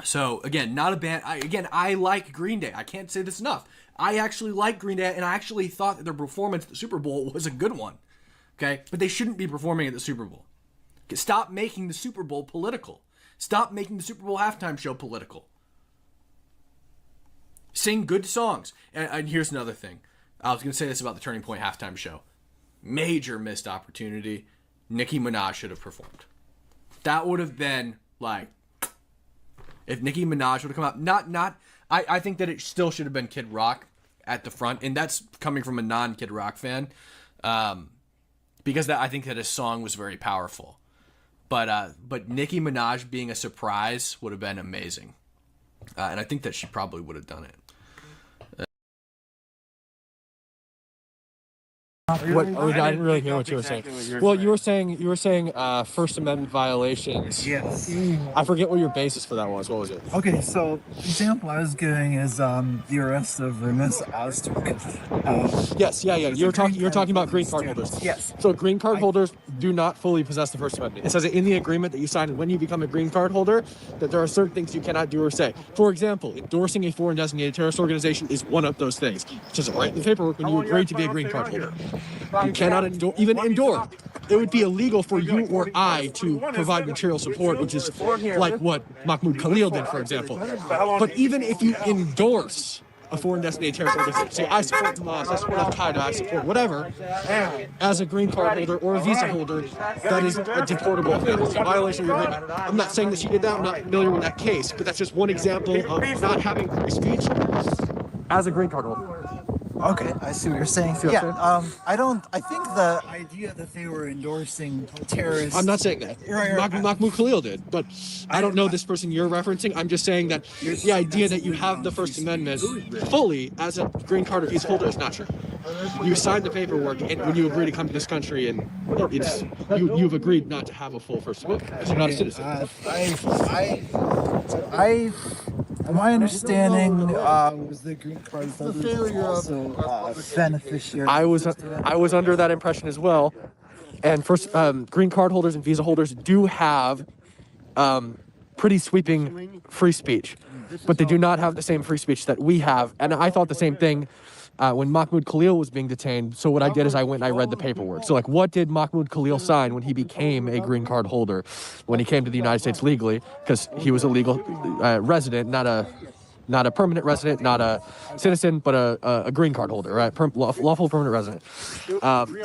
Speaker 2: So, again, not a band. I like Green Day. I can't say this enough. I actually like Green Day, and I actually thought that their performance at the Super Bowl was a good one. Okay? But they shouldn't be performing at the Super Bowl. Stop making the Super Bowl political. Stop making the Super Bowl halftime show political. Sing good songs. And here's another thing. I was going to say this about the Turning Point halftime show. Major missed opportunity. Nicki Minaj should have performed. That would have been like, if Nicki Minaj would have come out, I think that it still should have been Kid Rock at the front, and that's coming from a non-Kid Rock fan, because I think that his song was very powerful. But Nicki Minaj being a surprise would have been amazing, and I think that she probably would have done it.
Speaker 13: I didn't really hear what you were saying. Well, you were saying First Amendment violations.
Speaker 14: Yes.
Speaker 13: I forget what your basis for that was. What was it?
Speaker 14: Okay, so the example I was giving is the arrest of Miss Osterick.
Speaker 13: Yes, yeah. You're talking about green card holders.
Speaker 14: Yes.
Speaker 13: So green card holders do not fully possess the First Amendment. It says in the agreement that you signed when you become a green card holder that there are certain things you cannot do or say. For example, endorsing a foreign designated terrorist organization is one of those things. It says right in the paperwork when you agree to be a green card holder. You cannot even endorse. It would be illegal for you or I to provide material support, which is like what Mahmoud Khalil did, for example. But even if you endorse a foreign designated terrorist organization, say I support Hamas, I support Al-Qaeda, I support whatever, as a green card holder or a visa holder, that is a deportable offense. It's a violation of your agreement. I'm not saying that she did that. I'm not familiar with that case, but that's just one example of not having free speech as a green card holder.
Speaker 14: Okay, I see what you're saying. I think the idea that they were endorsing terrorists.
Speaker 13: I'm not saying that. Mahmoud Khalil did, but I don't know this person you're referencing. I'm just saying that the idea that you have the First Amendment fully as a green card or visa holder is not true. You signed the paperwork and when you agree to come to this country, and you've agreed not to have a full First Amendment because you're not a citizen.
Speaker 14: My understanding was the green card holders also beneficiaries.
Speaker 13: I was under that impression as well. And first, green card holders and visa holders do have pretty sweeping free speech, but they do not have the same free speech that we have. And I thought the same thing when Mahmoud Khalil was being detained. So what I did is I went and I read the paperwork. So like, what did Mahmoud Khalil sign when he became a green card holder, when he came to the United States legally? Because he was a legal resident, not a permanent resident, not a citizen, but a green card holder, right? Lawful permanent resident.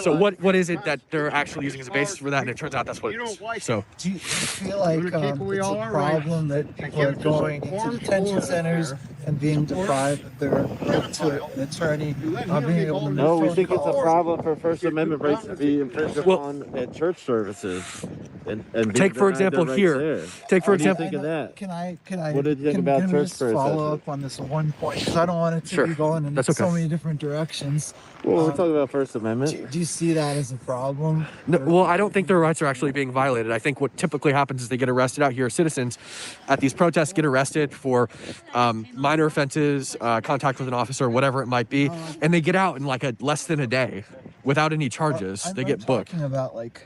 Speaker 13: So what is it that they're actually using as a basis for that? And it turns out that's what it is. So
Speaker 14: do you feel like it's a problem that people are going into detention centers and being deprived of their right to an attorney, being able to
Speaker 16: No, we think it's a problem for First Amendment rights to be infringed upon at church services. And
Speaker 13: take for example here. Take for example.
Speaker 16: What do you think of that?
Speaker 14: Can I?
Speaker 16: What did you think about church services?
Speaker 14: Follow up on this one point because I don't want it to be going in so many different directions.
Speaker 16: Well, we're talking about First Amendment.
Speaker 14: Do you see that as a problem?
Speaker 13: No, well, I don't think their rights are actually being violated. I think what typically happens is they get arrested out here. Citizens at these protests get arrested for minor offenses, contact with an officer, whatever it might be, and they get out in like less than a day without any charges. They get booked.
Speaker 14: Talking about like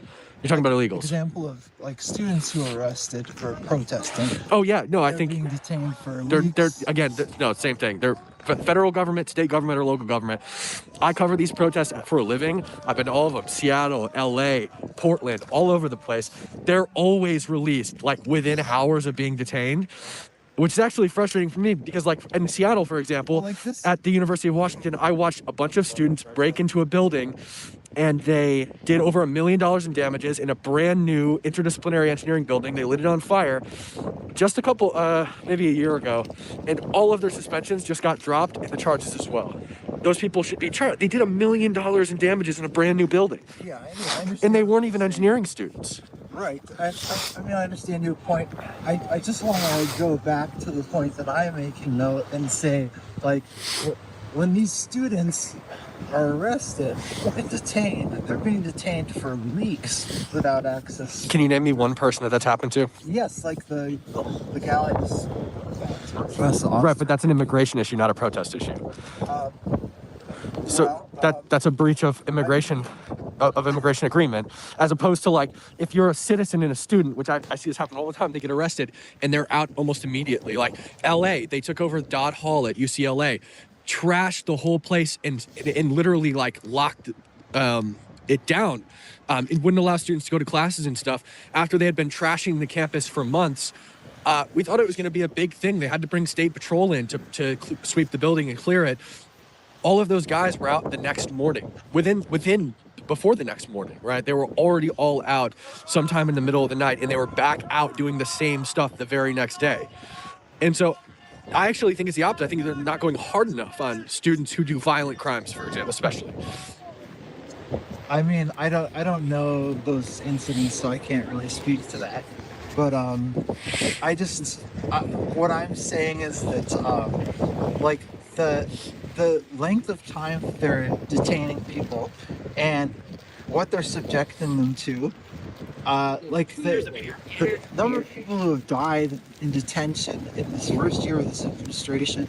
Speaker 2: You're talking about illegals.
Speaker 14: Example of like students who are arrested for protesting.
Speaker 2: Oh yeah, no, I think
Speaker 14: being detained for
Speaker 2: they're
Speaker 14: weeks.
Speaker 2: no, same thing. They're federal government, state government, or local government. I cover these protests for a living. I've been to all of them: Seattle, LA, Portland, all over the place. They're always released like within hours of being detained, which is actually frustrating for me because, like in Seattle, for example, at the University of Washington, I watched a bunch of students break into a building, and they did over $1 million in damages in a brand new interdisciplinary engineering building. They lit it on fire just a couple, maybe a year ago, and all of their suspensions just got dropped and the charges as well. Those people should be charged. They did $1 million in damages in a brand new building.
Speaker 14: Yeah, I understand.
Speaker 2: And they weren't even engineering students.
Speaker 14: Right. I mean, I understand your point. I just want to go back to the point that I'm making, though, and say, like, when these students are arrested and detained, they're being detained for weeks without access.
Speaker 2: Can you name me one person that's happened to?
Speaker 14: Yes, like the guy I just
Speaker 2: Right, but that's an immigration issue, not a protest issue. So that's a breach of immigration agreement, as opposed to like if you're a citizen and a student, which I see this happen all the time. They get arrested and they're out almost immediately. Like LA, they took over Dodd Hall at UCLA, trashed the whole place and literally like locked it down. It wouldn't allow students to go to classes and stuff after they had been trashing the campus for months. We thought it was going to be a big thing. They had to bring state patrol in to sweep the building and clear it. All of those guys were out the next morning, before the next morning, right? They were already all out sometime in the middle of the night, and they were back out doing the same stuff the very next day. And so I actually think it's the opposite. I think they're not going hard enough on students who do violent crimes, for example, especially.
Speaker 14: I mean, I don't know those incidents, so I can't really speak to that. But what I'm saying is that like the length of time they're detaining people and what they're subjecting them to, like the number of people who have died in detention in this first year of this administration,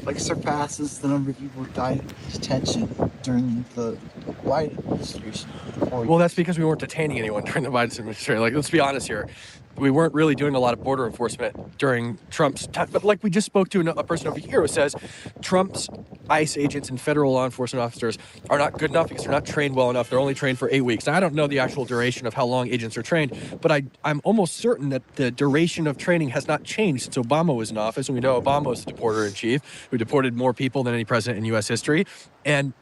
Speaker 14: like surpasses the number of people who died in detention during the Biden administration.
Speaker 2: Well, that's because we weren't detaining anyone during the Biden administration. Like, let's be honest here. We weren't really doing a lot of border enforcement during Trump's time. But like we just spoke to a person over here who says Trump's ICE agents and federal law enforcement officers are not good enough because they're not trained well enough. They're only trained for 8 weeks. Now, I don't know the actual duration of how long agents are trained, but I'm almost certain that the duration of training has not changed since Obama was in office. And we know Obama was the deporter-in-chief who deported more people than any president in U.S. history. And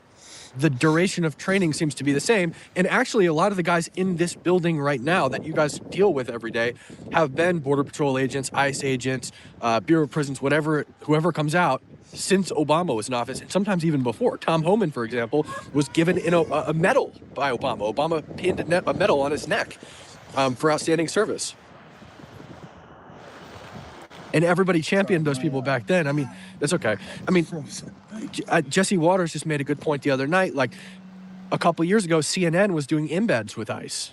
Speaker 2: the duration of training seems to be the same. And actually, a lot of the guys in this building right now that you guys deal with every day have been Border Patrol agents, ICE agents, Bureau of Prisons, whoever comes out since Obama was in office, and sometimes even before. Tom Homan, for example, was given a medal by Obama. Obama pinned a medal on his neck for outstanding service. And everybody championed those people back then. I mean, that's okay. I mean, Jesse Waters just made a good point the other night. Like, a couple years ago, CNN was doing embeds with ICE.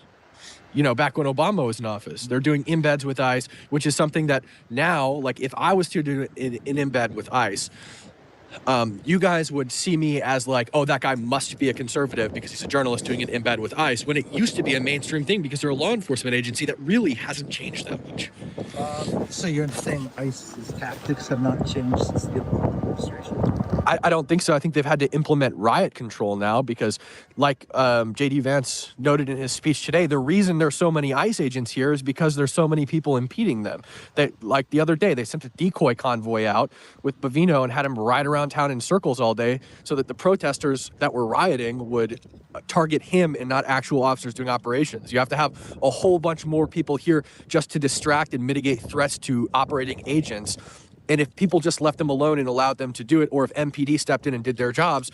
Speaker 2: You know, back when Obama was in office. They're doing embeds with ICE, which is something that now, like, if I was to do an embed with ICE, you guys would see me as like, oh, that guy must be a conservative because he's a journalist doing an embed with ICE, when it used to be a mainstream thing because they're a law enforcement agency that really hasn't changed that much.
Speaker 14: So you're saying ICE's tactics have not changed since the Obama administration?
Speaker 2: I don't think so. I think they've had to implement riot control now because, like J.D. Vance noted in his speech today, the reason there's so many ICE agents here is because there's so many people impeding them. Like the other day, they sent a decoy convoy out with Bovino and had him ride around town in circles all day so that the protesters that were rioting would target him and not actual officers doing operations. You have to have a whole bunch more people here just to distract and mitigate threats to operating agents. And if people just left them alone and allowed them to do it, or if MPD stepped in and did their jobs,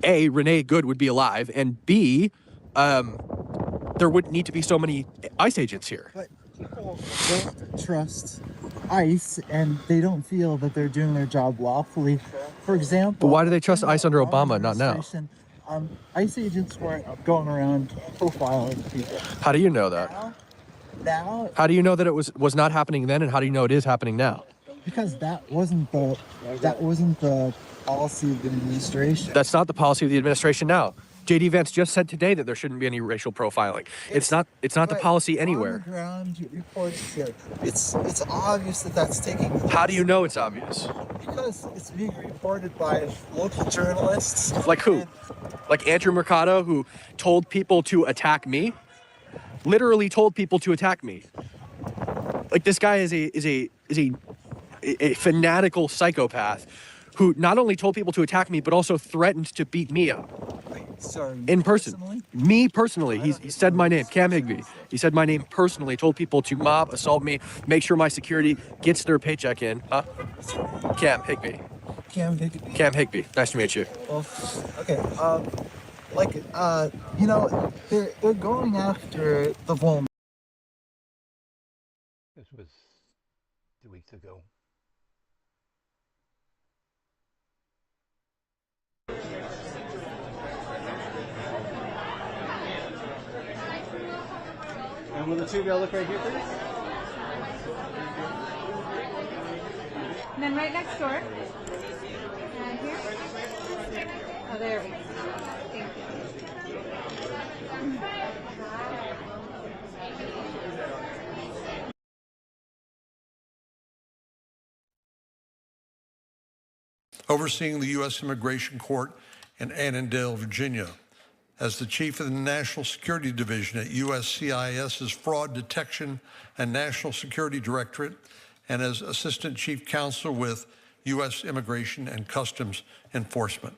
Speaker 2: A, Renee Good would be alive, and B, there wouldn't need to be so many ICE agents here.
Speaker 14: But people don't trust ICE, and they don't feel that they're doing their job lawfully. For example...
Speaker 2: But why do they trust ICE under Obama, not now?
Speaker 14: ICE agents weren't going around profiling people.
Speaker 2: How do you know that?
Speaker 14: Now...
Speaker 2: How do you know that it was not happening then, and how do you know it is happening now?
Speaker 14: Because that wasn't the policy of the administration.
Speaker 2: That's not the policy of the administration now.
Speaker 13: JD Vance just said today that there shouldn't be any racial profiling. It's not the policy anywhere.
Speaker 14: On the ground reports here, it's obvious that that's taking place.
Speaker 13: How do you know it's obvious?
Speaker 14: Because it's being reported by local journalists.
Speaker 13: Like who? Like Andrew Mercado, who told people to attack me? Literally told people to attack me. Like, this guy is a fanatical psychopath who not only told people to attack me, but also threatened to beat me up.
Speaker 14: Sorry,
Speaker 13: in person.
Speaker 14: personally?
Speaker 13: Me personally. He said my name, Cam Higbee. He said my name personally, told people to mob, assault me, make sure my security gets their paycheck in. Huh? Cam Higbee.
Speaker 14: Cam Higbee.
Speaker 13: Cam Higbee. Nice to meet you.
Speaker 14: Well, okay. They're going after the vulnerable.
Speaker 22: This was 2 weeks ago.
Speaker 9: And will the two of y'all look right here, please?
Speaker 15: And then right next door. And here. Oh, there we go. Thank you.
Speaker 18: Overseeing the U.S. Immigration Court in Annandale, Virginia, as the chief of the National Security Division at USCIS's Fraud Detection and National Security Directorate, and as Assistant Chief Counsel with U.S. Immigration and Customs Enforcement.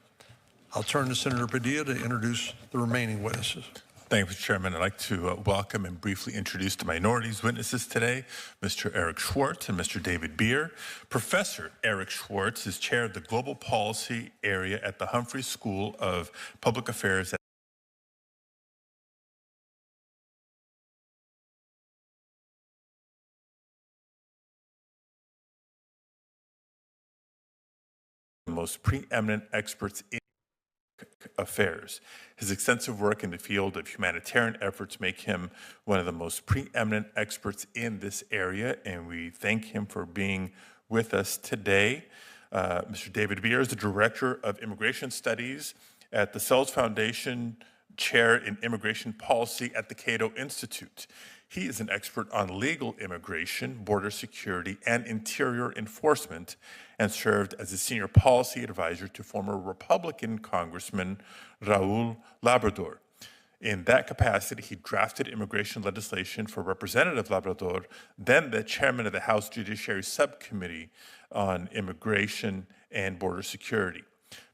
Speaker 18: I'll turn to Senator Padilla to introduce the remaining witnesses.
Speaker 19: Thank you, Mr. Chairman. I'd like to welcome and briefly introduce the minorities witnesses today, Mr. Eric Schwartz and Mr. David Beer. Professor Eric Schwartz is chair of the Global Policy Area at the Humphrey School of Public Affairs at the most preeminent experts in affairs. His extensive work in the field of humanitarian efforts make him one of the most preeminent experts in this area, and we thank him for being with us today. Mr. David Beer is the Director of Immigration Studies at the Sells Foundation, Chair in Immigration Policy at the Cato Institute. He is an expert on legal immigration, border security, and interior enforcement, and served as a senior policy advisor to former Republican Congressman Raul Labrador. In that capacity, he drafted immigration legislation for Representative Labrador, then the chairman of the House Judiciary Subcommittee on Immigration and Border Security.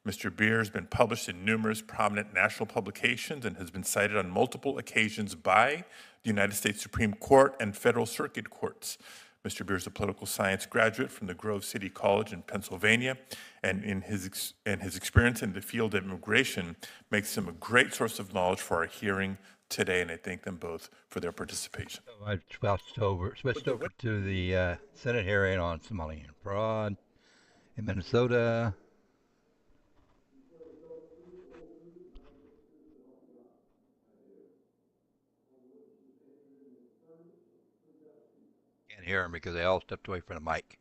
Speaker 19: Mr. Beer has been published in numerous prominent national publications and has been cited on multiple occasions by the United States Supreme Court and federal circuit courts. Mr. Beer is a political science graduate from the Grove City College in Pennsylvania, and in his experience in the field of immigration makes him a great source of knowledge for our hearing today, and I thank them both for their participation.
Speaker 22: So I switched over to the Senate hearing on Somali fraud in Minnesota. Can't hear them because they all stepped away from the mic.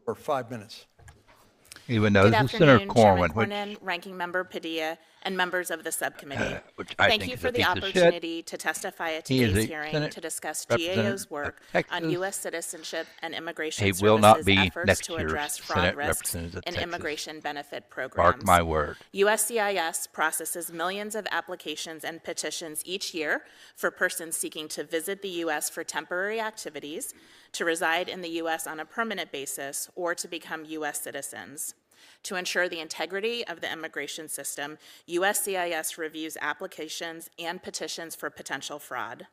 Speaker 18: For 5 minutes.
Speaker 22: Even though
Speaker 20: Good
Speaker 22: this is Senator
Speaker 20: afternoon,
Speaker 22: Corwin,
Speaker 20: Chairman Cornyn, Ranking Member Padilla, and members of the subcommittee.
Speaker 22: which I
Speaker 20: Thank
Speaker 22: think
Speaker 20: you
Speaker 22: is
Speaker 20: for
Speaker 22: a
Speaker 20: the
Speaker 22: piece of
Speaker 20: opportunity to testify at
Speaker 22: He is
Speaker 20: today's
Speaker 22: a
Speaker 20: hearing
Speaker 22: Senate
Speaker 20: to discuss
Speaker 22: representative
Speaker 20: GAO's work
Speaker 22: of Texas.
Speaker 20: on U.S. citizenship and immigration
Speaker 22: He
Speaker 20: services
Speaker 22: will not be
Speaker 20: efforts
Speaker 22: next
Speaker 20: to
Speaker 22: year's
Speaker 20: address fraud
Speaker 22: Senate
Speaker 20: risks
Speaker 22: representative of
Speaker 20: in
Speaker 22: Texas.
Speaker 20: immigration benefit programs.
Speaker 22: Mark my word.
Speaker 20: USCIS processes millions of applications and petitions each year for persons seeking to visit the U.S. for temporary activities, to reside in the U.S. on a permanent basis, or to become U.S. citizens. To ensure the integrity of the immigration system, USCIS reviews applications and petitions for potential fraud.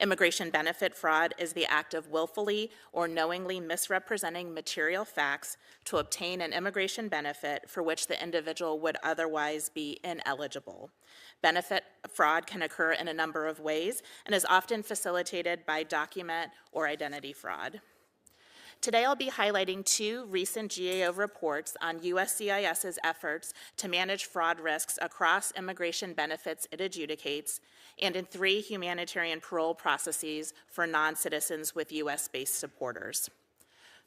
Speaker 20: Immigration benefit fraud is the act of willfully or knowingly misrepresenting material facts to obtain an immigration benefit for which the individual would otherwise be ineligible. Benefit fraud can occur in a number of ways and is often facilitated by document or identity fraud. Today, I'll be highlighting 2 recent GAO reports on USCIS's efforts to manage fraud risks across immigration benefits it adjudicates, and in 3 humanitarian parole processes for non-citizens with US-based supporters.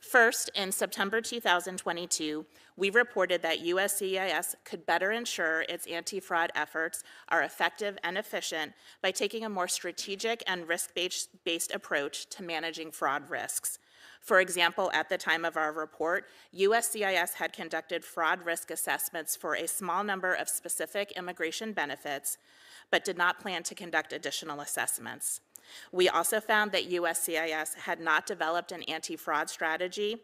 Speaker 20: First, in September 2022, we reported that USCIS could better ensure its anti-fraud efforts are effective and efficient by taking a more strategic and risk-based approach to managing fraud risks. For example, at the time of our report, USCIS had conducted fraud risk assessments for a small number of specific immigration benefits, but did not plan to conduct additional assessments. We also found that USCIS had not developed an anti-fraud strategy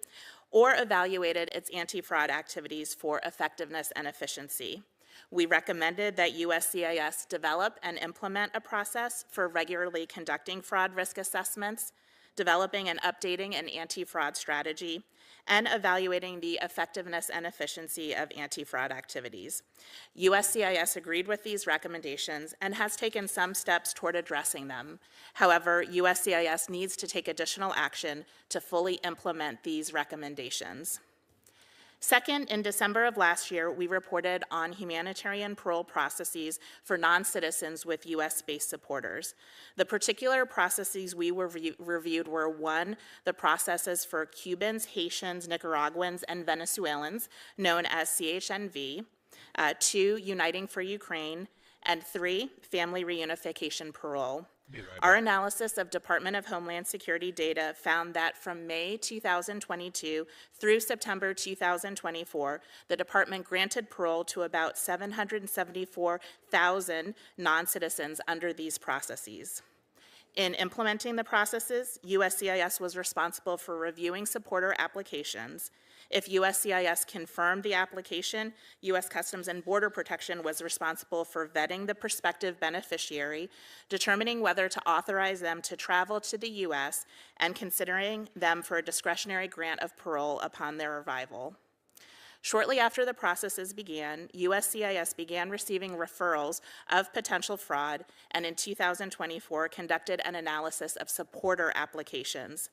Speaker 20: or evaluated its anti-fraud activities for effectiveness and efficiency. We recommended that USCIS develop and implement a process for regularly conducting fraud risk assessments, developing and updating an anti-fraud strategy, and evaluating the effectiveness and efficiency of anti-fraud activities. USCIS agreed with these recommendations and has taken some steps toward addressing them. However, USCIS needs to take additional action to fully implement these recommendations. Second, in December of last year, we reported on humanitarian parole processes for non-citizens with U.S.-based supporters. The particular processes we reviewed were: 1, the processes for Cubans, Haitians, Nicaraguans, and Venezuelans, known as CHNV, 2, Uniting for Ukraine, and 3, family reunification parole. Our analysis of Department of Homeland Security data found that from May 2022 through September 2024, the department granted parole to about 774,000 non-citizens under these processes. In implementing the processes, USCIS was responsible for reviewing supporter applications. If USCIS confirmed the application, U.S. Customs and Border Protection was responsible for vetting the prospective beneficiary, determining whether to authorize them to travel to the U.S., and considering them for a discretionary grant of parole upon their arrival. Shortly after the processes began, USCIS began receiving referrals of potential fraud, and in 2024 conducted an analysis of supporter applications.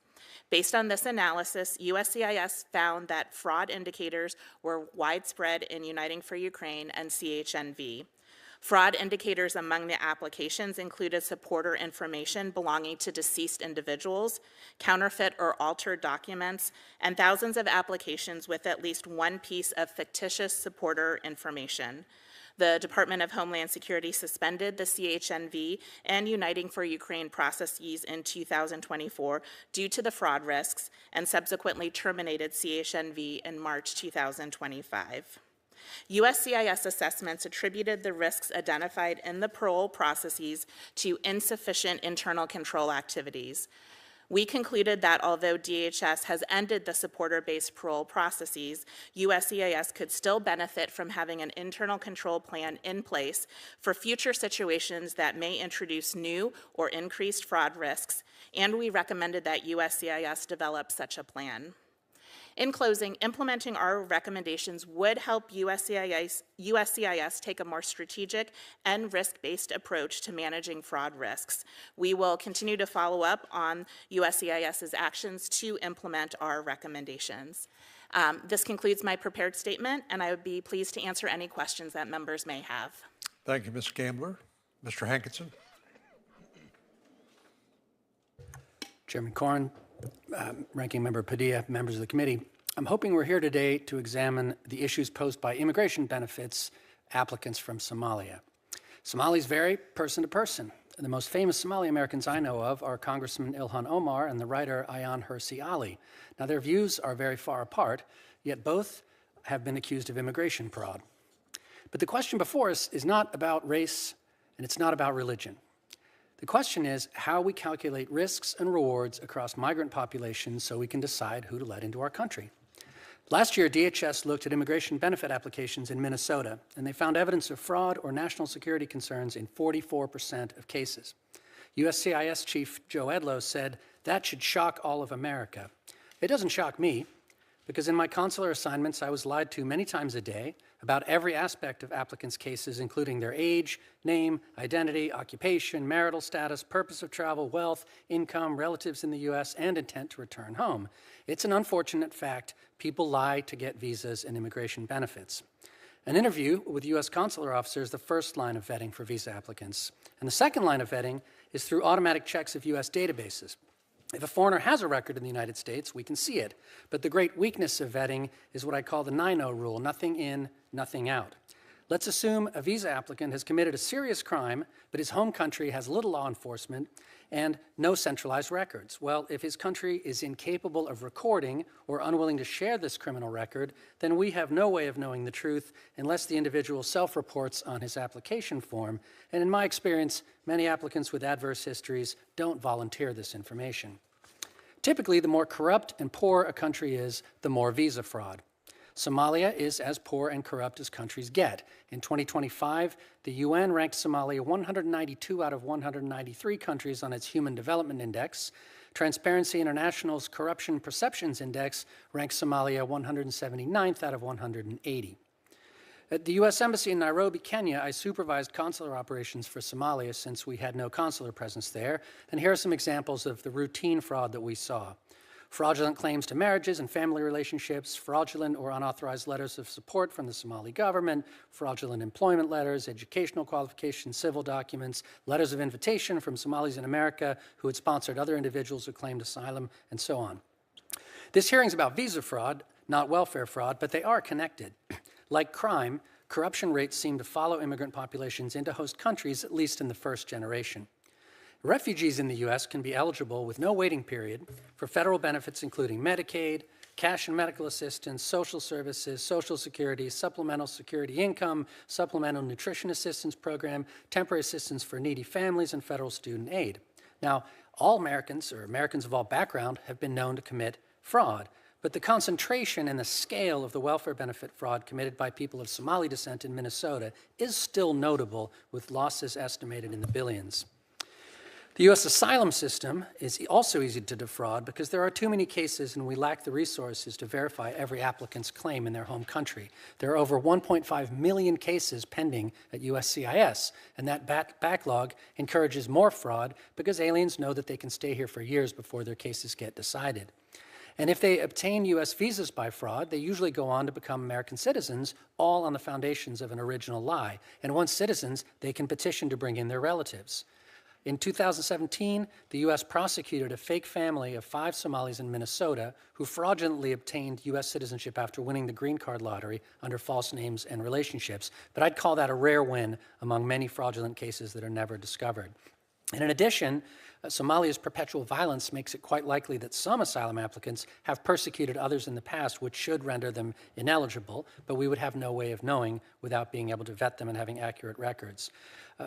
Speaker 20: Based on this analysis, USCIS found that fraud indicators were widespread in Uniting for Ukraine and CHNV. Fraud indicators among the applications included supporter information belonging to deceased individuals, counterfeit or altered documents, and thousands of applications with at least one piece of fictitious supporter information. The Department of Homeland Security suspended the CHNV and Uniting for Ukraine processes in 2024 due to the fraud risks, and subsequently terminated CHNV in March 2025. USCIS assessments attributed the risks identified in the parole processes to insufficient internal control activities. We concluded that although DHS has ended the supporter-based parole processes, USCIS could still benefit from having an internal control plan in place for future situations that may introduce new or increased fraud risks, and we recommended that USCIS develop such a plan. In closing, implementing our recommendations would help USCIS take a more strategic and risk-based approach to managing fraud risks. We will continue to follow up on USCIS's actions to implement our recommendations. This concludes my prepared statement, and I would be pleased to answer any questions that members may have.
Speaker 18: Thank you, Ms. Gambler. Mr. Hankinson.
Speaker 7: Chairman Corn, Ranking Member Padilla, members of the committee, I'm hoping we're here today to examine the issues posed by immigration benefits applicants from Somalia. Somalis vary person to person. The most famous Somali Americans I know of are Congressman Ilhan Omar and the writer Ayaan Hirsi Ali. Now, their views are very far apart, yet both have been accused of immigration fraud. But the question before us is not about race, and it's not about religion. The question is how we calculate risks and rewards across migrant populations so we can decide who to let into our country. Last year, DHS looked at immigration benefit applications in Minnesota, and they found evidence of fraud or national security concerns in 44% of cases. USCIS Chief Joe Edlow said, "That should shock all of America." It doesn't shock me, because in my consular assignments, I was lied to many times a day about every aspect of applicants' cases, including their age, name, identity, occupation, marital status, purpose of travel, wealth, income, relatives in the U.S., and intent to return home. It's an unfortunate fact. People lie to get visas and immigration benefits. An interview with U.S. consular officers is the first line of vetting for visa applicants. And the second line of vetting is through automatic checks of U.S. databases. If a foreigner has a record in the United States, we can see it. But the great weakness of vetting is what I call the 9-0 rule, nothing in, nothing out. Let's assume a visa applicant has committed a serious crime, but his home country has little law enforcement and no centralized records. Well, if his country is incapable of recording or unwilling to share this criminal record, then we have no way of knowing the truth unless the individual self-reports on his application form. And in my experience, many applicants with adverse histories don't volunteer this information. Typically, the more corrupt and poor a country is, the more visa fraud. Somalia is as poor and corrupt as countries get. In 2025, the UN ranked Somalia 192 out of 193 countries on its Human Development Index. Transparency International's Corruption Perceptions Index ranks Somalia 179th out of 180. At the U.S. Embassy in Nairobi, Kenya, I supervised consular operations for Somalia since we had no consular presence there, and here are some examples of the routine fraud that we saw. Fraudulent claims to marriages and family relationships, fraudulent or unauthorized letters of support from the Somali government, fraudulent employment letters, educational qualifications, civil documents, letters of invitation from Somalis in America who had sponsored other individuals who claimed asylum, and so on. This hearing is about visa fraud, not welfare fraud, but they are connected. Like crime, corruption rates seem to follow immigrant populations into host countries, at least in the first generation. Refugees in the U.S. can be eligible with no waiting period for federal benefits including Medicaid, cash and medical assistance, social services, Social Security, supplemental security income, supplemental nutrition assistance program, temporary assistance for needy families, and federal student aid. Now, all Americans, or Americans of all background, have been known to commit fraud, but the concentration and the scale of the welfare benefit fraud committed by people of Somali descent in Minnesota is still notable, with losses estimated in the billions. The U.S. asylum system is also easy to defraud because there are too many cases and we lack the resources to verify every applicant's claim in their home country. There are over 1.5 million cases pending at USCIS, and that backlog encourages more fraud because aliens know that they can stay here for years before their cases get decided. And if they obtain U.S. visas by fraud, they usually go on to become American citizens, all on the foundations of an original lie. And once citizens, they can petition to bring in their relatives. In 2017, the U.S. prosecuted a fake family of 5 Somalis in Minnesota who fraudulently obtained U.S. citizenship after winning the green card lottery under false names and relationships. But I'd call that a rare win among many fraudulent cases that are never discovered. And in addition, Somalia's perpetual violence makes it quite likely that some asylum applicants have persecuted others in the past, which should render them ineligible, but we would have no way of knowing without being able to vet them and having accurate records.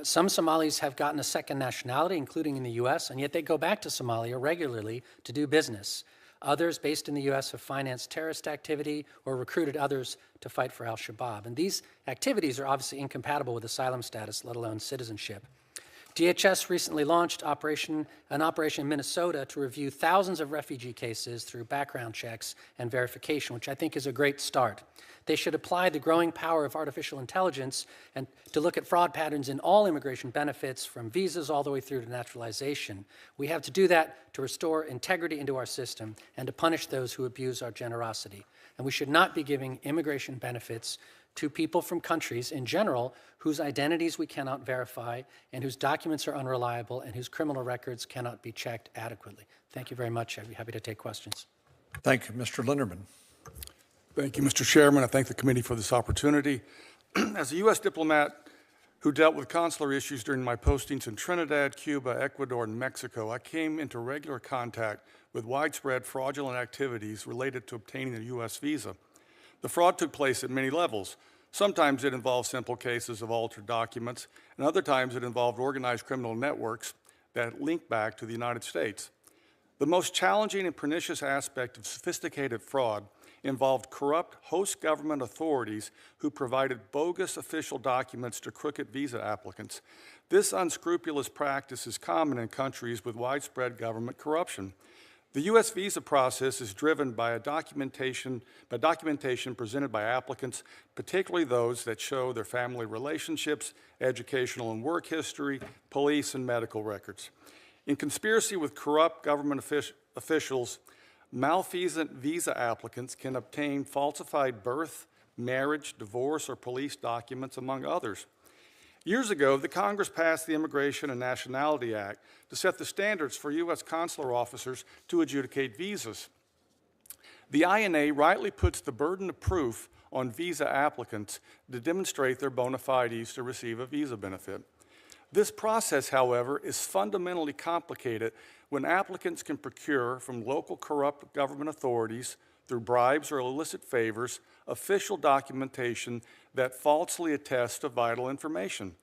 Speaker 7: Some Somalis have gotten a second nationality, including in the U.S., and yet they go back to Somalia regularly to do business. Others based in the U.S. have financed terrorist activity or recruited others to fight for al-Shabaab. And these activities are obviously incompatible with asylum status, let alone citizenship. DHS recently launched an operation in Minnesota to review thousands of refugee cases through background checks and verification, which I think is a great start. They should apply the growing power of artificial intelligence and to look at fraud patterns in all immigration benefits, from visas all the way through to naturalization. We have to do that to restore integrity into our system and to punish those who abuse our generosity. And we should not be giving immigration benefits to people from countries in general whose identities we cannot verify and whose documents are unreliable and whose criminal records cannot be checked adequately. Thank you very much. I'd be happy to take questions.
Speaker 18: Thank you. Mr. Linderman.
Speaker 17: Thank you, Mr. Chairman. I thank the committee for this opportunity. As a U.S. diplomat who dealt with consular issues during my postings in Trinidad, Cuba, Ecuador, and Mexico, I came into regular contact with widespread fraudulent activities related to obtaining a U.S. visa. The fraud took place at many levels. Sometimes it involved simple cases of altered documents, and other times it involved organized criminal networks that linked back to the United States. The most challenging and pernicious aspect of sophisticated fraud involved corrupt host government authorities who provided bogus official documents to crooked visa applicants. This unscrupulous practice is common in countries with widespread government corruption. The U.S. visa process is driven by documentation presented by applicants, particularly those that show their family relationships, educational and work history, police and medical records. In conspiracy with corrupt government officials, malfeasant visa applicants can obtain falsified birth, marriage, divorce, or police documents, among others. Years ago, the Congress passed the Immigration and Nationality Act to set the standards for U.S. consular officers to adjudicate visas. The INA rightly puts the burden of proof on visa applicants to demonstrate their bona fides to receive a visa benefit. This process, however, is fundamentally complicated when applicants can procure from local corrupt government authorities, through bribes or illicit favors, official documentation that falsely attests to vital information.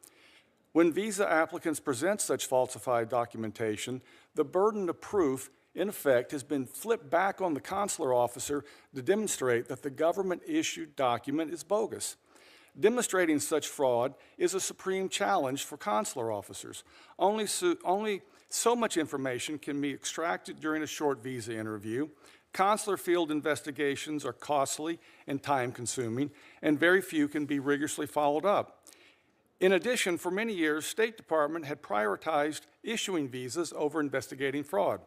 Speaker 17: When visa applicants present such falsified documentation, the burden of proof, in effect, has been flipped back on the consular officer to demonstrate that the government-issued document is bogus. Demonstrating such fraud is a supreme challenge for consular officers. Only so much information can be extracted during a short visa interview. Consular field investigations are costly and time-consuming, and very few can be rigorously followed up. In addition, for many years, State Department had prioritized issuing visas over investigating fraud.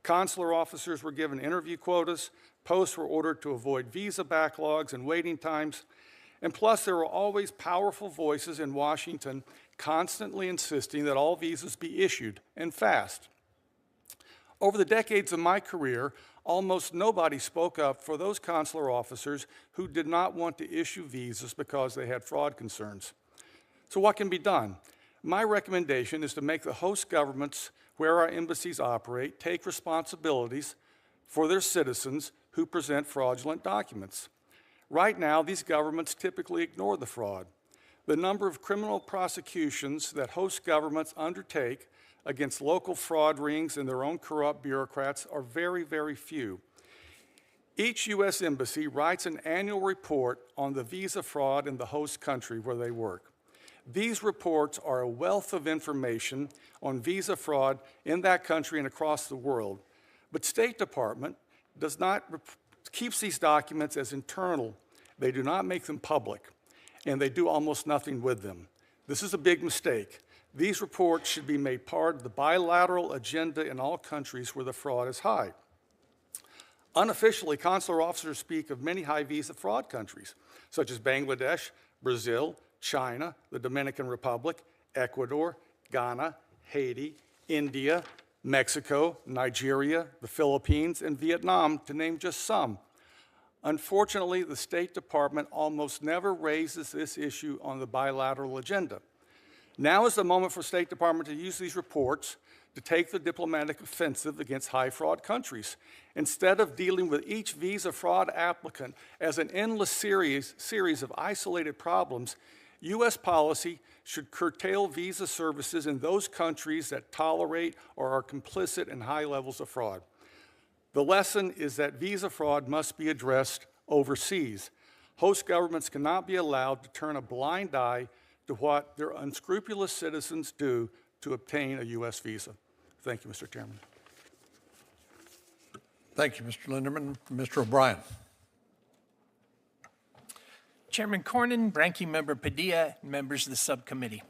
Speaker 17: Consular officers were given interview quotas, posts were ordered to avoid visa backlogs and waiting times, and plus there were always powerful voices in Washington constantly insisting that all visas be issued, and fast. Over the decades of my career, almost nobody spoke up for those consular officers who did not want to issue visas because they had fraud concerns. So what can be done? My recommendation is to make the host governments where our embassies operate take responsibilities for their citizens who present fraudulent documents. Right now, these governments typically ignore the fraud. The number of criminal prosecutions that host governments undertake against local fraud rings and their own corrupt bureaucrats are very, very few. Each U.S. embassy writes an annual report on the visa fraud in the host country where they work. These reports are a wealth of information on visa fraud in that country and across the world. But State Department keeps these documents as internal. They do not make them public, and they do almost nothing with them. This is a big mistake. These reports should be made part of the bilateral agenda in all countries where the fraud is high. Unofficially, consular officers speak of many high visa fraud countries, such as Bangladesh, Brazil, China, the Dominican Republic, Ecuador, Ghana, Haiti, India, Mexico, Nigeria, the Philippines, and Vietnam, to name just some. Unfortunately, the State Department almost never raises this issue on the bilateral agenda. Now is the moment for State Department to use these reports to take the diplomatic offensive against high fraud countries. Instead of dealing with each visa fraud applicant as an endless series of isolated problems, U.S. policy should curtail visa services in those countries that tolerate or are complicit in high levels of fraud. The lesson is that visa fraud must be addressed overseas. Host governments cannot be allowed to turn a blind eye to what their unscrupulous citizens do to obtain a U.S. visa. Thank you, Mr. Chairman.
Speaker 18: Thank you, Mr. Linderman. Mr. O'Brien.
Speaker 8: Chairman Cornyn, Ranking Member Padilla, and members of the subcommittee.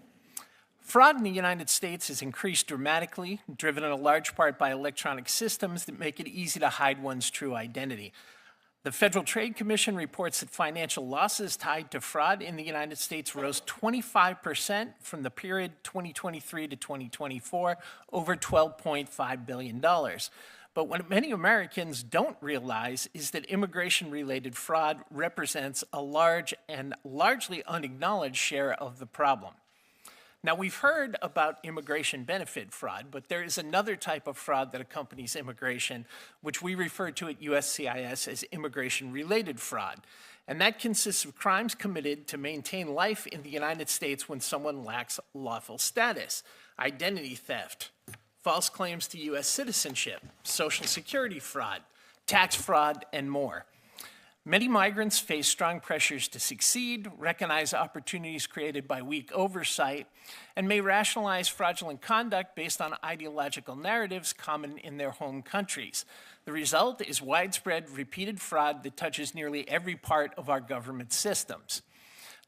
Speaker 8: Fraud in the United States has increased dramatically, driven in a large part by electronic systems that make it easy to hide one's true identity. The Federal Trade Commission reports that financial losses tied to fraud in the United States rose 25% from the period 2023 to 2024, over $12.5 billion. But what many Americans don't realize is that immigration-related fraud represents a large and largely unacknowledged share of the problem. Now, we've heard about immigration benefit fraud, but there is another type of fraud that accompanies immigration, which we refer to at USCIS as immigration-related fraud. And that consists of crimes committed to maintain life in the United States when someone lacks lawful status, identity theft, false claims to U.S. citizenship, Social Security fraud, tax fraud, and more. Many migrants face strong pressures to succeed, recognize opportunities created by weak oversight, and may rationalize fraudulent conduct based on ideological narratives common in their home countries. The result is widespread, repeated fraud that touches nearly every part of our government systems.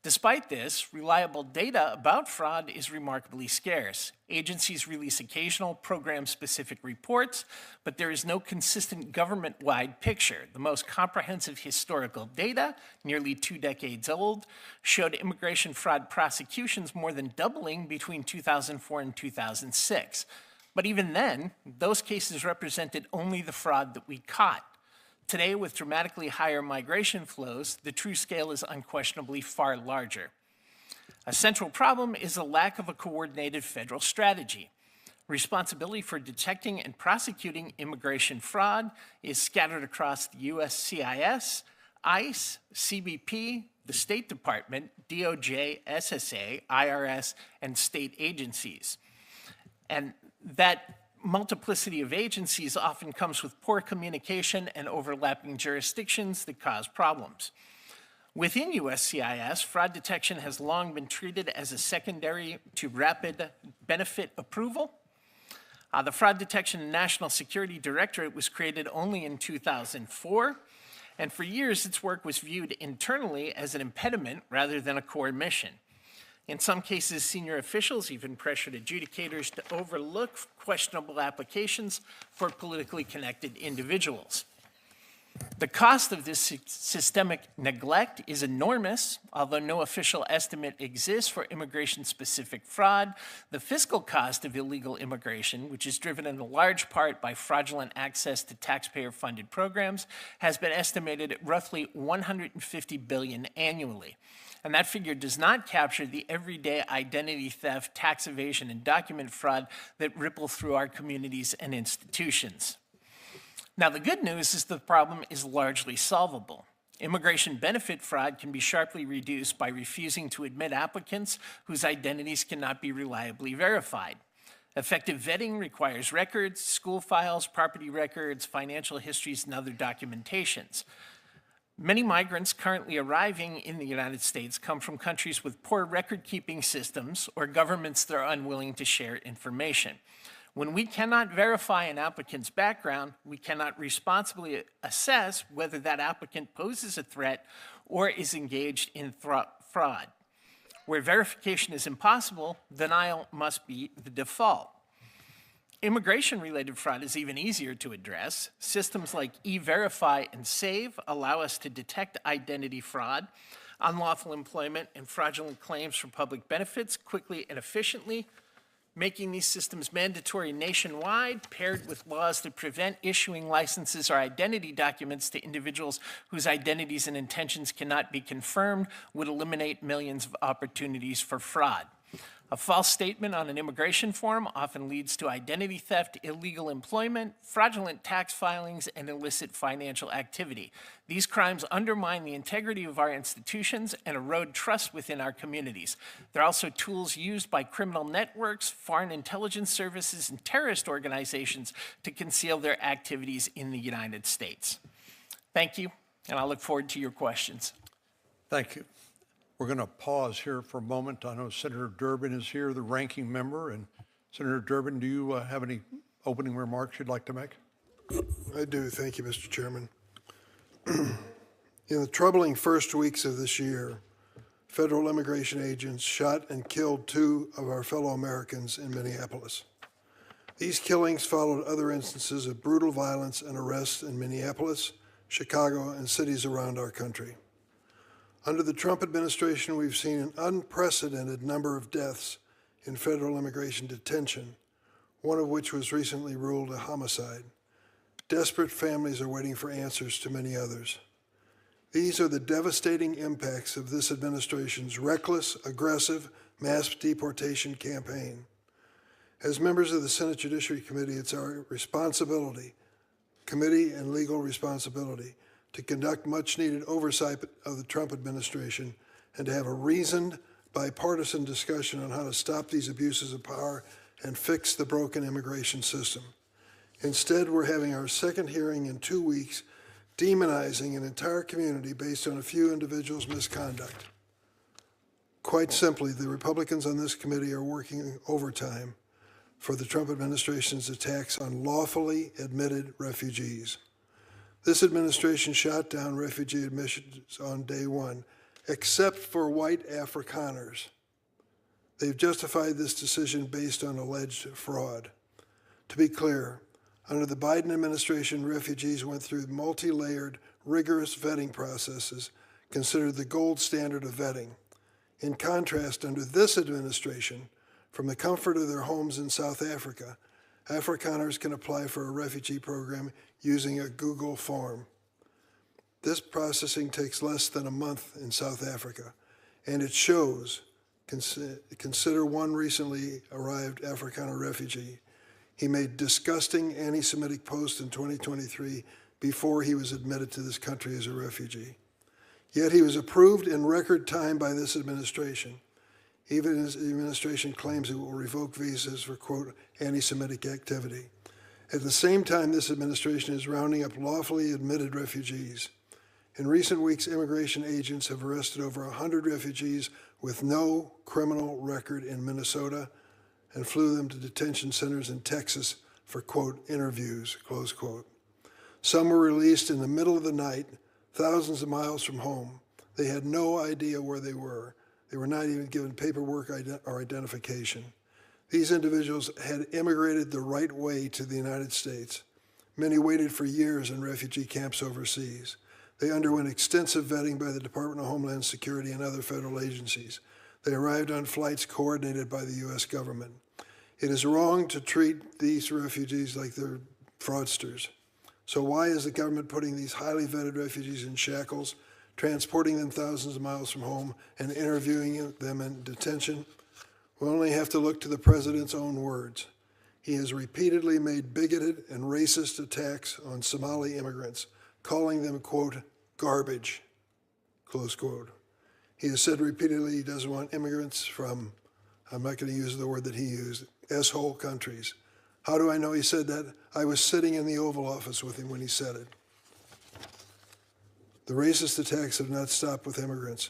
Speaker 8: Despite this, reliable data about fraud is remarkably scarce. Agencies release occasional program-specific reports, but there is no consistent government-wide picture. The most comprehensive historical data, nearly 2 decades old, showed immigration fraud prosecutions more than doubling between 2004 and 2006. But even then, those cases represented only the fraud that we caught. Today, with dramatically higher migration flows, the true scale is unquestionably far larger. A central problem is the lack of a coordinated federal strategy. Responsibility for detecting and prosecuting immigration fraud is scattered across the USCIS, ICE, CBP, the State Department, DOJ, SSA, IRS, and state agencies. And that multiplicity of agencies often comes with poor communication and overlapping jurisdictions that cause problems. Within USCIS, fraud detection has long been treated as a secondary to rapid benefit approval. The Fraud Detection and National Security Directorate was created only in 2004, and for years its work was viewed internally as an impediment rather than a core mission. In some cases, senior officials even pressured adjudicators to overlook questionable applications for politically connected individuals. The cost of this systemic neglect is enormous. Although no official estimate exists for immigration-specific fraud, the fiscal cost of illegal immigration, which is driven in large part by fraudulent access to taxpayer-funded programs, has been estimated at roughly $150 billion annually. And that figure does not capture the everyday identity theft, tax evasion, and document fraud that ripple through our communities and institutions. Now, the good news is the problem is largely solvable. Immigration benefit fraud can be sharply reduced by refusing to admit applicants whose identities cannot be reliably verified. Effective vetting requires records, school files, property records, financial histories, and other documentations. Many migrants currently arriving in the United States come from countries with poor record-keeping systems or governments that are unwilling to share information. When we cannot verify an applicant's background, we cannot responsibly assess whether that applicant poses a threat or is engaged in fraud. Where verification is impossible, denial must be the default. Immigration-related fraud is even easier to address. Systems like E-Verify and SAVE allow us to detect identity fraud, unlawful employment, and fraudulent claims for public benefits quickly and efficiently. Making these systems mandatory nationwide, paired with laws that prevent issuing licenses or identity documents to individuals whose identities and intentions cannot be confirmed, would eliminate millions of opportunities for fraud. A false statement on an immigration form often leads to identity theft, illegal employment, fraudulent tax filings, and illicit financial activity. These crimes undermine the integrity of our institutions and erode trust within our communities. They're also tools used by criminal networks, foreign intelligence services, and terrorist organizations to conceal their activities in the United States. Thank you, and I look forward to your questions.
Speaker 18: Thank you. We're going to pause here for a moment. I know Senator Durbin is here, the ranking member. And Senator Durbin, do you have any opening remarks you'd like to make?
Speaker 12: I do. Thank you, Mr. Chairman. In the troubling first weeks of this year, federal immigration agents shot and killed 2 of our fellow Americans in Minneapolis. These killings followed other instances of brutal violence and arrests in Minneapolis, Chicago, and cities around our country. Under the Trump administration, we've seen an unprecedented number of deaths in federal immigration detention, one of which was recently ruled a homicide. Desperate families are waiting for answers to many others. These are the devastating impacts of this administration's reckless, aggressive mass deportation campaign. As members of the Senate Judiciary Committee, it's our responsibility, committee and legal responsibility, to conduct much-needed oversight of the Trump administration and to have a reasoned, bipartisan discussion on how to stop these abuses of power and fix the broken immigration system. Instead, we're having our second hearing in 2 weeks, demonizing an entire community based on a few individuals' misconduct. Quite simply, the Republicans on this committee are working overtime for the Trump administration's attacks on lawfully admitted refugees. This administration shot down refugee admissions on day 1, except for white Afrikaners. They've justified this decision based on alleged fraud. To be clear, under the Biden administration, refugees went through multi-layered, rigorous vetting processes considered the gold standard of vetting. In contrast, under this administration, from the comfort of their homes in South Africa, Afrikaners can apply for a refugee program using a Google form. This processing takes less than a month in South Africa, and it shows. Consider one recently arrived Afrikaner refugee. He made disgusting anti-Semitic posts in 2023 before he was admitted to this country as a refugee. Yet he was approved in record time by this administration, even as the administration claims it will revoke visas for, quote, anti-Semitic activity. At the same time, this administration is rounding up lawfully admitted refugees. In recent weeks, immigration agents have arrested over 100 refugees with no criminal record in Minnesota and flew them to detention centers in Texas for, quote, interviews, close quote. Some were released in the middle of the night, thousands of miles from home. They had no idea where they were. They were not even given paperwork or identification. These individuals had immigrated the right way to the United States. Many waited for years in refugee camps overseas. They underwent extensive vetting by the Department of Homeland Security and other federal agencies. They arrived on flights coordinated by the U.S. government. It is wrong to treat these refugees like they're fraudsters. So why is the government putting these highly vetted refugees in shackles, transporting them thousands of miles from home, and interviewing them in detention? We only have to look to the president's own words. He has repeatedly made bigoted and racist attacks on Somali immigrants, calling them, quote, garbage, close quote. He has said repeatedly he doesn't want immigrants from, I'm not going to use the word that he used, S-hole countries. How do I know he said that? I was sitting in the Oval Office with him when he said it. The racist attacks have not stopped with immigrants.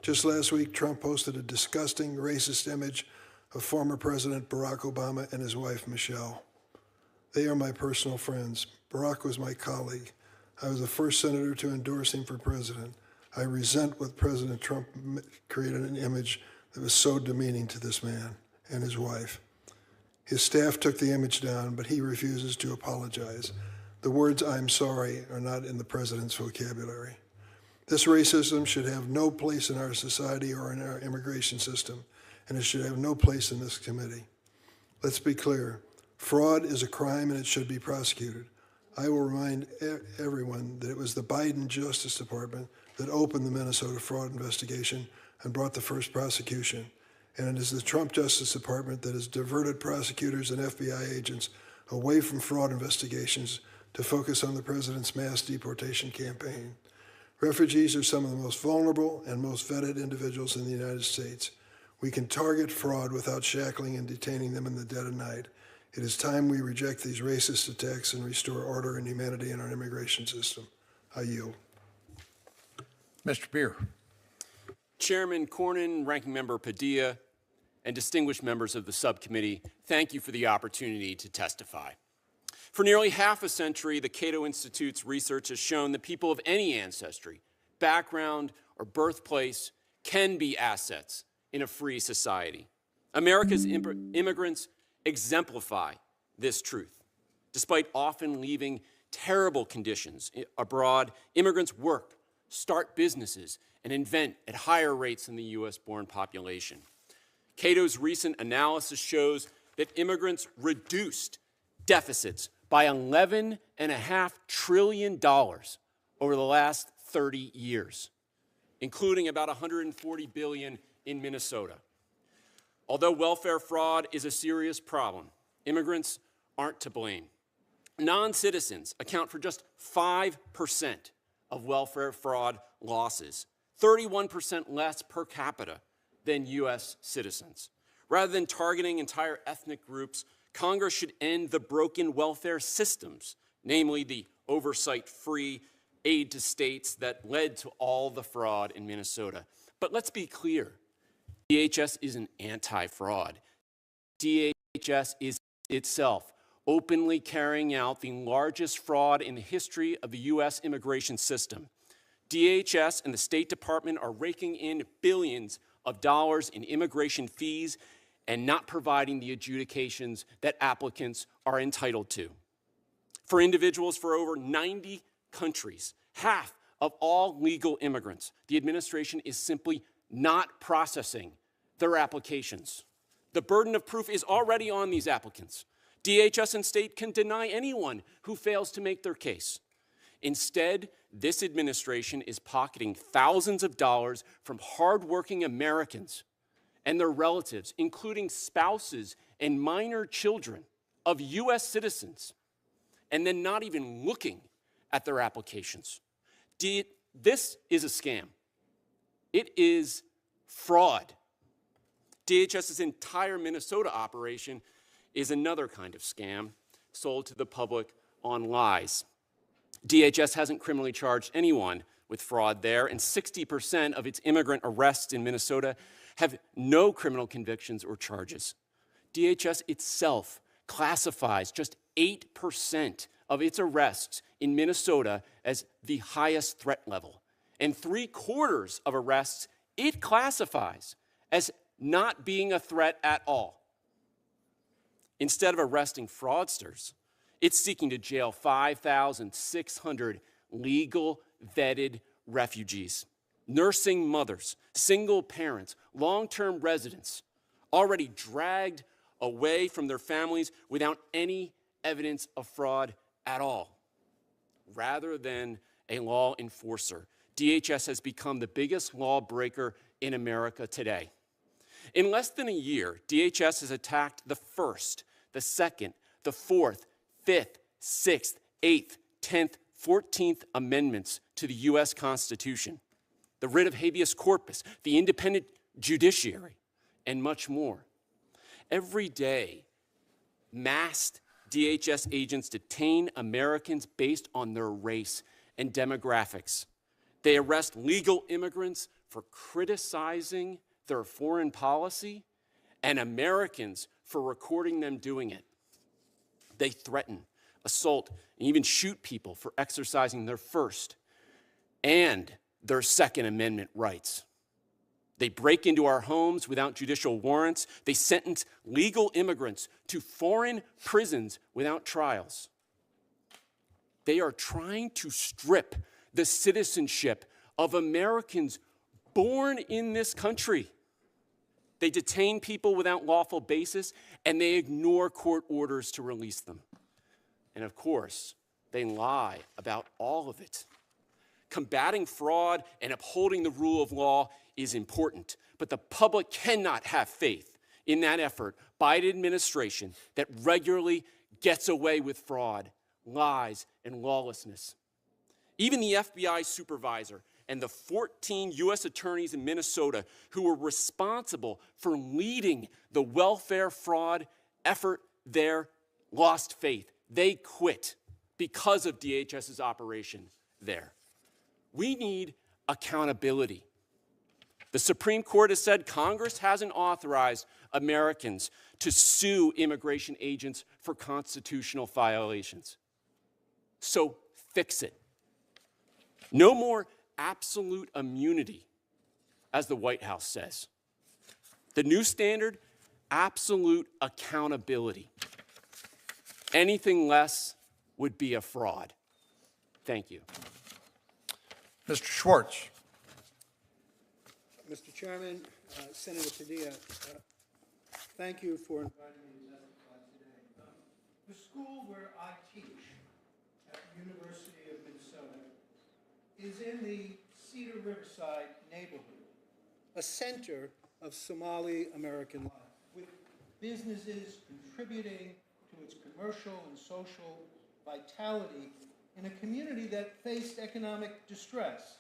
Speaker 12: Just last week, Trump posted a disgusting racist image of former President Barack Obama and his wife, Michelle. They are my personal friends. Barack was my colleague. I was the first senator to endorse him for president. I resent what President Trump created an image that was so demeaning to this man and his wife. His staff took the image down, but he refuses to apologize. The words "I'm sorry" are not in the president's vocabulary. This racism should have no place in our society or in our immigration system, and it should have no place in this committee. Let's be clear. Fraud is a crime and it should be prosecuted. I will remind everyone that it was the Biden Justice Department that opened the Minnesota fraud investigation and brought the first prosecution. And it is the Trump Justice Department that has diverted prosecutors and FBI agents away from fraud investigations to focus on the president's mass deportation campaign. Refugees are some of the most vulnerable and most vetted individuals in the United States. We can target fraud without shackling and detaining them in the dead of night. It is time we reject these racist attacks and restore order and humanity in our immigration system. I yield.
Speaker 18: Mr. Beer.
Speaker 4: Chairman Cornyn, Ranking Member Padilla, and distinguished members of the subcommittee, thank you for the opportunity to testify. For nearly half a century, the Cato Institute's research has shown that people of any ancestry, background, or birthplace can be assets in a free society. America's immigrants exemplify this truth. Despite often leaving terrible conditions abroad, immigrants work, start businesses, and invent at higher rates than the U.S.-born population. Cato's recent analysis shows that immigrants reduced deficits by $11.5 trillion over the last 30 years, including about $140 billion in Minnesota. Although welfare fraud is a serious problem, immigrants aren't to blame. Non-citizens account for just 5% of welfare fraud losses, 31% less per capita than U.S. citizens. Rather than targeting entire ethnic groups, Congress should end the broken welfare systems, namely the oversight-free aid to states that led to all the fraud in Minnesota. But let's be clear, DHS isn't anti-fraud. DHS is itself openly carrying out the largest fraud in the history of the U.S. immigration system. DHS and the State Department are raking in billions of dollars in immigration fees and not providing the adjudications that applicants are entitled to. For individuals for over 90 countries, half of all legal immigrants, the administration is simply not processing their applications. The burden of proof is already on these applicants. DHS and state can deny anyone who fails to make their case. Instead, this administration is pocketing thousands of dollars from hardworking Americans and their relatives, including spouses and minor children of U.S. citizens, and then not even looking at their applications. This is a scam. It is fraud. DHS's entire Minnesota operation is another kind of scam sold to the public on lies. DHS hasn't criminally charged anyone with fraud there, and 60% of its immigrant arrests in Minnesota have no criminal convictions or charges. DHS itself classifies just 8% of its arrests in Minnesota as the highest threat level, and 3/4 of arrests it classifies as not being a threat at all. Instead of arresting fraudsters, it's seeking to jail 5,600 legal vetted refugees, nursing mothers, single parents, long-term residents, already dragged away from their families without any evidence of fraud at all. Rather than a law enforcer, DHS has become the biggest lawbreaker in America today. In less than a year, DHS has attacked the First, the Second, the Fourth, Fifth, Sixth, Eighth, 10th, 14th Amendments to the U.S. Constitution, the writ of habeas corpus, the independent judiciary, and much more. Every day, masked DHS agents detain Americans based on their race and demographics. They arrest legal immigrants for criticizing their foreign policy and Americans for recording them doing it. They threaten, assault, and even shoot people for exercising their First and their Second Amendment rights. They break into our homes without judicial warrants. They sentence legal immigrants to foreign prisons without trials. They are trying to strip the citizenship of Americans born in this country. They detain people without lawful basis, and they ignore court orders to release them. And of course, they lie about all of it. Combating fraud and upholding the rule of law is important, but the public cannot have faith in that effort by an administration that regularly gets away with fraud, lies, and lawlessness. Even the FBI supervisor and the 14 U.S. attorneys in Minnesota who were responsible for leading the welfare fraud effort there lost faith. They quit because of DHS's operation there. We need accountability. The Supreme Court has said Congress hasn't authorized Americans to sue immigration agents for constitutional violations. So fix it. No more absolute immunity, as the White House says. The new standard, absolute accountability. Anything less would be a fraud. Thank you.
Speaker 18: Mr. Schwartz.
Speaker 6: Mr. Chairman, Senator Padilla, thank you for inviting me to testify today. The school where I teach at the University of Minnesota is in the Cedar Riverside neighborhood, a center of Somali American life, with businesses contributing to its commercial and social vitality in a community that faced economic distress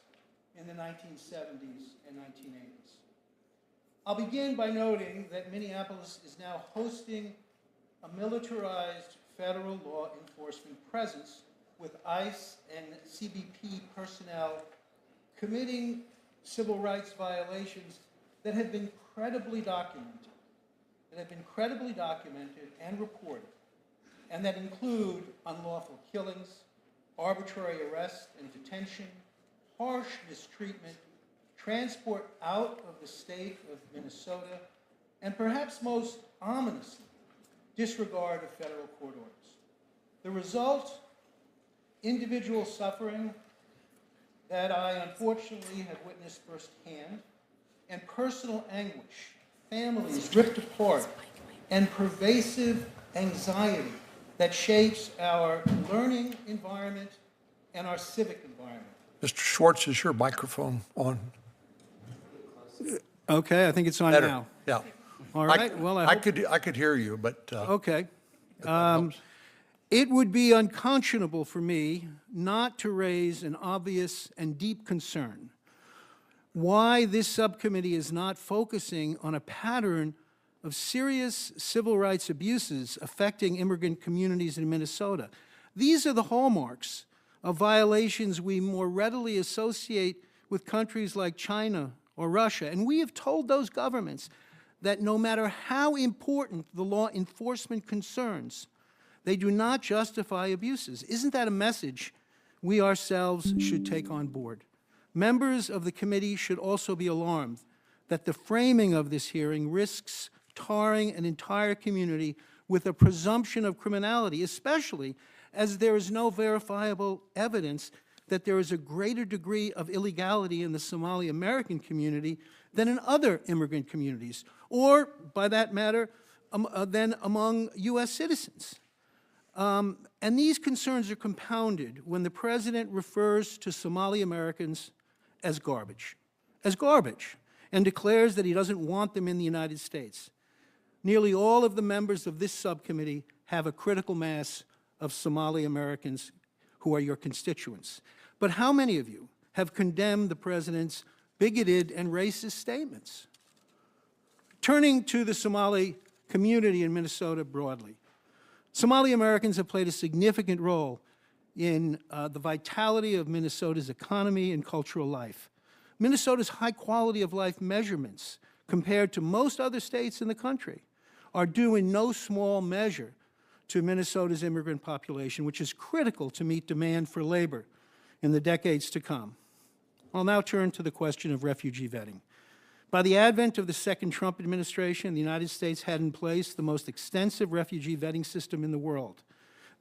Speaker 6: in the 1970s and 1980s. I'll begin by noting that Minneapolis is now hosting a militarized federal law enforcement presence with ICE and CBP personnel committing civil rights violations that have been credibly documented, and reported, and that include unlawful killings, arbitrary arrest and detention, harsh mistreatment, transport out of the state of Minnesota, and perhaps most ominously, disregard of federal court orders. The result, individual suffering that I unfortunately have witnessed firsthand, and personal anguish, families ripped apart, and pervasive anxiety that shapes our learning environment and our civic environment.
Speaker 18: Mr. Schwartz, is your microphone on?
Speaker 6: Okay, I think it's on
Speaker 18: Better.
Speaker 6: now.
Speaker 18: Yeah.
Speaker 6: All right. Well, I
Speaker 18: could hear you, but
Speaker 6: okay. It would be unconscionable for me not to raise an obvious and deep concern. Why this subcommittee is not focusing on a pattern of serious civil rights abuses affecting immigrant communities in Minnesota. These are the hallmarks of violations we more readily associate with countries like China or Russia. And we have told those governments that no matter how important the law enforcement concerns, they do not justify abuses. Isn't that a message we ourselves should take on board? Members of the committee should also be alarmed that the framing of this hearing risks tarring an entire community with a presumption of criminality, especially as there is no verifiable evidence that there is a greater degree of illegality in the Somali American community than in other immigrant communities, or, by that matter, than among U.S. citizens. And these concerns are compounded when the President refers to Somali Americans as garbage, and declares that he doesn't want them in the United States. Nearly all of the members of this subcommittee have a critical mass of Somali Americans who are your constituents. But how many of you have condemned the President's bigoted and racist statements? Turning to the Somali community in Minnesota broadly, Somali Americans have played a significant role in the vitality of Minnesota's economy and cultural life. Minnesota's high quality of life measurements, compared to most other states in the country, are due in no small measure to Minnesota's immigrant population, which is critical to meet demand for labor in the decades to come. I'll now turn to the question of refugee vetting. By the advent of the second Trump administration, the United States had in place the most extensive refugee vetting system in the world.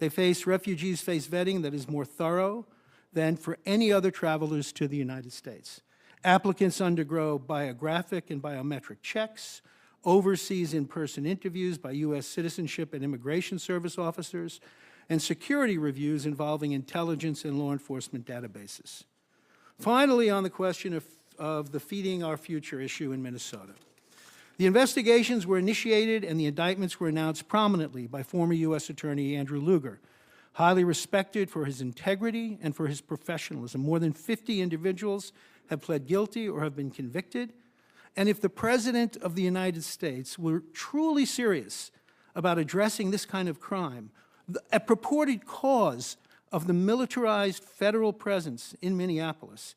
Speaker 6: Refugees face vetting that is more thorough than for any other travelers to the United States. Applicants undergo biographic and biometric checks, overseas in-person interviews by U.S. Citizenship and Immigration Service officers, and security reviews involving intelligence and law enforcement databases. Finally, on the question of the Feeding Our Future issue in Minnesota. The investigations were initiated and the indictments were announced prominently by former U.S. Attorney Andrew Lugar, highly respected for his integrity and for his professionalism. More than 50 individuals have pled guilty or have been convicted. And if the President of the United States were truly serious about addressing this kind of crime, a purported cause of the militarized federal presence in Minneapolis,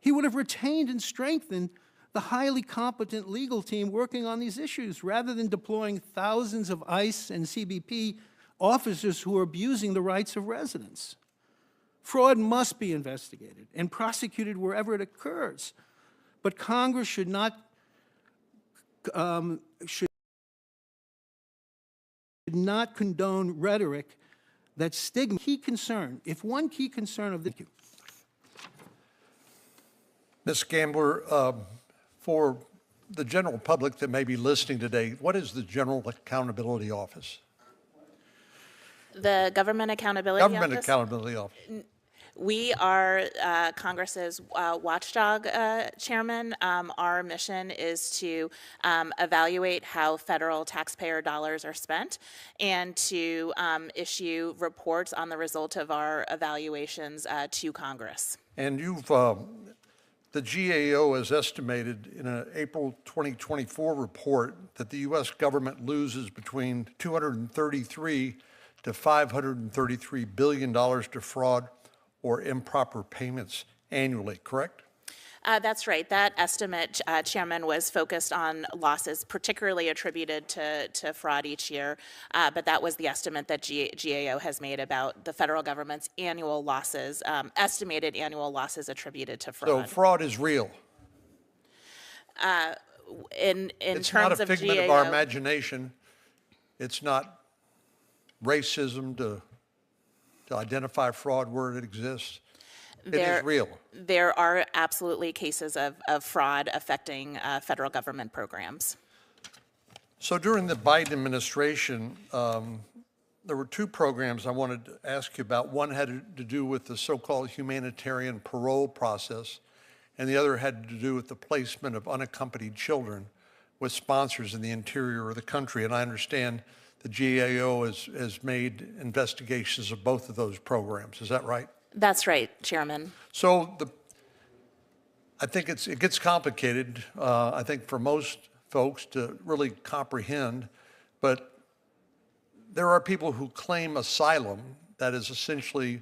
Speaker 6: he would have retained and strengthened the highly competent legal team working on these issues, rather than deploying thousands of ICE and CBP officers who are abusing the rights of residents. Fraud must be investigated and prosecuted wherever it occurs, but Congress should not condone rhetoric that stigma. Key concern, if one key concern of the
Speaker 18: Ms. Gambler, for the general public that may be listening today, what is the General Accountability Office?
Speaker 20: The Government Accountability
Speaker 18: Office?
Speaker 20: We are Congress's watchdog chairman. Our mission is to evaluate how federal taxpayer dollars are spent and to issue reports on the result of our evaluations to Congress.
Speaker 18: And the GAO has estimated in an April 2024 report that the U.S. government loses between $233 to $533 billion to fraud or improper payments annually, correct?
Speaker 20: That's right. That estimate, Chairman, was focused on losses particularly attributed to fraud each year, but that was the estimate that GAO has made about the federal government's annual losses, estimated annual losses attributed to fraud.
Speaker 18: So fraud is real.
Speaker 20: In
Speaker 18: It's
Speaker 20: terms
Speaker 18: not a
Speaker 20: of
Speaker 18: figment
Speaker 20: GAO,
Speaker 18: of our imagination. It's not racism to identify fraud where it exists. It is real.
Speaker 20: There are absolutely cases of fraud affecting federal government programs.
Speaker 18: So during the Biden administration, there were two programs I wanted to ask you about. One had to do with the so-called humanitarian parole process, and the other had to do with the placement of unaccompanied children with sponsors in the interior of the country. And I understand the GAO has made investigations of both of those programs. Is that right?
Speaker 20: That's right, Chairman.
Speaker 18: So I think it gets complicated, I think, for most folks to really comprehend, but there are people who claim asylum, that is essentially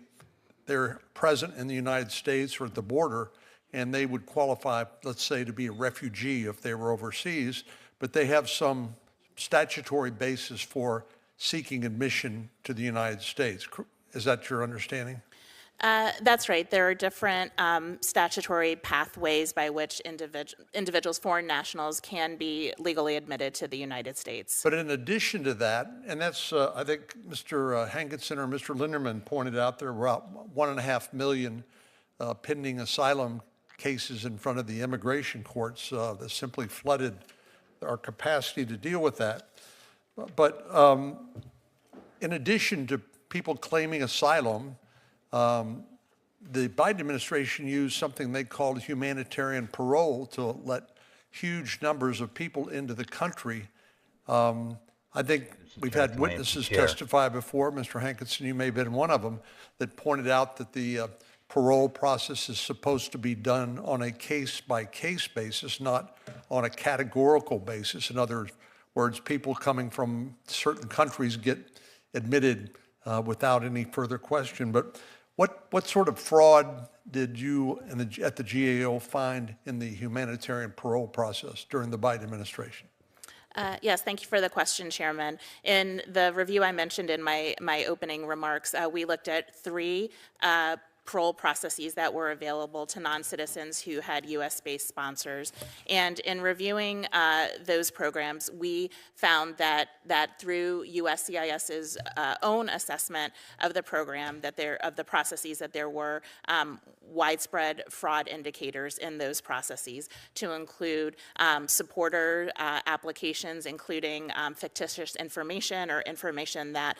Speaker 18: they're present in the United States or at the border, and they would qualify, let's say, to be a refugee if they were overseas, but they have some statutory basis for seeking admission to the United States. Is that your understanding?
Speaker 20: That's right. There are different statutory pathways by which individuals, foreign nationals, can be legally admitted to the United States.
Speaker 18: But in addition to that, and that's, I think Mr. Hankinson or Mr. Linderman pointed out, there were about 1.5 million pending asylum cases in front of the immigration courts that simply flooded our capacity to deal with that. But in addition to people claiming asylum, the Biden administration used something they called humanitarian parole to let huge numbers of people into the country. I think we've had witnesses testify before. Mr. Hankinson, you may have been one of them, that pointed out that the parole process is supposed to be done on a case-by-case basis, not on a categorical basis. In other words, people coming from certain countries get admitted without any further question. But what sort of fraud did you at the GAO find in the humanitarian parole process during the Biden administration?
Speaker 20: Yes, thank you for the question, Chairman. In the review I mentioned in my opening remarks, we looked at three parole processes that were available to non-citizens who had U.S.-based sponsors. And in reviewing those programs, we found that through USCIS's own assessment of the program, of the processes, that there were widespread fraud indicators in those processes, to include supporter applications, including fictitious information or information that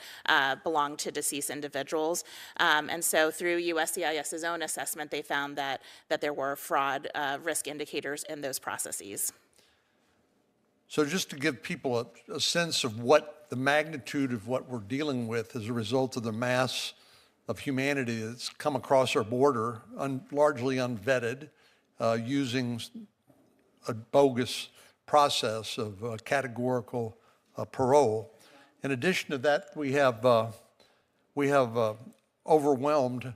Speaker 20: belonged to deceased individuals. And so through USCIS's own assessment, they found that there were fraud risk indicators in those processes.
Speaker 18: So just to give people a sense of what the magnitude of what we're dealing with as a result of the mass of humanity that's come across our border, largely unvetted, using a bogus process of categorical parole. In addition to that, we have overwhelmed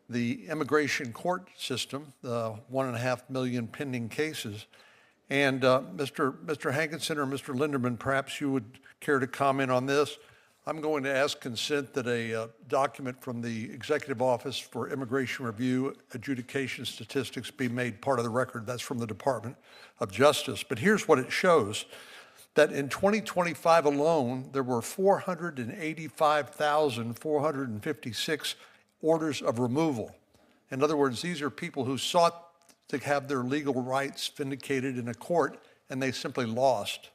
Speaker 18: the immigration court system, 1.5 million pending cases. And Mr. Hankinson or Mr. Linderman, perhaps you would care to comment on this. I'm going to ask consent that a document from the Executive Office for Immigration Review, Adjudication Statistics be made part of the record. That's from the Department of Justice. But here's what it shows, that in 2025 alone, there were 485,456 orders of removal. In other words, these are people who sought to have their legal rights vindicated in a court, and they simply lost.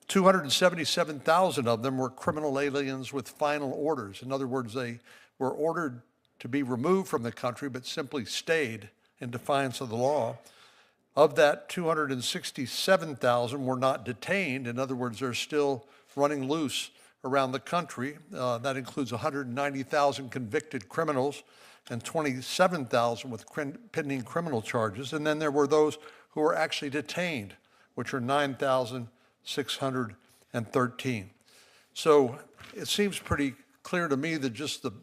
Speaker 18: 277,000 of them were criminal aliens with final orders. In other words, they were ordered to be removed from the country, but simply stayed in defiance of the law. Of that, 267,000 were not detained. In other words, they're still running loose around the country. That includes 190,000 convicted criminals and 27,000 with pending criminal charges. And then there were those who were actually detained, which are 9,613. So it seems pretty clear to me that just the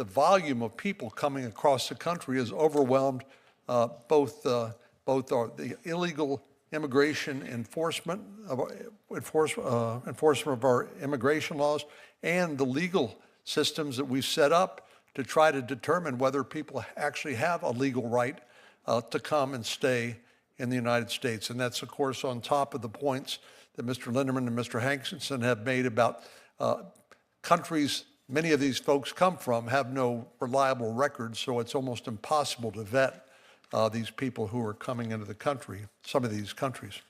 Speaker 18: volume of people coming across the country has overwhelmed both the illegal immigration enforcement of our immigration laws and the legal systems that we've set up to try to determine whether people actually have a legal right to come and stay in the United States. And that's, of course, on top of the points that Mr. Linderman and Mr. Hankinson have made about countries many of these folks come from have no reliable records, so it's almost impossible to vet these people who are coming into the country, some of these countries.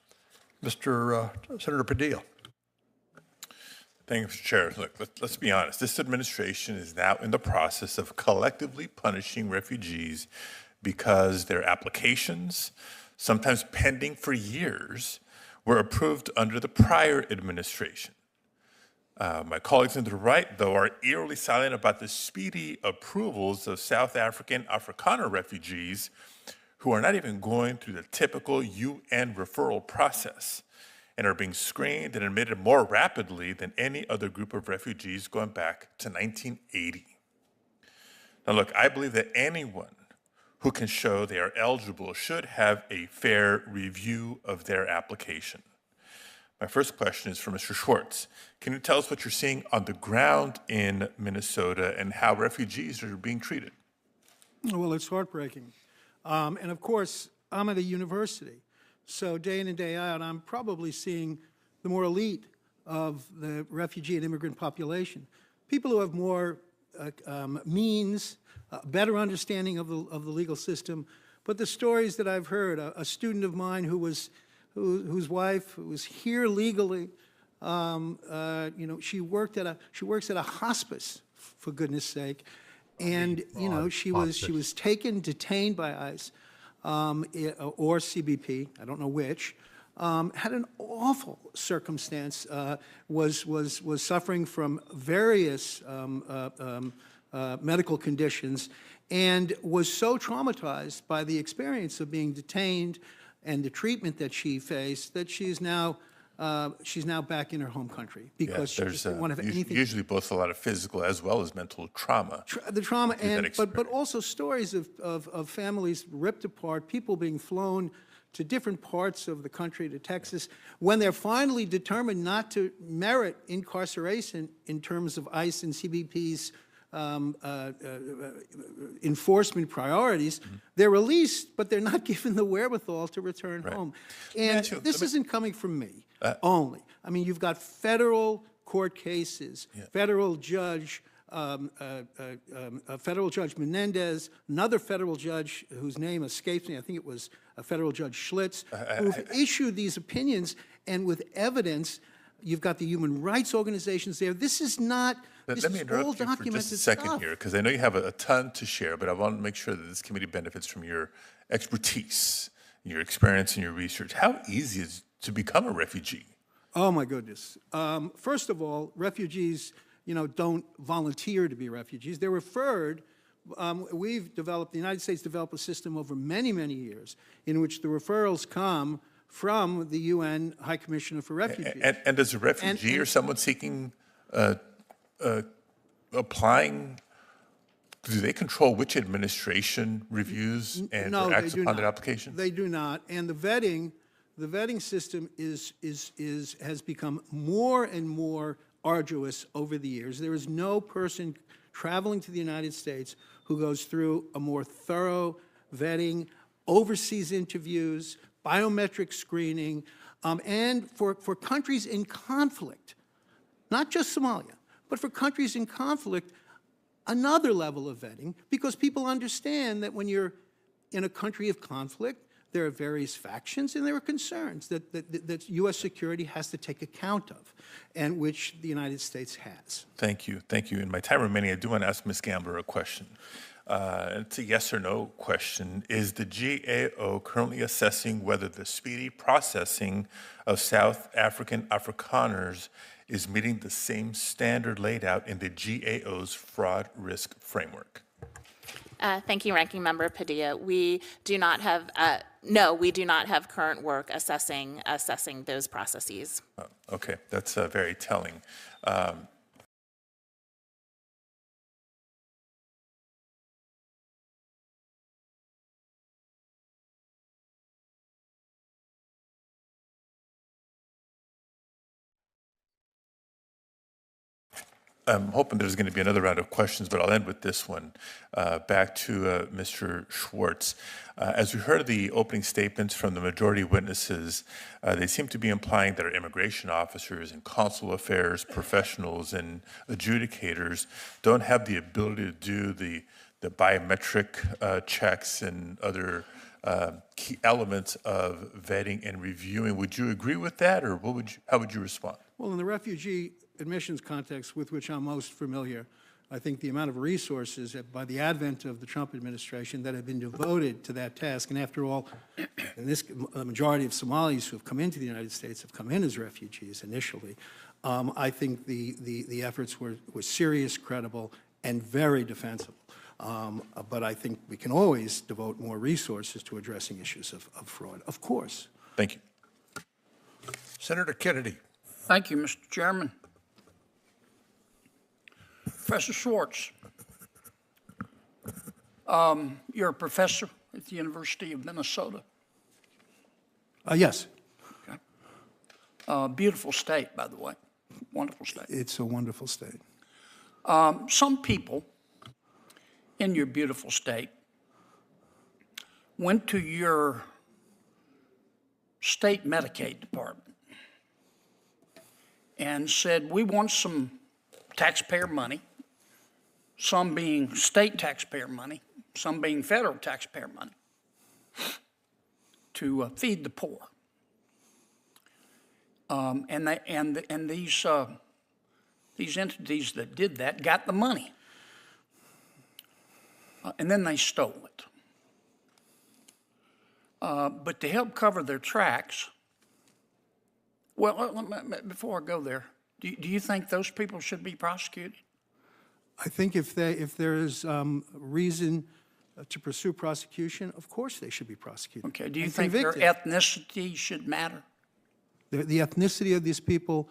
Speaker 18: Senator Padilla.
Speaker 19: Thank you, Mr. Chair. Look, let's be honest. This administration is now in the process of collectively punishing refugees because their applications, sometimes pending for years, were approved under the prior administration. My colleagues on the right, though, are eerily silent about the speedy approvals of South African Afrikaner refugees who are not even going through the typical UN referral process and are being screened and admitted more rapidly than any other group of refugees going back to 1980. Now, look, I believe that anyone who can show they are eligible should have a fair review of their application. My first question is for Mr. Schwartz. Can you tell us what you're seeing on the ground in Minnesota and how refugees are being treated?
Speaker 6: Well, it's heartbreaking. And of course, I'm at a university. So day in and day out, I'm probably seeing the more elite of the refugee and immigrant population. People who have more means, better understanding of the legal system. But the stories that I've heard, a student of mine whose wife was here legally, she works at a hospice, for goodness sake, and she was detained by ICE or CBP, I don't know which. Had an awful circumstance, was suffering from various medical conditions, and was so traumatized by the experience of being detained and the treatment that she faced that she's now back in her home country because she just didn't want to have anything.
Speaker 19: Usually both a lot of physical as well as mental trauma.
Speaker 6: The trauma, but also stories of families ripped apart, people being flown to different parts of the country, to Texas, when they're finally determined not to merit incarceration in terms of ICE and CBP's enforcement priorities, they're released, but they're not given the wherewithal to return home. And this isn't coming from me only. I mean, you've got federal court cases, federal judge Menendez, another federal judge whose name escapes me, I think it was a federal judge Schlitz, who've issued these opinions, and with evidence. You've got the human rights organizations there. This is not, this
Speaker 19: Let me
Speaker 6: is all
Speaker 19: interrupt you for
Speaker 6: documented
Speaker 19: just a second
Speaker 6: stuff.
Speaker 19: here, because I know you have a ton to share, but I want to make sure that this committee benefits from your expertise, your experience, and your research. How easy is it to become a refugee?
Speaker 6: Oh, my goodness. First of all, refugees, don't volunteer to be refugees. They're referred. The United States developed a system over many, many years in which the referrals come from the UN High Commissioner for Refugees.
Speaker 19: And as a refugee or someone seeking, applying, do they control which administration reviews and acts upon their application?
Speaker 6: They do not. And the vetting system has become more and more arduous over the years. There is no person traveling to the United States who goes through a more thorough vetting, overseas interviews, biometric screening, and for countries in conflict, not just Somalia, but for countries in conflict, another level of vetting, because people understand that when you're in a country of conflict, there are various factions and there are concerns that U.S. security has to take account of, and which the United States has.
Speaker 19: Thank you. Thank you. In my time remaining, I do want to ask Ms. Gambler a question. It's a yes or no question. Is the GAO currently assessing whether the speedy processing of South African Afrikaners is meeting the same standard laid out in the GAO's fraud risk framework?
Speaker 20: Thank you, Ranking Member Padilla. We do not have, no, we do not have current work assessing those processes.
Speaker 19: Okay, that's very telling. I'm hoping there's going to be another round of questions, but I'll end with this one. Back to Mr. Schwartz. As we heard the opening statements from the majority witnesses, they seem to be implying that our immigration officers and consular affairs professionals and adjudicators don't have the ability to do the biometric checks and other key elements of vetting and reviewing. Would you agree with that, or how would you respond?
Speaker 6: Well, in the refugee admissions context with which I'm most familiar, I think the amount of resources by the advent of the Trump administration that have been devoted to that task, and after all, the majority of Somalis who have come into the United States have come in as refugees initially, I think the efforts were serious, credible, and very defensible. But I think we can always devote more resources to addressing issues of fraud, of course.
Speaker 19: Thank you.
Speaker 18: Senator Kennedy.
Speaker 3: Thank you, Mr. Chairman. Professor Schwartz, you're a professor at the University of Minnesota.
Speaker 6: Yes.
Speaker 3: Okay. Beautiful state, by the way. Wonderful state.
Speaker 6: It's a wonderful state.
Speaker 3: Some people in your beautiful state went to your state Medicaid department and said, we want some taxpayer money, some being state taxpayer money, some being federal taxpayer money, to feed the poor. And these entities that did that got the money. And then they stole it. But to help cover their tracks, well, before I go there, do you think those people should be prosecuted?
Speaker 6: I think if there is reason to pursue prosecution, of course they should be prosecuted.
Speaker 3: Okay. Do you think their ethnicity should matter?
Speaker 6: The ethnicity of these people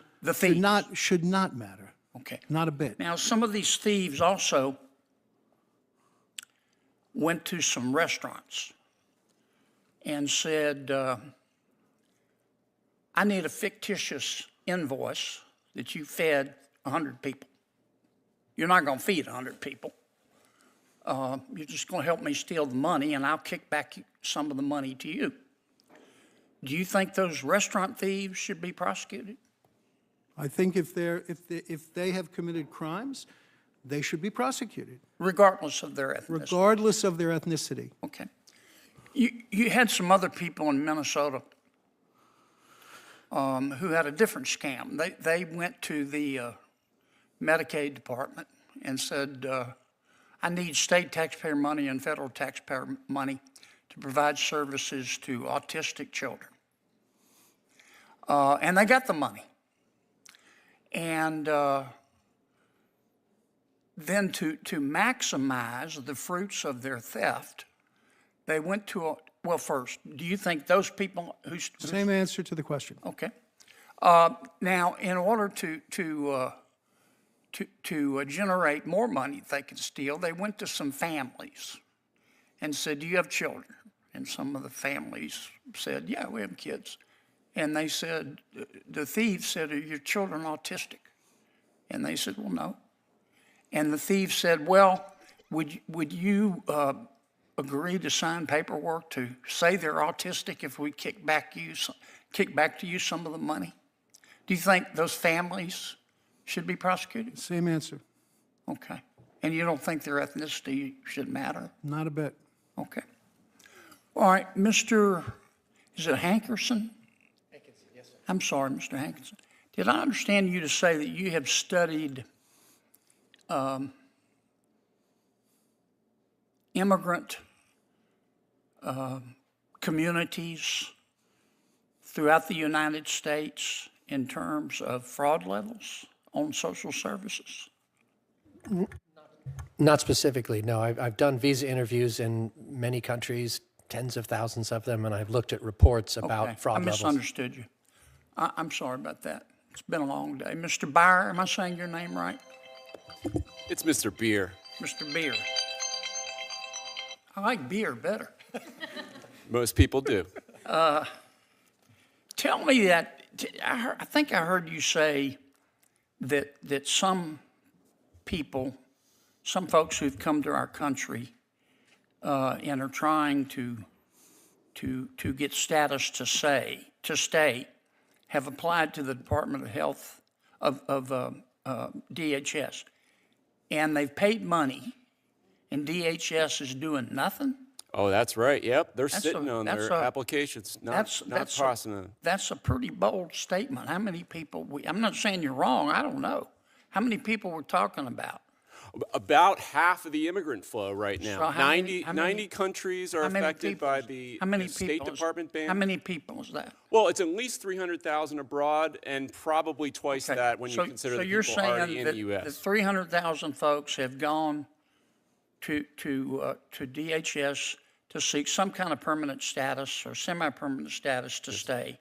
Speaker 6: should not matter.
Speaker 3: Okay.
Speaker 6: Not a bit.
Speaker 3: Now, some of these thieves also went to some restaurants and said, I need a fictitious invoice that you fed 100 people. You're not going to feed 100 people. You're just going to help me steal the money, and I'll kick back some of the money to you. Do you think those restaurant thieves should be prosecuted?
Speaker 6: I think if they have committed crimes, they should be prosecuted.
Speaker 3: Regardless of their ethnicity?
Speaker 6: Regardless of their ethnicity.
Speaker 3: Okay. You had some other people in Minnesota who had a different scam. They went to the Medicaid department and said, I need state taxpayer money and federal taxpayer money to provide services to autistic children. And they got the money. And then to maximize the fruits of their theft, they went to well, first, do you think those people
Speaker 6: Same answer to the question.
Speaker 3: Okay. Now, in order to generate more money they could steal, they went to some families and said, do you have children? And some of the families said, yeah, we have kids. And they said, the thieves said, are your children autistic? And they said, well, no. And the thieves said, well, would you agree to sign paperwork to say they're autistic if we kick back to you some of the money? Do you think those families should be prosecuted?
Speaker 6: Same answer.
Speaker 3: Okay. And you don't think their ethnicity should matter?
Speaker 6: Not a bit.
Speaker 3: Okay. All right, Mr. Is it Hankerson?
Speaker 7: Hankinson, yes, sir.
Speaker 3: I'm sorry, Mr. Hankinson. Did I understand you to say that you have studied immigrant communities throughout the United States in terms of fraud levels on social services?
Speaker 7: Not specifically, no. I've done visa interviews in many countries, tens of thousands of them, and I've looked at reports about fraud levels.
Speaker 3: I misunderstood you. I'm sorry about that. It's been a long day. Mr. Beyer, am I saying your name right?
Speaker 4: It's Mr. Beer.
Speaker 3: Mr. Beer. I like beer better.
Speaker 4: Most people do.
Speaker 3: Tell me that, I think I heard you say that some people, some folks who've come to our country and are trying to get status to stay, have applied to the Department of Health of DHS, and they've paid money, and DHS is doing nothing.
Speaker 4: Oh, that's right. Yep, they're sitting on their applications, not processing them.
Speaker 3: That's a pretty bold statement. How many people? I'm not saying you're wrong. I don't know. How many people we're talking about?
Speaker 4: About half of the immigrant flow right now.
Speaker 3: So
Speaker 4: 90 countries are affected by the State Department ban.
Speaker 3: How many people is that?
Speaker 4: Well, it's at least 300,000 abroad, and probably twice that when you consider the people already in the U.S.
Speaker 3: So you're saying that 300,000 folks have gone to DHS to seek some kind of permanent status or semi-permanent status to stay.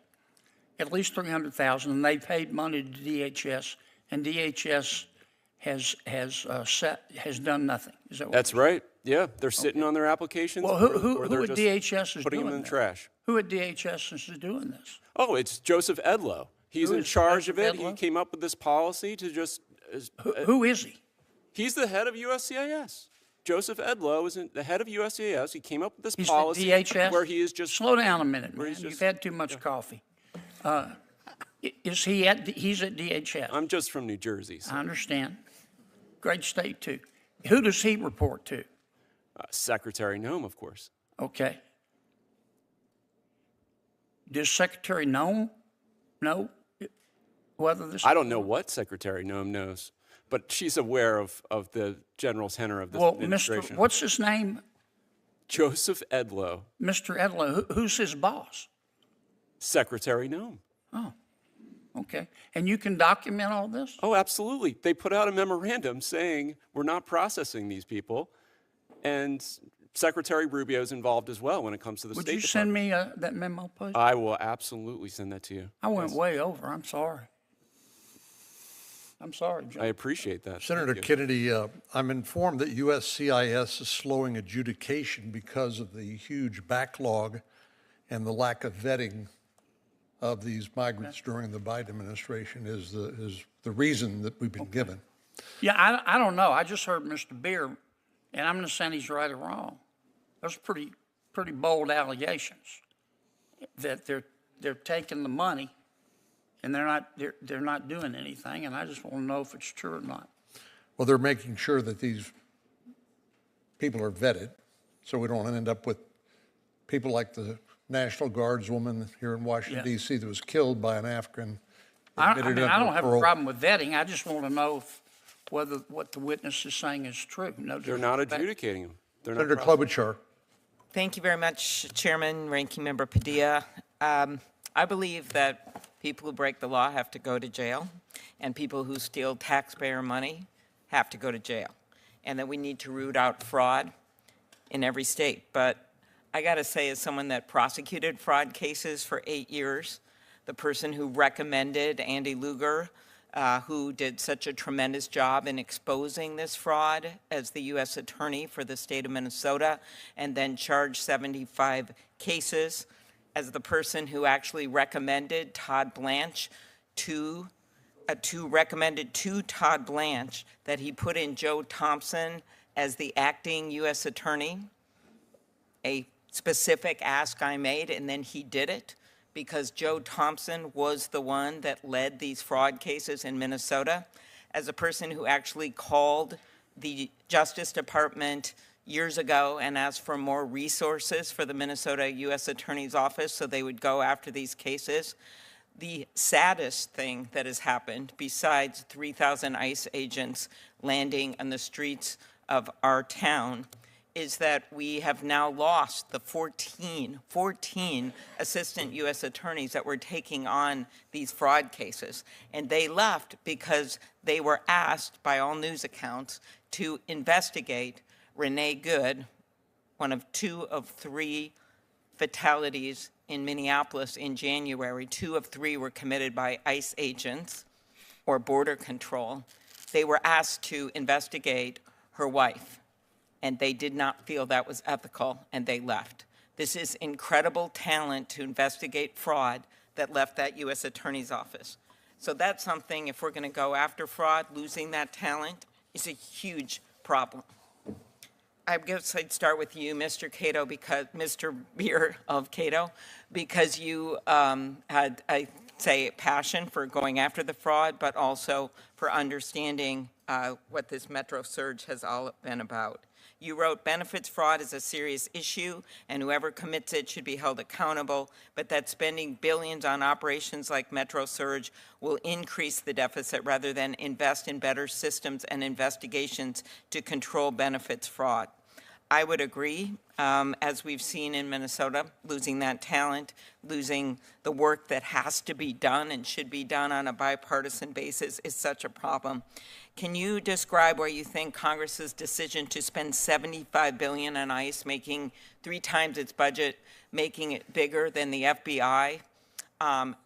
Speaker 3: At least 300,000, and they've paid money to DHS, and DHS has done nothing. Is that what
Speaker 4: That's right. Yeah, they're sitting on their applications.
Speaker 3: Well, who at DHS is
Speaker 4: putting
Speaker 3: doing
Speaker 4: them in the
Speaker 3: that?
Speaker 4: trash?
Speaker 3: Who at DHS is doing this?
Speaker 4: Oh, it's Joseph Edlow. He's in charge of it. He came up with this policy to just.
Speaker 3: Who is he?
Speaker 4: He's the head of USCIS. Joseph Edlow is the head of USCIS. He came up with this
Speaker 3: He's
Speaker 4: policy
Speaker 3: at DHS?
Speaker 4: where he is just.
Speaker 3: Slow down a minute, man. You've had too much coffee. Is he he's at DHS?
Speaker 4: I'm just from New Jersey. So.
Speaker 3: I understand. Great state, too. Who does he report to?
Speaker 4: Secretary Noem, of course.
Speaker 3: Okay. Does Secretary Noem know whether this...
Speaker 4: I don't know what Secretary Noem knows, but she's aware of the general tenor of this administration.
Speaker 3: What's his name?
Speaker 4: Joseph Edlow.
Speaker 3: Mr. Edlow. Who's his boss?
Speaker 4: Secretary Noem.
Speaker 3: Oh. Okay. And you can document all this?
Speaker 4: Oh, absolutely. They put out a memorandum saying we're not processing these people, and Secretary Rubio is involved as well when it comes to the State Department.
Speaker 3: Would you send me that memo, please?
Speaker 4: I will absolutely send that to you.
Speaker 3: I went way over. I'm sorry. I'm sorry, John.
Speaker 4: I appreciate that.
Speaker 18: Senator Kennedy, I'm informed that USCIS is slowing adjudication because of the huge backlog and the lack of vetting of these migrants during the Biden administration is the reason that we've been given.
Speaker 3: Yeah, I don't know. I just heard Mr. Beer, and I'm not saying he's right or wrong. Those are pretty bold allegations that they're taking the money and they're not doing anything, and I just want to know if it's true or not.
Speaker 18: Well, they're making sure that these people are vetted, so we don't end up with people like the National Guards woman here in Washington, D.C. that was killed by an African.
Speaker 3: I don't have a problem with vetting. I just want to know whether what the witness is saying is true. No,
Speaker 4: they're not adjudicating them.
Speaker 18: Senator Klobuchar.
Speaker 5: Thank you very much, Chairman, Ranking Member Padilla. I believe that people who break the law have to go to jail, and people who steal taxpayer money have to go to jail, and that we need to root out fraud in every state. But I got to say, as someone that prosecuted fraud cases for 8 years, the person who recommended Andy Lugar, who did such a tremendous job in exposing this fraud as the U.S. Attorney for the state of Minnesota, and then charged 75 cases, as the person who actually recommended Todd Blanche recommended to Todd Blanche that he put in Joe Thompson as the acting U.S. Attorney. A specific ask I made, and then he did it because Joe Thompson was the one that led these fraud cases in Minnesota. As a person who actually called the Justice Department years ago and asked for more resources for the Minnesota U.S. Attorney's Office so they would go after these cases, the saddest thing that has happened, besides 3,000 ICE agents landing on the streets of our town, is that we have now lost the 14 assistant U.S. attorneys that were taking on these fraud cases. And they left because they were asked by all news accounts to investigate Renee Good, one of 2 of 3 fatalities in Minneapolis in January. 2 of 3 were committed by ICE agents or border control. They were asked to investigate her wife, and they did not feel that was ethical, and they left. This is incredible talent to investigate fraud that left that U.S. Attorney's Office. So that's something, if we're going to go after fraud, losing that talent is a huge problem. I guess I'd start with you, Mr. Cato, because Mr. Beer of Cato, because you had, I say, passion for going after the fraud, but also for understanding what this Metro surge has all been about. You wrote, benefits fraud is a serious issue, and whoever commits it should be held accountable, but that spending billions on operations like Metro surge will increase the deficit rather than invest in better systems and investigations to control benefits fraud. I would agree, as we've seen in Minnesota, losing that talent, losing the work that has to be done and should be done on a bipartisan basis is such a problem. Can you describe where you think Congress's decision to spend $75 billion on ICE, making 3 times its budget, making it bigger than the FBI,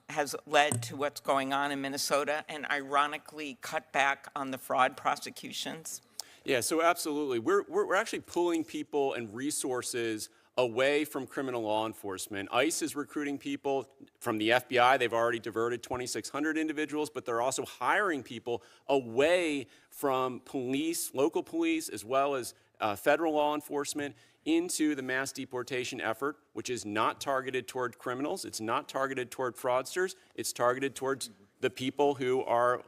Speaker 5: has led to what's going on in Minnesota and ironically cut back on the fraud prosecutions?
Speaker 4: Yeah, so absolutely. We're actually pulling people and resources away from criminal law enforcement. ICE is recruiting people from the FBI. They've already diverted 2,600 individuals, but they're also hiring people away from police, local police, as well as federal law enforcement into the mass deportation effort, which is not targeted toward criminals. It's not targeted toward fraudsters. It's targeted towards the people who are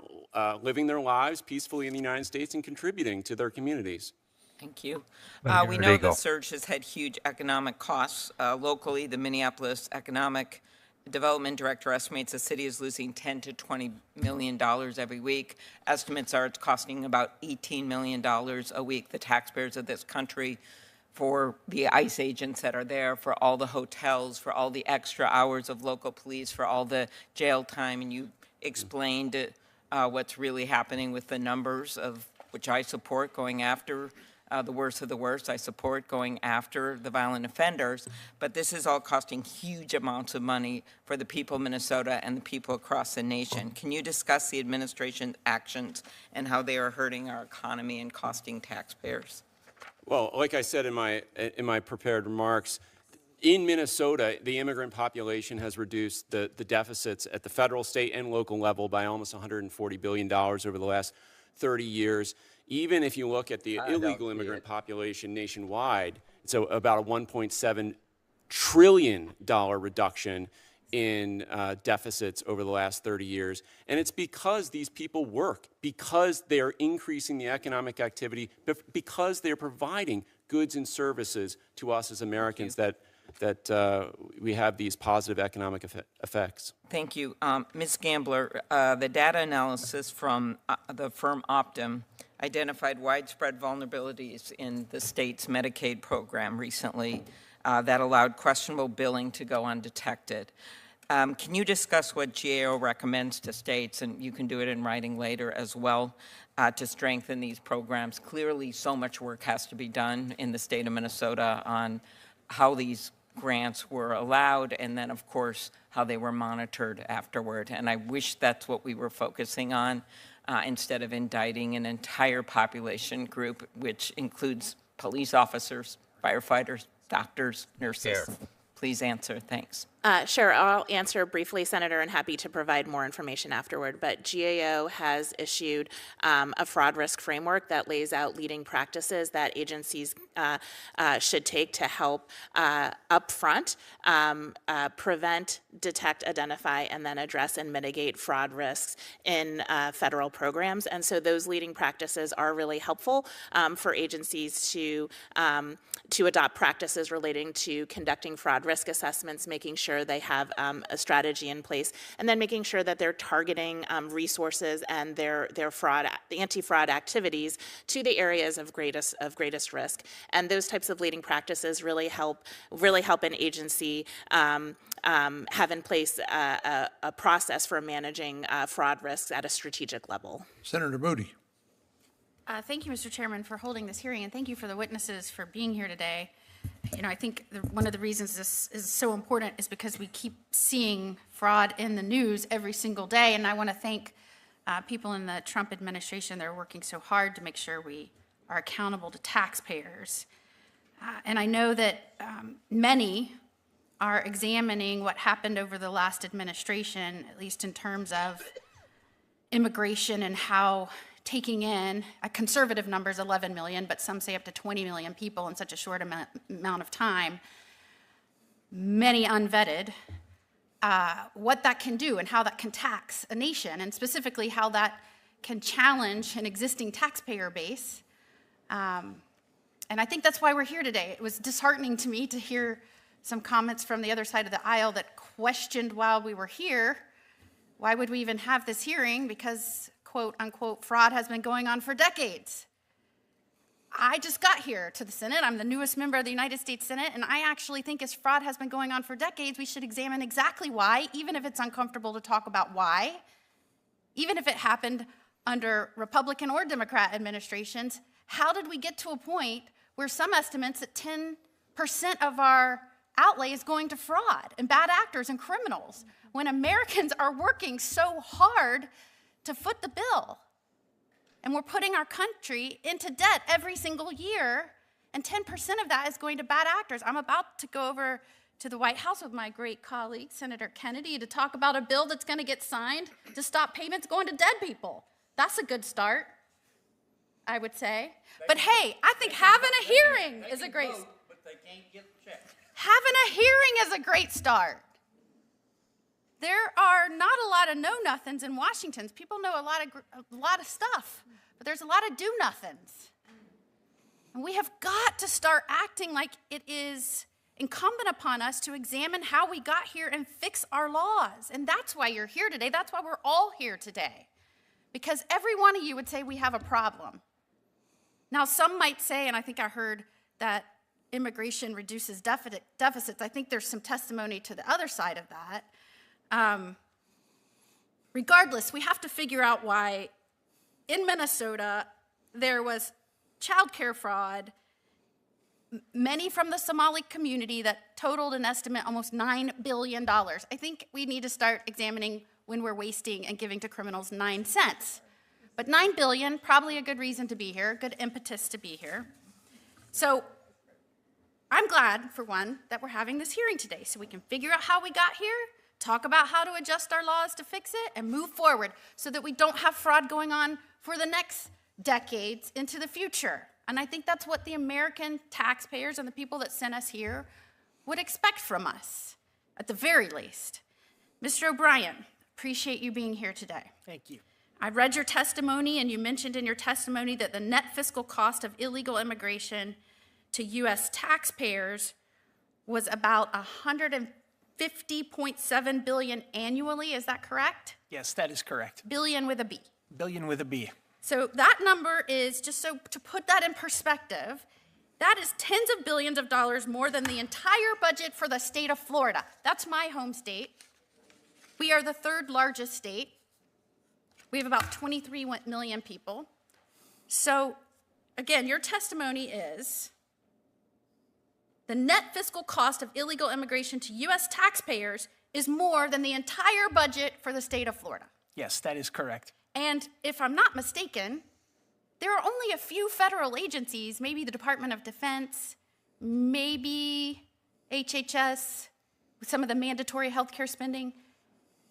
Speaker 4: living their lives peacefully in the United States and contributing to their communities.
Speaker 5: Thank you. We know the surge has had huge economic costs. Locally, the Minneapolis Economic Development Director estimates the city is losing $10 to $20 million every week. Estimates are it's costing about $18 million a week, the taxpayers of this country, for the ICE agents that are there, for all the hotels, for all the extra hours of local police, for all the jail time. And you explained what's really happening with the numbers, of which I support, going after the worst of the worst. I support going after the violent offenders, but this is all costing huge amounts of money for the people of Minnesota and the people across the nation. Can you discuss the administration's actions and how they are hurting our economy and costing taxpayers?
Speaker 4: Well, like I said in my prepared remarks, in Minnesota, the immigrant population has reduced the deficits at the federal, state, and local level by almost $140 billion over the last 30 years. Even if you look at the illegal immigrant population nationwide, it's about a $1.7 trillion reduction in deficits over the last 30 years. And it's because these people work, because they're increasing the economic activity, because they're providing goods and services to us as Americans that we have these positive economic effects.
Speaker 5: Thank you. Ms. Gambler, the data analysis from the firm Optum identified widespread vulnerabilities in the state's Medicaid program recently that allowed questionable billing to go undetected. Can you discuss what GAO recommends to states, and you can do it in writing later as well, to strengthen these programs? Clearly, so much work has to be done in the state of Minnesota on how these grants were allowed, and then, of course, how they were monitored afterward. And I wish that's what we were focusing on instead of indicting an entire population group, which includes police officers, firefighters, doctors, nurses. Please answer. Thanks.
Speaker 20: Sure, I'll answer briefly, Senator, and happy to provide more information afterward. But GAO has issued a fraud risk framework that lays out leading practices that agencies should take to help upfront prevent, detect, identify, and then address and mitigate fraud risks in federal programs. And so those leading practices are really helpful for agencies to adopt practices relating to conducting fraud risk assessments, making sure they have a strategy in place, and then making sure that they're targeting resources and their anti-fraud activities to the areas of greatest risk. And those types of leading practices really help an agency have in place a process for managing fraud risks at a strategic level.
Speaker 18: Senator Moody.
Speaker 11: Thank you, Mr. Chairman, for holding this hearing, and thank you for the witnesses for being here today. You know, I think one of the reasons this is so important is because we keep seeing fraud in the news every single day, and I want to thank people in the Trump administration that are working so hard to make sure we are accountable to taxpayers. And I know that many are examining what happened over the last administration, at least in terms of immigration and how taking in, a conservative number is 11 million, but some say up to 20 million people in such a short amount of time, many unvetted, what that can do and how that can tax a nation, and specifically how that can challenge an existing taxpayer base. And I think that's why we're here today. It was disheartening to me to hear some comments from the other side of the aisle that questioned while we were here, why would we even have this hearing? Because, quote unquote, fraud has been going on for decades. I just got here to the Senate. I'm the newest member of the United States Senate, and I actually think as fraud has been going on for decades, we should examine exactly why, even if it's uncomfortable to talk about why, even if it happened under Republican or Democrat administrations. How did we get to a point where some estimates that 10% of our outlay is going to fraud and bad actors and criminals when Americans are working so hard to foot the bill? And we're putting our country into debt every single year, and 10% of that is going to bad actors. I'm about to go over to the White House with my great colleague, Senator Kennedy, to talk about a bill that's going to get signed to stop payments going to dead people. That's a good start, I would say. But hey, I think having a hearing is a great start. Having a hearing is a great start. There are not a lot of know-nothings in Washington. People know a lot of stuff, but there's a lot of do-nothings. And we have got to start acting like it is incumbent upon us to examine how we got here and fix our laws. And that's why you're here today. That's why we're all here today. Because every one of you would say we have a problem. Now, some might say, and I think I heard that immigration reduces deficits. I think there's some testimony to the other side of that. Regardless, we have to figure out why in Minnesota there was child care fraud, many from the Somali community that totaled an estimate almost $9 billion. I think we need to start examining when we're wasting and giving to criminals 9 cents. But $9 billion, probably a good reason to be here, good impetus to be here. So I'm glad, for one, that we're having this hearing today so we can figure out how we got here, talk about how to adjust our laws to fix it, and move forward so that we don't have fraud going on for the next decades into the future. And I think that's what the American taxpayers and the people that sent us here would expect from us, at the very least. Mr. O'Brien, appreciate you being here today.
Speaker 8: Thank you.
Speaker 11: I read your testimony, and you mentioned in your testimony that the net fiscal cost of illegal immigration to U.S. taxpayers was about $150.7 billion annually. Is that correct?
Speaker 8: Yes, that is correct.
Speaker 11: Billion with a B.
Speaker 8: Billion with a B.
Speaker 11: So that number is, just so to put that in perspective, that is tens of billions of dollars more than the entire budget for the state of Florida. That's my home state. We are the third largest state. We have about 23 million people. So again, your testimony is the net fiscal cost of illegal immigration to U.S. taxpayers is more than the entire budget for the state of Florida.
Speaker 8: Yes, that is correct.
Speaker 11: And if I'm not mistaken, there are only a few federal agencies, maybe the Department of Defense, maybe HHS, with some of the mandatory healthcare spending,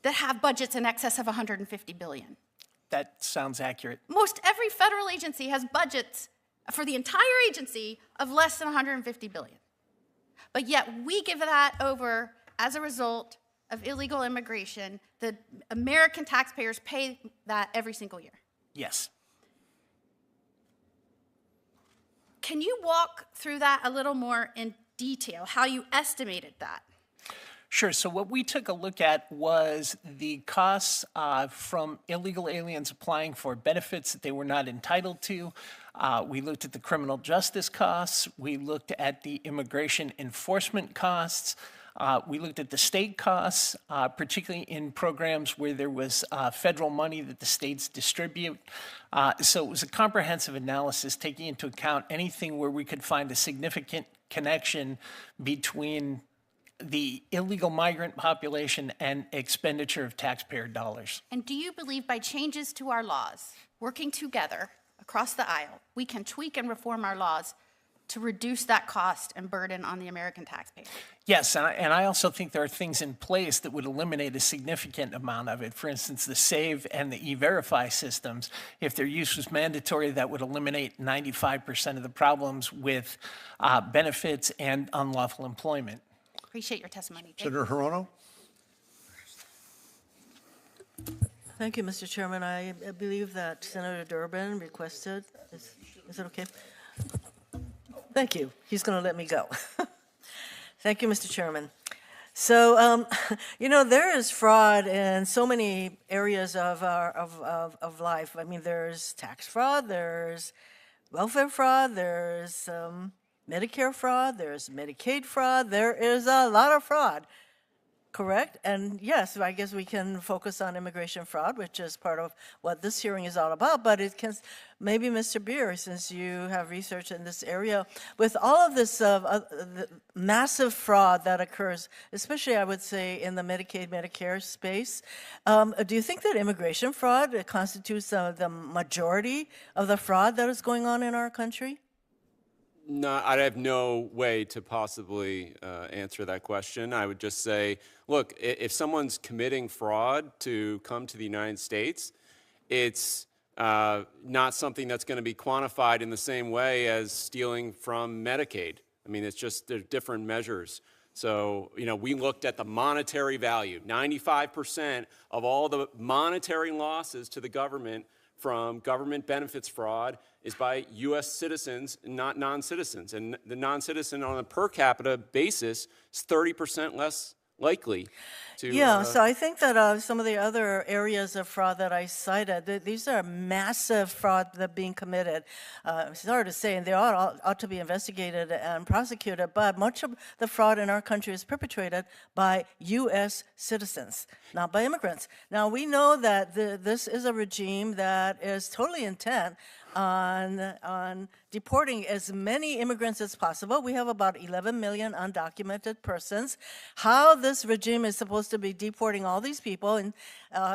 Speaker 11: that have budgets in excess of $150 billion.
Speaker 8: That sounds accurate.
Speaker 11: Most every federal agency has budgets for the entire agency of less than $150 billion. But yet we give that over as a result of illegal immigration. The American taxpayers pay that every single year.
Speaker 8: Yes.
Speaker 11: Can you walk through that a little more in detail, how you estimated that?
Speaker 8: Sure. So what we took a look at was the costs from illegal aliens applying for benefits that they were not entitled to. We looked at the criminal justice costs. We looked at the immigration enforcement costs. We looked at the state costs, particularly in programs where there was federal money that the states distribute. So it was a comprehensive analysis taking into account anything where we could find a significant connection between the illegal migrant population and expenditure of taxpayer dollars.
Speaker 11: And do you believe by changes to our laws, working together across the aisle, we can tweak and reform our laws to reduce that cost and burden on the American taxpayer?
Speaker 8: Yes, and I also think there are things in place that would eliminate a significant amount of it. For instance, the SAVE and the E-Verify systems, if their use was mandatory, that would eliminate 95% of the problems with benefits and unlawful employment.
Speaker 11: Appreciate your testimony.
Speaker 18: Senator Hirono?
Speaker 10: Thank you, Mr. Chairman. I believe that Senator Durbin requested. Is it okay? Thank you. He's going to let me go. Thank you, Mr. Chairman. So, you know, there is fraud in so many areas of life. I mean, there's tax fraud, there's welfare fraud, there's Medicare fraud, there's Medicaid fraud. There is a lot of fraud. Correct? And yes, I guess we can focus on immigration fraud, which is part of what this hearing is all about, but it can, maybe Mr. Beer, since you have research in this area, with all of this the massive fraud that occurs, especially I would say in the Medicaid, Medicare space, do you think that immigration fraud constitutes the majority of the fraud that is going on in our country?
Speaker 4: No, I have no way to possibly answer that question. I would just say, look, if someone's committing fraud to come to the United States, it's not something that's going to be quantified in the same way as stealing from Medicaid. I mean, it's just they're different measures. So, you know, we looked at the monetary value. 95% of all the monetary losses to the government from government benefits fraud is by U.S. citizens, not non-citizens. And the non-citizen on a per capita basis is 30% less likely to...
Speaker 10: Yeah, so I think that some of the other areas of fraud that I cited, these are massive fraud that are being committed. It's hard to say, and they ought to be investigated and prosecuted, but much of the fraud in our country is perpetrated by U.S. citizens, not by immigrants. Now, we know that this is a regime that is totally intent on deporting as many immigrants as possible. We have about 11 million undocumented persons. How this regime is supposed to be deporting all these people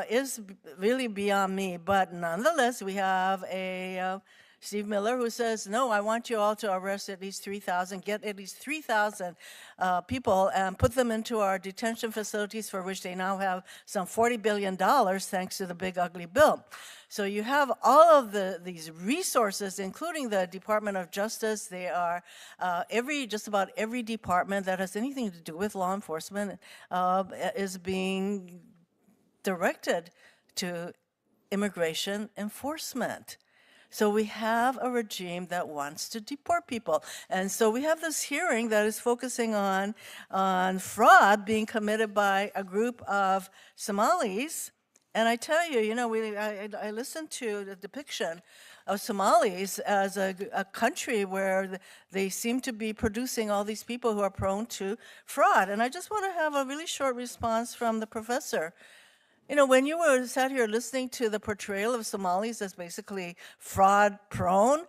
Speaker 10: is really beyond me. But nonetheless, we have a Steve Miller who says, no, I want you all to arrest at least 3,000, get at least 3,000 people and put them into our detention facilities, for which they now have some $40 billion thanks to the big ugly bill. So you have all of these resources, including the Department of Justice. They are just about every department that has anything to do with law enforcement is being directed to immigration enforcement. So we have a regime that wants to deport people. And so we have this hearing that is focusing on fraud being committed by a group of Somalis. And I tell you, you know, I listened to the depiction of Somalis as a country where they seem to be producing all these people who are prone to fraud. And I just want to have a really short response from the professor. You know, when you were sat here listening to the portrayal of Somalis as basically fraud-prone,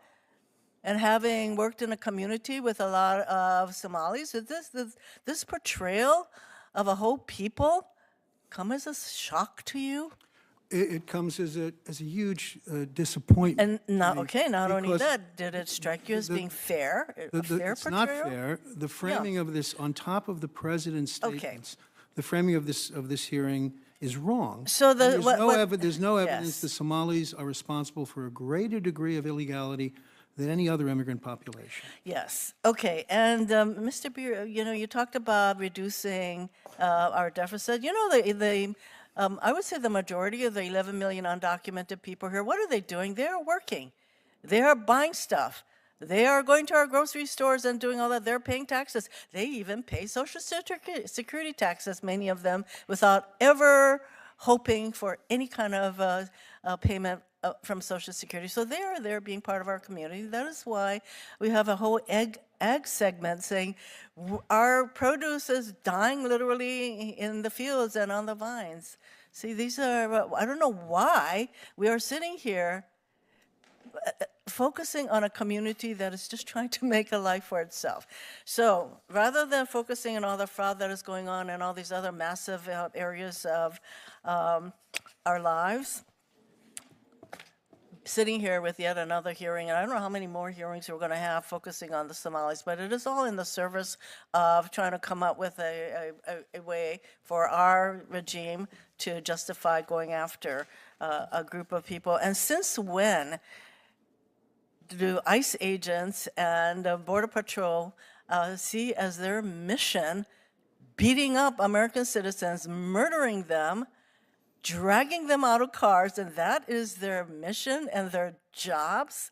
Speaker 10: and having worked in a community with a lot of Somalis, did this portrayal of a whole people come as a shock to you?
Speaker 6: It comes as a huge disappointment.
Speaker 10: And not only that, did it strike you as being fair? A fair
Speaker 6: it's
Speaker 10: portrayal?
Speaker 6: not fair. The framing of this, on top of the president's statements, the framing of this hearing is wrong.
Speaker 10: So
Speaker 6: there's no evidence
Speaker 10: yes.
Speaker 6: the Somalis are responsible for a greater degree of illegality than any other immigrant population.
Speaker 10: Yes. Okay. And Mr. Beer, you know, you talked about reducing our deficit. You know, I would say the majority of the 11 million undocumented people here, what are they doing? They are working. They are buying stuff. They are going to our grocery stores and doing all that. They're paying taxes. They even pay Social Security taxes, many of them, without ever hoping for any kind of payment from Social Security. So they are there being part of our community. That is why we have a whole ag segment saying our produce is dying literally in the fields and on the vines. See, these are, I don't know why we are sitting here focusing on a community that is just trying to make a life for itself. So rather than focusing on all the fraud that is going on in all these other massive areas of our lives, sitting here with yet another hearing, and I don't know how many more hearings we're going to have focusing on the Somalis, but it is all in the service of trying to come up with a way for our regime to justify going after a group of people. And since when do ICE agents and Border Patrol see as their mission beating up American citizens, murdering them, dragging them out of cars, and that is their mission and their jobs?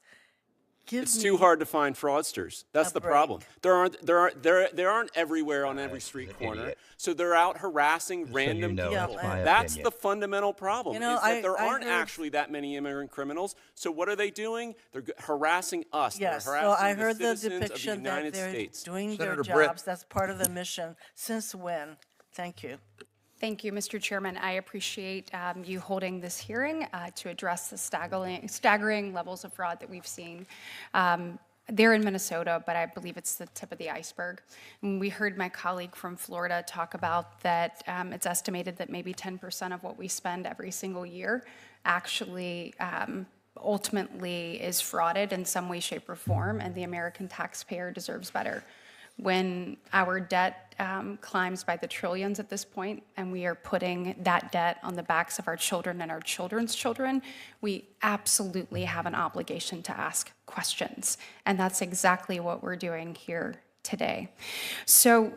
Speaker 4: It's too hard to find fraudsters. That's the problem. There aren't everywhere on every street corner. So they're out harassing random people. That's the fundamental problem. Is that there aren't actually that many immigrant criminals. So what are they doing? They're harassing us.
Speaker 10: Yes.
Speaker 4: They're
Speaker 10: So
Speaker 4: harassing
Speaker 10: I heard the
Speaker 4: citizens of the
Speaker 10: depiction that
Speaker 4: United
Speaker 10: they're
Speaker 4: States.
Speaker 10: doing
Speaker 18: Senator
Speaker 10: their
Speaker 18: Britt.
Speaker 10: jobs. That's part of the mission. Since when? Thank you.
Speaker 1: Thank you, Mr. Chairman. I appreciate you holding this hearing to address the staggering levels of fraud that we've seen. They're in Minnesota, but I believe it's the tip of the iceberg. And we heard my colleague from Florida talk about that it's estimated that maybe 10% of what we spend every single year actually ultimately is frauded in some way, shape, or form, and the American taxpayer deserves better. When our debt climbs by the trillions at this point, and we are putting that debt on the backs of our children and our children's children, we absolutely have an obligation to ask questions. And that's exactly what we're doing here today. So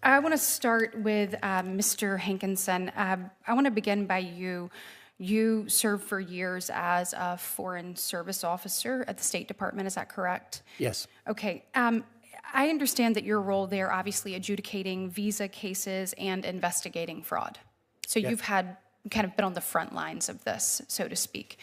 Speaker 1: I want to start with Mr. Hankinson. I want to begin by you. You served for years as a foreign service officer at the State Department, is that correct?
Speaker 7: Yes.
Speaker 1: Okay. I understand that your role there, obviously adjudicating visa cases and investigating fraud. So you've kind of been on the front lines of this, so to speak.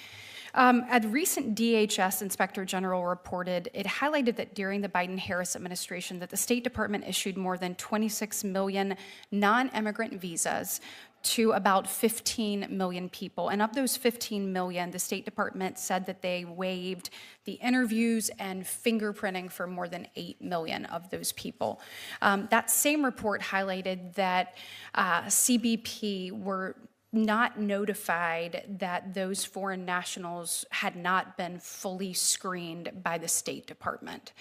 Speaker 1: A recent DHS Inspector General reported, it highlighted that during the Biden-Harris administration that the State Department issued more than 26 million non-immigrant visas to about 15 million people. And of those 15 million, the State Department said that they waived the interviews and fingerprinting for more than 8 million of those people. That same report highlighted that CBP were not notified that those foreign nationals had not been fully screened by the State Department.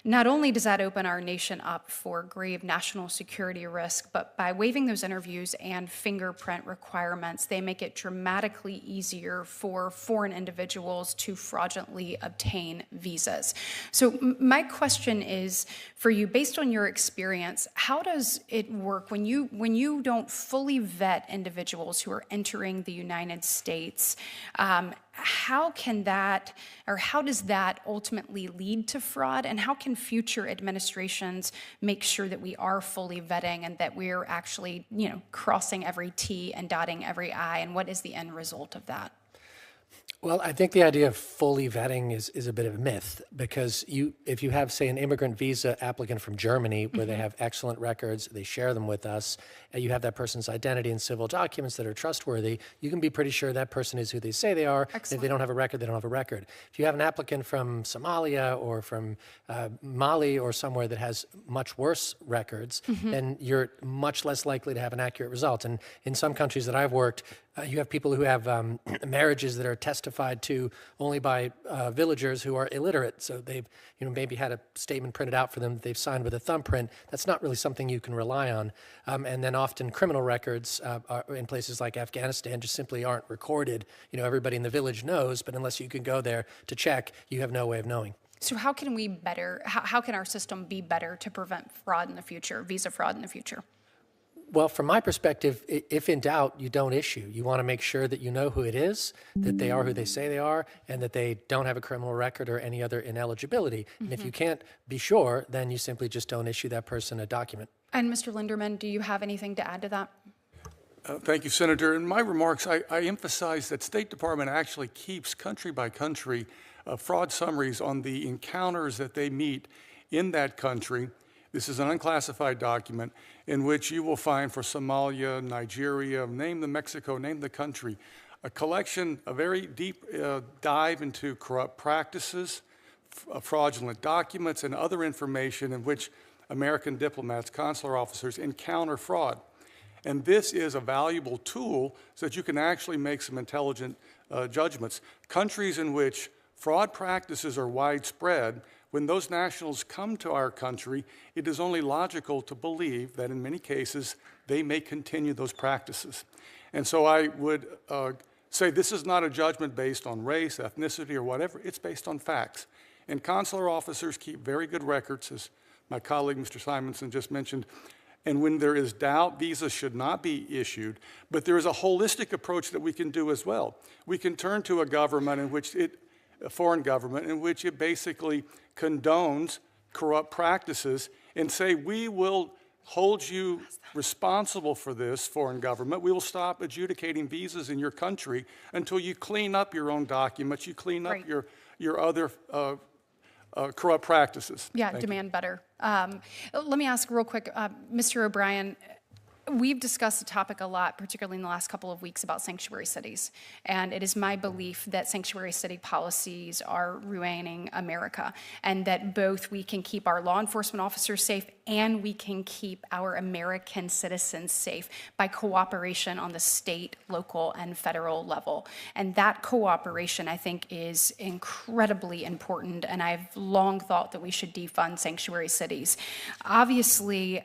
Speaker 1: Not only does that open our nation up for grave national security risk, but by waiving those interviews and fingerprint requirements, they make it dramatically easier for foreign individuals to fraudulently obtain visas. So my question is for you, based on your experience, how does it work when you don't fully vet individuals who are entering the United States? How can that, or how does that ultimately lead to fraud? And how can future administrations make sure that we are fully vetting and that we're actually, crossing every T and dotting every I? And what is the end result of that?
Speaker 7: Well, I think the idea of fully vetting is a bit of a myth, because if you have, say, an immigrant visa applicant from Germany where they have excellent records, they share them with us, and you have that person's identity and civil documents that are trustworthy, you can be pretty sure that person is who they say they are. Excellent. If they don't have a record, they don't have a record. If you have an applicant from Somalia or from Mali or somewhere that has much worse records, then you're much less likely to have an accurate result. And in some countries that I've worked, you have people who have marriages that are testified to only by villagers who are illiterate. So they've maybe had a statement printed out for them that they've signed with a thumbprint. That's not really something you can rely on. And then often criminal records in places like Afghanistan just simply aren't recorded. Everybody in the village knows, but unless you can go there to check, you have no way of knowing.
Speaker 1: So how can we how can our system be better to prevent fraud in the future, visa fraud in the future?
Speaker 7: Well, from my perspective, if in doubt, you don't issue. You want to make sure that you know who it is, that they are who they say they are, and that they don't have a criminal record or any other ineligibility. And if you can't be sure, then you simply just don't issue that person a document.
Speaker 1: And Mr. Linderman, do you have anything to add to that?
Speaker 17: Thank you, Senator. In my remarks, I emphasize that State Department actually keeps country by country fraud summaries on the encounters that they meet in that country. This is an unclassified document in which you will find for Somalia, Nigeria, name the Mexico, name the country, a collection, a very deep dive into corrupt practices, fraudulent documents, and other information in which American diplomats, consular officers encounter fraud. And this is a valuable tool so that you can actually make some intelligent judgments. Countries in which fraud practices are widespread, when those nationals come to our country, it is only logical to believe that in many cases they may continue those practices. And so I would say this is not a judgment based on race, ethnicity, or whatever. It's based on facts. And consular officers keep very good records, as my colleague Mr. Simonson just mentioned. And when there is doubt, visas should not be issued. But there is a holistic approach that we can do as well. We can turn to a government in which a foreign government in which it basically condones corrupt practices and say, we will hold you responsible for this, foreign government. We will stop adjudicating visas in your country until you clean up your own documents, you clean up your other corrupt practices.
Speaker 1: Yeah, demand better. Let me ask real quick, Mr. O'Brien, we've discussed the topic a lot, particularly in the last couple of weeks, about sanctuary cities. And it is my belief that sanctuary city policies are ruining America, and that both we can keep our law enforcement officers safe and we can keep our American citizens safe by cooperation on the state, local, and federal level. And that cooperation, I think, is incredibly important, and I've long thought that we should defund sanctuary cities. Obviously,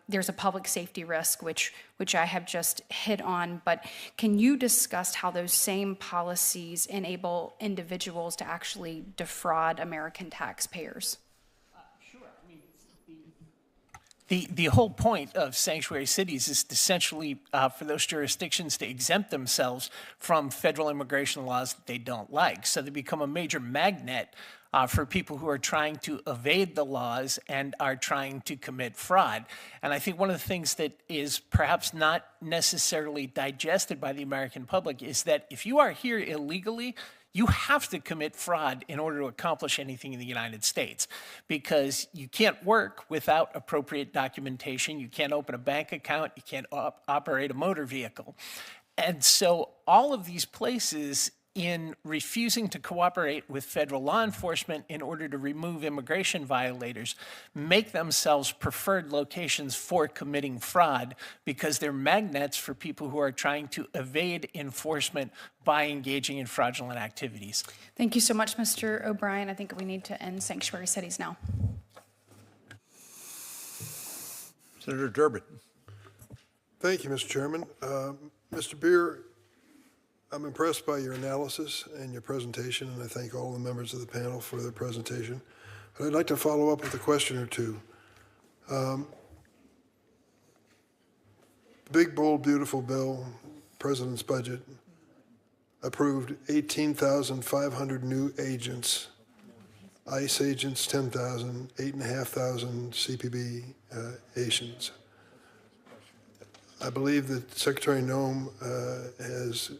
Speaker 1: there's a public safety risk, which I have just hit on, but can you discuss how those same policies enable individuals to actually defraud American taxpayers?
Speaker 8: Sure. I mean, the whole point of sanctuary cities is essentially for those jurisdictions to exempt themselves from federal immigration laws that they don't like. So they become a major magnet for people who are trying to evade the laws and are trying to commit fraud. And I think one of the things that is perhaps not necessarily digested by the American public is that if you are here illegally, you have to commit fraud in order to accomplish anything in the United States, because you can't work without appropriate documentation, you can't open a bank account, you can't operate a motor vehicle. And so all of these places, in refusing to cooperate with federal law enforcement in order to remove immigration violators, make themselves preferred locations for committing fraud because they're magnets for people who are trying to evade enforcement by engaging in fraudulent activities.
Speaker 1: Thank you so much, Mr. O'Brien. I think we need to end sanctuary cities now.
Speaker 18: Senator Durbin.
Speaker 12: Thank you, Mr. Chairman. Mr. Beer, I'm impressed by your analysis and your presentation, and I thank all the members of the panel for their presentation. But I'd like to follow up with a question or two. The big, bold, beautiful bill, President's budget, approved 18,500 new agents, ICE agents 10,000, 8,500 CPB agents. I believe that Secretary Noem has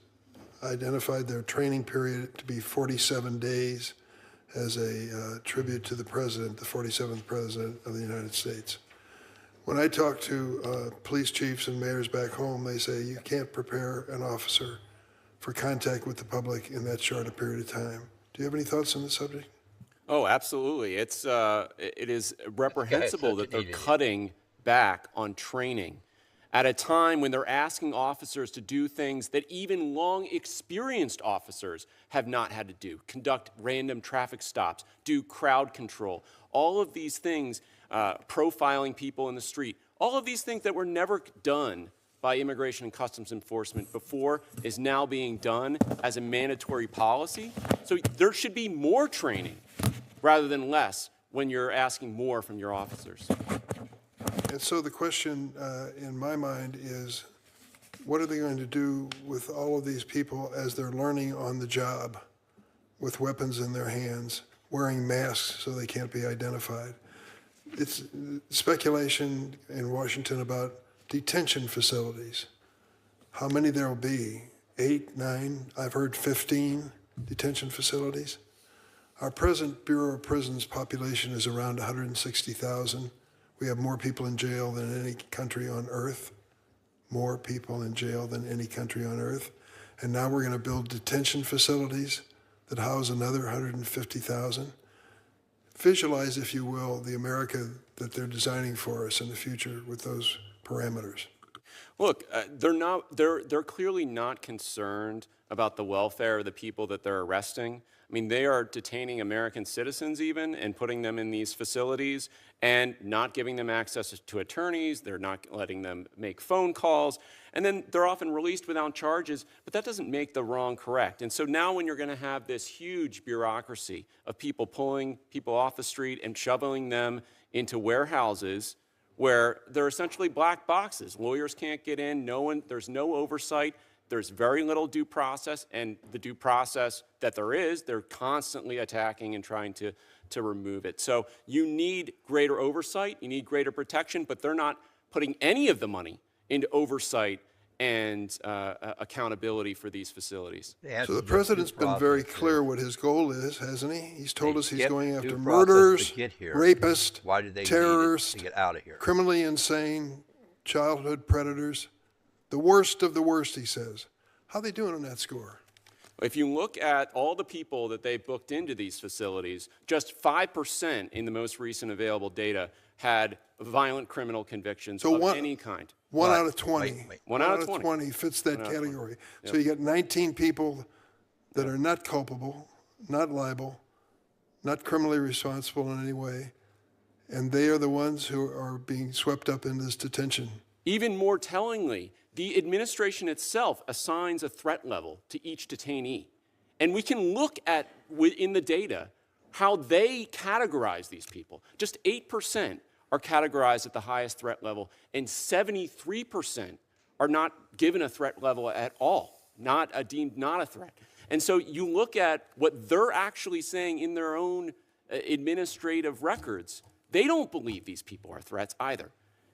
Speaker 12: identified their training period to be 47 days as a tribute to the President, the 47th President of the United States. When I talk to police chiefs and mayors back home, they say you can't prepare an officer for contact with the public in that short a period of time. Do you have any thoughts on the subject?
Speaker 4: Oh, absolutely. It is reprehensible that they're cutting back on training at a time when they're asking officers to do things that even long experienced officers have not had to do: conduct random traffic stops, do crowd control, all of these things, profiling people in the street, all of these things that were never done by Immigration and Customs Enforcement before is now being done as a mandatory policy. So there should be more training rather than less when you're asking more from your officers.
Speaker 12: And so the question in my mind is, what are they going to do with all of these people as they're learning on the job with weapons in their hands, wearing masks so they can't be identified? It's speculation in Washington about detention facilities. How many there will be? 8, 9, I've heard 15 detention facilities. Our present Bureau of Prisons population is around 160,000. We have more people in jail than any country on earth, more people in jail than any country on earth. And now we're going to build detention facilities that house another 150,000. Visualize, if you will, the America that they're designing for us in the future with those parameters.
Speaker 4: Look, they're clearly not concerned about the welfare of the people that they're arresting. I mean, they are detaining American citizens even and putting them in these facilities and not giving them access to attorneys. They're not letting them make phone calls. And then they're often released without charges, but that doesn't make the wrong correct. And so now when you're going to have this huge bureaucracy of people pulling people off the street and shoveling them into warehouses where they're essentially black boxes. Lawyers can't get in, there's no oversight, there's very little due process, and the due process that there is, they're constantly attacking and trying to remove it. So you need greater oversight, you need greater protection, but they're not putting any of the money into oversight and accountability for these facilities.
Speaker 12: So the president's been very clear what his goal is, hasn't he? He's told us he's going after murderers, rapists, terrorists,
Speaker 22: to get out of here?
Speaker 12: Criminally insane, childhood predators, the worst of the worst, he says. How are they doing on that score?
Speaker 4: If you look at all the people that they've booked into these facilities, just 5% in the most recent available data had violent criminal convictions of any kind.
Speaker 12: One out of 20.
Speaker 4: Wait. One out of 20
Speaker 12: fits that category. So you got 19 people that are not culpable, not liable, not criminally responsible in any way, and they are the ones who are being swept up in this detention.
Speaker 4: Even more tellingly, the administration itself assigns a threat level to each detainee. And we can look at, in the data, how they categorize these people. Just 8% are categorized at the highest threat level, and 73% are not given a threat level at all, deemed not a threat. And so you look at what they're actually saying in their own administrative records, they don't believe these people are threats either.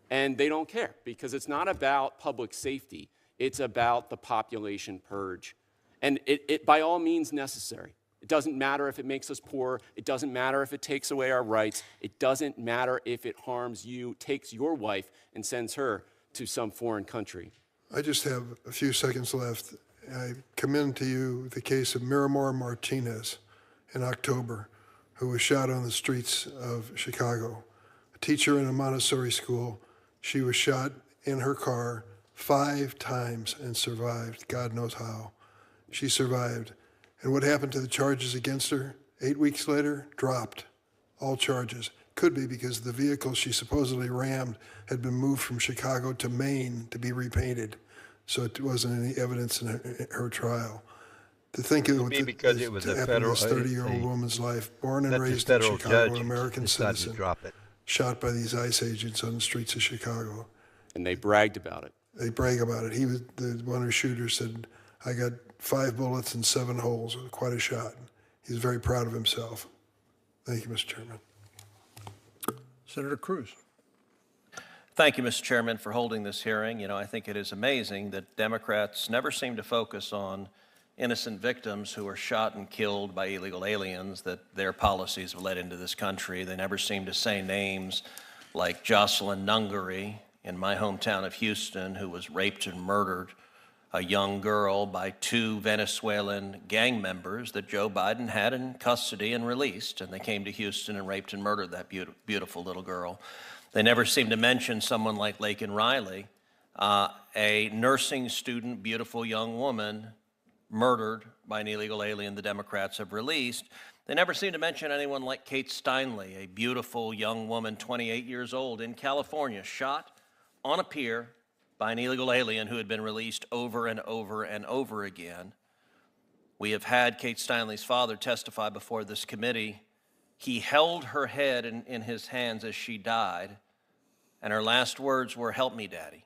Speaker 4: And they don't care, because it's not about public safety, it's about the population purge. And it by all means necessary. It doesn't matter if it makes us poor. It doesn't matter if it takes away our rights. It doesn't matter if it harms you, takes your wife, and sends her to some foreign country.
Speaker 12: I just have a few seconds left. I commend to you the case of Miramar Martinez in October, who was shot on the streets of Chicago. A teacher in a Montessori school. She was shot in her car 5 times and survived. God knows how. She survived. And what happened to the charges against her? 8 weeks later, dropped. All charges. Could be because the vehicle she supposedly rammed had been moved from Chicago to Maine to be repainted. So it wasn't any evidence in her trial. To think of what
Speaker 22: because it was a federal,
Speaker 12: this 30-year-old woman's life, born and raised in Chicago, an American citizen, shot by these ICE agents on the streets of Chicago.
Speaker 4: And they bragged about it.
Speaker 12: They brag about it. He was the one who shooter said, "I got 5 bullets and 7 holes." It was quite a shot. He was very proud of himself. Thank you, Mr. Chairman.
Speaker 6: Senator Cruz.
Speaker 16: Thank you, Mr. Chairman, for holding this hearing. You know, I think it is amazing that Democrats never seem to focus on innocent victims who are shot and killed by illegal aliens that their policies have led into this country. They never seem to say names like Jocelyn Nungary in my hometown of Houston, who was raped and murdered, a young girl, by 2 Venezuelan gang members that Joe Biden had in custody and released, and they came to Houston and raped and murdered that beautiful little girl. They never seem to mention someone like Laken Riley, a nursing student, beautiful young woman, murdered by an illegal alien the Democrats have released. They never seem to mention anyone like Kate Steinle, a beautiful young woman, 28 years old, in California, shot on a pier by an illegal alien who had been released over and over and over again. We have had Kate Steinle's father testify before this committee. He held her head in his hands as she died, and her last words were, "Help me, Daddy."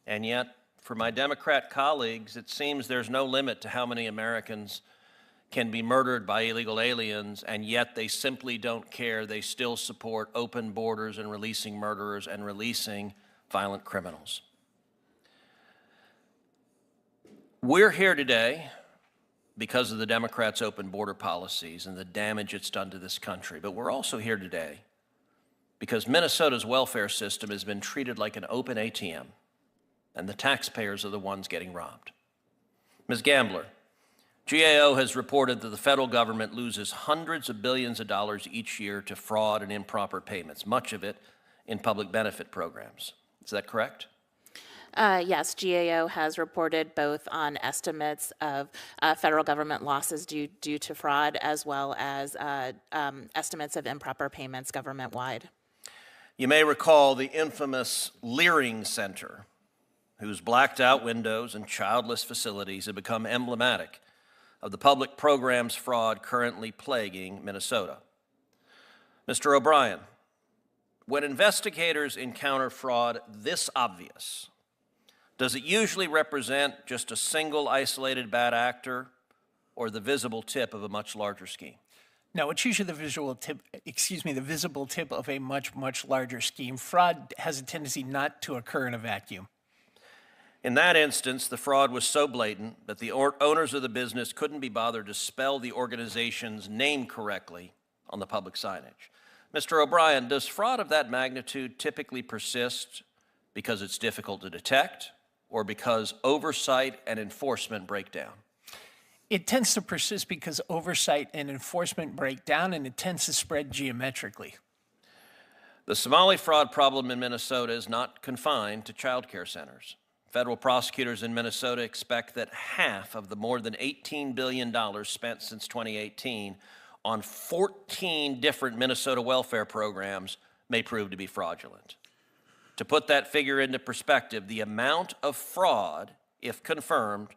Speaker 16: And yet, for my Democrat colleagues, it seems there's no limit to how many Americans can be murdered by illegal aliens, and yet they simply don't care. They still support open borders and releasing murderers and releasing violent criminals. We're here today because of the Democrats' open border policies and the damage it's done to this country, but we're also here today because Minnesota's welfare system has been treated like an open ATM, and the taxpayers are the ones getting robbed. Ms. Gambler, GAO has reported that the federal government loses hundreds of billions of dollars each year to fraud and improper payments, much of it in public benefit programs. Is that correct?
Speaker 20: Yes, GAO has reported both on estimates of federal government losses due to fraud, as well as estimates of improper payments government-wide.
Speaker 16: You may recall the infamous Leering Center, whose blacked-out windows and childless facilities have become emblematic of the public programs fraud currently plaguing Minnesota. Mr. O'Brien, when investigators encounter fraud this obvious, does it usually represent just a single isolated bad actor or the visible tip of a much larger scheme?
Speaker 8: No, it's usually the visible tip of a much, much larger scheme. Fraud has a tendency not to occur in a vacuum.
Speaker 16: In that instance, the fraud was so blatant that the owners of the business couldn't be bothered to spell the organization's name correctly on the public signage. Mr. O'Brien, does fraud of that magnitude typically persist because it's difficult to detect or because oversight and enforcement break down?
Speaker 8: It tends to persist because oversight and enforcement break down, and it tends to spread geometrically.
Speaker 16: The Somali fraud problem in Minnesota is not confined to child care centers. Federal prosecutors in Minnesota expect that half of the more than $18 billion spent since 2018 on 14 different Minnesota welfare programs may prove to be fraudulent. To put that figure into perspective, the amount of fraud, if confirmed,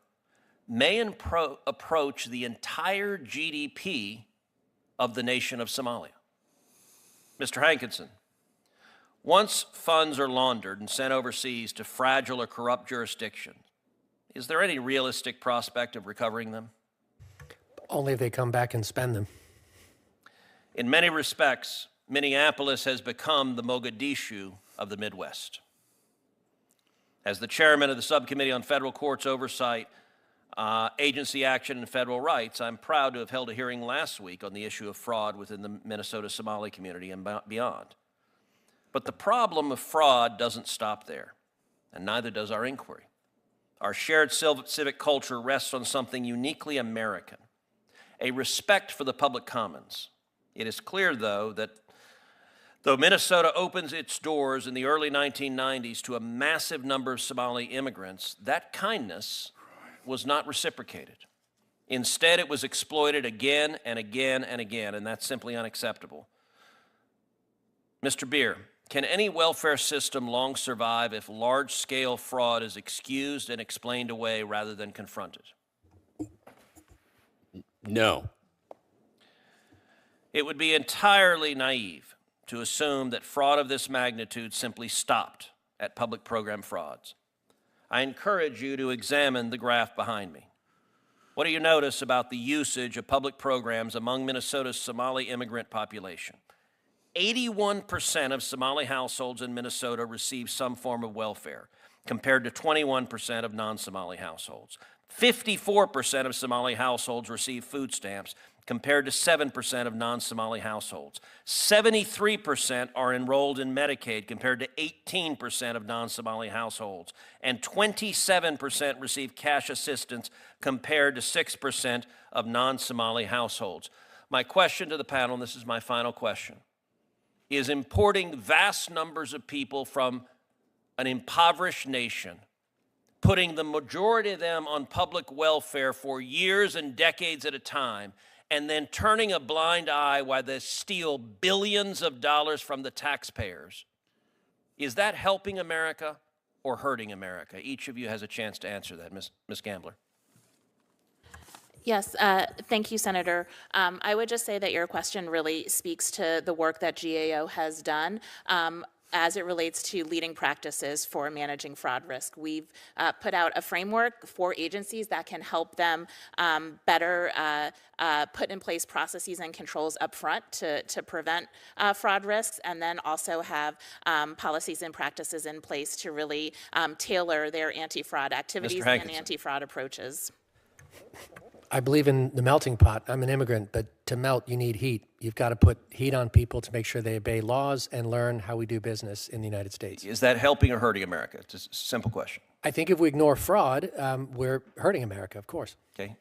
Speaker 16: may approach the entire GDP of the nation of Somalia. Mr. Hankinson, once funds are laundered and sent overseas to fragile or corrupt jurisdictions, is there any realistic prospect of recovering them?
Speaker 7: Only if they come back and spend them.
Speaker 16: In many respects, Minneapolis has become the Mogadishu of the Midwest. As the chairman of the Subcommittee on Federal Courts Oversight, Agency Action and Federal Rights, I'm proud to have held a hearing last week on the issue of fraud within the Minnesota Somali community and beyond. But the problem of fraud doesn't stop there, and neither does our inquiry. Our shared civic culture rests on something uniquely American, a respect for the public commons. It is clear, though, that though Minnesota opens its doors in the early 1990s to a massive number of Somali immigrants, that kindness was not reciprocated. Instead, it was exploited again and again and again, and that's simply unacceptable. Mr. Beer, can any welfare system long survive if large-scale fraud is excused and explained away rather than confronted?
Speaker 4: No.
Speaker 16: It would be entirely naive to assume that fraud of this magnitude simply stopped at public program frauds. I encourage you to examine the graph behind me. What do you notice about the usage of public programs among Minnesota's Somali immigrant population? 81% of Somali households in Minnesota receive some form of welfare, compared to 21% of non-Somali households. 54% of Somali households receive food stamps, compared to 7% of non-Somali households. 73% are enrolled in Medicaid, compared to 18% of non-Somali households. And 27% receive cash assistance, compared to 6% of non-Somali households. My question to the panel, and this is my final question, is importing vast numbers of people from an impoverished nation, putting the majority of them on public welfare for years and decades at a time, and then turning a blind eye while they steal billions of dollars from the taxpayers. Is that helping America or hurting America? Each of you has a chance to answer that. Ms. Gambler.
Speaker 20: Yes, thank you, Senator. I would just say that your question really speaks to the work that GAO has done as it relates to leading practices for managing fraud risk. We've put out a framework for agencies that can help them better put in place processes and controls up front to prevent fraud risks, and then also have policies and practices in place to really tailor their anti-fraud activities and anti-fraud approaches.
Speaker 7: I believe in the melting pot. I'm an immigrant, but to melt, you need heat. You've got to put heat on people to make sure they obey laws and learn how we do business in the United States.
Speaker 16: Is that helping or hurting America? It's a simple question.
Speaker 7: I think if we ignore fraud, we're hurting America, of course.
Speaker 16: Okay.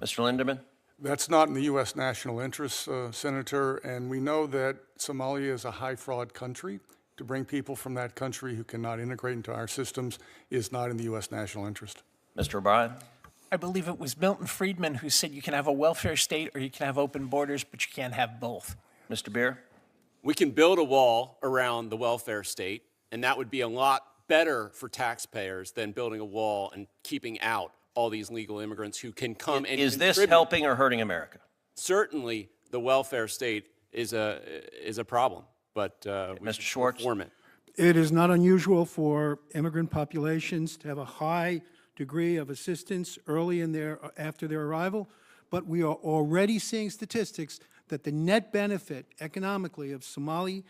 Speaker 16: Mr. Linderman?
Speaker 17: That's not in the U.S. national interest, Senator, and we know that Somalia is a high fraud country, to bring people from that country who cannot integrate into our systems is not in the U.S. national interest.
Speaker 16: Mr. O'Brien?
Speaker 8: I believe it was Milton Friedman who said you can have a welfare state or you can have open borders, but you can't have both.
Speaker 16: Mr. Beer?
Speaker 4: We can build a wall around the welfare state, and that would be a lot better for taxpayers than building a wall and keeping out all these legal immigrants who can come and
Speaker 16: Is this
Speaker 4: contribute.
Speaker 16: helping or hurting America?
Speaker 4: Certainly, the welfare state is a problem, but
Speaker 16: Mr. Schwartz?
Speaker 4: reform it.
Speaker 6: It is not unusual for immigrant populations to have a high degree of assistance early in after their arrival, but we are already seeing statistics that the net benefit economically of Somali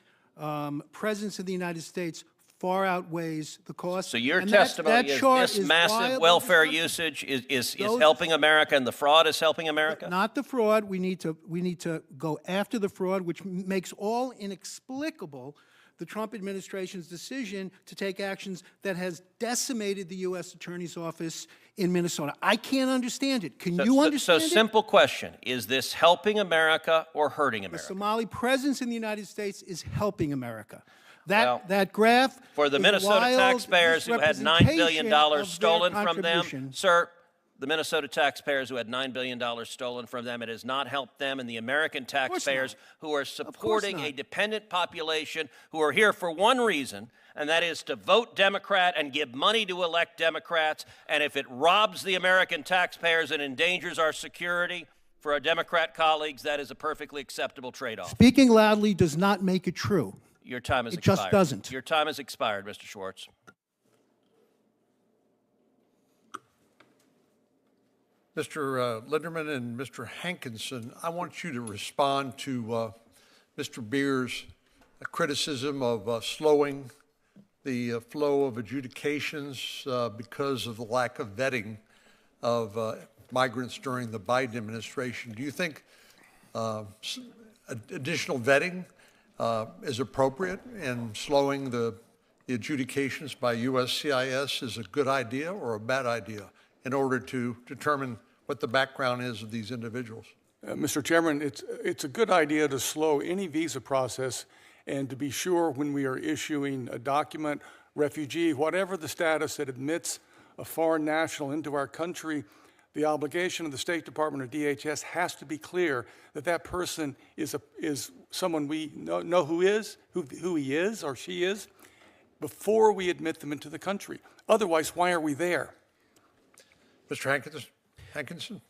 Speaker 6: presence in the United States far outweighs the cost.
Speaker 16: So your
Speaker 6: And
Speaker 16: testimony is
Speaker 6: chart
Speaker 16: this massive
Speaker 6: viable.
Speaker 16: welfare usage is helping America and the fraud is helping America?
Speaker 6: Not the fraud. We need to go after the fraud, which makes all inexplicable the Trump administration's decision to take actions that has decimated the U.S. Attorney's Office in Minnesota. I can't understand it. Can you understand it?
Speaker 16: So simple question. Is this helping America or hurting
Speaker 6: The
Speaker 16: America?
Speaker 6: Somali presence in the United States is helping America. That graph
Speaker 16: for the
Speaker 6: is
Speaker 16: Minnesota
Speaker 6: wild
Speaker 16: taxpayers who had $9 billion
Speaker 6: misrepresentation of their
Speaker 16: stolen from them,
Speaker 6: contribution.
Speaker 16: sir, the Minnesota taxpayers who had $9 billion stolen from them, it has not helped them, and the American taxpayers who are supporting a dependent population who are here for one reason, and that is to vote Democrat and give money to elect Democrats, and if it robs the American taxpayers and endangers our security, for our Democrat colleagues, that is a perfectly acceptable trade-off.
Speaker 6: Speaking loudly does not make it true.
Speaker 16: Your time has
Speaker 6: It
Speaker 16: expired.
Speaker 6: just doesn't.
Speaker 16: Your time has expired, Mr. Schwartz.
Speaker 18: Mr. Linderman and Mr. Hankinson, I want you to respond to Mr. Beer's criticism of slowing the flow of adjudications because of the lack of vetting of migrants during the Biden administration. Do you think additional vetting is appropriate in slowing the adjudications by USCIS is a good idea or a bad idea in order to determine what the background is of these individuals?
Speaker 17: Mr. Chairman, it's a good idea to slow any visa process and to be sure when we are issuing a document, refugee, whatever the status that admits a foreign national into our country, the obligation of the State Department or DHS has to be clear that that person is someone we know who he is or she is before we admit them into the country. Otherwise, why are we there?
Speaker 18: Mr. Hankinson?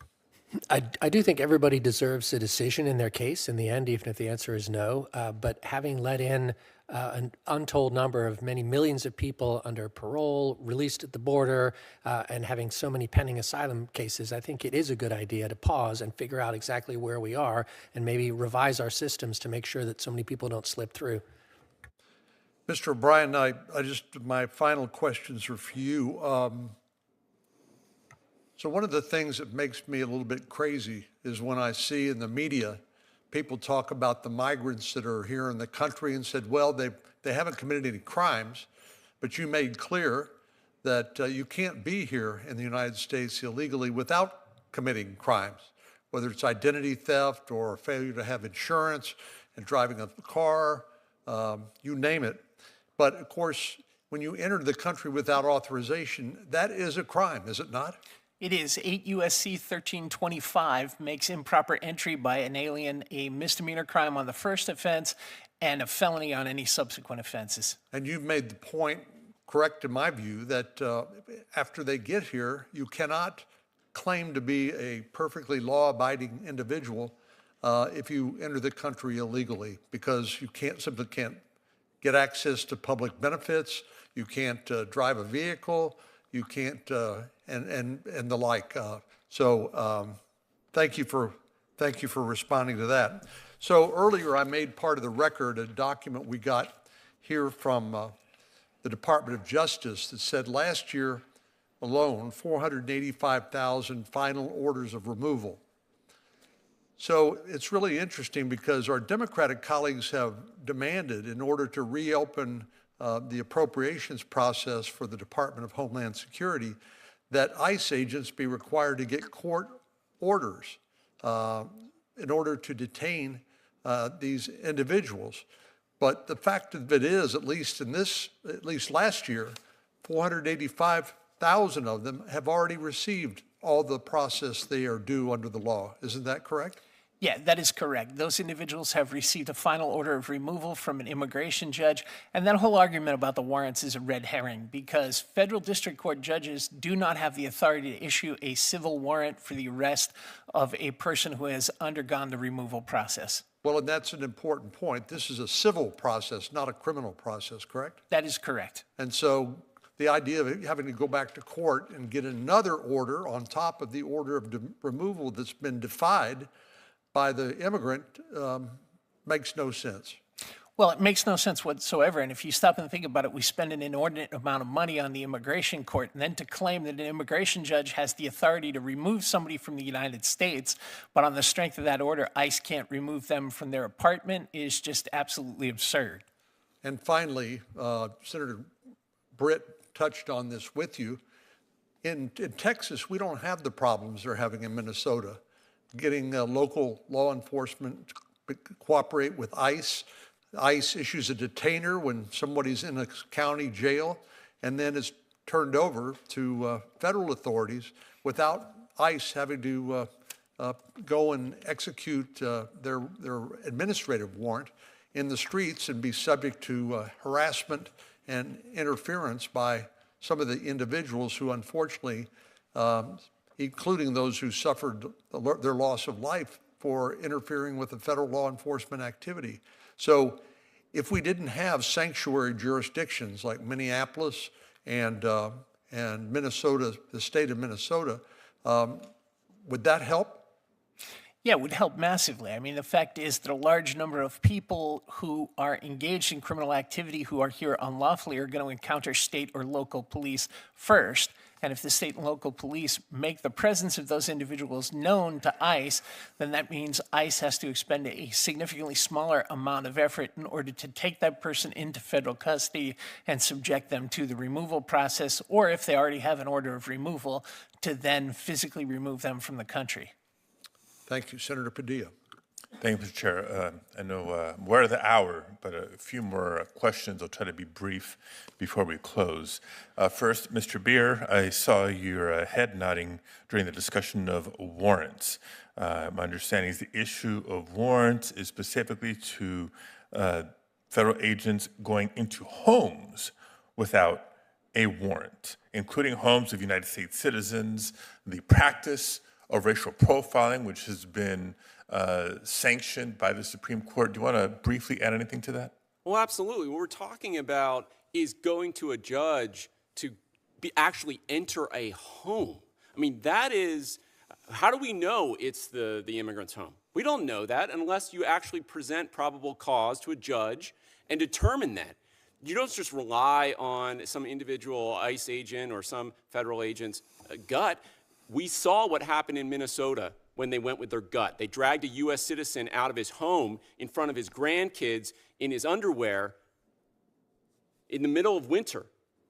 Speaker 7: I do think everybody deserves a decision in their case in the end, even if the answer is no. But having let in an untold number of many millions of people under parole, released at the border, and having so many pending asylum cases, I think it is a good idea to pause and figure out exactly where we are and maybe revise our systems to make sure that so many people don't slip through.
Speaker 18: Mr. O'Brien, my final questions are for you. So one of the things that makes me a little bit crazy is when I see in the media people talk about the migrants that are here in the country and said, well, they haven't committed any crimes, but you made clear that you can't be here in the United States illegally without committing crimes, whether it's identity theft or failure to have insurance and driving a car, you name it. But of course, when you enter the country without authorization, that is a crime, is it not?
Speaker 8: It is. 8 U.S.C. 1325 makes improper entry by an alien a misdemeanor crime on the first offense and a felony on any subsequent offenses.
Speaker 18: And you've made the point, correct in my view, that after they get here, you cannot claim to be a perfectly law-abiding individual if you enter the country illegally, because you simply can't get access to public benefits, you can't drive a vehicle, you can't, and the like. Thank you for responding to that. So earlier I made part of the record a document we got here from the Department of Justice that said last year alone 485,000 final orders of removal. So it's really interesting because our Democratic colleagues have demanded, in order to reopen the appropriations process for the Department of Homeland Security, that ICE agents be required to get court orders in order to detain these individuals. But the fact of it is, at least last year, 485,000 of them have already received all the process they are due under the law. Isn't that correct?
Speaker 8: Yeah, that is correct. Those individuals have received a final order of removal from an immigration judge, and that whole argument about the warrants is a red herring because federal district court judges do not have the authority to issue a civil warrant for the arrest of a person who has undergone the removal process.
Speaker 18: Well, and that's an important point. This is a civil process, not a criminal process, correct?
Speaker 8: That is correct.
Speaker 18: And so the idea of having to go back to court and get another order on top of the order of removal that's been defied by the immigrant makes no sense.
Speaker 8: Well, it makes no sense whatsoever. And if you stop and think about it, we spend an inordinate amount of money on the immigration court, and then to claim that an immigration judge has the authority to remove somebody from the United States, but on the strength of that order, ICE can't remove them from their apartment is just absolutely absurd.
Speaker 18: And finally, Senator Britt touched on this with you. In Texas, we don't have the problems they're having in Minnesota. Getting local law enforcement to cooperate with ICE. ICE issues a detainer when somebody's in a county jail and then is turned over to federal authorities without ICE having to go and execute their administrative warrant in the streets and be subject to harassment and interference by some of the individuals who unfortunately including those who suffered their loss of life for interfering with the federal law enforcement activity. So if we didn't have sanctuary jurisdictions like Minneapolis and Minnesota, the state of Minnesota, would that help?
Speaker 8: Yeah, it would help massively. I mean, the fact is that a large number of people who are engaged in criminal activity who are here unlawfully are going to encounter state or local police first. And if the state and local police make the presence of those individuals known to ICE, then that means ICE has to expend a significantly smaller amount of effort in order to take that person into federal custody and subject them to the removal process, or if they already have an order of removal, to then physically remove them from the country.
Speaker 18: Thank you. Senator Padilla.
Speaker 19: Thank you, Mr. Chair. I know we're at the hour, but a few more questions. I'll try to be brief before we close. First, Mr. Beer, I saw your head nodding during the discussion of warrants. My understanding is the issue of warrants is specifically to federal agents going into homes without a warrant, including homes of United States citizens, the practice of racial profiling, which has been sanctioned by the Supreme Court. Do you want to briefly add anything to that?
Speaker 4: Well, absolutely. What we're talking about is going to a judge to actually enter a home. I mean, that is, how do we know it's the immigrant's home? We don't know that unless you actually present probable cause to a judge and determine that. You don't just rely on some individual ICE agent or some federal agent's gut. We saw what happened in Minnesota when they went with their gut. They dragged a U.S. citizen out of his home in front of his grandkids in his underwear in the middle of winter.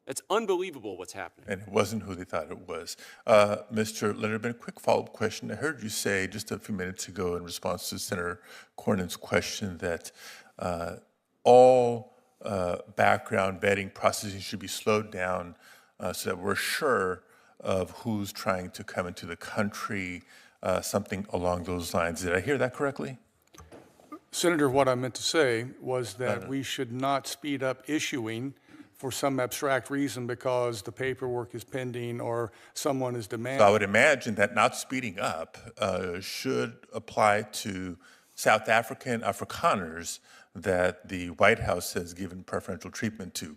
Speaker 4: That's unbelievable what's happening.
Speaker 19: And it wasn't who they thought it was. Mr. Linderman, quick follow-up question. I heard you say just a few minutes ago in response to Senator Cornyn's question that all background vetting processing should be slowed down so that we're sure of who's trying to come into the country, something along those lines. Did I hear that correctly?
Speaker 17: Senator, what I meant to say was that we should not speed up issuing for some abstract reason because the paperwork is pending or someone is demanding.
Speaker 19: So I would imagine that not speeding up should apply to South African Afrikaners that the White House has given preferential treatment to.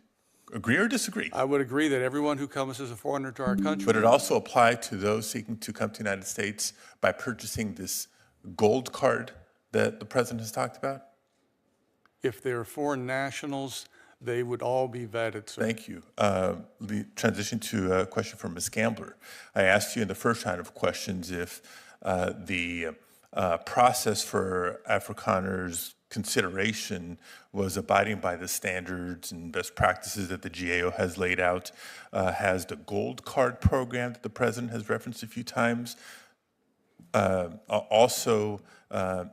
Speaker 19: Agree or disagree?
Speaker 17: I would agree that everyone who comes as a foreigner to our country.
Speaker 19: Would it also apply to those seeking to come to the United States by purchasing this gold card that the president has talked about?
Speaker 17: If they're foreign nationals, they would all be vetted, sir.
Speaker 19: Thank you. The transition to a question from Ms. Gambler. I asked you in the first round of questions if the process for Afrikaners consideration was abiding by the standards and best practices that the GAO has laid out. Has the gold card program that the president has referenced a few times also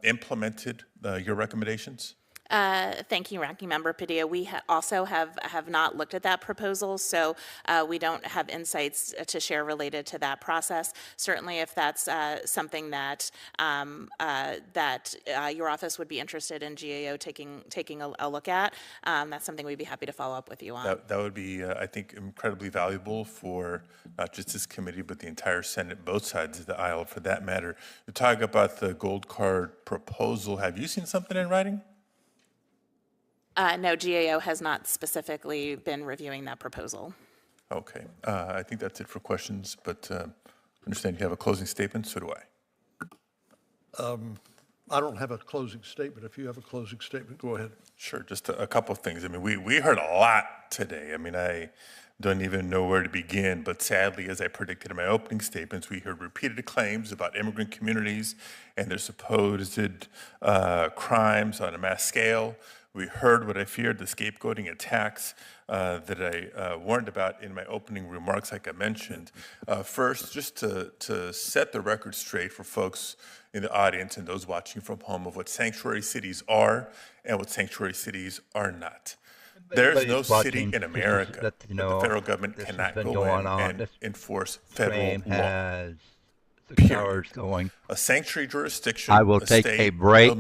Speaker 19: implemented your recommendations?
Speaker 20: Thank you, Ranking Member Padilla. We also have not looked at that proposal, so we don't have insights to share related to that process. Certainly, if that's something that your office would be interested in GAO taking a look at, that's something we'd be happy to follow up with you on.
Speaker 19: That would be, I think, incredibly valuable for not just this committee, but the entire Senate, both sides of the aisle, for that matter. You're talking about the gold card proposal. Have you seen something in writing?
Speaker 20: No, GAO has not specifically been reviewing that proposal.
Speaker 19: Okay. I think that's it for questions, but I understand you have a closing statement, so do I.
Speaker 18: I don't have a closing statement. If you have a closing statement, go ahead.
Speaker 19: Sure, just a couple of things. I mean, we heard a lot today. I mean, I don't even know where to begin, but sadly, as I predicted in my opening statements, we heard repeated claims about immigrant communities and their supposed crimes on a mass scale. We heard what I feared, the scapegoating attacks that I warned about in my opening remarks, like I mentioned. First, just to set the record straight for folks in the audience and those watching from home of what sanctuary cities are and what sanctuary cities are not. There's no city in America that the federal government cannot go in and enforce federal law. Period. A sanctuary jurisdiction,
Speaker 22: I will take a break.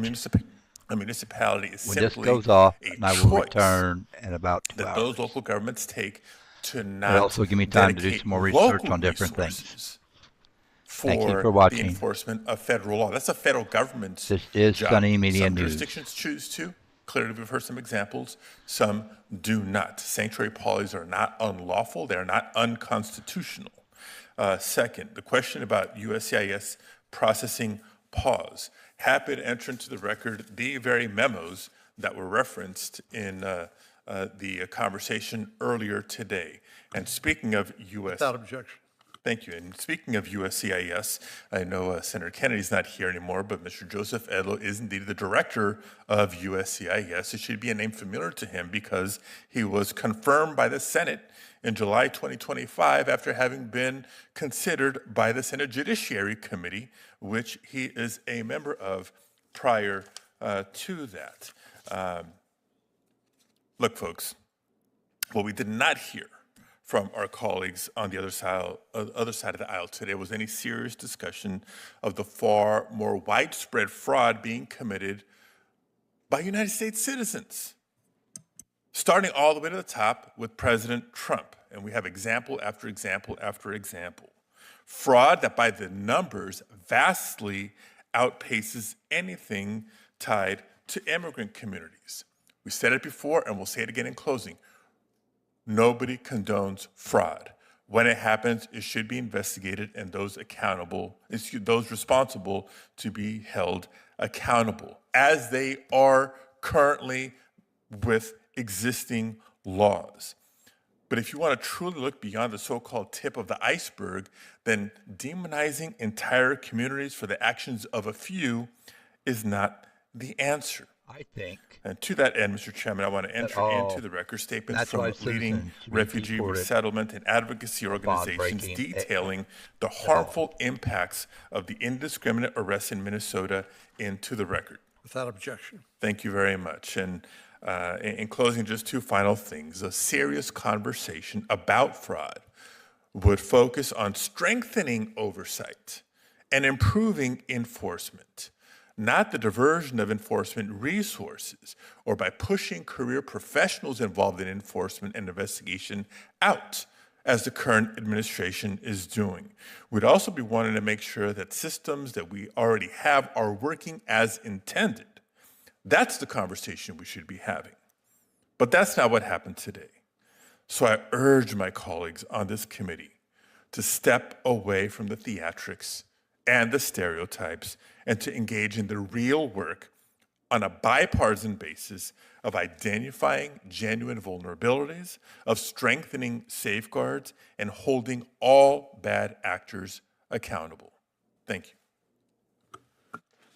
Speaker 19: A municipality is
Speaker 22: when
Speaker 19: simply
Speaker 22: this goes off,
Speaker 19: a
Speaker 22: and I will
Speaker 19: choice
Speaker 22: return in about 2
Speaker 19: that
Speaker 22: hours.
Speaker 19: those local governments take to not
Speaker 22: It'll also give me time to do
Speaker 19: dedicate
Speaker 22: some more research
Speaker 19: local
Speaker 22: on different things.
Speaker 19: resources
Speaker 22: Thank you
Speaker 19: for
Speaker 22: for watching.
Speaker 19: the enforcement of federal law. That's a federal government's
Speaker 22: This is
Speaker 19: job.
Speaker 22: Sonny Media
Speaker 19: Some
Speaker 22: News.
Speaker 19: jurisdictions choose to. Clearly, we've heard some examples. Some do not. Sanctuary policies are not unlawful. They are not unconstitutional. Second, the question about USCIS processing pause. Happy to enter into the record the very memos that were referenced in the conversation earlier today. And speaking of
Speaker 18: Without objection.
Speaker 19: Thank you. And speaking of USCIS, I know Senator Kennedy's not here anymore, but Mr. Joseph Edlow is indeed the director of USCIS. It should be a name familiar to him because he was confirmed by the Senate in July 2025 after having been considered by the Senate Judiciary Committee, which he is a member of prior to that. Look, folks, what we did not hear from our colleagues on the other side of the aisle today was any serious discussion of the far more widespread fraud being committed by United States citizens, starting all the way to the top with President Trump. And we have example after example after example. Fraud that by the numbers vastly outpaces anything tied to immigrant communities. We said it before and we'll say it again in closing. Nobody condones fraud. When it happens, it should be investigated and those responsible to be held accountable, as they are currently with existing laws. But if you want to truly look beyond the so-called tip of the iceberg, then demonizing entire communities for the actions of a few is not the answer.
Speaker 22: I think.
Speaker 19: And to that end, Mr. Chairman, I want to enter into the record statements from leading refugee resettlement and advocacy organizations detailing the harmful impacts of the indiscriminate arrests in Minnesota into the record.
Speaker 18: Without objection.
Speaker 19: Thank you very much. And in closing, just two final things. A serious conversation about fraud would focus on strengthening oversight and improving enforcement, not the diversion of enforcement resources or by pushing career professionals involved in enforcement and investigation out, as the current administration is doing. We'd also be wanting to make sure that systems that we already have are working as intended. That's the conversation we should be having. But that's not what happened today. So I urge my colleagues on this committee to step away from the theatrics and the stereotypes and to engage in the real work on a bipartisan basis of identifying genuine vulnerabilities, of strengthening safeguards, and holding all bad actors accountable. Thank you.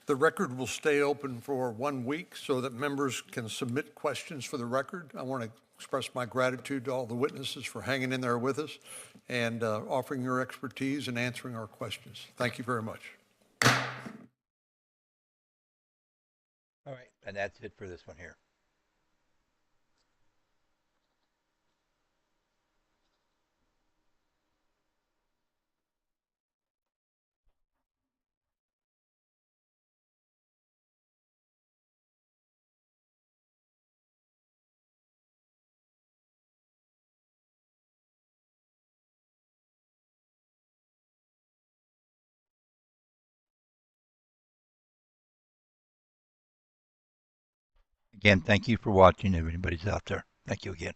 Speaker 18: The record will stay open for 1 week so that members can submit questions for the record. I want to express my gratitude to all the witnesses for hanging in there with us and offering your expertise and answering our questions. Thank you very much.
Speaker 22: All right, and that's it for this one here. Again, thank you for watching, if anybody's out there. Thank you again.